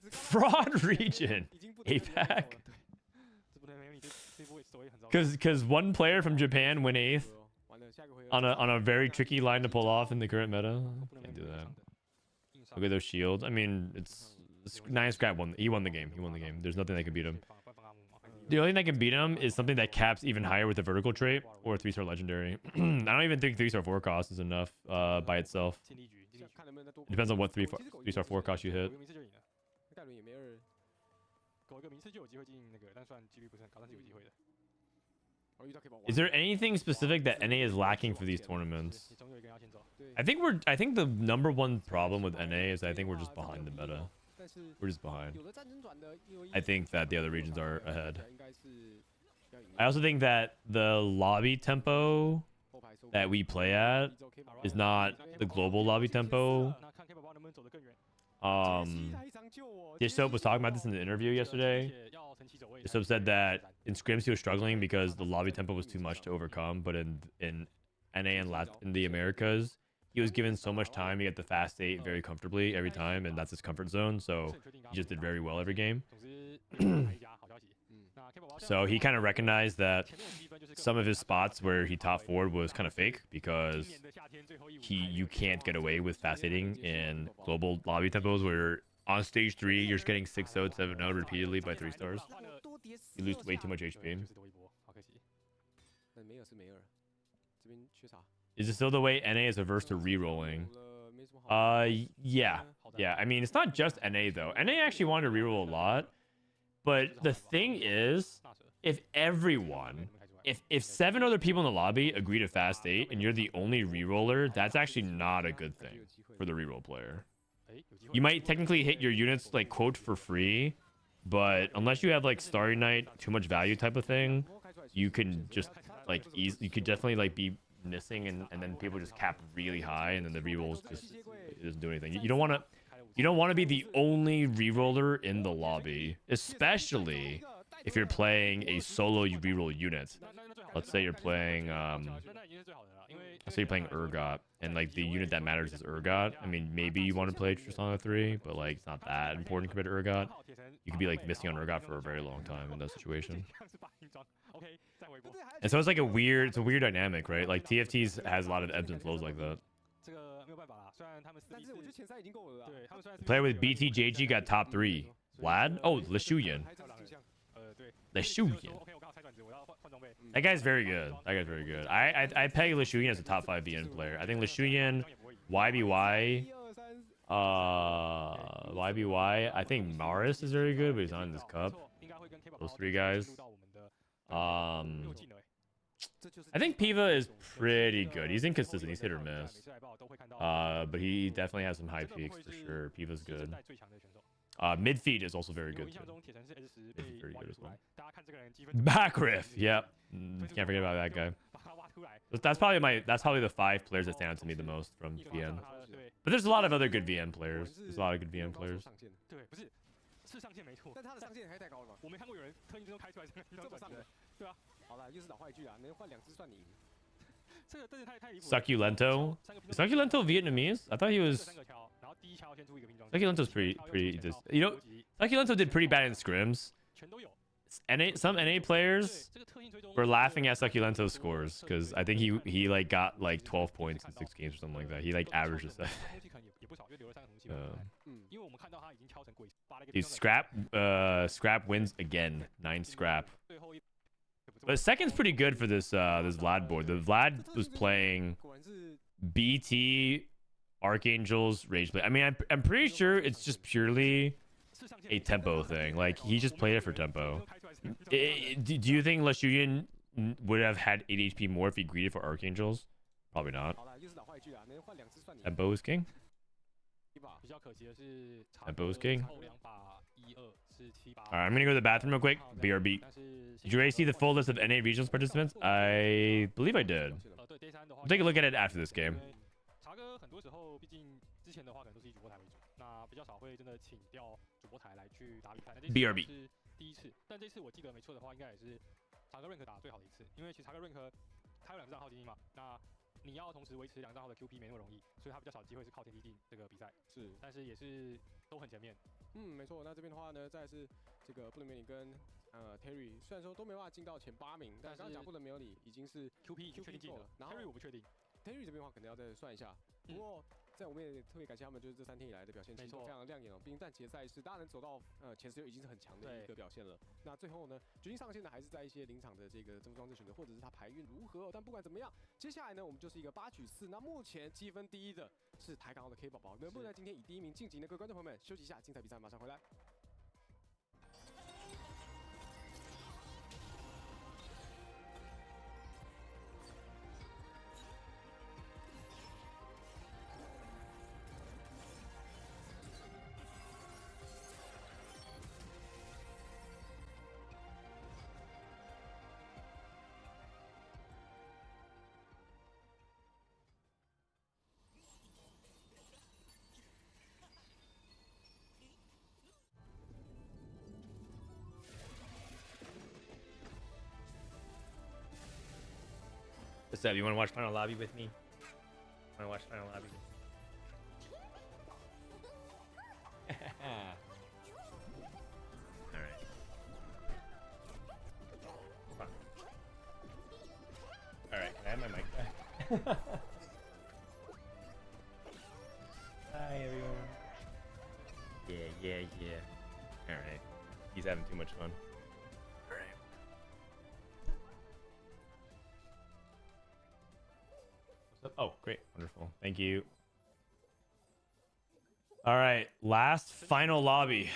Fraud region, APAC. Because one player from Japan went 8th on a very tricky line to pull off in the current meta. Can't do that. Look at those shields. I mean, it's 9 scrap won. He won the game. There's nothing that can beat him. The only thing that can beat him is something that caps even higher with a vertical trait or a 3-star legendary. I don't even think 3-star 4 cost is enough by itself. It depends on what 3-star 4 cost you hit. Is there anything specific that NA is lacking for these tournaments? I think the number one problem with NA is I think we're just behind the meta. We're just behind. I think that the other regions are ahead. I also think that the lobby tempo that we play at is not the global lobby tempo. Dissoap was talking about this in the interview yesterday. Dissoap said that in scrims he was struggling because the lobby tempo was too much to overcome, but in NA and in the Americas, he was given so much time to get the fast 8 very comfortably every time, and that's his comfort zone, so he just did very well every game. So he kind of recognized that some of his spots where he top forward was kind of fake because you can't get away with fast hitting in global lobby tempos where on stage 3 you're just getting 6-0, 7-0 repeatedly by 3 stars. You lose way too much HP. Is it still the way NA is averse to rerolling? Yeah. I mean, it's not just NA though. NA actually wanted to reroll a lot, but the thing is, if 7 other people in the lobby agree to fast 8 and you're the only reroller, that's actually not a good thing for the reroll player. You might technically hit your units like quote for free, but unless you have like Starry Night, too much value type of thing, you can just like you could definitely like be missing and then people just cap really high and then the rerolls just doesn't do anything. You don't want to be the only reroller in the lobby, especially if you're playing a solo reroll unit. Let's say you're playing Urgot and like the unit that matters is Urgot. I mean, maybe you want to play Tristana 3, but like it's not that important compared to Urgot. You could be like missing on Urgot for a very long time in that situation. And so it's like a weird dynamic, right? Like TFTs has a lot of ebbs and flows like that. The player with BTJG got top 3. Vlad? Oh, Lishuyan. That guy's very good. I peg Lishuyan as a top 5 VN player. I think Lishuyan, YBY, YBY. I think Maris is very good, but he's not in this cup. Those three guys. I think Piva is pretty good. He's inconsistent. He's hit or miss. But he definitely has some high peaks for sure. Piva's good. Midfeed is also very good. Midfeed very good as well. Back riff. Yep. Can't forget about that guy. That's probably the 5 players that stand out to me the most from VN. But there's a lot of other good VN players. There's a lot of good VN players. 是上线没错，但他的上限还太高了吧？我没看过有人特意这种开出来这么上的。对啊，好了，又是老话一句啊，能换2只算你赢。这个真是太离谱了。Succulento. Is Succulento Vietnamese? I thought he was. Succulento's pretty. You know, Succulento did pretty bad in scrims. Some NA players were laughing at Succulento's scores because I think he like got like 12 points in 6 games or something like that. He like averages that. Dude, Scrap wins again. 9 Scrap. But second's pretty good for this this Vlad board. The Vlad was playing BT, Archangels, Rage Play. I mean, I'm pretty sure it's just purely a tempo thing. Like he just played it for tempo. Do you think Lashudian would have had 8 HP more if he greeted for Archangels? Probably not. Tempo is king. Tempo is king. Alright, I'm gonna go to the bathroom real quick. BRB. Did you already see the full list of NA regionals participants? I believe I did. We'll take a look at it after this game. BRB. 第一次，但这次我记得没错的话，应该也是查克 rank 打最好的一次，因为其实查克 rank 他有2个账号精英嘛，那你要同时维持2个账号的 QP 没那么容易，所以他比较少机会是靠天梯进这个比赛。是，但是也是都很前面。没错。那这边的话呢，再是这个布伦梅里跟Terry， 虽然说都没办法进到前8名，但刚刚讲布伦梅里已经是 QP 已经确定进了，然后 Terry 我不确定。Terry 这边的话可能要再算一下，不过。在我们也特别感谢他们，就是这3天以来的表现，其实都非常的亮眼哦。毕竟战旗的赛事，大家能走到前16已经是很强的一个表现了。那最后呢，决定上线的还是在一些临场的这个增装置选择，或者是他排运如何。但不管怎么样，接下来呢，我们就是一个8取4。那目前积分第1的是台港澳的 Kbaobao，能不能在今天以第1名晋级呢？各位观众朋友们，休息一下，精彩比赛马上回来。What's up? You want to watch Final Lobby with me? Want to watch Final Lobby with me? All right. All right. Can I have my mic back? Hi, everyone. Yeah. All right. He's having too much fun. All right. Oh, great. Wonderful. Thank you. All right. Last final lobby.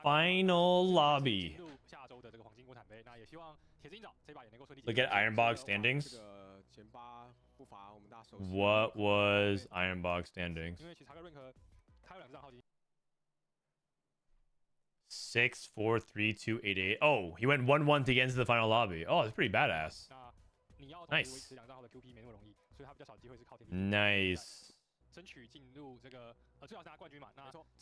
Final lobby. Look at Ironbog standings. What was Ironbog standings? 6, 4, 3, 2, 8, 8. Oh, he went 1-1 to get into the final lobby. Oh, that's pretty badass. Nice. Nice.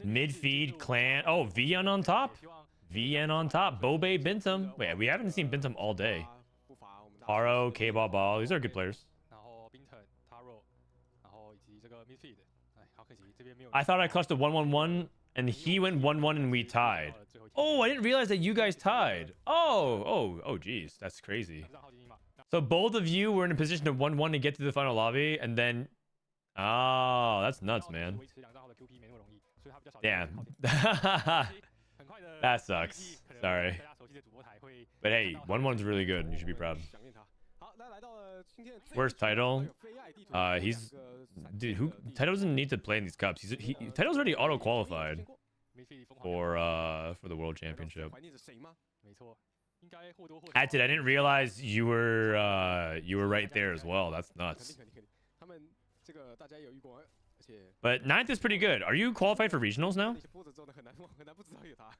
Midfeed clan. Oh, VN on top. VN on top. Bobae, Binteum. Wait, we haven't seen Binteum all day. Taro, Kbaobao. These are good players. I thought I clutched a 1-1-1 and he went 1-1 and we tied. Oh, I didn't realize that you guys tied. Oh, geez. That's crazy. So both of you were in a position of 1-1 to get to the final lobby, and then... Oh, that's nuts, man. Damn. That sucks. Sorry. But hey, 1-1's really good. You should be proud. Where's Title? He's dude. Who Title doesn't need to play in these cups. Title's already auto qualified for the World Championship. I didn't realize you were right there as well. That's nuts. But 9th is pretty good. Are you qualified for regionals now?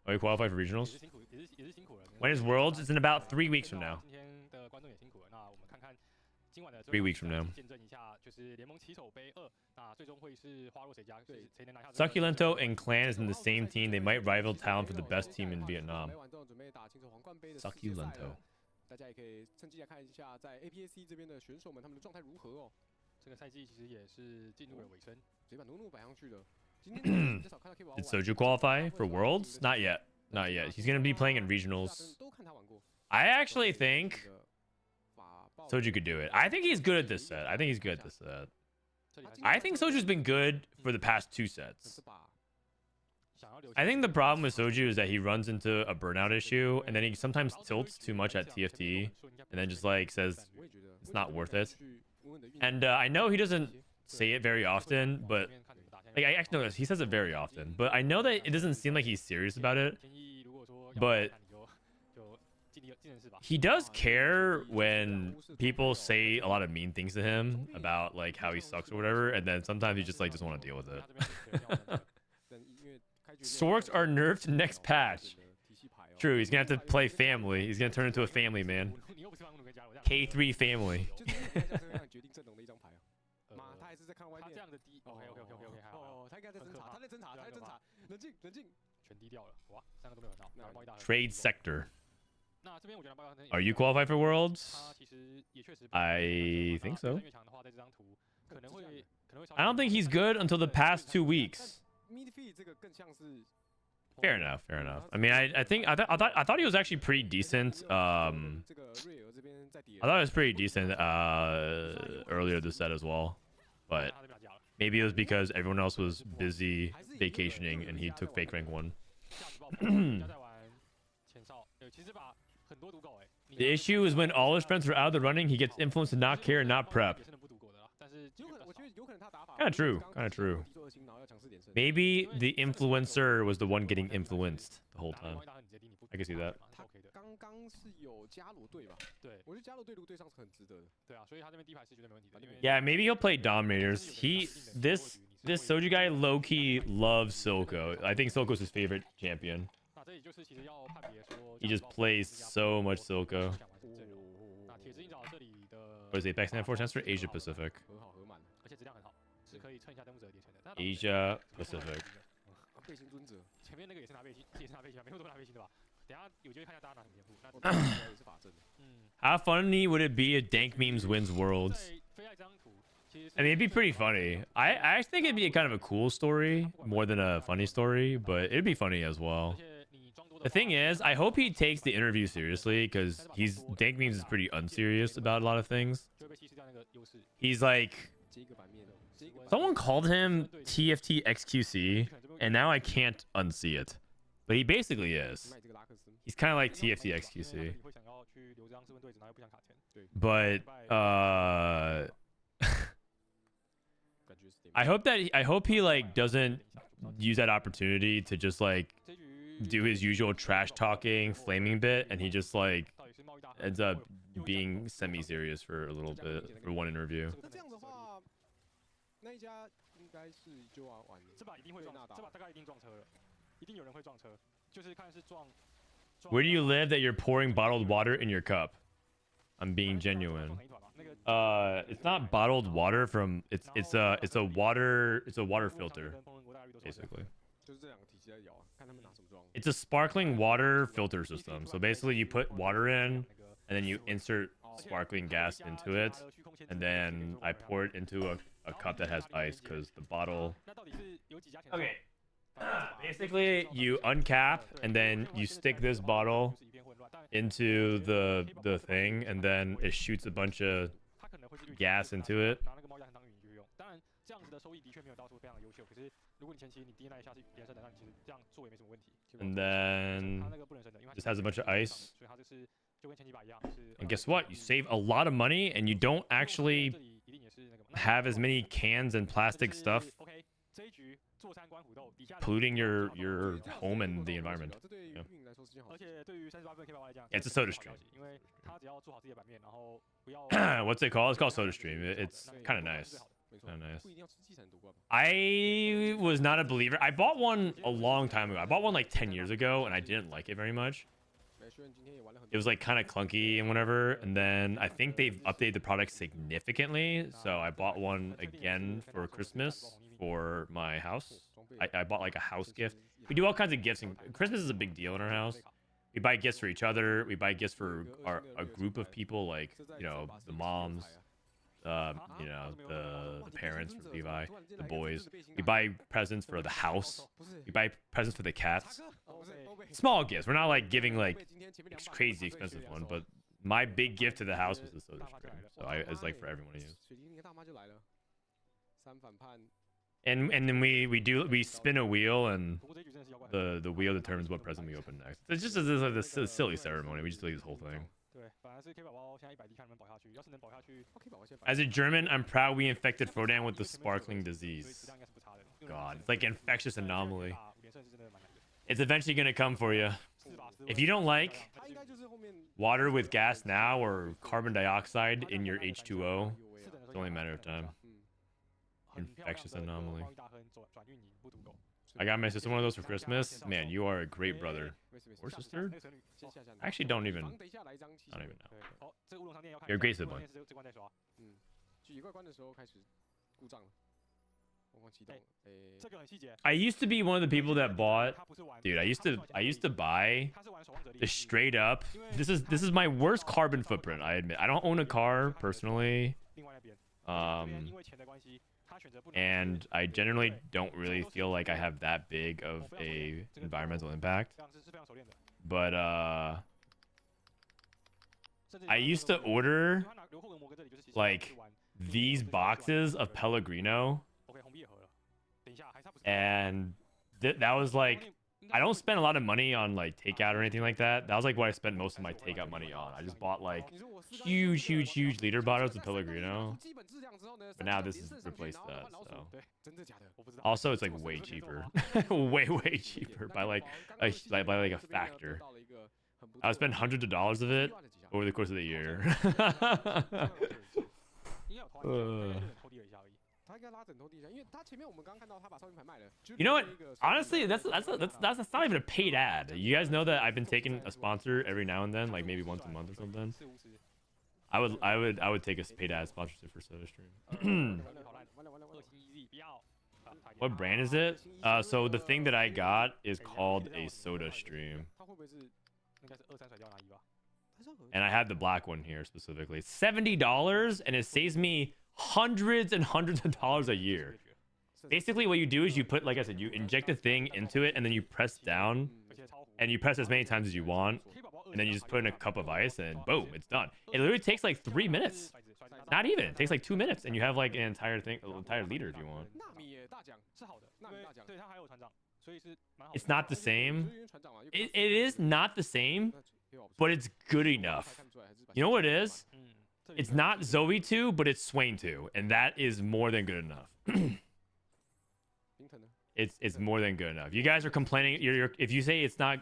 Are you qualified for regionals? When is Worlds? It's in about 3 weeks from now. 3 weeks from now. Succulento and Clan is in the same team. They might rival talent for the best team in Vietnam. Succulento. 这个赛季其实也是进入了尾声。 Did Soju qualify for Worlds? Not yet. Not yet. He's going to be playing in regionals. I actually think Soju could do it. I think he's good at this set. I think he's good at this set. I think Soju's been good for the past 2 sets. I think the problem with Soju is that he runs into a burnout issue, and then he sometimes tilts too much at TFT, and then just like says it's not worth it. And I know he doesn't say it very often, but like I actually know he says it very often. But I know that it doesn't seem like he's serious about it. But he does care when people say a lot of mean things to him about like how he sucks or whatever, and then sometimes he just like doesn't want to deal with it. Sorks are nerfed next patch. True, he's gonna have to play family. He's gonna turn into a family man. K3 family. Trade sector. Are you qualified for Worlds? I think so. I don't think he's good until the past 2 weeks. Fair enough. Fair enough. I mean, I thought he was actually pretty decent. I thought it was pretty decent earlier this set as well, but maybe it was because everyone else was busy vacationing and he took fake rank 1. The issue is when all his friends are out of the running, he gets influenced to not care and not prep. Kind of true. Kind of true. Maybe the influencer was the one getting influenced the whole time. I can see that. Yeah, maybe he'll play Dominators. This Soju guy low-key loves Silco. I think Silco's his favorite champion. He just plays so much Silco. What is APAC stand for? Stands for Asia Pacific. Asia Pacific. How funny would it be if Dank Memes wins Worlds? I mean, it'd be pretty funny. I actually think it'd be kind of a cool story more than a funny story, but it'd be funny as well. The thing is, I hope he takes the interview seriously because Dank Memes is pretty unserious about a lot of things. He's like, someone called him TFT XQC, and now I can't unsee it. But he basically is. He's kind of like TFT XQC. But I hope he like doesn't use that opportunity to just like do his usual trash talking flaming bit, and he just like ends up being semi-serious for a little bit for one interview. Where do you live that you're pouring bottled water in your cup? I'm being genuine. It's not bottled water from it's a water filter, basically. It's a sparkling water filter system. So basically you put water in and then you insert sparkling gas into it, and then I pour it into a cup that has ice because the bottle. Okay. Basically, you uncap and then you stick this bottle into the thing, and then it shoots a bunch of gas into it. And then this has a bunch of ice. And guess what? You save a lot of money, and you don't actually have as many cans and plastic stuff polluting your home and the environment. Yeah. It's a soda stream. What's it called? It's called Soda Stream. It's kind of nice. Kind of nice. I was not a believer. I bought one a long time ago. I bought one like 10 years ago, and I didn't like it very much. It was like kind of clunky and whatever. And then I think they've updated the product significantly. So I bought one again for Christmas for my house. I bought like a house gift. We do all kinds of gifts, and Christmas is a big deal in our house. We buy gifts for each other. We buy gifts for a group of people, like, you know, the moms, you know, the parents for Levi, the boys. We buy presents for the house. We buy presents for the cats. Small gifts. We're not like giving like crazy expensive one, but my big gift to the house was the soda stream. So it's like for everyone to use. And then we spin a wheel, and the wheel determines what present we open next. It's just a silly ceremony. We just do this whole thing. As a German, I'm proud we infected Frodan with the sparkling disease. God, it's like an infectious anomaly. It's eventually gonna come for you. If you don't like water with gas now or carbon dioxide in your H2O, it's only a matter of time. Infectious anomaly. I got my sister one of those for Christmas. Man, you are a great brother. Or sister? I actually don't even know. You're a great sibling. I used to be one of the people that bought, dude. I used to buy the straight up. This is my worst carbon footprint, I admit. I don't own a car personally. And I generally don't really feel like I have that big of a environmental impact. But I used to order like these boxes of Pellegrino, and that was like, I don't spend a lot of money on like takeout or anything like that. That was like what I spent most of my takeout money on. I just bought like huge liter bottles of Pellegrino, but now this has replaced that. So also it's like way cheaper, way cheaper by like a factor. I would spend hundreds of dollars of it over the course of the year. You know what? Honestly, that's not even a paid ad. You guys know that I've been taking a sponsor every now and then, like maybe once a month or something. I would take a paid ad sponsorship for Soda Stream. What brand is it? So the thing that I got is called a Soda Stream. And I had the black one here specifically. It's $70, and it saves me hundreds and hundreds of dollars a year. Basically what you do is you put, like I said, you inject a thing into it, and then you press down, and you press as many times as you want, and then you just put in a cup of ice, and boom, it's done. It literally takes like 3 minutes. Not even. It takes like 2 minutes, and you have like an entire liter if you want. It's not the same. It is not the same, but it's good enough. You know what it is? It's not Zoe 2, but it's Swain 2, and that is more than good enough. It's more than good enough. You guys are complaining. If you say it's not,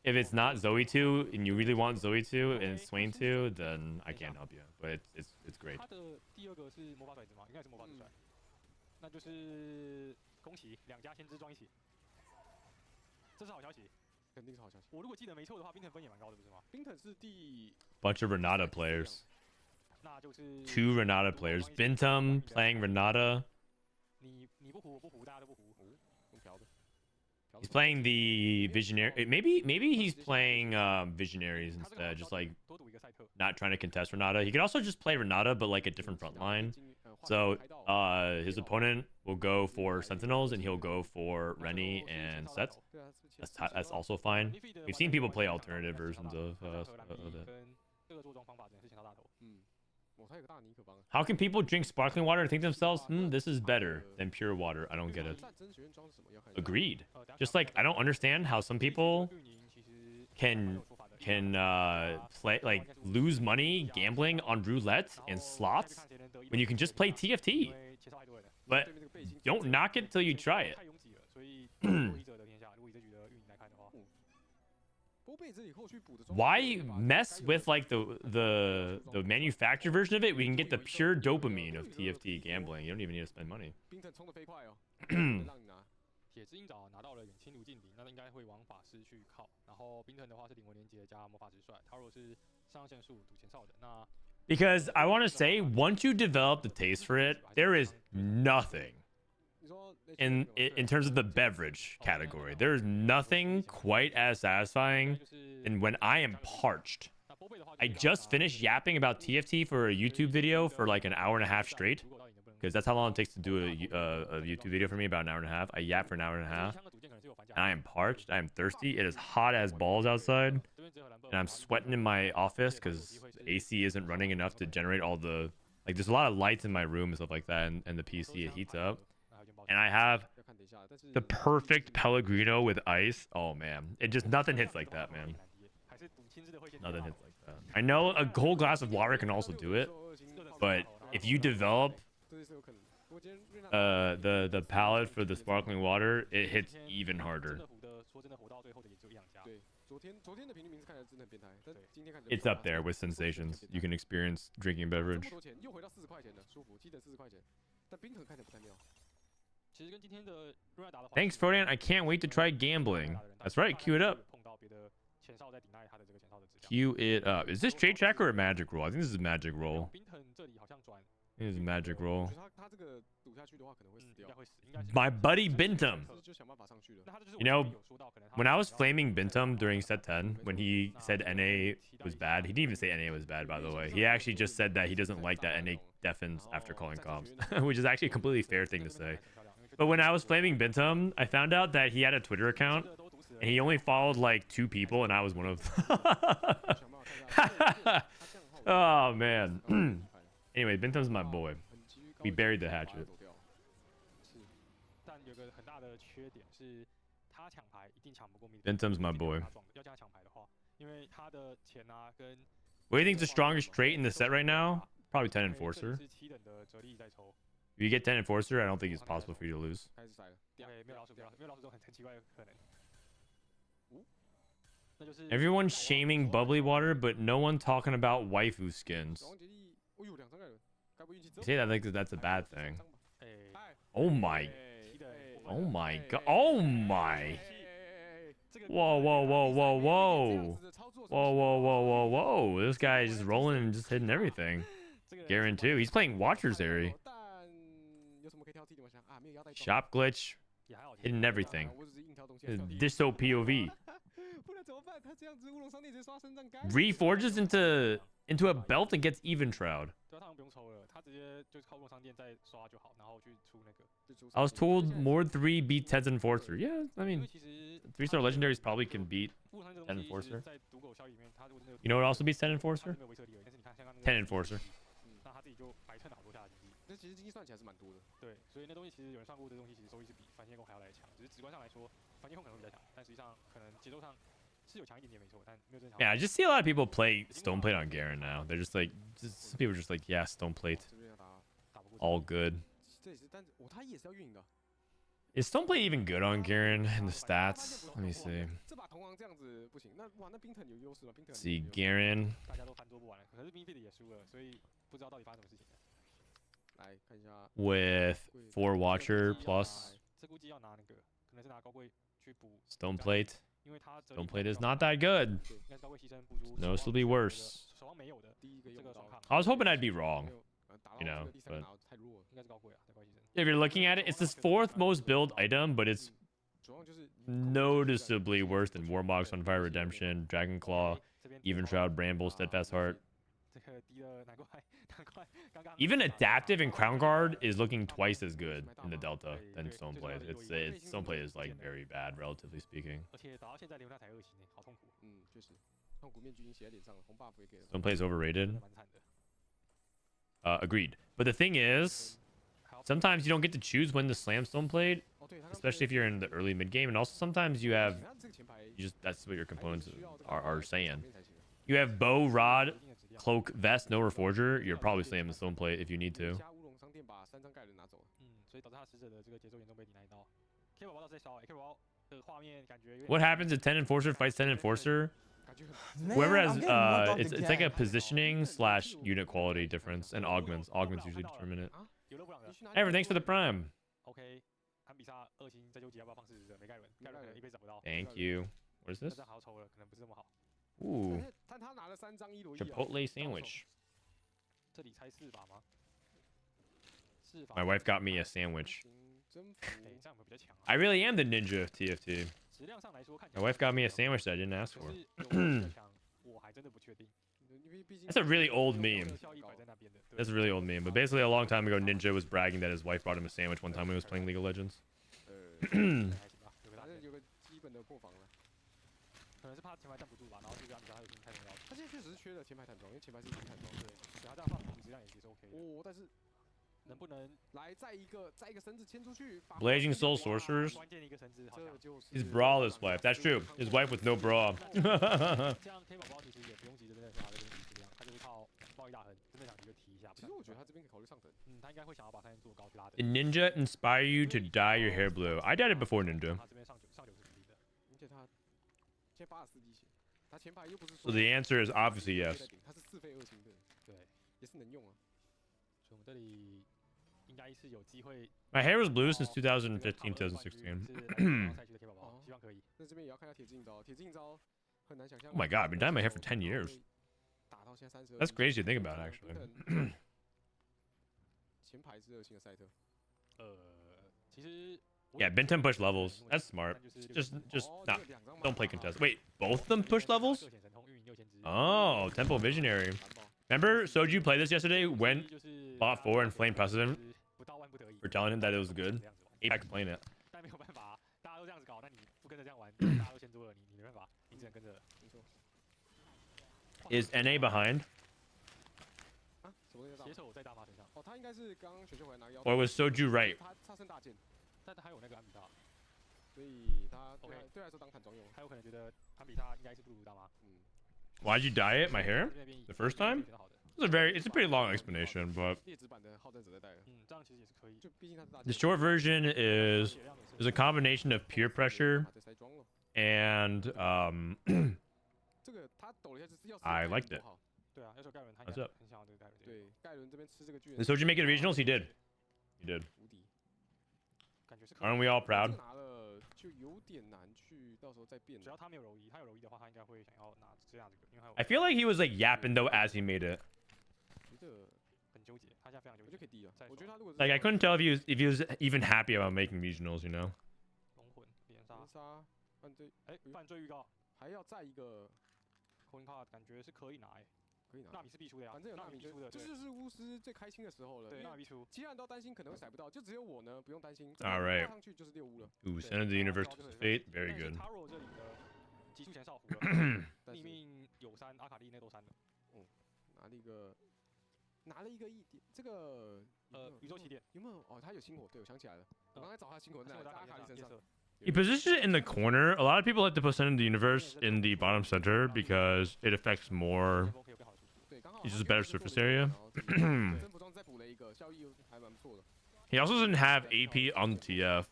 if it's not Zoe 2 and you really want Zoe 2 and it's Swain 2, then I can't help you. But it's great. Bunch of Renata players. 2 Renata players. Binteum playing Renata. He's playing the Visionary. Maybe he's playing Visionaries instead, just like not trying to contest Renata. He could also just play Renata, but like a different front line. So his opponent will go for Sentinels, and he'll go for Rennie and Sets. That's also fine. We've seen people play alternative versions of it. How can people drink sparkling water and think to themselves, this is better than pure water? I don't get it. Agreed. Just like I don't understand how some people can can play like lose money gambling on roulette and slots when you can just play TFT. But don't knock it till you try it. Why mess with like the manufactured version of it? We can get the pure dopamine of TFT gambling. You don't even need to spend money. 铁之鹰爪拿到了远清炉镜顶，那应该会往法师去靠。然后冰藤的话是灵魂连接加魔法直率，他如果是上线术赌前哨的，那 Because I want to say, once you develop the taste for it, there is nothing in terms of the beverage category. There is nothing quite as satisfying than when I am parched. I just finished yapping about TFT for a YouTube video for like an hour and a half straight. Because that's how long it takes to do a YouTube video for me, about an hour and a half. I yap for an hour and a half. And I am parched. I am thirsty. It is hot as balls outside. And I'm sweating in my office because AC isn't running enough to generate all the... Like, there's a lot of lights in my room and stuff like that. And the PC, it heats up. And I have the perfect Pellegrino with ice. Oh, man. It just... Nothing hits like that, man. Nothing hits like that. I know a whole glass of water can also do it. But if you develop... the palette for the sparkling water, it hits even harder. It's up there with sensations you can experience drinking a beverage. Thanks, Frodan. I can't wait to try gambling. That's right, cue it up. Cue it up. Is this Trade Tracker or Magic Roll? I think this is Magic Roll. It is a Magic Roll. My buddy Binteum. You know, when I was flaming Binteum during set 10, when he said NA was bad, he didn't even say NA was bad, by the way. He actually just said that he doesn't like that NA deafens after calling comps, which is actually a completely fair thing to say. But when I was flaming Binteum, I found out that he had a Twitter account, and he only followed like 2 people, and I was one of them. Oh, man. Anyway, Binteum's my boy. We buried the hatchet. Binteum's my boy. What do you think is the strongest trait in the set right now? Probably 10 Enforcer. If you get 10 Enforcer, I don't think it's possible for you to lose. Everyone's shaming bubbly water, but no one talking about waifu skins. You say that like that's a bad thing. Oh my. Oh my god. Oh my. Whoa, whoa, whoa, whoa, whoa. Whoa, whoa, whoa, whoa, whoa. This guy is just rolling and just hitting everything. Garen too. He's playing Watcher's Area. Shop glitch. Hitting everything. Disto POV. Reforges into a belt and gets even shroud. I was told Mord 3 beat 10's Enforcer. Yeah, I mean, 3-star legendaries probably can beat 10 Enforcer. You know what also beats 10 Enforcer? 10 Enforcer. 那其实经济算起来是蛮多的。对，所以那东西其实有人算过的东西，其实收益是比繁星控还要来强，只是直观上来说，繁星控可能会比较强，但实际上可能节奏上是有强一点点没错，但没有真的强。Yeah, I just see a lot of people play Stoneplate on Garen now. They're just like, some people are just like, yeah, Stoneplate. All good. 这也是，但他也是要运营的。Is Stoneplate even good on Garen in the stats? Let me see. 这把铜王这样子不行，那哇，那冰藤有优势了。冰藤。See Garen. 大家都翻桌不完了，可是 Midfeed 也输了，所以不知道到底发生什么事情。 With 4 Watcher plus Stoneplate. Stoneplate is not that good. Noticeably worse. I was hoping I'd be wrong. You know, but if you're looking at it, it's this 4th most build item, but it's noticeably worse than Warmogs, Sunfire Redemption, Dragon Claw, Even Shroud, Bramble, Steadfast Heart. Even Adaptive and Crown Guard is looking twice as good in the Delta than Stoneplate. It's Stoneplate is like very bad, relatively speaking. Stoneplate is overrated. Agreed. But the thing is, sometimes you don't get to choose when to slam Stoneplate. especially if you're in the early mid game, and also sometimes you have that's what your components are saying. You have bow, rod, cloak, vest, no reforger. You're probably slaying the stone plate if you need to. 所以导致他使者的这个节奏严重被抵赖到。Kbaobao 倒是在烧，Kbaobao 的画面感觉有点。What happens if 10 Enforcer fights 10 Enforcer? Man, Whoever I'm has getting mugged off it's the like a cat. positioning slash unit quality difference, and augments usually determine it. Ever, thanks for the prime. OK，安比萨2星在纠结要不要放使者，没盖伦，盖伦可能一辈子找不到。Thank you. What is this? 这样好抽了，可能不是那么好。 Ooh, 但他拿了3张一罗伊 Chipotle sandwich. 这里猜4把吗？4把。 My wife got me a sandwich. 这样会比较强。I really am the ninja of TFT. 质量上来说，看起 My 来。 wife got me a sandwich that I didn't ask 可 for. 是有比较强，我还真的不确定。 That's a really old meme. 效益摆在那边的。 That's a really old meme. But basically, a long time ago, Ninja was bragging that his wife brought him a sandwich one time when he was playing League of Legends. 还行吧，有个基本的破防了。可能是怕前排站不住吧，然后就让比较他有心太重要。他现在确实是缺了前排坦装，因为前排是一体坦装。对，他这样放质量也是 OK 的。哦，但是能不能来再一个绳子牵出去 Blazing Soul Sorcerers. 关键的一个绳子，好像。 He's braless wife. That's true. His wife with no bra. 这样 Kbaobao 其实也不用急着真的说他这边质量，他就是靠贸易大亨，真的想急就提一下。其实我觉得他这边可以考虑上等。他应该会想要把3线做高去拉的。 Did Ninja inspire you to dye your hair blue? I dyed it before Ninja. 他这边上九是可以的，而且他现在84滴血，他前排又不是。 So the answer is obviously yes. 他是4费2星的，对，也是能用啊。所以我们这里应该是有机会。 My hair was blue since 2015, 2016. 赛区的 Kbaobao，希望可以。那这边也要看一下铁镜招，铁镜招很难想象。 Oh my god, I've been dyeing my hair for 10 years. 打到现在32。 That's crazy to think about, actually. 前排是2星的赛特。其实。 Yeah, Binteum push levels. That's smart. Just not. Don't play contest. Wait, both of them push levels? Oh, Temple Visionary. Remember Soju played this yesterday? Went, bought 4 and flamed Precedent for telling him that it was good. APAC playing it. 但没有办法，大家都这样子搞，那你不跟着这样玩，大家都先做了，你没办法，你只能跟着。没错。 Is NA behind? 啊，什么东西？携手在大妈身上。哦，他应该是刚刚选秀回来拿腰。 Or was Soju right? 他剩大剑，但他还有那个安比萨，所以他对他来说当坦装用。他有可能觉得安比萨应该是不如大妈。嗯。 Why'd you dye it? My hair? The first time? It's a pretty long explanation, but the short version is there's a combination of peer pressure and I liked it. What's up? Did Soju make it regionals? He did. He did. Aren't we all proud? 就有点难去到时候再变。只要他没有柔一，他有柔一的话，他应该会想要拿这样子，因为他有。 I feel like he was like yapping though as he made it. 很纠结，他现在非常纠结。我就可以低了。我觉得他如果 Like I couldn't tell if he was even happy about making regionals, you know. 龙魂连杀，犯罪，犯罪预告，还要再一个 coin card， 感觉是可以拿可以拿。纳米是必出的呀，反正有纳米必出的，这就是巫师最开心的时候了。对，纳米必出。其他人都担心可能会甩不到，就只有我呢，不用担心。All right. 上去就是6巫了。Ooh, Center of the Universe to Fate, very good. 塔罗这里的极速前少符了，逆命有3，阿卡丽那都3了。嗯，拿了一个这个宇宙起点有没有？哦，他有星火，对我想起来了，我刚才找他星火在阿卡丽身上。 He positions it in the corner. A lot of people like to put Center of the Universe in the bottom center because it affects more. He's just a better surface area. He also doesn't have AP on the TF.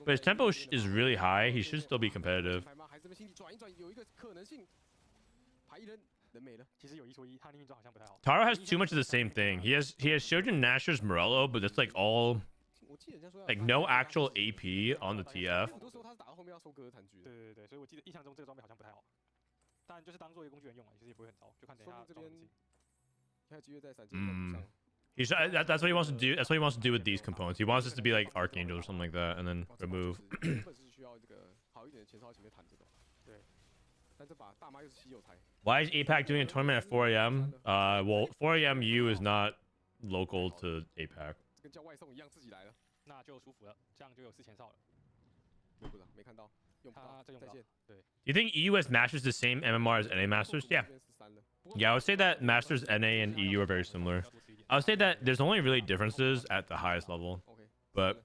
But his tempo is really high. He should still be competitive. Taro has too much of the same thing. He has Shojin, Nashor's, Morello, but it's like all like no actual AP on the TF. 对，所以我记得印象中这个装备好像不太好，但就是当做一个工具人用嘛，其实也不会很糟，就看等一下装能进。还有机会在闪现上。 That's what he wants to do. That's what he wants to do with these components. He wants this to be like Archangel or something like that, and then remove. Why is APAC doing a tournament at 4 a.m.? Well, 4 a.m. U is not local to APAC. 那就舒服了，这样就有4前哨了。没看到，用不到，再见。对。Do you think EU has Masters the same MMR as NA Masters? Yeah. Yeah, I would say that Masters NA and EU are very similar. I would say that there's only really differences at the highest level, but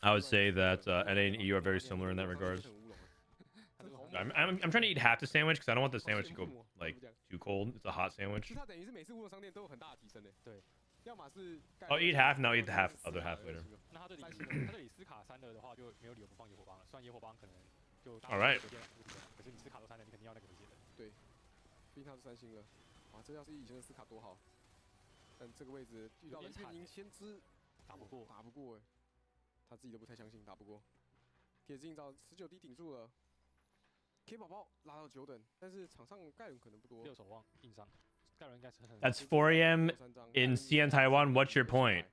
I would say that NA and EU are very similar in that regards. I'm trying to eat half the sandwich because I don't want the sandwich to go like too cold. It's a hot sandwich. I'll eat half and I'll eat the other half later. 那他这里斯卡3了的话，就没有理由不放野火帮了。虽然野火帮可能就 All right. 可是你斯卡都3了，你肯定要那个回血的。对，毕竟他是3星了。哇，这要是以前的斯卡多好。但这个位置遇到了月影先知，打不过哎，他自己都不太相信打不过。铁之映照19滴顶住了。K 宝宝拉到9等，但是场上盖伦可能不多。6守望硬上，盖伦应该是很。 That's 4 a.m. in CN Taiwan. What's your point?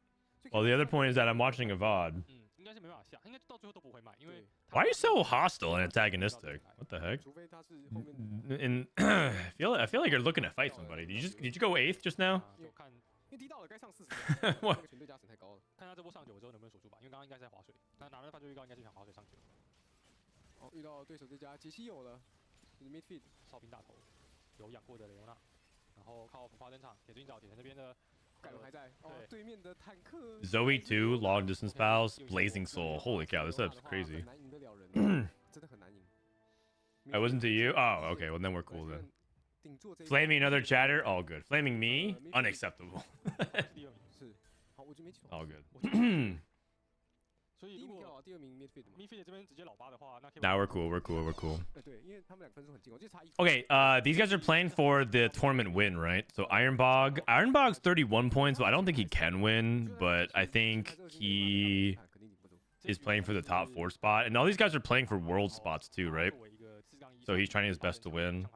Well, the other point is that I'm watching a VOD. 应该是没办法下，应该到最后都不会卖，因为 Why are you so hostile and antagonistic? What the heck? 除非他是后面 And I feel like you're looking to fight somebody. Did you go 8th just now? 就看因为低到了该上40，那个全队加成太高了。看他这波上9之后能不能锁住吧，因为刚刚应该是在划水，那拿了发球预告应该是想划水上9。哦，遇到对手这家杰西有了，就是 Midfeed 哨兵大头，有养过的雷欧娜，然后靠浮夸登场，铁之映照，铁城这边的。 盖伦还在，哦，对面的坦克 Zoe 2, long distance pals, Blazing Soul. Holy cow, this setup's crazy. 难赢得了人，真的很难赢。 I wasn't to you? Oh, okay. Well, then we're cool then. 顶住这一 Flaming another chatter? All good. Flaming me? Unacceptable. 是，好，我就没记错。 All good. 所以如果第2名 Midfeed 嘛 Midfeed 这边直接老八的话，那 Now we're cool. We're cool. We're cool. 对，因为他们2分数很近，我记得差1。 Okay, these guys are playing for the tournament win, right? So Ironbog's 31 points, so I don't think he can win, but I think he is playing for the top 4 spot. And all these guys are playing for world spots too, right? So he's trying his best to win.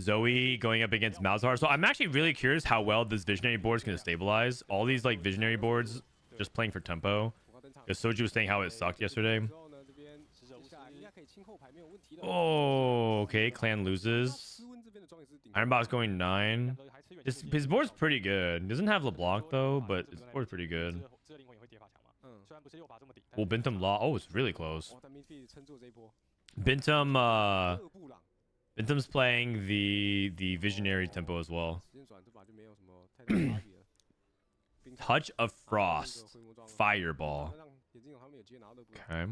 Zoe going up against Malzahar. So I'm actually really curious how well this visionary board is going to stabilize. All these like visionary boards just playing for tempo. Because Soju was saying how it sucked yesterday. Oh, okay. Clan loses. Ironbog's going 9. His board's pretty good. He doesn't have LeBlanc though, but his board's pretty good. Well, Binteum law. Oh, it's really close. Binteum, Binteum's playing the visionary tempo as well. Touch of Frost. Fireball. Okay.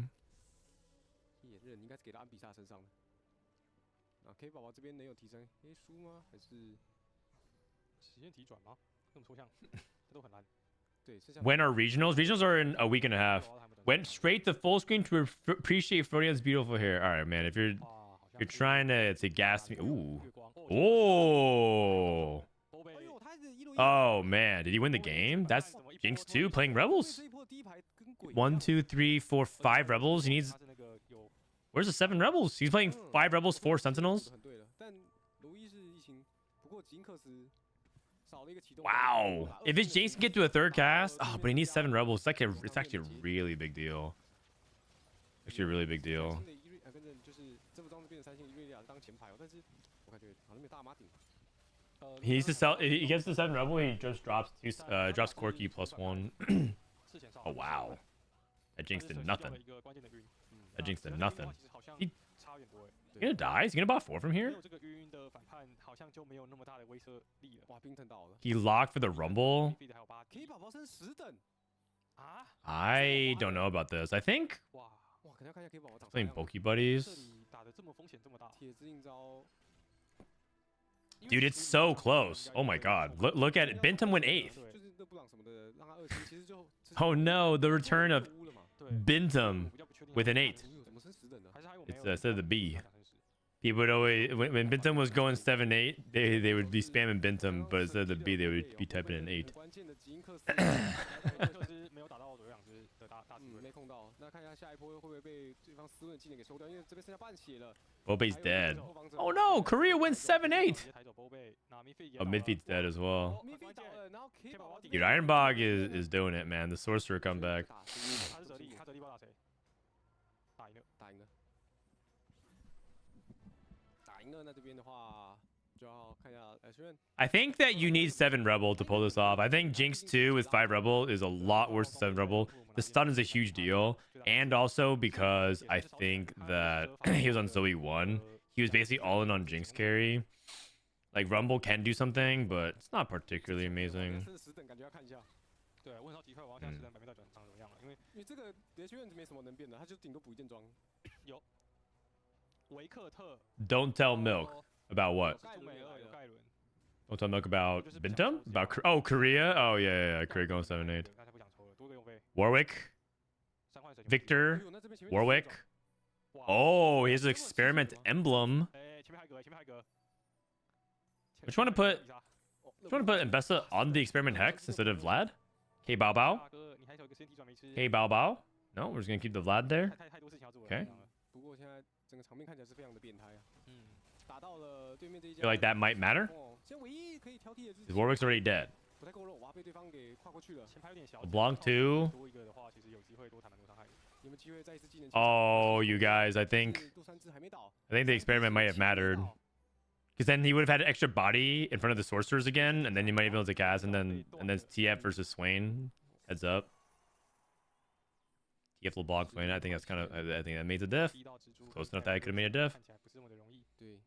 K 宝宝这边能有提升？输吗？还是时间提转吗？这么抽象，这都很难。对， When are regionals? Regionals are in a week and a half. Went straight to full screen to appreciate Frodian's beautiful hair. All right, man. If you're trying to gas me, ooh, oh, oh man, did he win the game? That's Jinx 2 playing Rebels. 1, 2, 3, 4, 5 Rebels. He needs. Where's the 7 Rebels? He's playing 5 Rebels, 4 Sentinels. Wow. If it's Jinx can get to a 3rd cast, oh, but he needs 7 Rebels. It's actually a really big deal. Actually, a really big deal. He needs to sell. If he gets the 7 Rebel, he just drops Corky +1. Oh wow. That Jinx did nothing. That Jinx did nothing. He's gonna die? Is he gonna bot 4 from here? He locked for the Rumble? I don't know about this. I think playing Bulky Buddies. Dude, it's so close. Oh my god. Look at it. Binteum went 8th. Oh no, the return of Binteum with an 8. It's instead of the B. People would always, when Binteum was going 7-8, they would be spamming Binteum, but instead of the B, they would be typing in 8. Bobae's dead. Oh no, Korea wins 7-8. Oh, Midfeed's dead as well. Dude, Ironbog is doing it, man. The sorcerer comeback. I think that you need 7 Rebel to pull this off. I think Jinx 2 with 5 Rebel is a lot worse than 7 Rebel. The stun is a huge deal. And also because I think that he was on Zoe 1. He was basically all in on Jinx carry. Like, Rumble can do something, but it's not particularly amazing. 对，我很好奇快王现在实战版面到底长怎么样了，因为这个蝶学院没什么能变的，他就顶多补一件装。有维克特 Don't tell Milk about what? 朱美尔有盖伦， Don't tell Milk about Binteum? About Korea? Oh yeah, Korea going 7-8. 大家不想抽了，多个用费， Warwick, 3换水 Victor, 那这边前面 Warwick. 哇 Oh, he has an experiment emblem. 哎，前面还有个，前面还有个。 Which one to put? Do you want to put Mbessa on the experiment hex instead of Vlad? Kbaobao? 大哥，你还有一个先提转没吃， Kbaobao? No, we're just gonna keep the Vlad there. 太多事情要做了。 Okay. 不过现在整个场面看起来是非常的变态啊。嗯，打到了对面这一家。 Feel like that might matter? 现在唯一可以挑剔的就是 Because Warwick's already dead. 不太够肉，哇，被对方给跨过去了。前排有点小。 LeBlanc 2. 多一个的话，其实有机会多谈蛮多伤害的。有没有机会再一次技能？ Oh, you guys, I think 杜三枝还没倒。 the experiment might have mattered. Because then he would have had an extra body in front of the sorcerers again, and then he might be able to cast, and then TF versus Swain. Heads up. TF LeBlanc Swain. I think that's kind of. I think that made a diff. Close enough that I could have made a diff. 看起来不是那么的容易。对，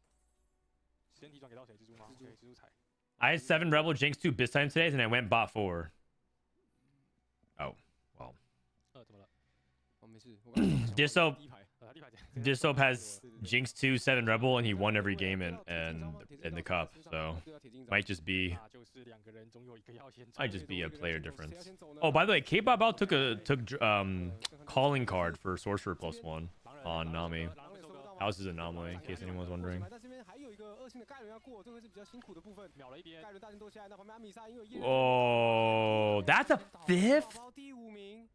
先提转给到谁？蜘蛛吗？对，蜘蛛踩。 I had 7 Rebel Jinx 2 Bis time today, and I went bot 4. Oh, well. 怎么了？哦，没事。我刚刚 Disso 第一排 第一排 Dissop has Jinx 2, 7 Rebel, and he won every game in the cup. So might just be 那就是两个人总有一个要先走。 might just be a player difference. Oh, by the way, Kbaobao took calling card for Sorcerer +1 on Nami. House is anomaly, in case anyone was wondering. 但这边还有一个恶性的盖伦要过，这会是比较辛苦的部分。秒了一边。盖伦大军都下来，那旁边阿米莎因为 Oh, that's a 5th? 第5名。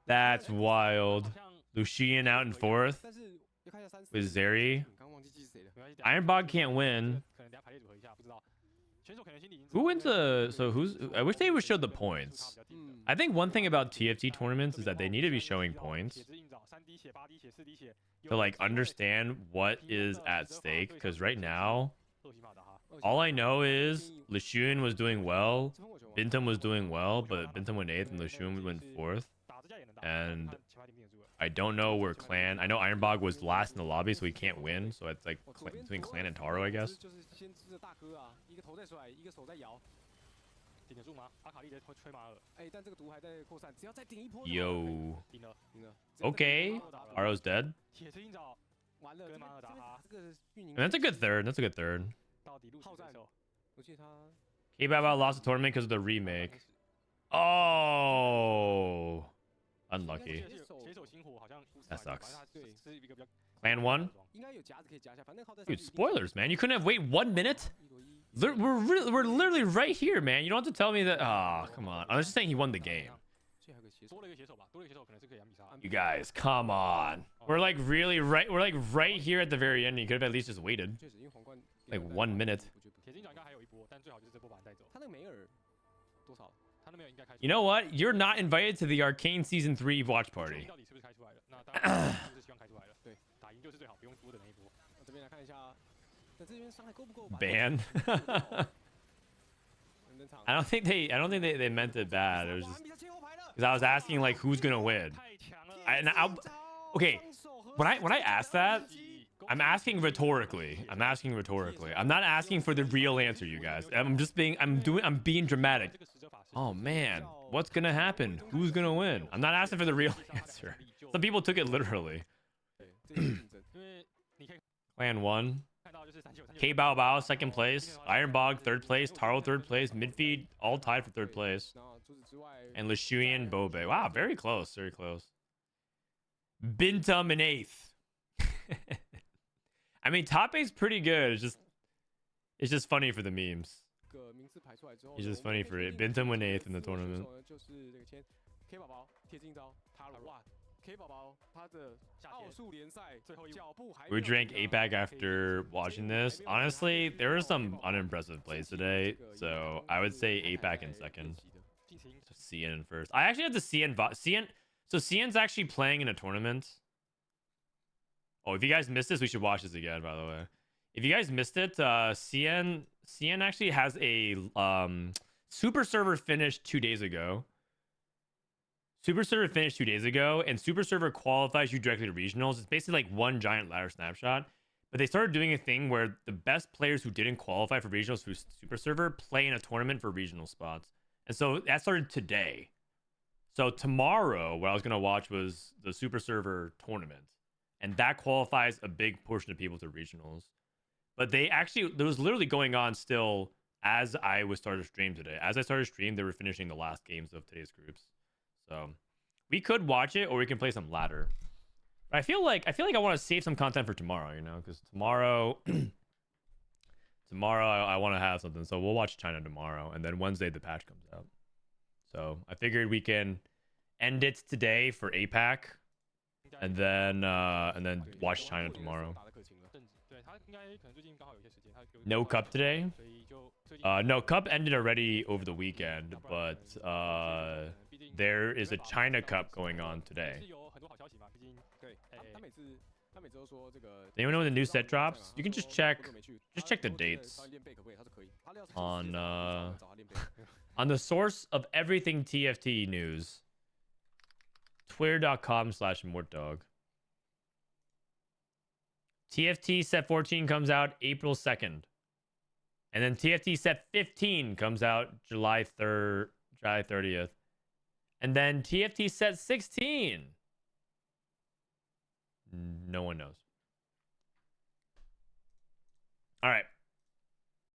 That's wild. Lucian out in 4th 但是要看一下3 with Zeri. 刚忘记记是谁了。 Ironbog can't win. 可能等下排列组合一下，不知道。选手可能心里已经。 Who wins the? So who's? I wish they would show the points. I think one thing about TFT tournaments is that they need to be showing points to like understand what is at stake. Because right now, all I know is Lucian was doing well, Binteum was doing well, but Binteum went 8th and Lucian went 4th. And I don't know where Clan. I know Ironbog was last in the lobby, so he can't win. So it's like between Clan and Taro, I guess. 就是先知的大哥啊，一个头在甩，一个手在摇。顶得住吗？阿卡丽在吹马尔。哎，但这个毒还在扩散，只要再顶一波。 Yo. 赢了。 赢了。 Okay. Aro's dead. 铁之鹰爪。完了，跟马尔打哈。这个运营。 And that's a good third. That's a good third. 到底路战手。我记得他。 Kbaobao lost the tournament because of the remake. Oh. Unlucky. That sucks. Clan 1? Dude, spoilers, man. You couldn't have waited 1 minute? We're literally right here, man. You don't have to tell me that. Ah, oh, come on. I was just saying he won the game. You guys, come on. We're like really right. We're like right here at the very end. You could have at least just waited. Like 1 minute. You know what? You're not invited to the Arcane Season 3 watch party. Ban. I don't think they meant it bad. It was just because I was asking like who's gonna win. Okay, when I ask that, I'm asking rhetorically. I'm not asking for the real answer, you guys. I'm being dramatic. Oh man, what's gonna happen? Who's gonna win? I'm not asking for the real answer. Some people took it literally. Clan 1. Kbaobao 2nd place. Ironbog 3rd place. Taro 3rd place. Midfeed all tied for 3rd place. And Lishuian Bobae. Wow, very close. Very close. Binteum in 8th. I mean, top 8's pretty good. It's just funny for the memes. It's just funny for it. Binteum went 8th in the tournament. We drank APAC after watching this. Honestly, there were some unimpressive plays today, so I would say APAC in 2nd. CN in 1st. I actually had the CN. So CN's actually playing in a tournament. Oh, if you guys missed this, we should watch this again, by the way. If you guys missed it, CN actually has a super server finished 2 days ago. Super server finished 2 days ago, and super server qualifies you directly to regionals. It's basically like one giant ladder snapshot. But they started doing a thing where the best players who didn't qualify for regionals through super server play in a tournament for regional spots. And so that started today. So tomorrow, what I was going to watch was the Super Server tournament. And that qualifies a big portion of people to regionals. But they actually, there was literally going on still as I was started stream today. As I started stream, they were finishing the last games of today's groups. So we could watch it or we can play some ladder. But I feel like I want to save some content for tomorrow, you know, because tomorrow I want to have something. So we'll watch China tomorrow, and then Wednesday the patch comes out. So I figured we can end it today for APAC, and then watch China tomorrow. No cup today. No, cup ended already over the weekend, but there is a China Cup going on today. Anyone know when the new set drops? You can just check the dates on on the source of everything TFT news. Twitter.com/mortdog. TFT set 14 comes out April 2nd. And then TFT set 15 comes out July 30th. And then TFT set 16. No one knows. All right.